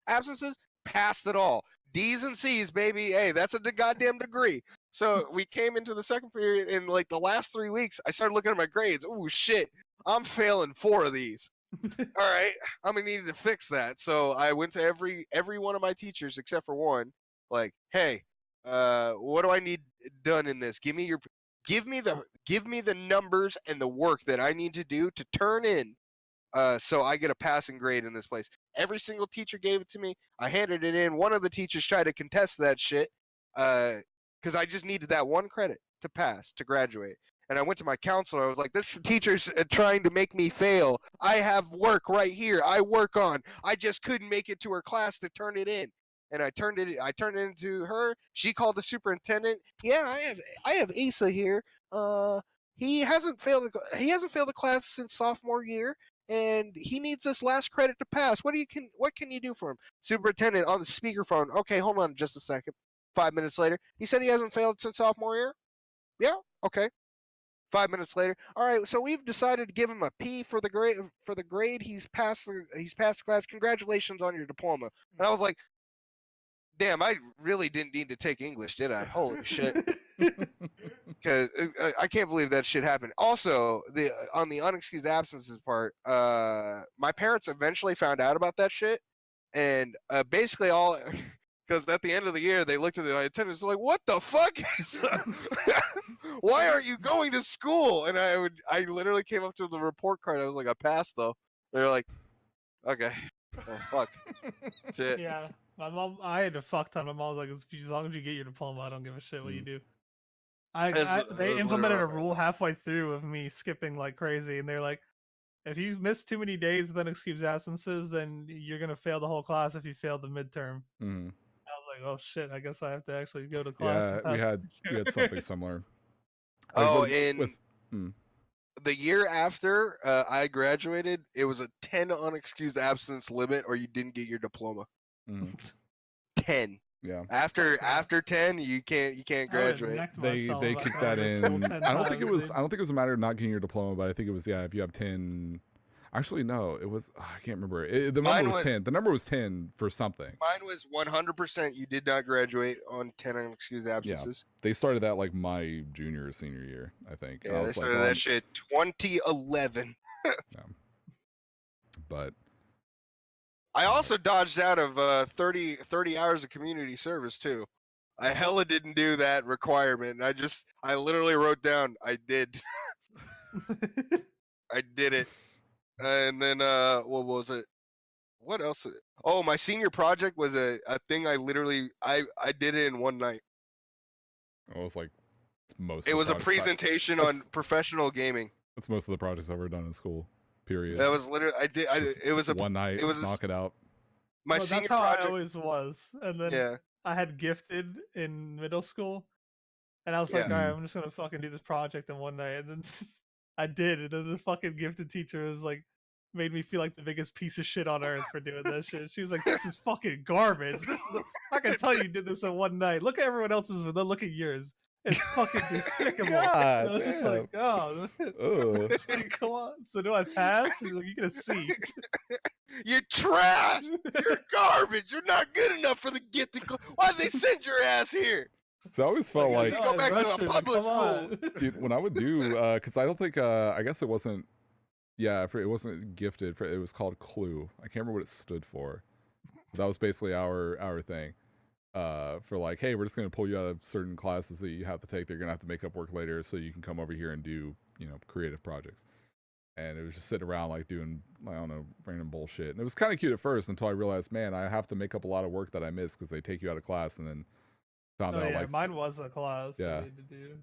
absences, passed it all. D's and C's, baby. Hey, that's a goddamn degree. So we came into the second period, in like the last 3 weeks, I started looking at my grades. Ooh, shit, I'm failing 4 of these. All right, I'm gonna need to fix that. So I went to every one of my teachers except for one, like, hey, what do I need done in this? Give me the numbers and the work that I need to do to turn in, so I get a passing grade in this place. Every single teacher gave it to me. I handed it in. One of the teachers tried to contest that shit, because I just needed that one credit to pass, to graduate. And I went to my counselor. I was like, this teacher's trying to make me fail. I have work right here. I work on. I just couldn't make it to her class to turn it in. And I turned it into her. She called the superintendent. Yeah, I have Aceuhh here. He hasn't failed a class since sophomore year, and he needs this last credit to pass. What can you do for him? Superintendent on the speakerphone. Okay, hold on just a second. 5 minutes later, he said he hasn't failed since sophomore year. Yeah, okay. 5 minutes later, all right. So we've decided to give him a P for the grade. He's passed the class. Congratulations on your diploma. And I was like, damn, I really didn't need to take English, did I? Holy shit. Because I can't believe that shit happened. Also, on the unexcused absences part, my parents eventually found out about that shit, and basically all. Because at the end of the year, they looked at the attendance like, "What the fuck? Why aren't you going to school?" And I literally came up to the report card. I was like, "I passed though." They're like, "Okay, well, fuck, shit." Yeah, my mom. I had to fuck ton. My mom was like, "As long as you get your diploma, I don't give a shit what you do." They implemented a rule halfway through of me skipping like crazy, and they're like, if you miss too many days with unexcused absences, then you're gonna fail the whole class if you fail the midterm. Mm. I was like, oh shit, I guess I have to actually go to class. Yeah, we had something similar. Oh, with the year after I graduated, it was a 10 unexcused absence limit, or you didn't get your diploma. 10. Yeah. After 10, you can't graduate. They kicked that in. I don't think it was a matter of not getting your diploma, but I think it was if you have 10. Actually, no, it was. I can't remember. The number was 10. The number was 10 for something. Mine was 100%. You did not graduate on 10 unexcused absences. Yeah. They started that like my junior or senior year, I think. Yeah, they started that shit 2011. Yeah. But I also dodged out of 30 hours of community service too. I hella didn't do that requirement. I literally wrote down I did. I did it. And then what was it? What else? Oh, my senior project was a thing I did it in one night. It was like most. It was a presentation on professional gaming. That's most of the projects I've ever done in school. Period. That was literally it was a one night. It was knock it out. My senior that's how project, I always was, and then I had gifted in middle school, and I was like, all right, I'm just gonna fucking do this project in one night, and then I did, and then the fucking gifted teacher was like, made me feel like the biggest piece of shit on earth for doing that shit. She was like, this is fucking garbage. I can tell you did this in one night. Look at everyone else's, but then look at yours. It's fucking despicable. God, I was just like, oh, come on. So do I pass? He's like, you're gonna see. You're trash. You're garbage. You're not good enough for the gifted class. Why'd they send your ass here? So I always felt like go back to a public school. Dude, when I would do, because I don't think, I guess it wasn't. Yeah, it wasn't gifted. It was called Clue. I can't remember what it stood for. That was basically our thing. For like, hey, we're just going to pull you out of certain classes that you have to take. They're going to have to make up work later so you can come over here and do, creative projects. And it was just sitting around like doing, I don't know, random bullshit. And it was kind of cute at first until I realized, man, I have to make up a lot of work that I missed because they take you out of class and then found out like mine was a class. Yeah,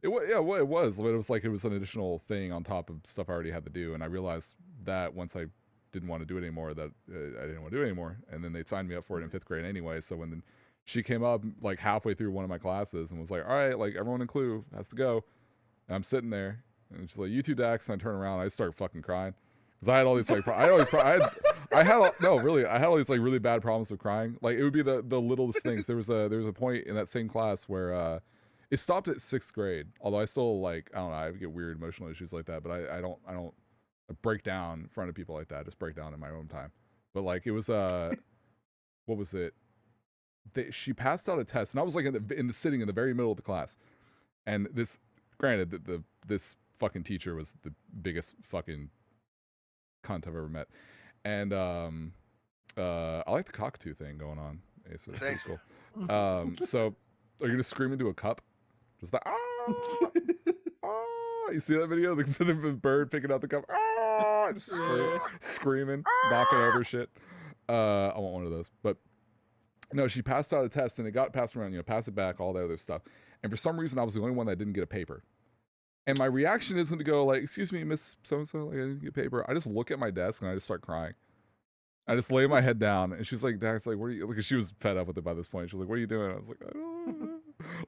it was. But it was like it was an additional thing on top of stuff I already had to do, and I realized that once I didn't want to do it anymore, that I didn't want to do it anymore, and then they signed me up for it in 5th grade anyway. So when she came up like halfway through one of my classes and was like, "All right, like everyone in Clue has to go," and I'm sitting there, and she's like, "You too, Dax," and I turn around, and I start fucking crying because I had all these like I had all these like really bad problems with crying. Like it would be the littlest things. There was a point in that same class where it stopped at 6th grade. Although I still like, I don't know, I get weird emotional issues like that, but I don't break down in front of people like that. I just break down in my own time. But like it was what was it? She passed out a test, and I was like in the sitting in the very middle of the class. And this, granted, this fucking teacher was the biggest fucking cunt I've ever met. And I like the cockatoo thing going on. It's cool. So are you gonna scream into a cup? Just like you see that video? The bird picking out the cup, just screaming, knocking over shit. I want one of those. But no, she passed out a test and it got passed around. Pass it back, all that other stuff. And for some reason, I was the only one that didn't get a paper. And my reaction isn't to go like, "Excuse me, Miss So-and-so, like, I didn't get paper." I just look at my desk and I just start crying. I just lay my head down, and she's like, "Dax, like, what are you?" Because she was fed up with it by this point. She was like, "What are you doing?" I was like, "I don't know."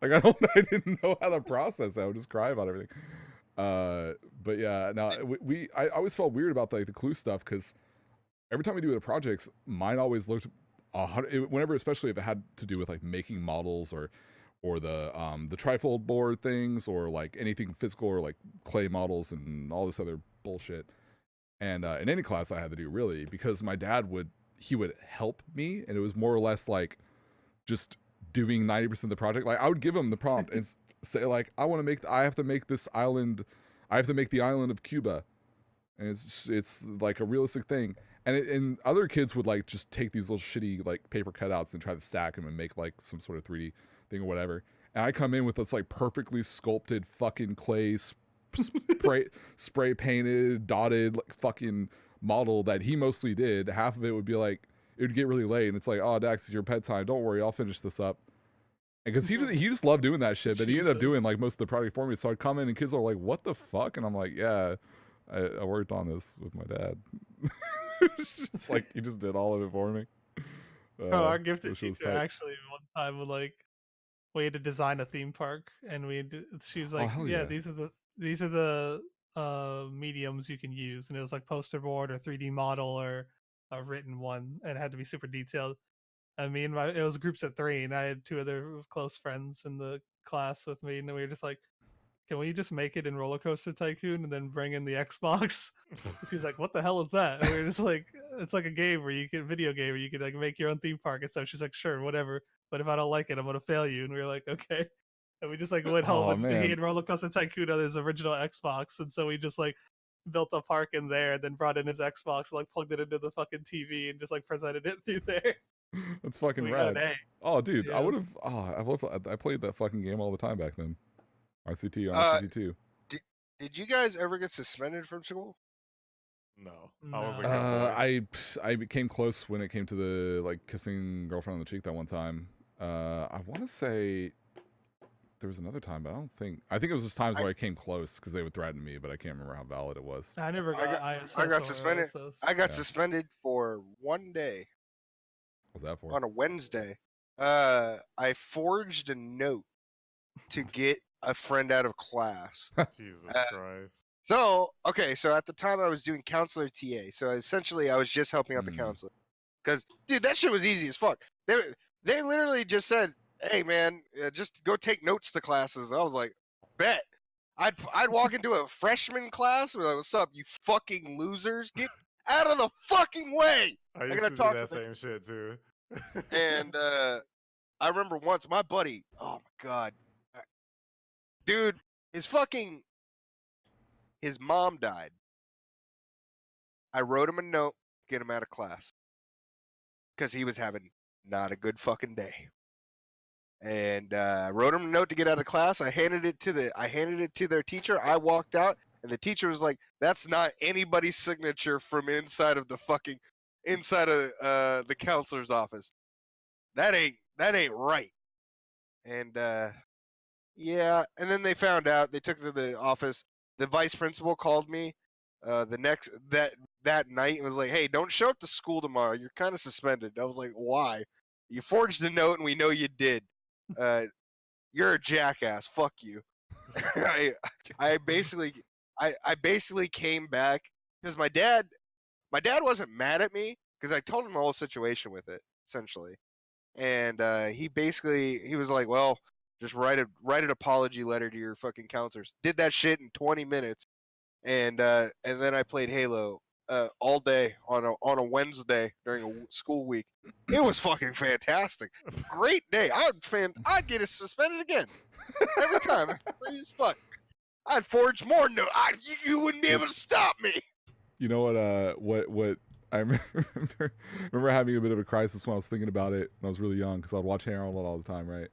Like, I didn't know how to process it. I would just cry about everything. But yeah, now I always felt weird about like the Clue stuff because every time we do the projects, mine always looked whenever, especially if it had to do with like making models or the trifold board things or like anything physical or like clay models and all this other bullshit. And in any class I had to do, really, because my dad would help me, and it was more or less like just doing 90% of the project. Like I would give him the prompt and say like, I have to make this island. I have to make the island of Cuba, and it's like a realistic thing. And other kids would like just take these little shitty like paper cutouts and try to stack them and make like some sort of 3D thing or whatever. And I come in with this like perfectly sculpted fucking clay spray painted, dotted like fucking model that he mostly did. Half of it would be like, it would get really late, and it's like, "Oh, Dax, it's your bedtime. Don't worry, I'll finish this up." And because he just loved doing that shit, but he ended up doing like most of the project for me. So I'd come in and kids are like, "What the fuck?" And I'm like, "Yeah, I worked on this with my dad." It's just like he just did all of it for me. Our gifted teacher actually one time would like we had to design a theme park, and she was like, yeah, these are the mediums you can use, and it was like poster board or 3D model or a written one, and it had to be super detailed. And it was groups of 3, and I had 2 other close friends in the class with me, and we were just like, can we just make it in Roller Coaster Tycoon and then bring in the Xbox? She's like, what the hell is that? And we were just like, it's like a game where video game where you can like make your own theme park and stuff. She's like, sure, whatever. But if I don't like it, I'm gonna fail you. And we were like, okay. And we just like went home, and he had Roller Coaster Tycoon on his original Xbox, and so we just like built a park in there, and then brought in his Xbox, and, like plugged it into the fucking TV, and just like presented it through there. That's fucking rad. Oh, dude, yeah. I played that fucking game all the time back then. RCT on RCT2. Did you guys ever get suspended from school? No. I became close when it came to the like kissing girlfriend on the cheek that one time. I want to say there was another time, but I think it was just times where I came close because they would threaten me, but I can't remember how valid it was. I never got ISS. I got suspended. I got suspended for 1 day. What was that for? On a Wednesday. I forged a note to get a friend out of class. Jesus Christ. So at the time I was doing counselor TA. So essentially I was just helping out the counselor. Because, dude, that shit was easy as fuck. They literally just said, hey, man, just go take notes to classes. And I was like, bet. I'd walk into a freshman class and be like, what's up, you fucking losers? Get out of the fucking way. I used to do that same shit, too. And I remember once my buddy, oh, my God. Dude, his mom died. I wrote him a note, get him out of class. Because he was having not a good fucking day. And I wrote him a note to get out of class. I handed it to their teacher. I walked out, and the teacher was like, that's not anybody's signature from inside of the counselor's office. That ain't right. And yeah, and then they found out. They took it to the office. The vice principal called me that night and was like, "Hey, don't show up to school tomorrow. You're kind of suspended." I was like, "Why? You forged a note, and we know you did. You're a jackass. Fuck you." I basically came back because my dad wasn't mad at me because I told him the whole situation with it essentially, and he was like, "Well, just write an apology letter to your fucking counselors." Did that shit in 20 minutes, and then I played Halo all day on a Wednesday during a school week. It was fucking fantastic. Great day. I'd get it suspended again every time. Crazy as fuck. I'd forge more notes. You wouldn't be able to stop me. You know what I remember having a bit of a crisis when I was thinking about it when I was really young because I'd watch Harold all the time, right?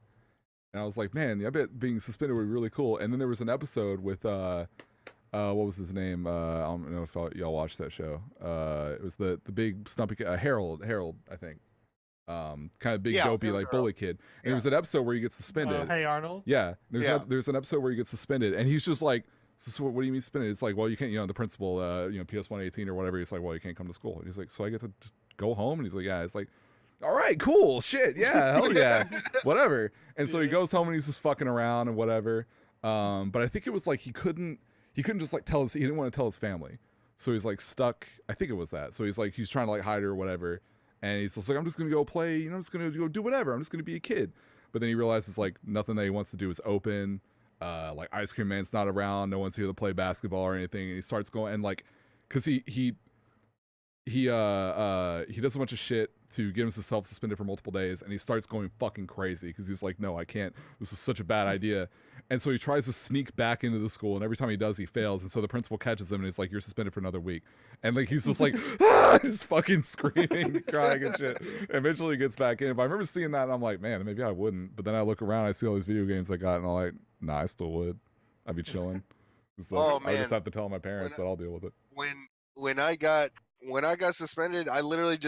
And I was like, man, I bet being suspended would be really cool. And then there was an episode with what was his name? I don't know if y'all watched that show. It was the big stumpy Harold, I think. Kind of big dopey like bully kid. And there was an episode where he gets suspended. Hey Arnold. Yeah. There's an episode where he gets suspended, and he's just like, so what do you mean suspended? It's like, well, you can't. The principal, PS 118 or whatever. He's like, well, you can't come to school. And he's like, so I get to just go home? And he's like, yeah. It's like, all right, cool, shit, yeah, hell yeah, whatever. And so he goes home and he's just fucking around and whatever. But I think it was like he couldn't just like he didn't want to tell his family. So he's like stuck. I think it was that. So he's trying to like hide her or whatever. And he's just like, I'm just going to go play, I'm just going to go do whatever. I'm just going to be a kid. But then he realizes like nothing that he wants to do is open. Like Ice Cream Man's not around. No one's here to play basketball or anything. And he starts going and like, cause he does a bunch of shit to get himself suspended for multiple days, and he starts going fucking crazy because he's like, no, I can't. This is such a bad idea. And so he tries to sneak back into the school, and every time he does, he fails. And so the principal catches him, and he's like, you're suspended for another week. And like he's just like, just fucking screaming, crying and shit. Eventually he gets back in. But I remember seeing that, and I'm like, man, maybe I wouldn't. But then I look around, I see all these video games I got, and I'm like, nah, I still would. I'd be chilling. Like, I just have to tell my parents, but I'll deal with it. When I got suspended, I literally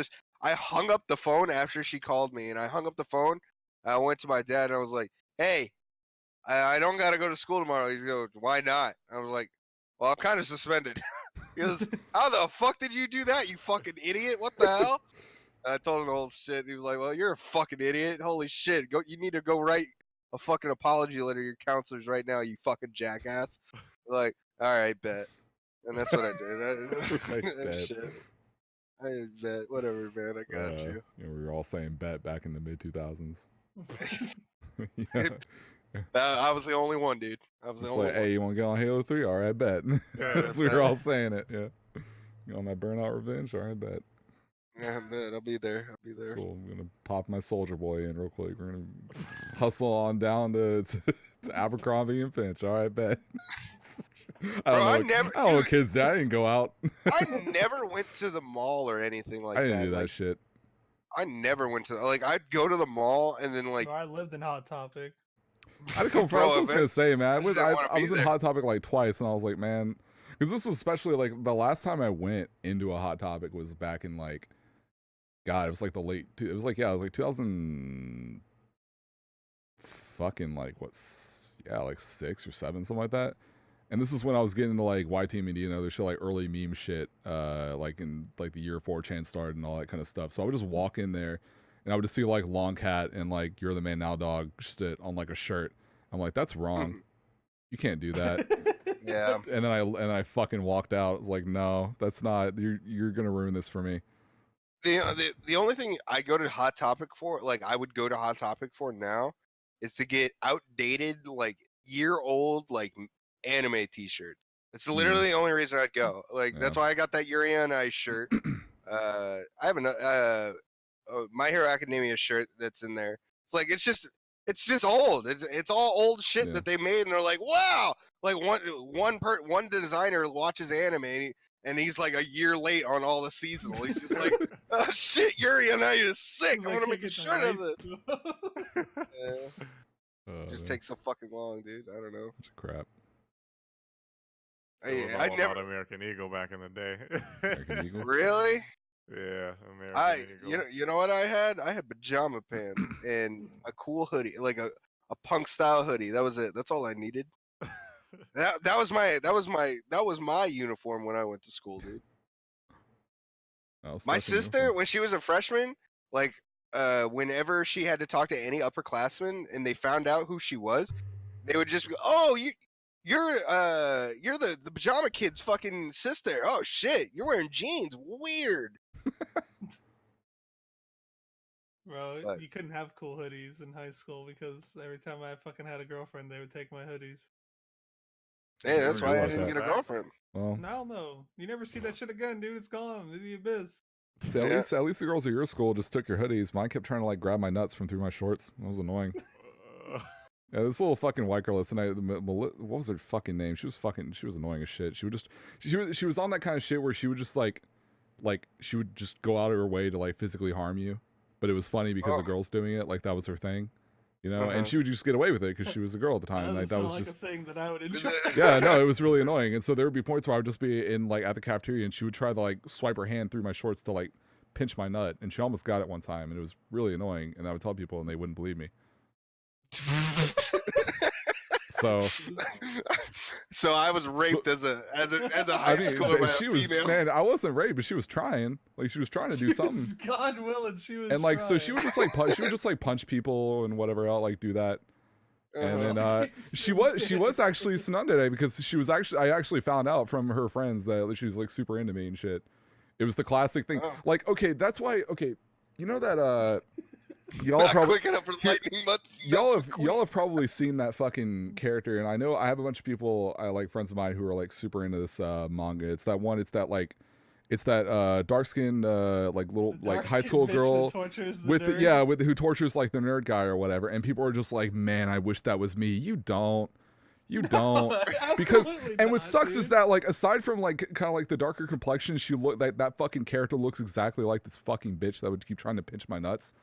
I hung up the phone after she called me, and I hung up the phone. I went to my dad, and I was like, hey, I don't got to go to school tomorrow. He goes, why not? I was like, well, I'm kind of suspended. He goes, how the fuck did you do that, you fucking idiot? What the hell? And I told him the whole shit. He was like, "Well, you're a fucking idiot. Holy shit! You need to go write a fucking apology letter to your counselors right now. You fucking jackass." Like, all right, bet. And that's what I did. Shit. I bet. Whatever, man. I got you. We were all saying bet back in the mid 2000s. I was the only one, dude. I was the only one. Hey, you want to get on Halo 3? All right, bet. We were all saying it. Yeah. You on that Burnout Revenge? All right, bet. Yeah, man, I'll be there. Cool. I'm gonna pop my Soldier Boy in real quick. We're gonna hustle on down to Abercrombie and Finch. All right, bet. I don't know what kids did. I didn't go out. I never went to the mall or anything like that. I didn't do that shit. I never went to I'd go to the mall and then Bro, I lived in Hot Topic. I had a couple friends. I was gonna say, man, I was in Hot Topic like twice, and I was like, man, because this was especially like the last time I went into a Hot Topic was back in like. God, it was like it was like 2000 fucking like like 6 or 7, something like that. And this is when I was getting into like YT Media and other shit, like early meme shit, like in like the year 4chan started and all that kind of stuff. So I would just walk in there and I would just see like Long Cat and like You're the Man Now Dog sit on like a shirt. I'm like, that's wrong. You can't do that. Yeah. And then I fucking walked out. I was like, no, that's not. You're gonna ruin this for me. The only thing I go to Hot Topic for, like I would go to Hot Topic for now, is to get outdated, like year-old, like anime T-shirts. It's literally the only reason I'd go. Like that's why I got that Yuri on Ice shirt. I have a My Hero Academia shirt that's in there. It's like it's just old. It's all old shit that they made, and they're like, wow. Like one designer watches anime. And he's like a year late on all the seasonal. He's just like, oh shit, Yuri on Ice is sick. I want to make a shirt of this. It just takes so fucking long, dude. I don't know. It's crap. I never American Eagle back in the day. American Eagle? Really? Yeah, American Eagle. You know what I had? I had pajama pants and a cool hoodie, like a punk style hoodie. That was it. That's all I needed. That was my uniform when I went to school, dude. My sister, when she was a freshman, like whenever she had to talk to any upperclassmen and they found out who she was, they would just go, "Oh, you're the pajama kid's fucking sister. Oh shit, you're wearing jeans. Weird." Bro, you couldn't have cool hoodies in high school because every time I fucking had a girlfriend, they would take my hoodies. Hey, that's why I didn't get a girlfriend. Well, no. You never see that shit again, dude. It's gone. It's the abyss. See, at least the girls at your school just took your hoodies. Mine kept trying to like grab my nuts from through my shorts. That was annoying. Yeah, this little fucking white girl last night. What was her fucking name? She was annoying as shit. She was on that kind of shit where she would just like she would just go out of her way to like physically harm you, but it was funny because the girl's doing it. Like that was her thing. You know, and she would just get away with it because she was a girl at the time. Like that was just a thing that I would enjoy. Yeah, no, it was really annoying. And so there would be points where I would just be in like at the cafeteria, and she would try to like swipe her hand through my shorts to like pinch my nut, and she almost got it one time, and it was really annoying. And I would tell people, and they wouldn't believe me. So I was raped as a high schooler by a female. Man, I wasn't raped, but she was trying. Like she was trying to do something. God willing, she was. And like trying. so, she would just like punch people and whatever else, like do that. And then she was actually Sununde because I actually found out from her friends that she was like super into me and shit. It was the classic thing. Like, okay, that's why. Okay, you know that y'all have probably seen that fucking character, and I know I have a bunch of people, like friends of mine who are like super into this manga. It's that dark skinned like little like high school girl who tortures like the nerd guy or whatever, and people are just like, man, I wish that was me. You don't because and what sucks is that like aside from like kind of like the darker complexion, she that fucking character looks exactly like this fucking bitch that would keep trying to pinch my nuts.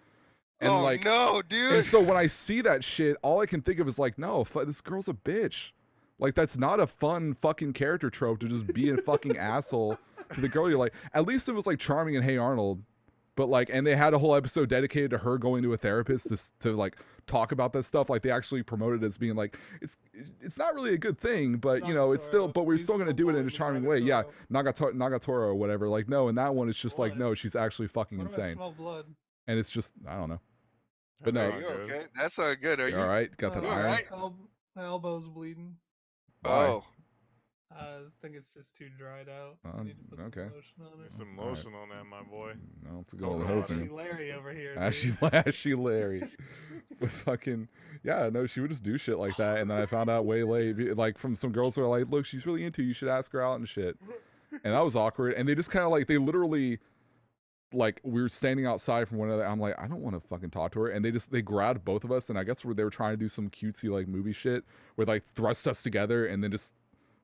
And like, no, dude. And so when I see that shit, all I can think of is like, no, this girl's a bitch. Like, that's not a fun fucking character trope to just be a fucking asshole to the girl you like. At least it was like charming in Hey Arnold. But like, and they had a whole episode dedicated to her going to a therapist to like talk about that stuff. Like they actually promoted it as being like, it's not really a good thing, but you know, it's still, but we're still going to do it in a charming way. Yeah. Nagatoro or whatever. Like, no, in that one, it's just like, no, she's actually fucking insane. Smell blood. And it's just, I don't know. But Are no. you okay? That's not good. Are you all right? Got that all iron? right? My elbow's bleeding. Oh. I think it's just too dried out. I need to put okay. some lotion on it. Some lotion on that, my boy. No, it's a go with hosing. Ashy Larry over here. Ashy Larry. But fucking, yeah, no, she would just do shit like that. And then I found out way late, like from some girls who are like, look, she's really into you. You should ask her out and shit. And that was awkward. And they just kind of like, they literally, like, we were standing outside from one another. I'm like, I don't want to fucking talk to her. And they grabbed both of us. And I guess they were trying to do some cutesy like movie shit where like thrust us together and then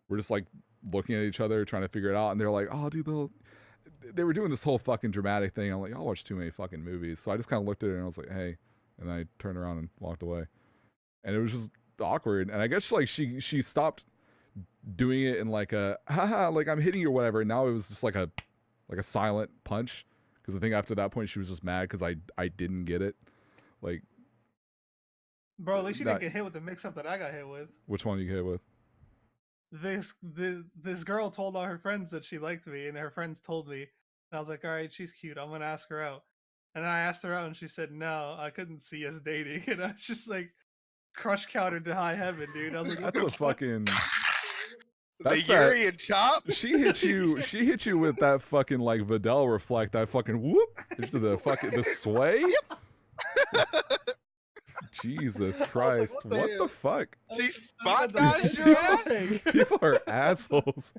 we're just like looking at each other trying to figure it out. And they're like, oh, dude, they were doing this whole fucking dramatic thing. I'm like, I'll watch too many fucking movies. So I just kind of looked at her and I was like, hey. And I turned around and walked away. And it was just awkward. And I guess like she stopped doing it in like a, haha, like I'm hitting you or whatever. And now it was just like a silent punch. Because I think after that point she was just mad because I didn't get it. Like, bro, at least you didn't get hit with the mix-up that I got hit with. Which one you get hit with? This girl told all her friends that she liked me, and her friends told me. And I was like, all right, she's cute. I'm gonna ask her out. And I asked her out, and she said no. I couldn't see us dating, and I was just like, crush countered to high heaven, dude. I was like, that's a fucking. That's the Yuri and Chop. She hit you with that fucking like Vidal reflect, that fucking whoop into the fucking the sway. Jesus Christ! Like, what the fuck? She spot dodged your ass. People are assholes.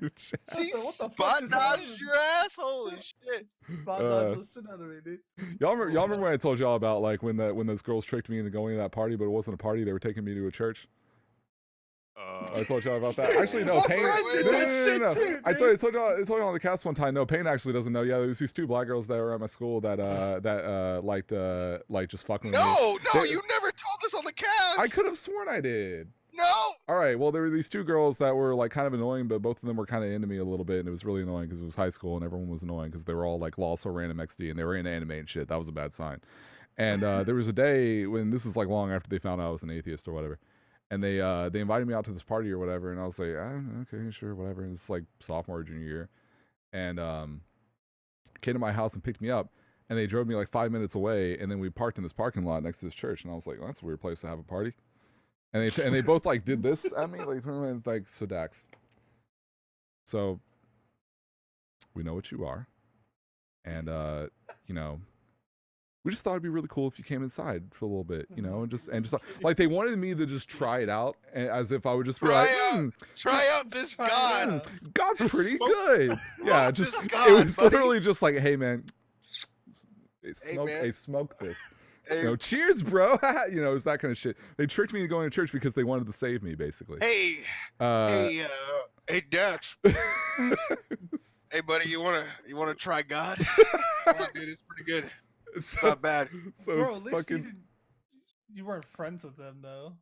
She spot dodged your ass. Holy shit! Spot dodged the shit out of me, dude. Y'all remember when I told y'all about like when those girls tricked me into going to that party, but it wasn't a party. They were taking me to a church. I told y'all about that. Actually, no, Payne. No. I told y'all on the cast one time. No, Payne actually doesn't know. Yeah, there was these two black girls that were at my school that liked just fucking with me. No, you never told us on the cast. I could have sworn I did. No. All right. Well, there were these two girls that were like kind of annoying, but both of them were kind of into me a little bit, and it was really annoying because it was high school and everyone was annoying because they were all like also random XD and they were into anime and shit. That was a bad sign. And there was a day when this was like long after they found out I was an atheist or whatever. And they invited me out to this party or whatever, and I was like, okay, sure, whatever. And it's like sophomore, junior year, and came to my house and picked me up, and they drove me like 5 minutes away, and then we parked in this parking lot next to this church, and I was like, well, that's a weird place to have a party. And they both like did this at me, like so Dax. So we know what you are, and you know. We just thought it'd be really cool if you came inside for a little bit, you know, and just like they wanted me to just try it out, as if I would just be try out this God. God's pretty good. Yeah, just God, it was literally just like, hey man, smoke this. Hey. You know, cheers, bro. You know, it's that kind of shit. They tricked me into going to church because they wanted to save me, basically. Hey, Dax. Hey, buddy, you wanna try God? Oh, dude, it's pretty good. It's not bad. So bro, it's at least fucking. You weren't friends with them though.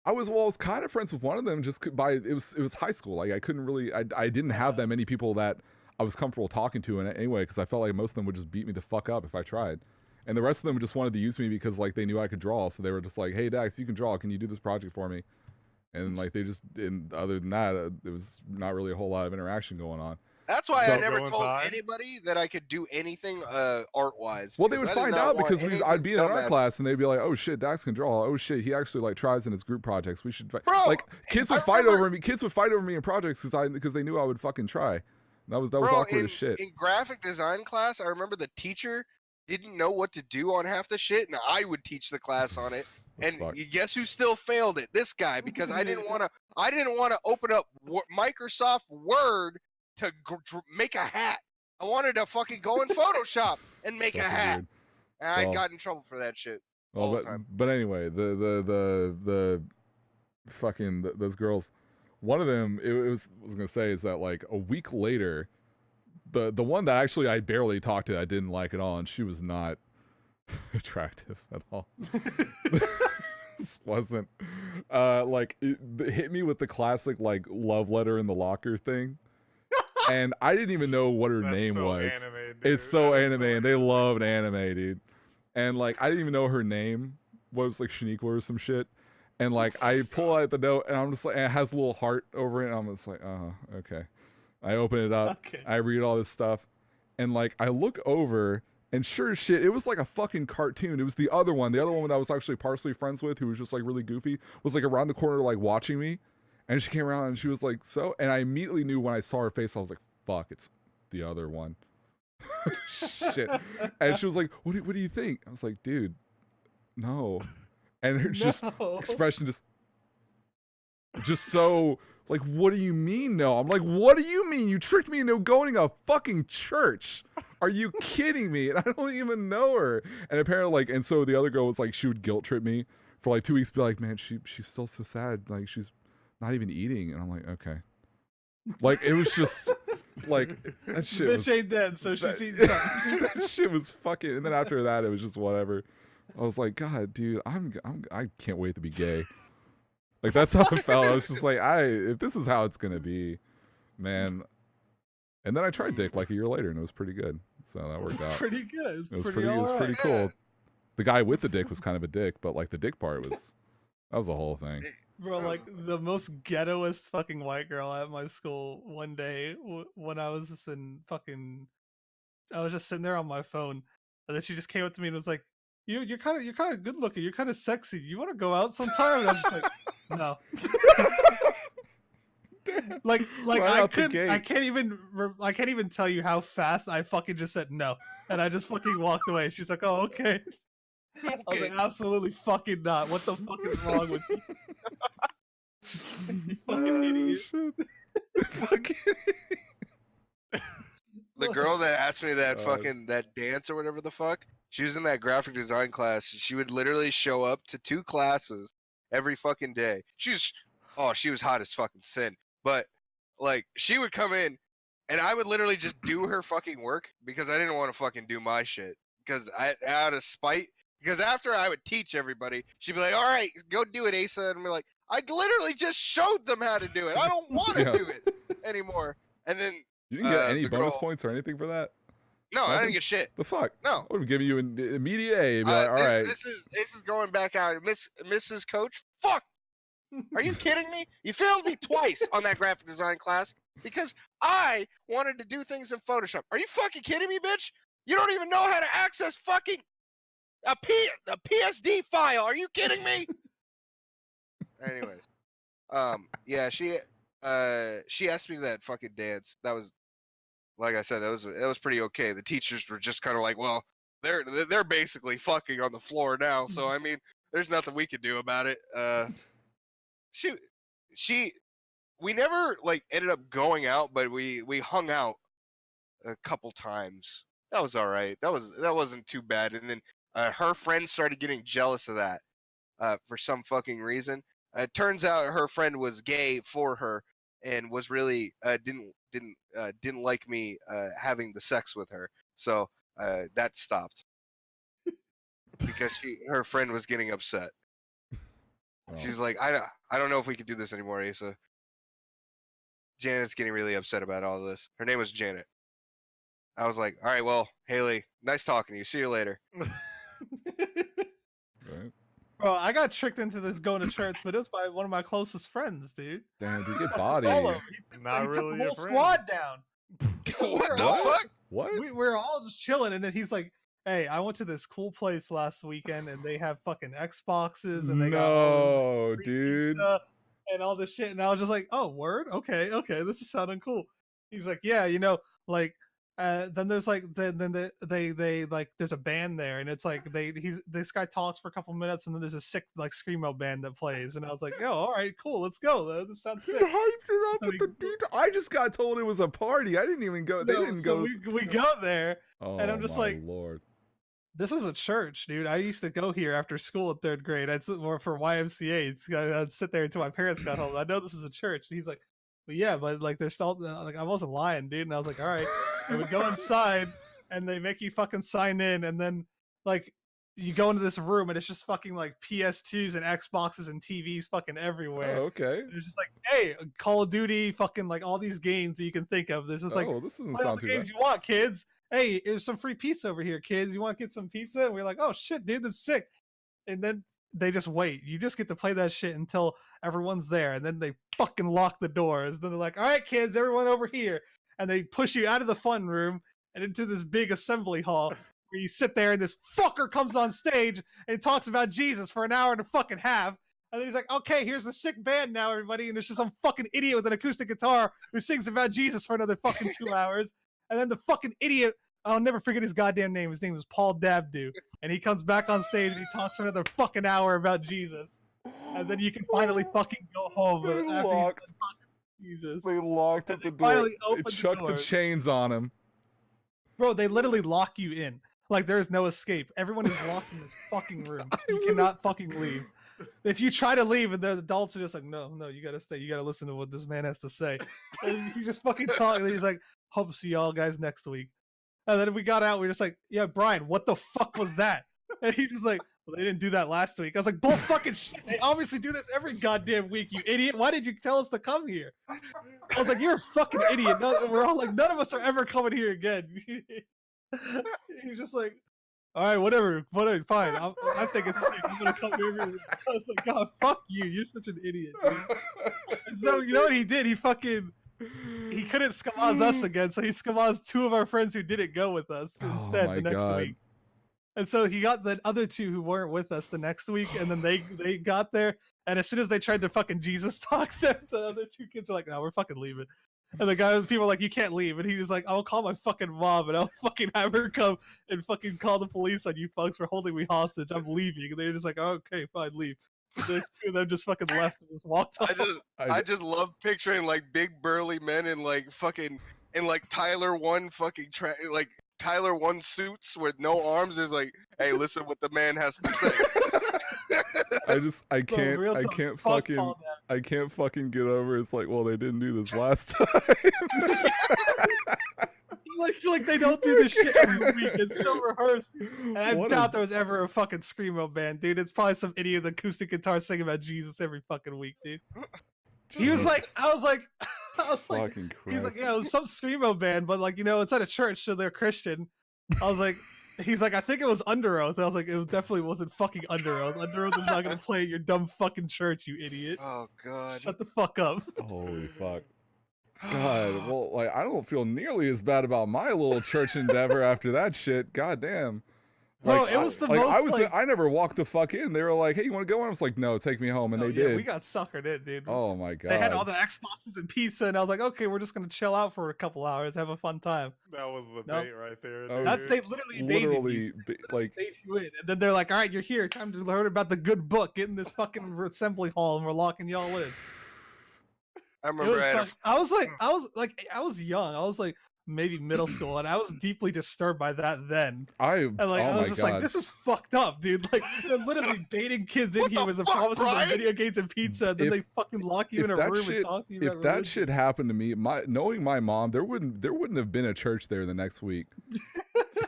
I was kind of friends with one of them just by it was high school. Like I couldn't really I didn't have that many people that I was comfortable talking to in anyway because I felt like most of them would just beat me the fuck up if I tried. And the rest of them just wanted to use me because like they knew I could draw, so they were just like, "Hey Dax, you can draw. Can you do this project for me?" And like they just and other than that, there was not really a whole lot of interaction going on. That's why I never told anybody that I could do anything art-wise. Well, they would find out because I'd be in an art class and they'd be like, "Oh shit, Dax can draw. Oh shit, he actually like tries in his group projects. We should." Like kids would fight over me. Kids would fight over me in projects because they knew I would fucking try. That was awkward as shit. In graphic design class, I remember the teacher didn't know what to do on half the shit, and I would teach the class on it. And guess who still failed it? This guy, because I didn't want to open up Microsoft Word to make a hat. I wanted to fucking go in Photoshop and make a hat. Weird. And I got in trouble for that shit. Well, but anyway, the fucking those girls, one of them I was gonna say is that like a week later, the one that actually I barely talked to, I didn't like at all, and she was not attractive at all. This wasn't like it hit me with the classic like love letter in the locker thing. and I didn't even know what her name so was. Anime, dude. It's so anime, and they loved anime, dude. And like, I didn't even know her name was like Shaniqua or some shit. And like, I pull out the note, and I'm just like, and it has a little heart over it, and I'm just like, oh, okay. I open it up, I read all this stuff, and like, I look over, and sure as shit, it was like a fucking cartoon. It was the other one that I was actually partially friends with, who was just like really goofy, was like around the corner like watching me, and she came around and she was like, so, and I immediately knew when I saw her face, I was like, fuck, it's the other one. Shit. And she was like, what do you think? I was like, dude, no. And her just expression just so like, what do you mean no? I'm like, what do you mean? You tricked me into going to a fucking church. Are you kidding me? And I don't even know her. And apparently, like, and so the other girl was like, she would guilt trip me for like 2 weeks, be like, man, she's still so sad. Like, she's not even eating. And I'm like, okay. Like, it was just like, that shit was, ain't dead, so she's eating something. That shit was fucking, and then after that, it was just whatever. I was like, God, dude, I can't wait to be gay. Like, that's how it felt. I was just like, if this is how it's gonna be, man. And then I tried dick like a year later, and it was pretty good. So that worked out. Pretty good. It was pretty cool. The guy with the dick was kind of a dick, but like the dick part was, that was a whole thing. Bro, like the most ghettoest fucking white girl at my school one day when I was just I was just sitting there on my phone, and then she just came up to me and was like, "You're kind of good looking. You're kind of sexy. You want to go out sometime?" And I was just like, "No." like I can't even tell you how fast I fucking just said no, and I just fucking walked away. She's like, "Oh, okay." I was like, absolutely fucking not. What the fuck is wrong with you? You fucking idiot. Fucking The girl that asked me that that dance or whatever the fuck, she was in that graphic design class. She would literally show up to 2 classes every fucking day. She was hot as fucking sin. But like, she would come in and I would literally just do her fucking work because I didn't want to fucking do my shit. Because out of spite, because after I would teach everybody, she'd be like, all right, go do it, Aceuhh. And I'd be like, I literally just showed them how to do it. I don't want to do it anymore. And then you didn't get any bonus points or anything for that? No, I didn't get shit. The fuck? No. I would have given you an immediate A. Be like, all right. This is going back out. Mrs. Coach, fuck. Are you kidding me? You failed me twice on that graphic design class because I wanted to do things in Photoshop. Are you fucking kidding me, bitch? You don't even know how to access fucking a PSD file. Are you kidding me? Anyways, yeah, she asked me that fucking dance. That was, like I said, it was pretty okay. The teachers were just kind of like, well, they're basically fucking on the floor now. So I mean, there's nothing we can do about it. We never like ended up going out, but we hung out a couple times. That was all right. That wasn't too bad. And then her friends started getting jealous of that for some fucking reason. It turns out her friend was gay for her and was really didn't like me having the sex with her. So that stopped because her friend was getting upset. Oh. She's like, I don't know if we can do this anymore, Aceuhh. Janet's getting really upset about all this. Her name was Janet. I was like, all right, well, Haley, nice talking to you. See you later. Right. Bro, I got tricked into this going to church, but it was by one of my closest friends, dude. Damn, you get body. He Not took really the whole squad down. What the fuck? What? We were all just chilling, and then he's like, hey, I went to this cool place last weekend, and they have fucking Xboxes, and they got all this dude, and all this shit. And I was just like, oh, word? Okay, this is sounding cool. He's like, yeah, like, then there's like, then they like, there's a band there, and it's like this guy talks for a couple minutes, and then there's a sick like screamo band that plays, and I was like, yo, all right, cool, let's go. This sounds sick. He hyped it up with the detail. I just got told it was a party. I didn't even go. They didn't go. We go there, and I'm just like, Lord. This is a church, dude. I used to go here after school in 3rd grade. I'd sit more for YMCA. I'd sit there until my parents got home. I know this is a church. And he's like, well, yeah, but like there's still like I wasn't lying, dude. And I was like, all right. And we go inside, and they make you fucking sign in, and then like you go into this room and it's just fucking like PS2s and Xboxes and TVs fucking everywhere. Oh, okay. And it's just like, hey, Call of Duty, fucking like all these games that you can think of. There's just like, this doesn't play all sound the too games bad. you want, kids. Hey, there's some free pizza over here, kids. You want to get some pizza? And we're like, oh shit, dude, that's sick. And then they just wait. You just get to play that shit until everyone's there, and then they fucking lock the doors. Then they're like, all right, kids, everyone over here. And they push you out of the fun room and into this big assembly hall where you sit there and this fucker comes on stage and talks about Jesus for an hour and a fucking half. And then he's like, okay, here's a sick band now, everybody. And it's just some fucking idiot with an acoustic guitar who sings about Jesus for another fucking 2 hours. And then the fucking idiot, I'll never forget his goddamn name. His name was Paul Dabdu. And he comes back on stage and he talks for another fucking hour about Jesus. And then you can finally fucking go home. Jesus. They locked at the door. They chucked the chains on him. Bro, they literally lock you in. Like, there's no escape. Everyone is locked in this fucking room. You cannot fucking leave. If you try to leave, and the adults are just like, no, you gotta stay. You gotta listen to what this man has to say. And he just fucking talks. And he's like, hope to see y'all guys next week. And then we got out. We were just like, yeah, Brian, what the fuck was that? And he was like, well, they didn't do that last week. I was like, bull fucking shit. They obviously do this every goddamn week, you idiot. Why did you tell us to come here? I was like, you're a fucking idiot. No, we're all like, none of us are ever coming here again. He's just like, all right, whatever, fine. I think it's sick. I'm gonna come here. I was like, God, fuck you. You're such an idiot. Dude. And so you know what he did? He couldn't scamaz us again, so he scamazed 2 of our friends who didn't go with us instead the next week. And so he got the other 2 who weren't with us the next week, and then they got there, and as soon as they tried to fucking Jesus talk them, the other 2 kids were like, no, we're fucking leaving. And the people were like, you can't leave. And he was like, I'll call my fucking mom, and I'll fucking have her come and fucking call the police on you fucks for holding me hostage. I'm leaving. And they were just like, oh, okay, fine, leave. And those 2 of them just fucking left and just walked off. I just love picturing like big burly men in like fucking Tyler 1 fucking like Tyler 1 suits with no arms. Is like, hey, listen what the man has to say. I can't fucking get over. It's like, well, they didn't do this last time. like they don't do this shit every week. It's so rehearsed. And I doubt there was ever a fucking screamo band, dude. It's probably some idiot with acoustic guitar singing about Jesus every fucking week, dude. He was like, I was like, fucking Christ. He's like, yeah, it was some screamo band, but like, you know, it's at a church, so they're Christian. I was like, he's like, I think it was Under Oath. I was like, it definitely wasn't fucking Under Oath. Under Oath is not gonna play at your dumb fucking church, you idiot. Oh god. Shut the fuck up. Holy fuck. God, well, like, I don't feel nearly as bad about my little church endeavor after that shit. God damn. Bro, like, it was the most. I never walked the fuck in. They were like, "Hey, you want to go?" And I was like, "No, take me home," and they did. We got suckered in, dude. Oh my god. They had all the Xboxes and pizza, and I was like, "Okay, we're just gonna chill out for a couple hours, have a fun time." That was the bait right there. They literally bait you in, and then they're like, "All right, you're here. Time to learn about the good book. Get in this fucking assembly hall, and we're locking y'all in." I remember. I was young. I was like maybe middle school, and I was deeply disturbed by that then. I was just like, this is fucked up, dude. Like, they're literally baiting kids in here with the promises of video games and pizza, and then they fucking lock you in a room and talk to you about religion. If that shit happened to me, knowing my mom, there wouldn't have been a church there the next week.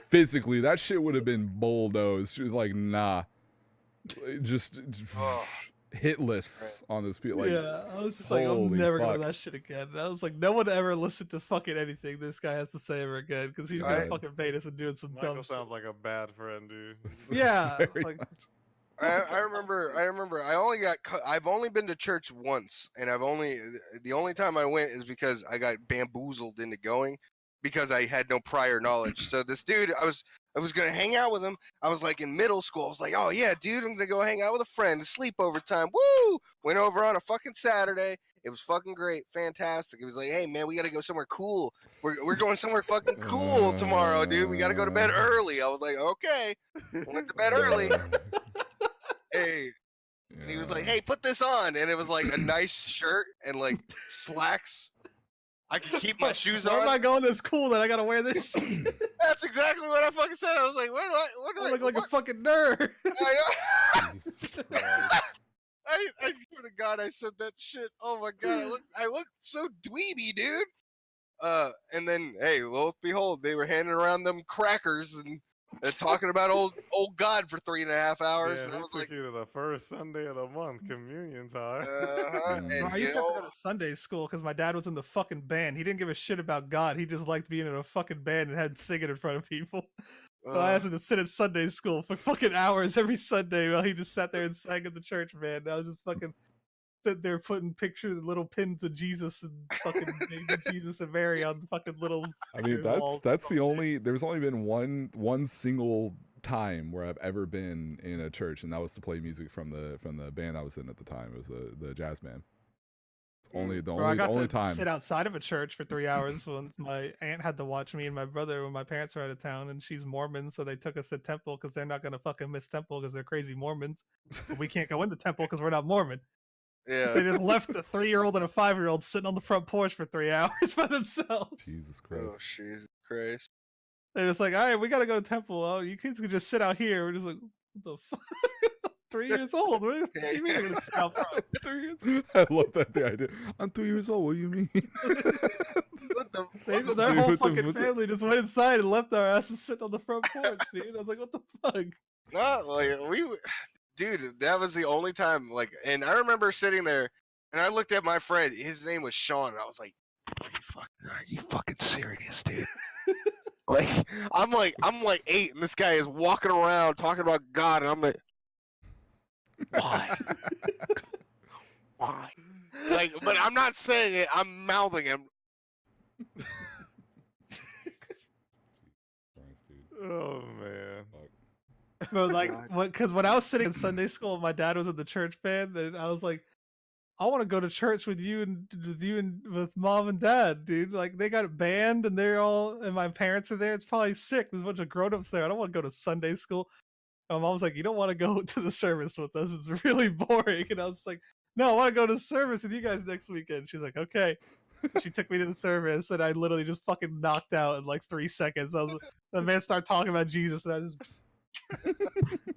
Physically, that shit would have been bulldozed. She was like, nah. Just hitless on this people. Like, yeah, I was just like, I'm never going to that shit again. And I was like, no one ever listened to fucking anything this guy has to say ever again, because he's gonna fucking bait us and doing some Michael dumb sounds like a bad friend, dude. Yeah, like, I remember. I've only been to church once, and the only time I went is because I got bamboozled into going, because I had no prior knowledge. So this dude, I was gonna hang out with him. I was like in middle school. I was like, oh yeah, dude, I'm gonna go hang out with a friend. Sleepover time. Woo! Went over on a fucking Saturday. It was fucking great, fantastic. It was like, hey man, we gotta go somewhere cool. We're going somewhere fucking cool tomorrow, dude. We gotta go to bed early. I was like, okay. Went to bed early. Hey. And he was like, hey, put this on. And it was like a nice shirt and like slacks. I can keep my shoes on. Where am I going that's cool that I gotta wear this shit? That's exactly what I fucking said. I was like, what do I look like a fucking nerd. I swear to God, I said that shit. Oh my God, I look so dweeby, dude. And then, hey, lo and behold, they were handing around them crackers, and and talking about old God for 3.5 hours. Yeah, And I was took like, you to the first Sunday of the month, communion time. and I used to have to go to Sunday school because my dad was in the fucking band. He didn't give a shit about God. He just liked being in a fucking band and had singing in front of people. So I had to sit in Sunday school for fucking hours every Sunday while he just sat there and sang at the church, man. I was just fucking sitting there putting pictures, little pins of Jesus and fucking baby Jesus and Mary on the fucking little. I mean, that's the only. There's only been one single time where I've ever been in a church, and that was to play music from the band I was in at the time. It was the jazz band. It's only time. Sit outside of a church for 3 hours when my aunt had to watch me and my brother when my parents were out of town, and she's Mormon, so they took us to temple because they're not gonna fucking miss temple because they're crazy Mormons. But we can't go into temple because we're not Mormon. Yeah. They just left the 3-year-old and a 5-year-old sitting on the front porch for 3 hours by themselves. Jesus Christ. Oh, Jesus Christ. They're just like, all right, we gotta go to temple. Oh, you kids can just sit out here. We're just like, what the fuck? 3 years old. What do you mean you're gonna sit out front? 3 years. I love that the idea. I'm 3 years old. What do you mean? Their whole fucking family just went inside and left our asses sitting on the front porch, dude. I was like, what the fuck? No, like dude, that was the only time. Like, and I remember sitting there, and I looked at my friend. His name was Sean. And I was like, "Are you fucking serious, dude?" I'm like 8, and this guy is walking around talking about God, and I'm like, why? Why? Like, but I'm not saying it. I'm mouthing him. Oh man. But like, because when I was sitting in Sunday school, my dad was in the church band, and I was like, I want to go to church with you and with mom and dad, dude. Like, they got a band, and and my parents are there. It's probably sick. There's a bunch of grown-ups there. I don't want to go to Sunday school. And my mom was like, you don't want to go to the service with us. It's really boring. And I was like, no, I want to go to service with you guys next weekend. She's like, okay. She took me to the service, and I literally just fucking knocked out in like 3 seconds. The man started talking about Jesus, and I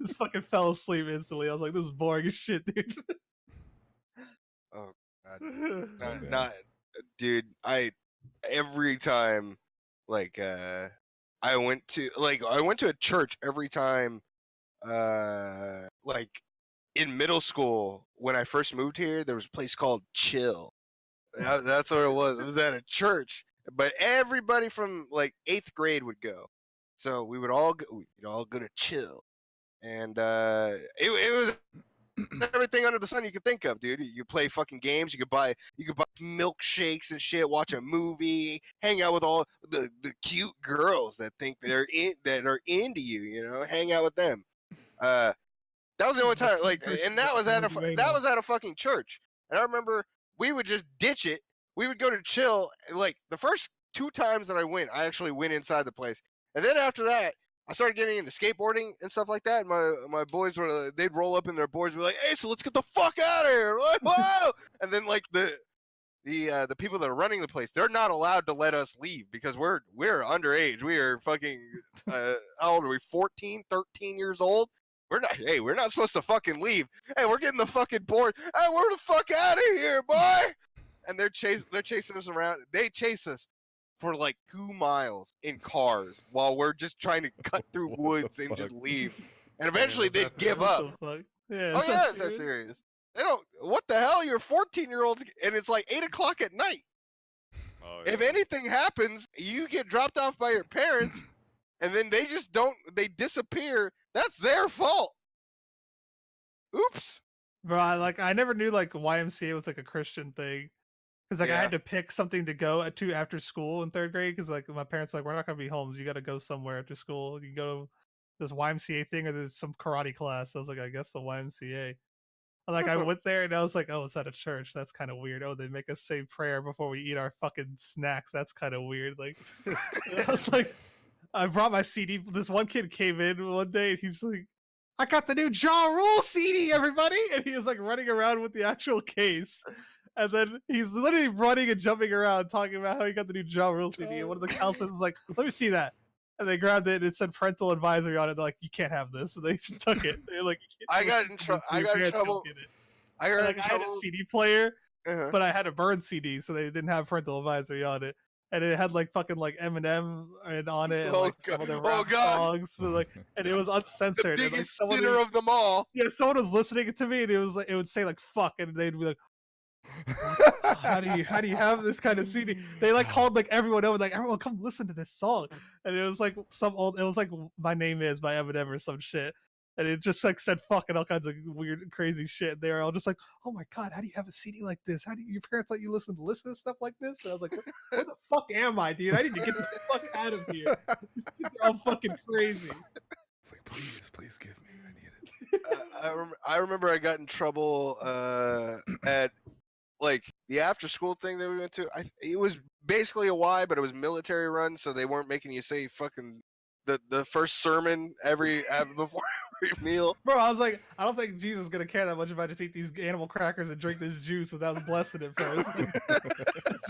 just fucking fell asleep instantly. I was like, this is boring as shit, dude. Oh God. Dude, every time like I went to a church every time like in middle school when I first moved here, there was a place called Chill. That's what it was. It was at a church, but everybody from like 8th grade would go. So we'd all go to Chill, and it was everything under the sun you could think of, dude. You play fucking games. You could buy milkshakes and shit. Watch a movie. Hang out with all the cute girls that think that are into you. You know, hang out with them. That was the only time. Like, and that was at a fucking church. And I remember we would just ditch it. We would go to Chill. Like the first 2 times that I went, I actually went inside the place. And then after that, I started getting into skateboarding and stuff like that. My boys they'd roll up in their boards and be like, "Hey, so let's get the fuck out of here!" Like, whoa! And then like the people that are running the place, they're not allowed to let us leave because we're underage. We are fucking how old are we? 14, 13 years old. We're not supposed to fucking leave. Hey, we're getting the fucking board. Hey, we're the fuck out of here, boy! And they're chasing us around. They chase us for like 2 miles in cars while we're just trying to cut through woods and just leave. And eventually they give up. Yeah, It's that serious. They don't. What the hell? You're 14-year-olds, and it's like 8 o'clock at night. Oh, yeah. If anything happens, you get dropped off by your parents, and then they just don't. They disappear. That's their fault. Oops. Bro, I never knew like YMCA was like a Christian thing. Because like I had to pick something to go to after school in 3rd grade. Because like my parents were like, we're not gonna be home. So you got to go somewhere after school. You can go to this YMCA thing or there's some karate class. I was like, I guess the YMCA. And like I went there and I was like, oh, it's at a church. That's kind of weird. Oh, they make us say prayer before we eat our fucking snacks. That's kind of weird. Like I was like, I brought my CD. This one kid came in one day and he's like, I got the new Ja Rule CD, everybody. And he was like running around with the actual case. And then he's literally running and jumping around talking about how he got the new Ja Rule CD. And one of the counselors was like, let me see that. And they grabbed it and it said parental advisory on it. They're like, you can't have this. So they just took it. They're like, I got in trouble. I had a CD player, but I had a burn CD, so they didn't have parental advisory on it. and it had like fucking like Eminem and on it, and Oh, like some God. other Oh, rap God. songs, so, like, and it was The uncensored. And like biggest someone, sinner of them all. yeah, someone was listening to me, and it was like it would say like "fuck," and they'd be like, how do you have this kind of CD? They like called like everyone over, like everyone come listen to this song, and it was like some old, it was like My Name Is by Eminem or some shit, and it just like said fuck and all kinds of weird crazy shit. They were all just like, oh my god, how do you have a CD like this? How do your parents let you listen to stuff like this? And I was like, where the fuck am I, dude? I need to get the fuck out of here. They're all fucking crazy. It's like, please give me. I need it. I remember I got in trouble at like the after school thing that we went to. It was basically a Y, but it was military run, so they weren't making you say fucking the first sermon before every meal. Bro, I was like, I don't think Jesus is gonna care that much if I just eat these animal crackers and drink this juice without blessing it first.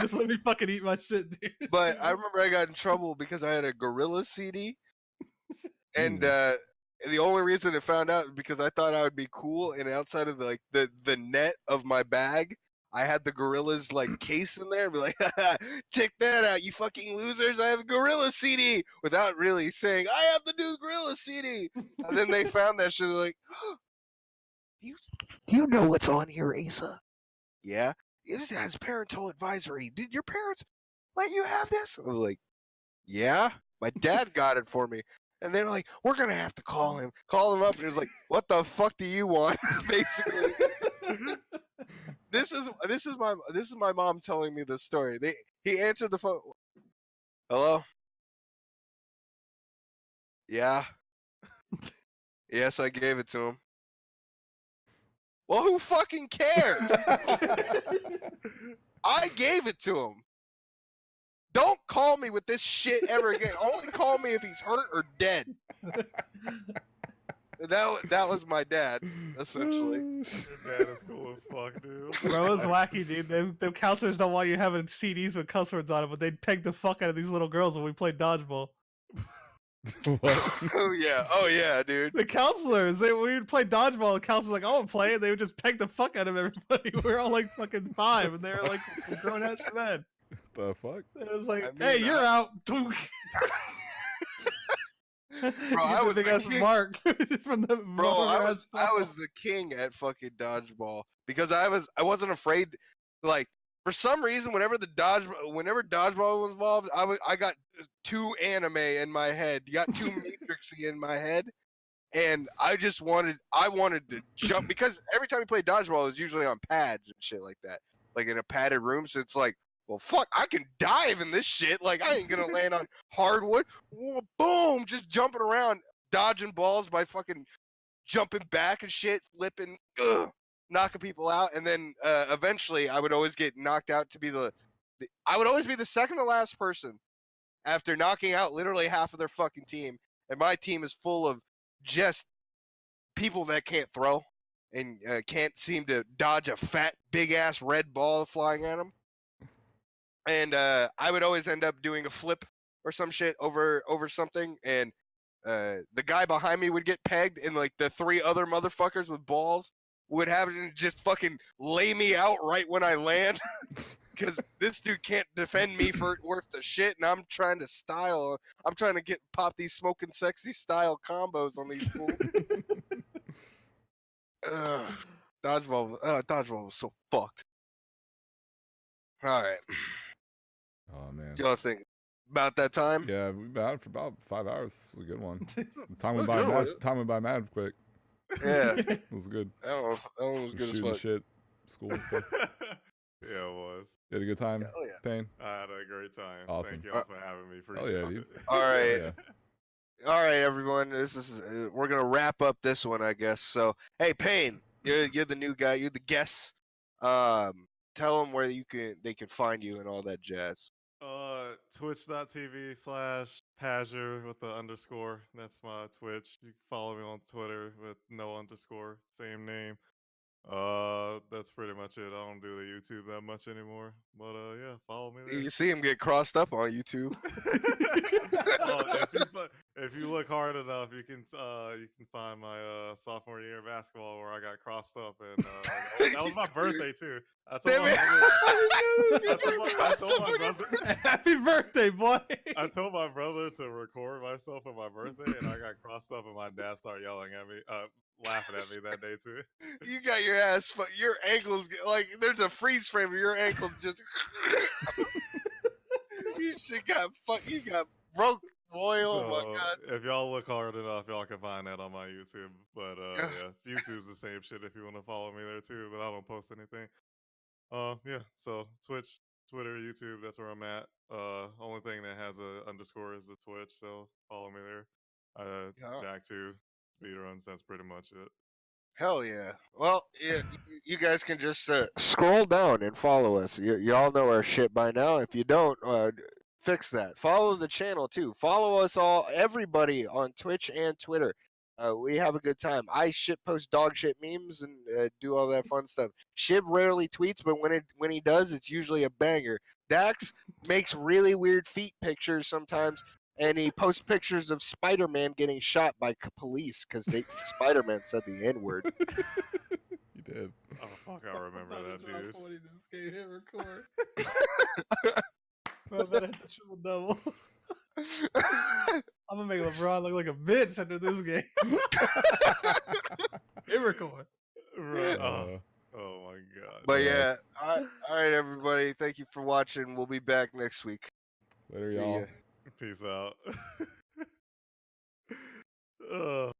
Just let me fucking eat my shit, dude. But I remember I got in trouble because I had a gorilla CD, and the only reason I found out was because I thought I would be cool, and outside of the net of my bag, I had the Gorilla's like case in there, and be like, check that out, you fucking losers! I have a Gorilla CD, without really saying I have the new Gorilla CD. And then they found that shit, like, do you know what's on here, Aceuhh? Yeah, this has parental advisory. Did your parents let you have this? I was like, yeah, my dad got it for me. And they were like, we're gonna have to call him up. And he was like, what the fuck do you want? Basically. This is my mom telling me this story. He answered the phone. Hello? Yeah. Yes, I gave it to him. Well, who fucking cares? I gave it to him. Don't call me with this shit ever again. Only call me if he's hurt or dead. That was my dad, essentially. Your dad is cool as fuck, dude. Bro, it was wacky, dude. The counselors don't want you having CDs with cuss words on it, but they'd peg the fuck out of these little girls when we played dodgeball. What? Oh yeah, dude. The counselors, we would play dodgeball. The counselors were like, I want to play, and they would just peg the fuck out of everybody. We were all like fucking 5, and they were like grown ass men. The fuck? It was like, I mean, hey, you're out. Bro, I was the king. Mark from the Bro, I was the king at fucking dodgeball because I wasn't afraid. Like, for some reason, whenever dodgeball was involved, I got too anime in my head. You got too Matrixy in my head, and I wanted to jump because every time you play dodgeball, it was usually on pads and shit like that, like in a padded room. So it's like, well, fuck, I can dive in this shit. Like, I ain't gonna land on hardwood. Boom, just jumping around, dodging balls by fucking jumping back and shit, flipping, knocking people out. And then eventually I would always get knocked out to be I would always be the second to last person after knocking out literally half of their fucking team. And my team is full of just people that can't throw and can't seem to dodge a fat, big-ass red ball flying at them. And I would always end up doing a flip or some shit over something, and the guy behind me would get pegged, and like the 3 other motherfuckers with balls would have it and just fucking lay me out right when I land, because this dude can't defend me for worth the shit, and I'm trying to pop these smoking sexy style combos on these fools. Dodgeball was so fucked. All right. Oh man. Y'all think about that time? Yeah, we been for about 5 hours. It was a good one. Time went by mad quick. Yeah. It was good. That one was good as Shooting fuck. shit, school and stuff. Yeah, it was. You had a good time, Hell yeah. Payne? I had a great time. Awesome. Thank y'all for having me. Hell yeah, Appreciate dude. it. All right. Yeah. All right, everyone. We're gonna wrap up this one, I guess. So, hey, Payne, you're the new guy. You're the guest. Tell them where they can find you and all that jazz. Twitch.tv/Pazure with the _. That's my Twitch. You can follow me on Twitter with no _, same name. That's pretty much it. I don't do the YouTube that much anymore. But yeah, follow me there. You see him get crossed up on YouTube. If you look hard enough, you can find my sophomore year of basketball where I got crossed up, and that was my birthday too. I told my brother. Happy birthday, boy! I told my brother to record myself for my birthday, and I got crossed up, and my dad started yelling at me, laughing at me that day too. You got your ass, your ankles, like there's a freeze frame of your ankles just. You shit got you got broke, boy. So, Oh my god. if y'all look hard enough, y'all can find that on my YouTube. But yeah, YouTube's the same shit if you want to follow me there too. But I don't post anything. Yeah. So Twitch, Twitter, YouTube, that's where I'm at. Only thing that has a underscore is the Twitch, so follow me there. Jack2 speedruns, that's pretty much it. Hell yeah. Well, yeah, you guys can just scroll down and follow us. You all know our shit by now. If you don't, fix that. Follow the channel too. Follow us all, everybody on Twitch and Twitter. We have a good time. I post dog shit memes and do all that fun stuff. Shib rarely tweets, but when he does, it's usually a banger. Dax makes really weird feet pictures sometimes, and he posts pictures of Spider-Man getting shot by police because Spider-Man said the N-word. You did. Oh fuck, I remember that dude. This game hit record. I bet I hit the triple double. I'm gonna make LeBron look like a bitch after this game. Hit record. Right. Oh my god. But yeah, all right, everybody. Thank you for watching. We'll be back next week. Later, y'all. Peace out.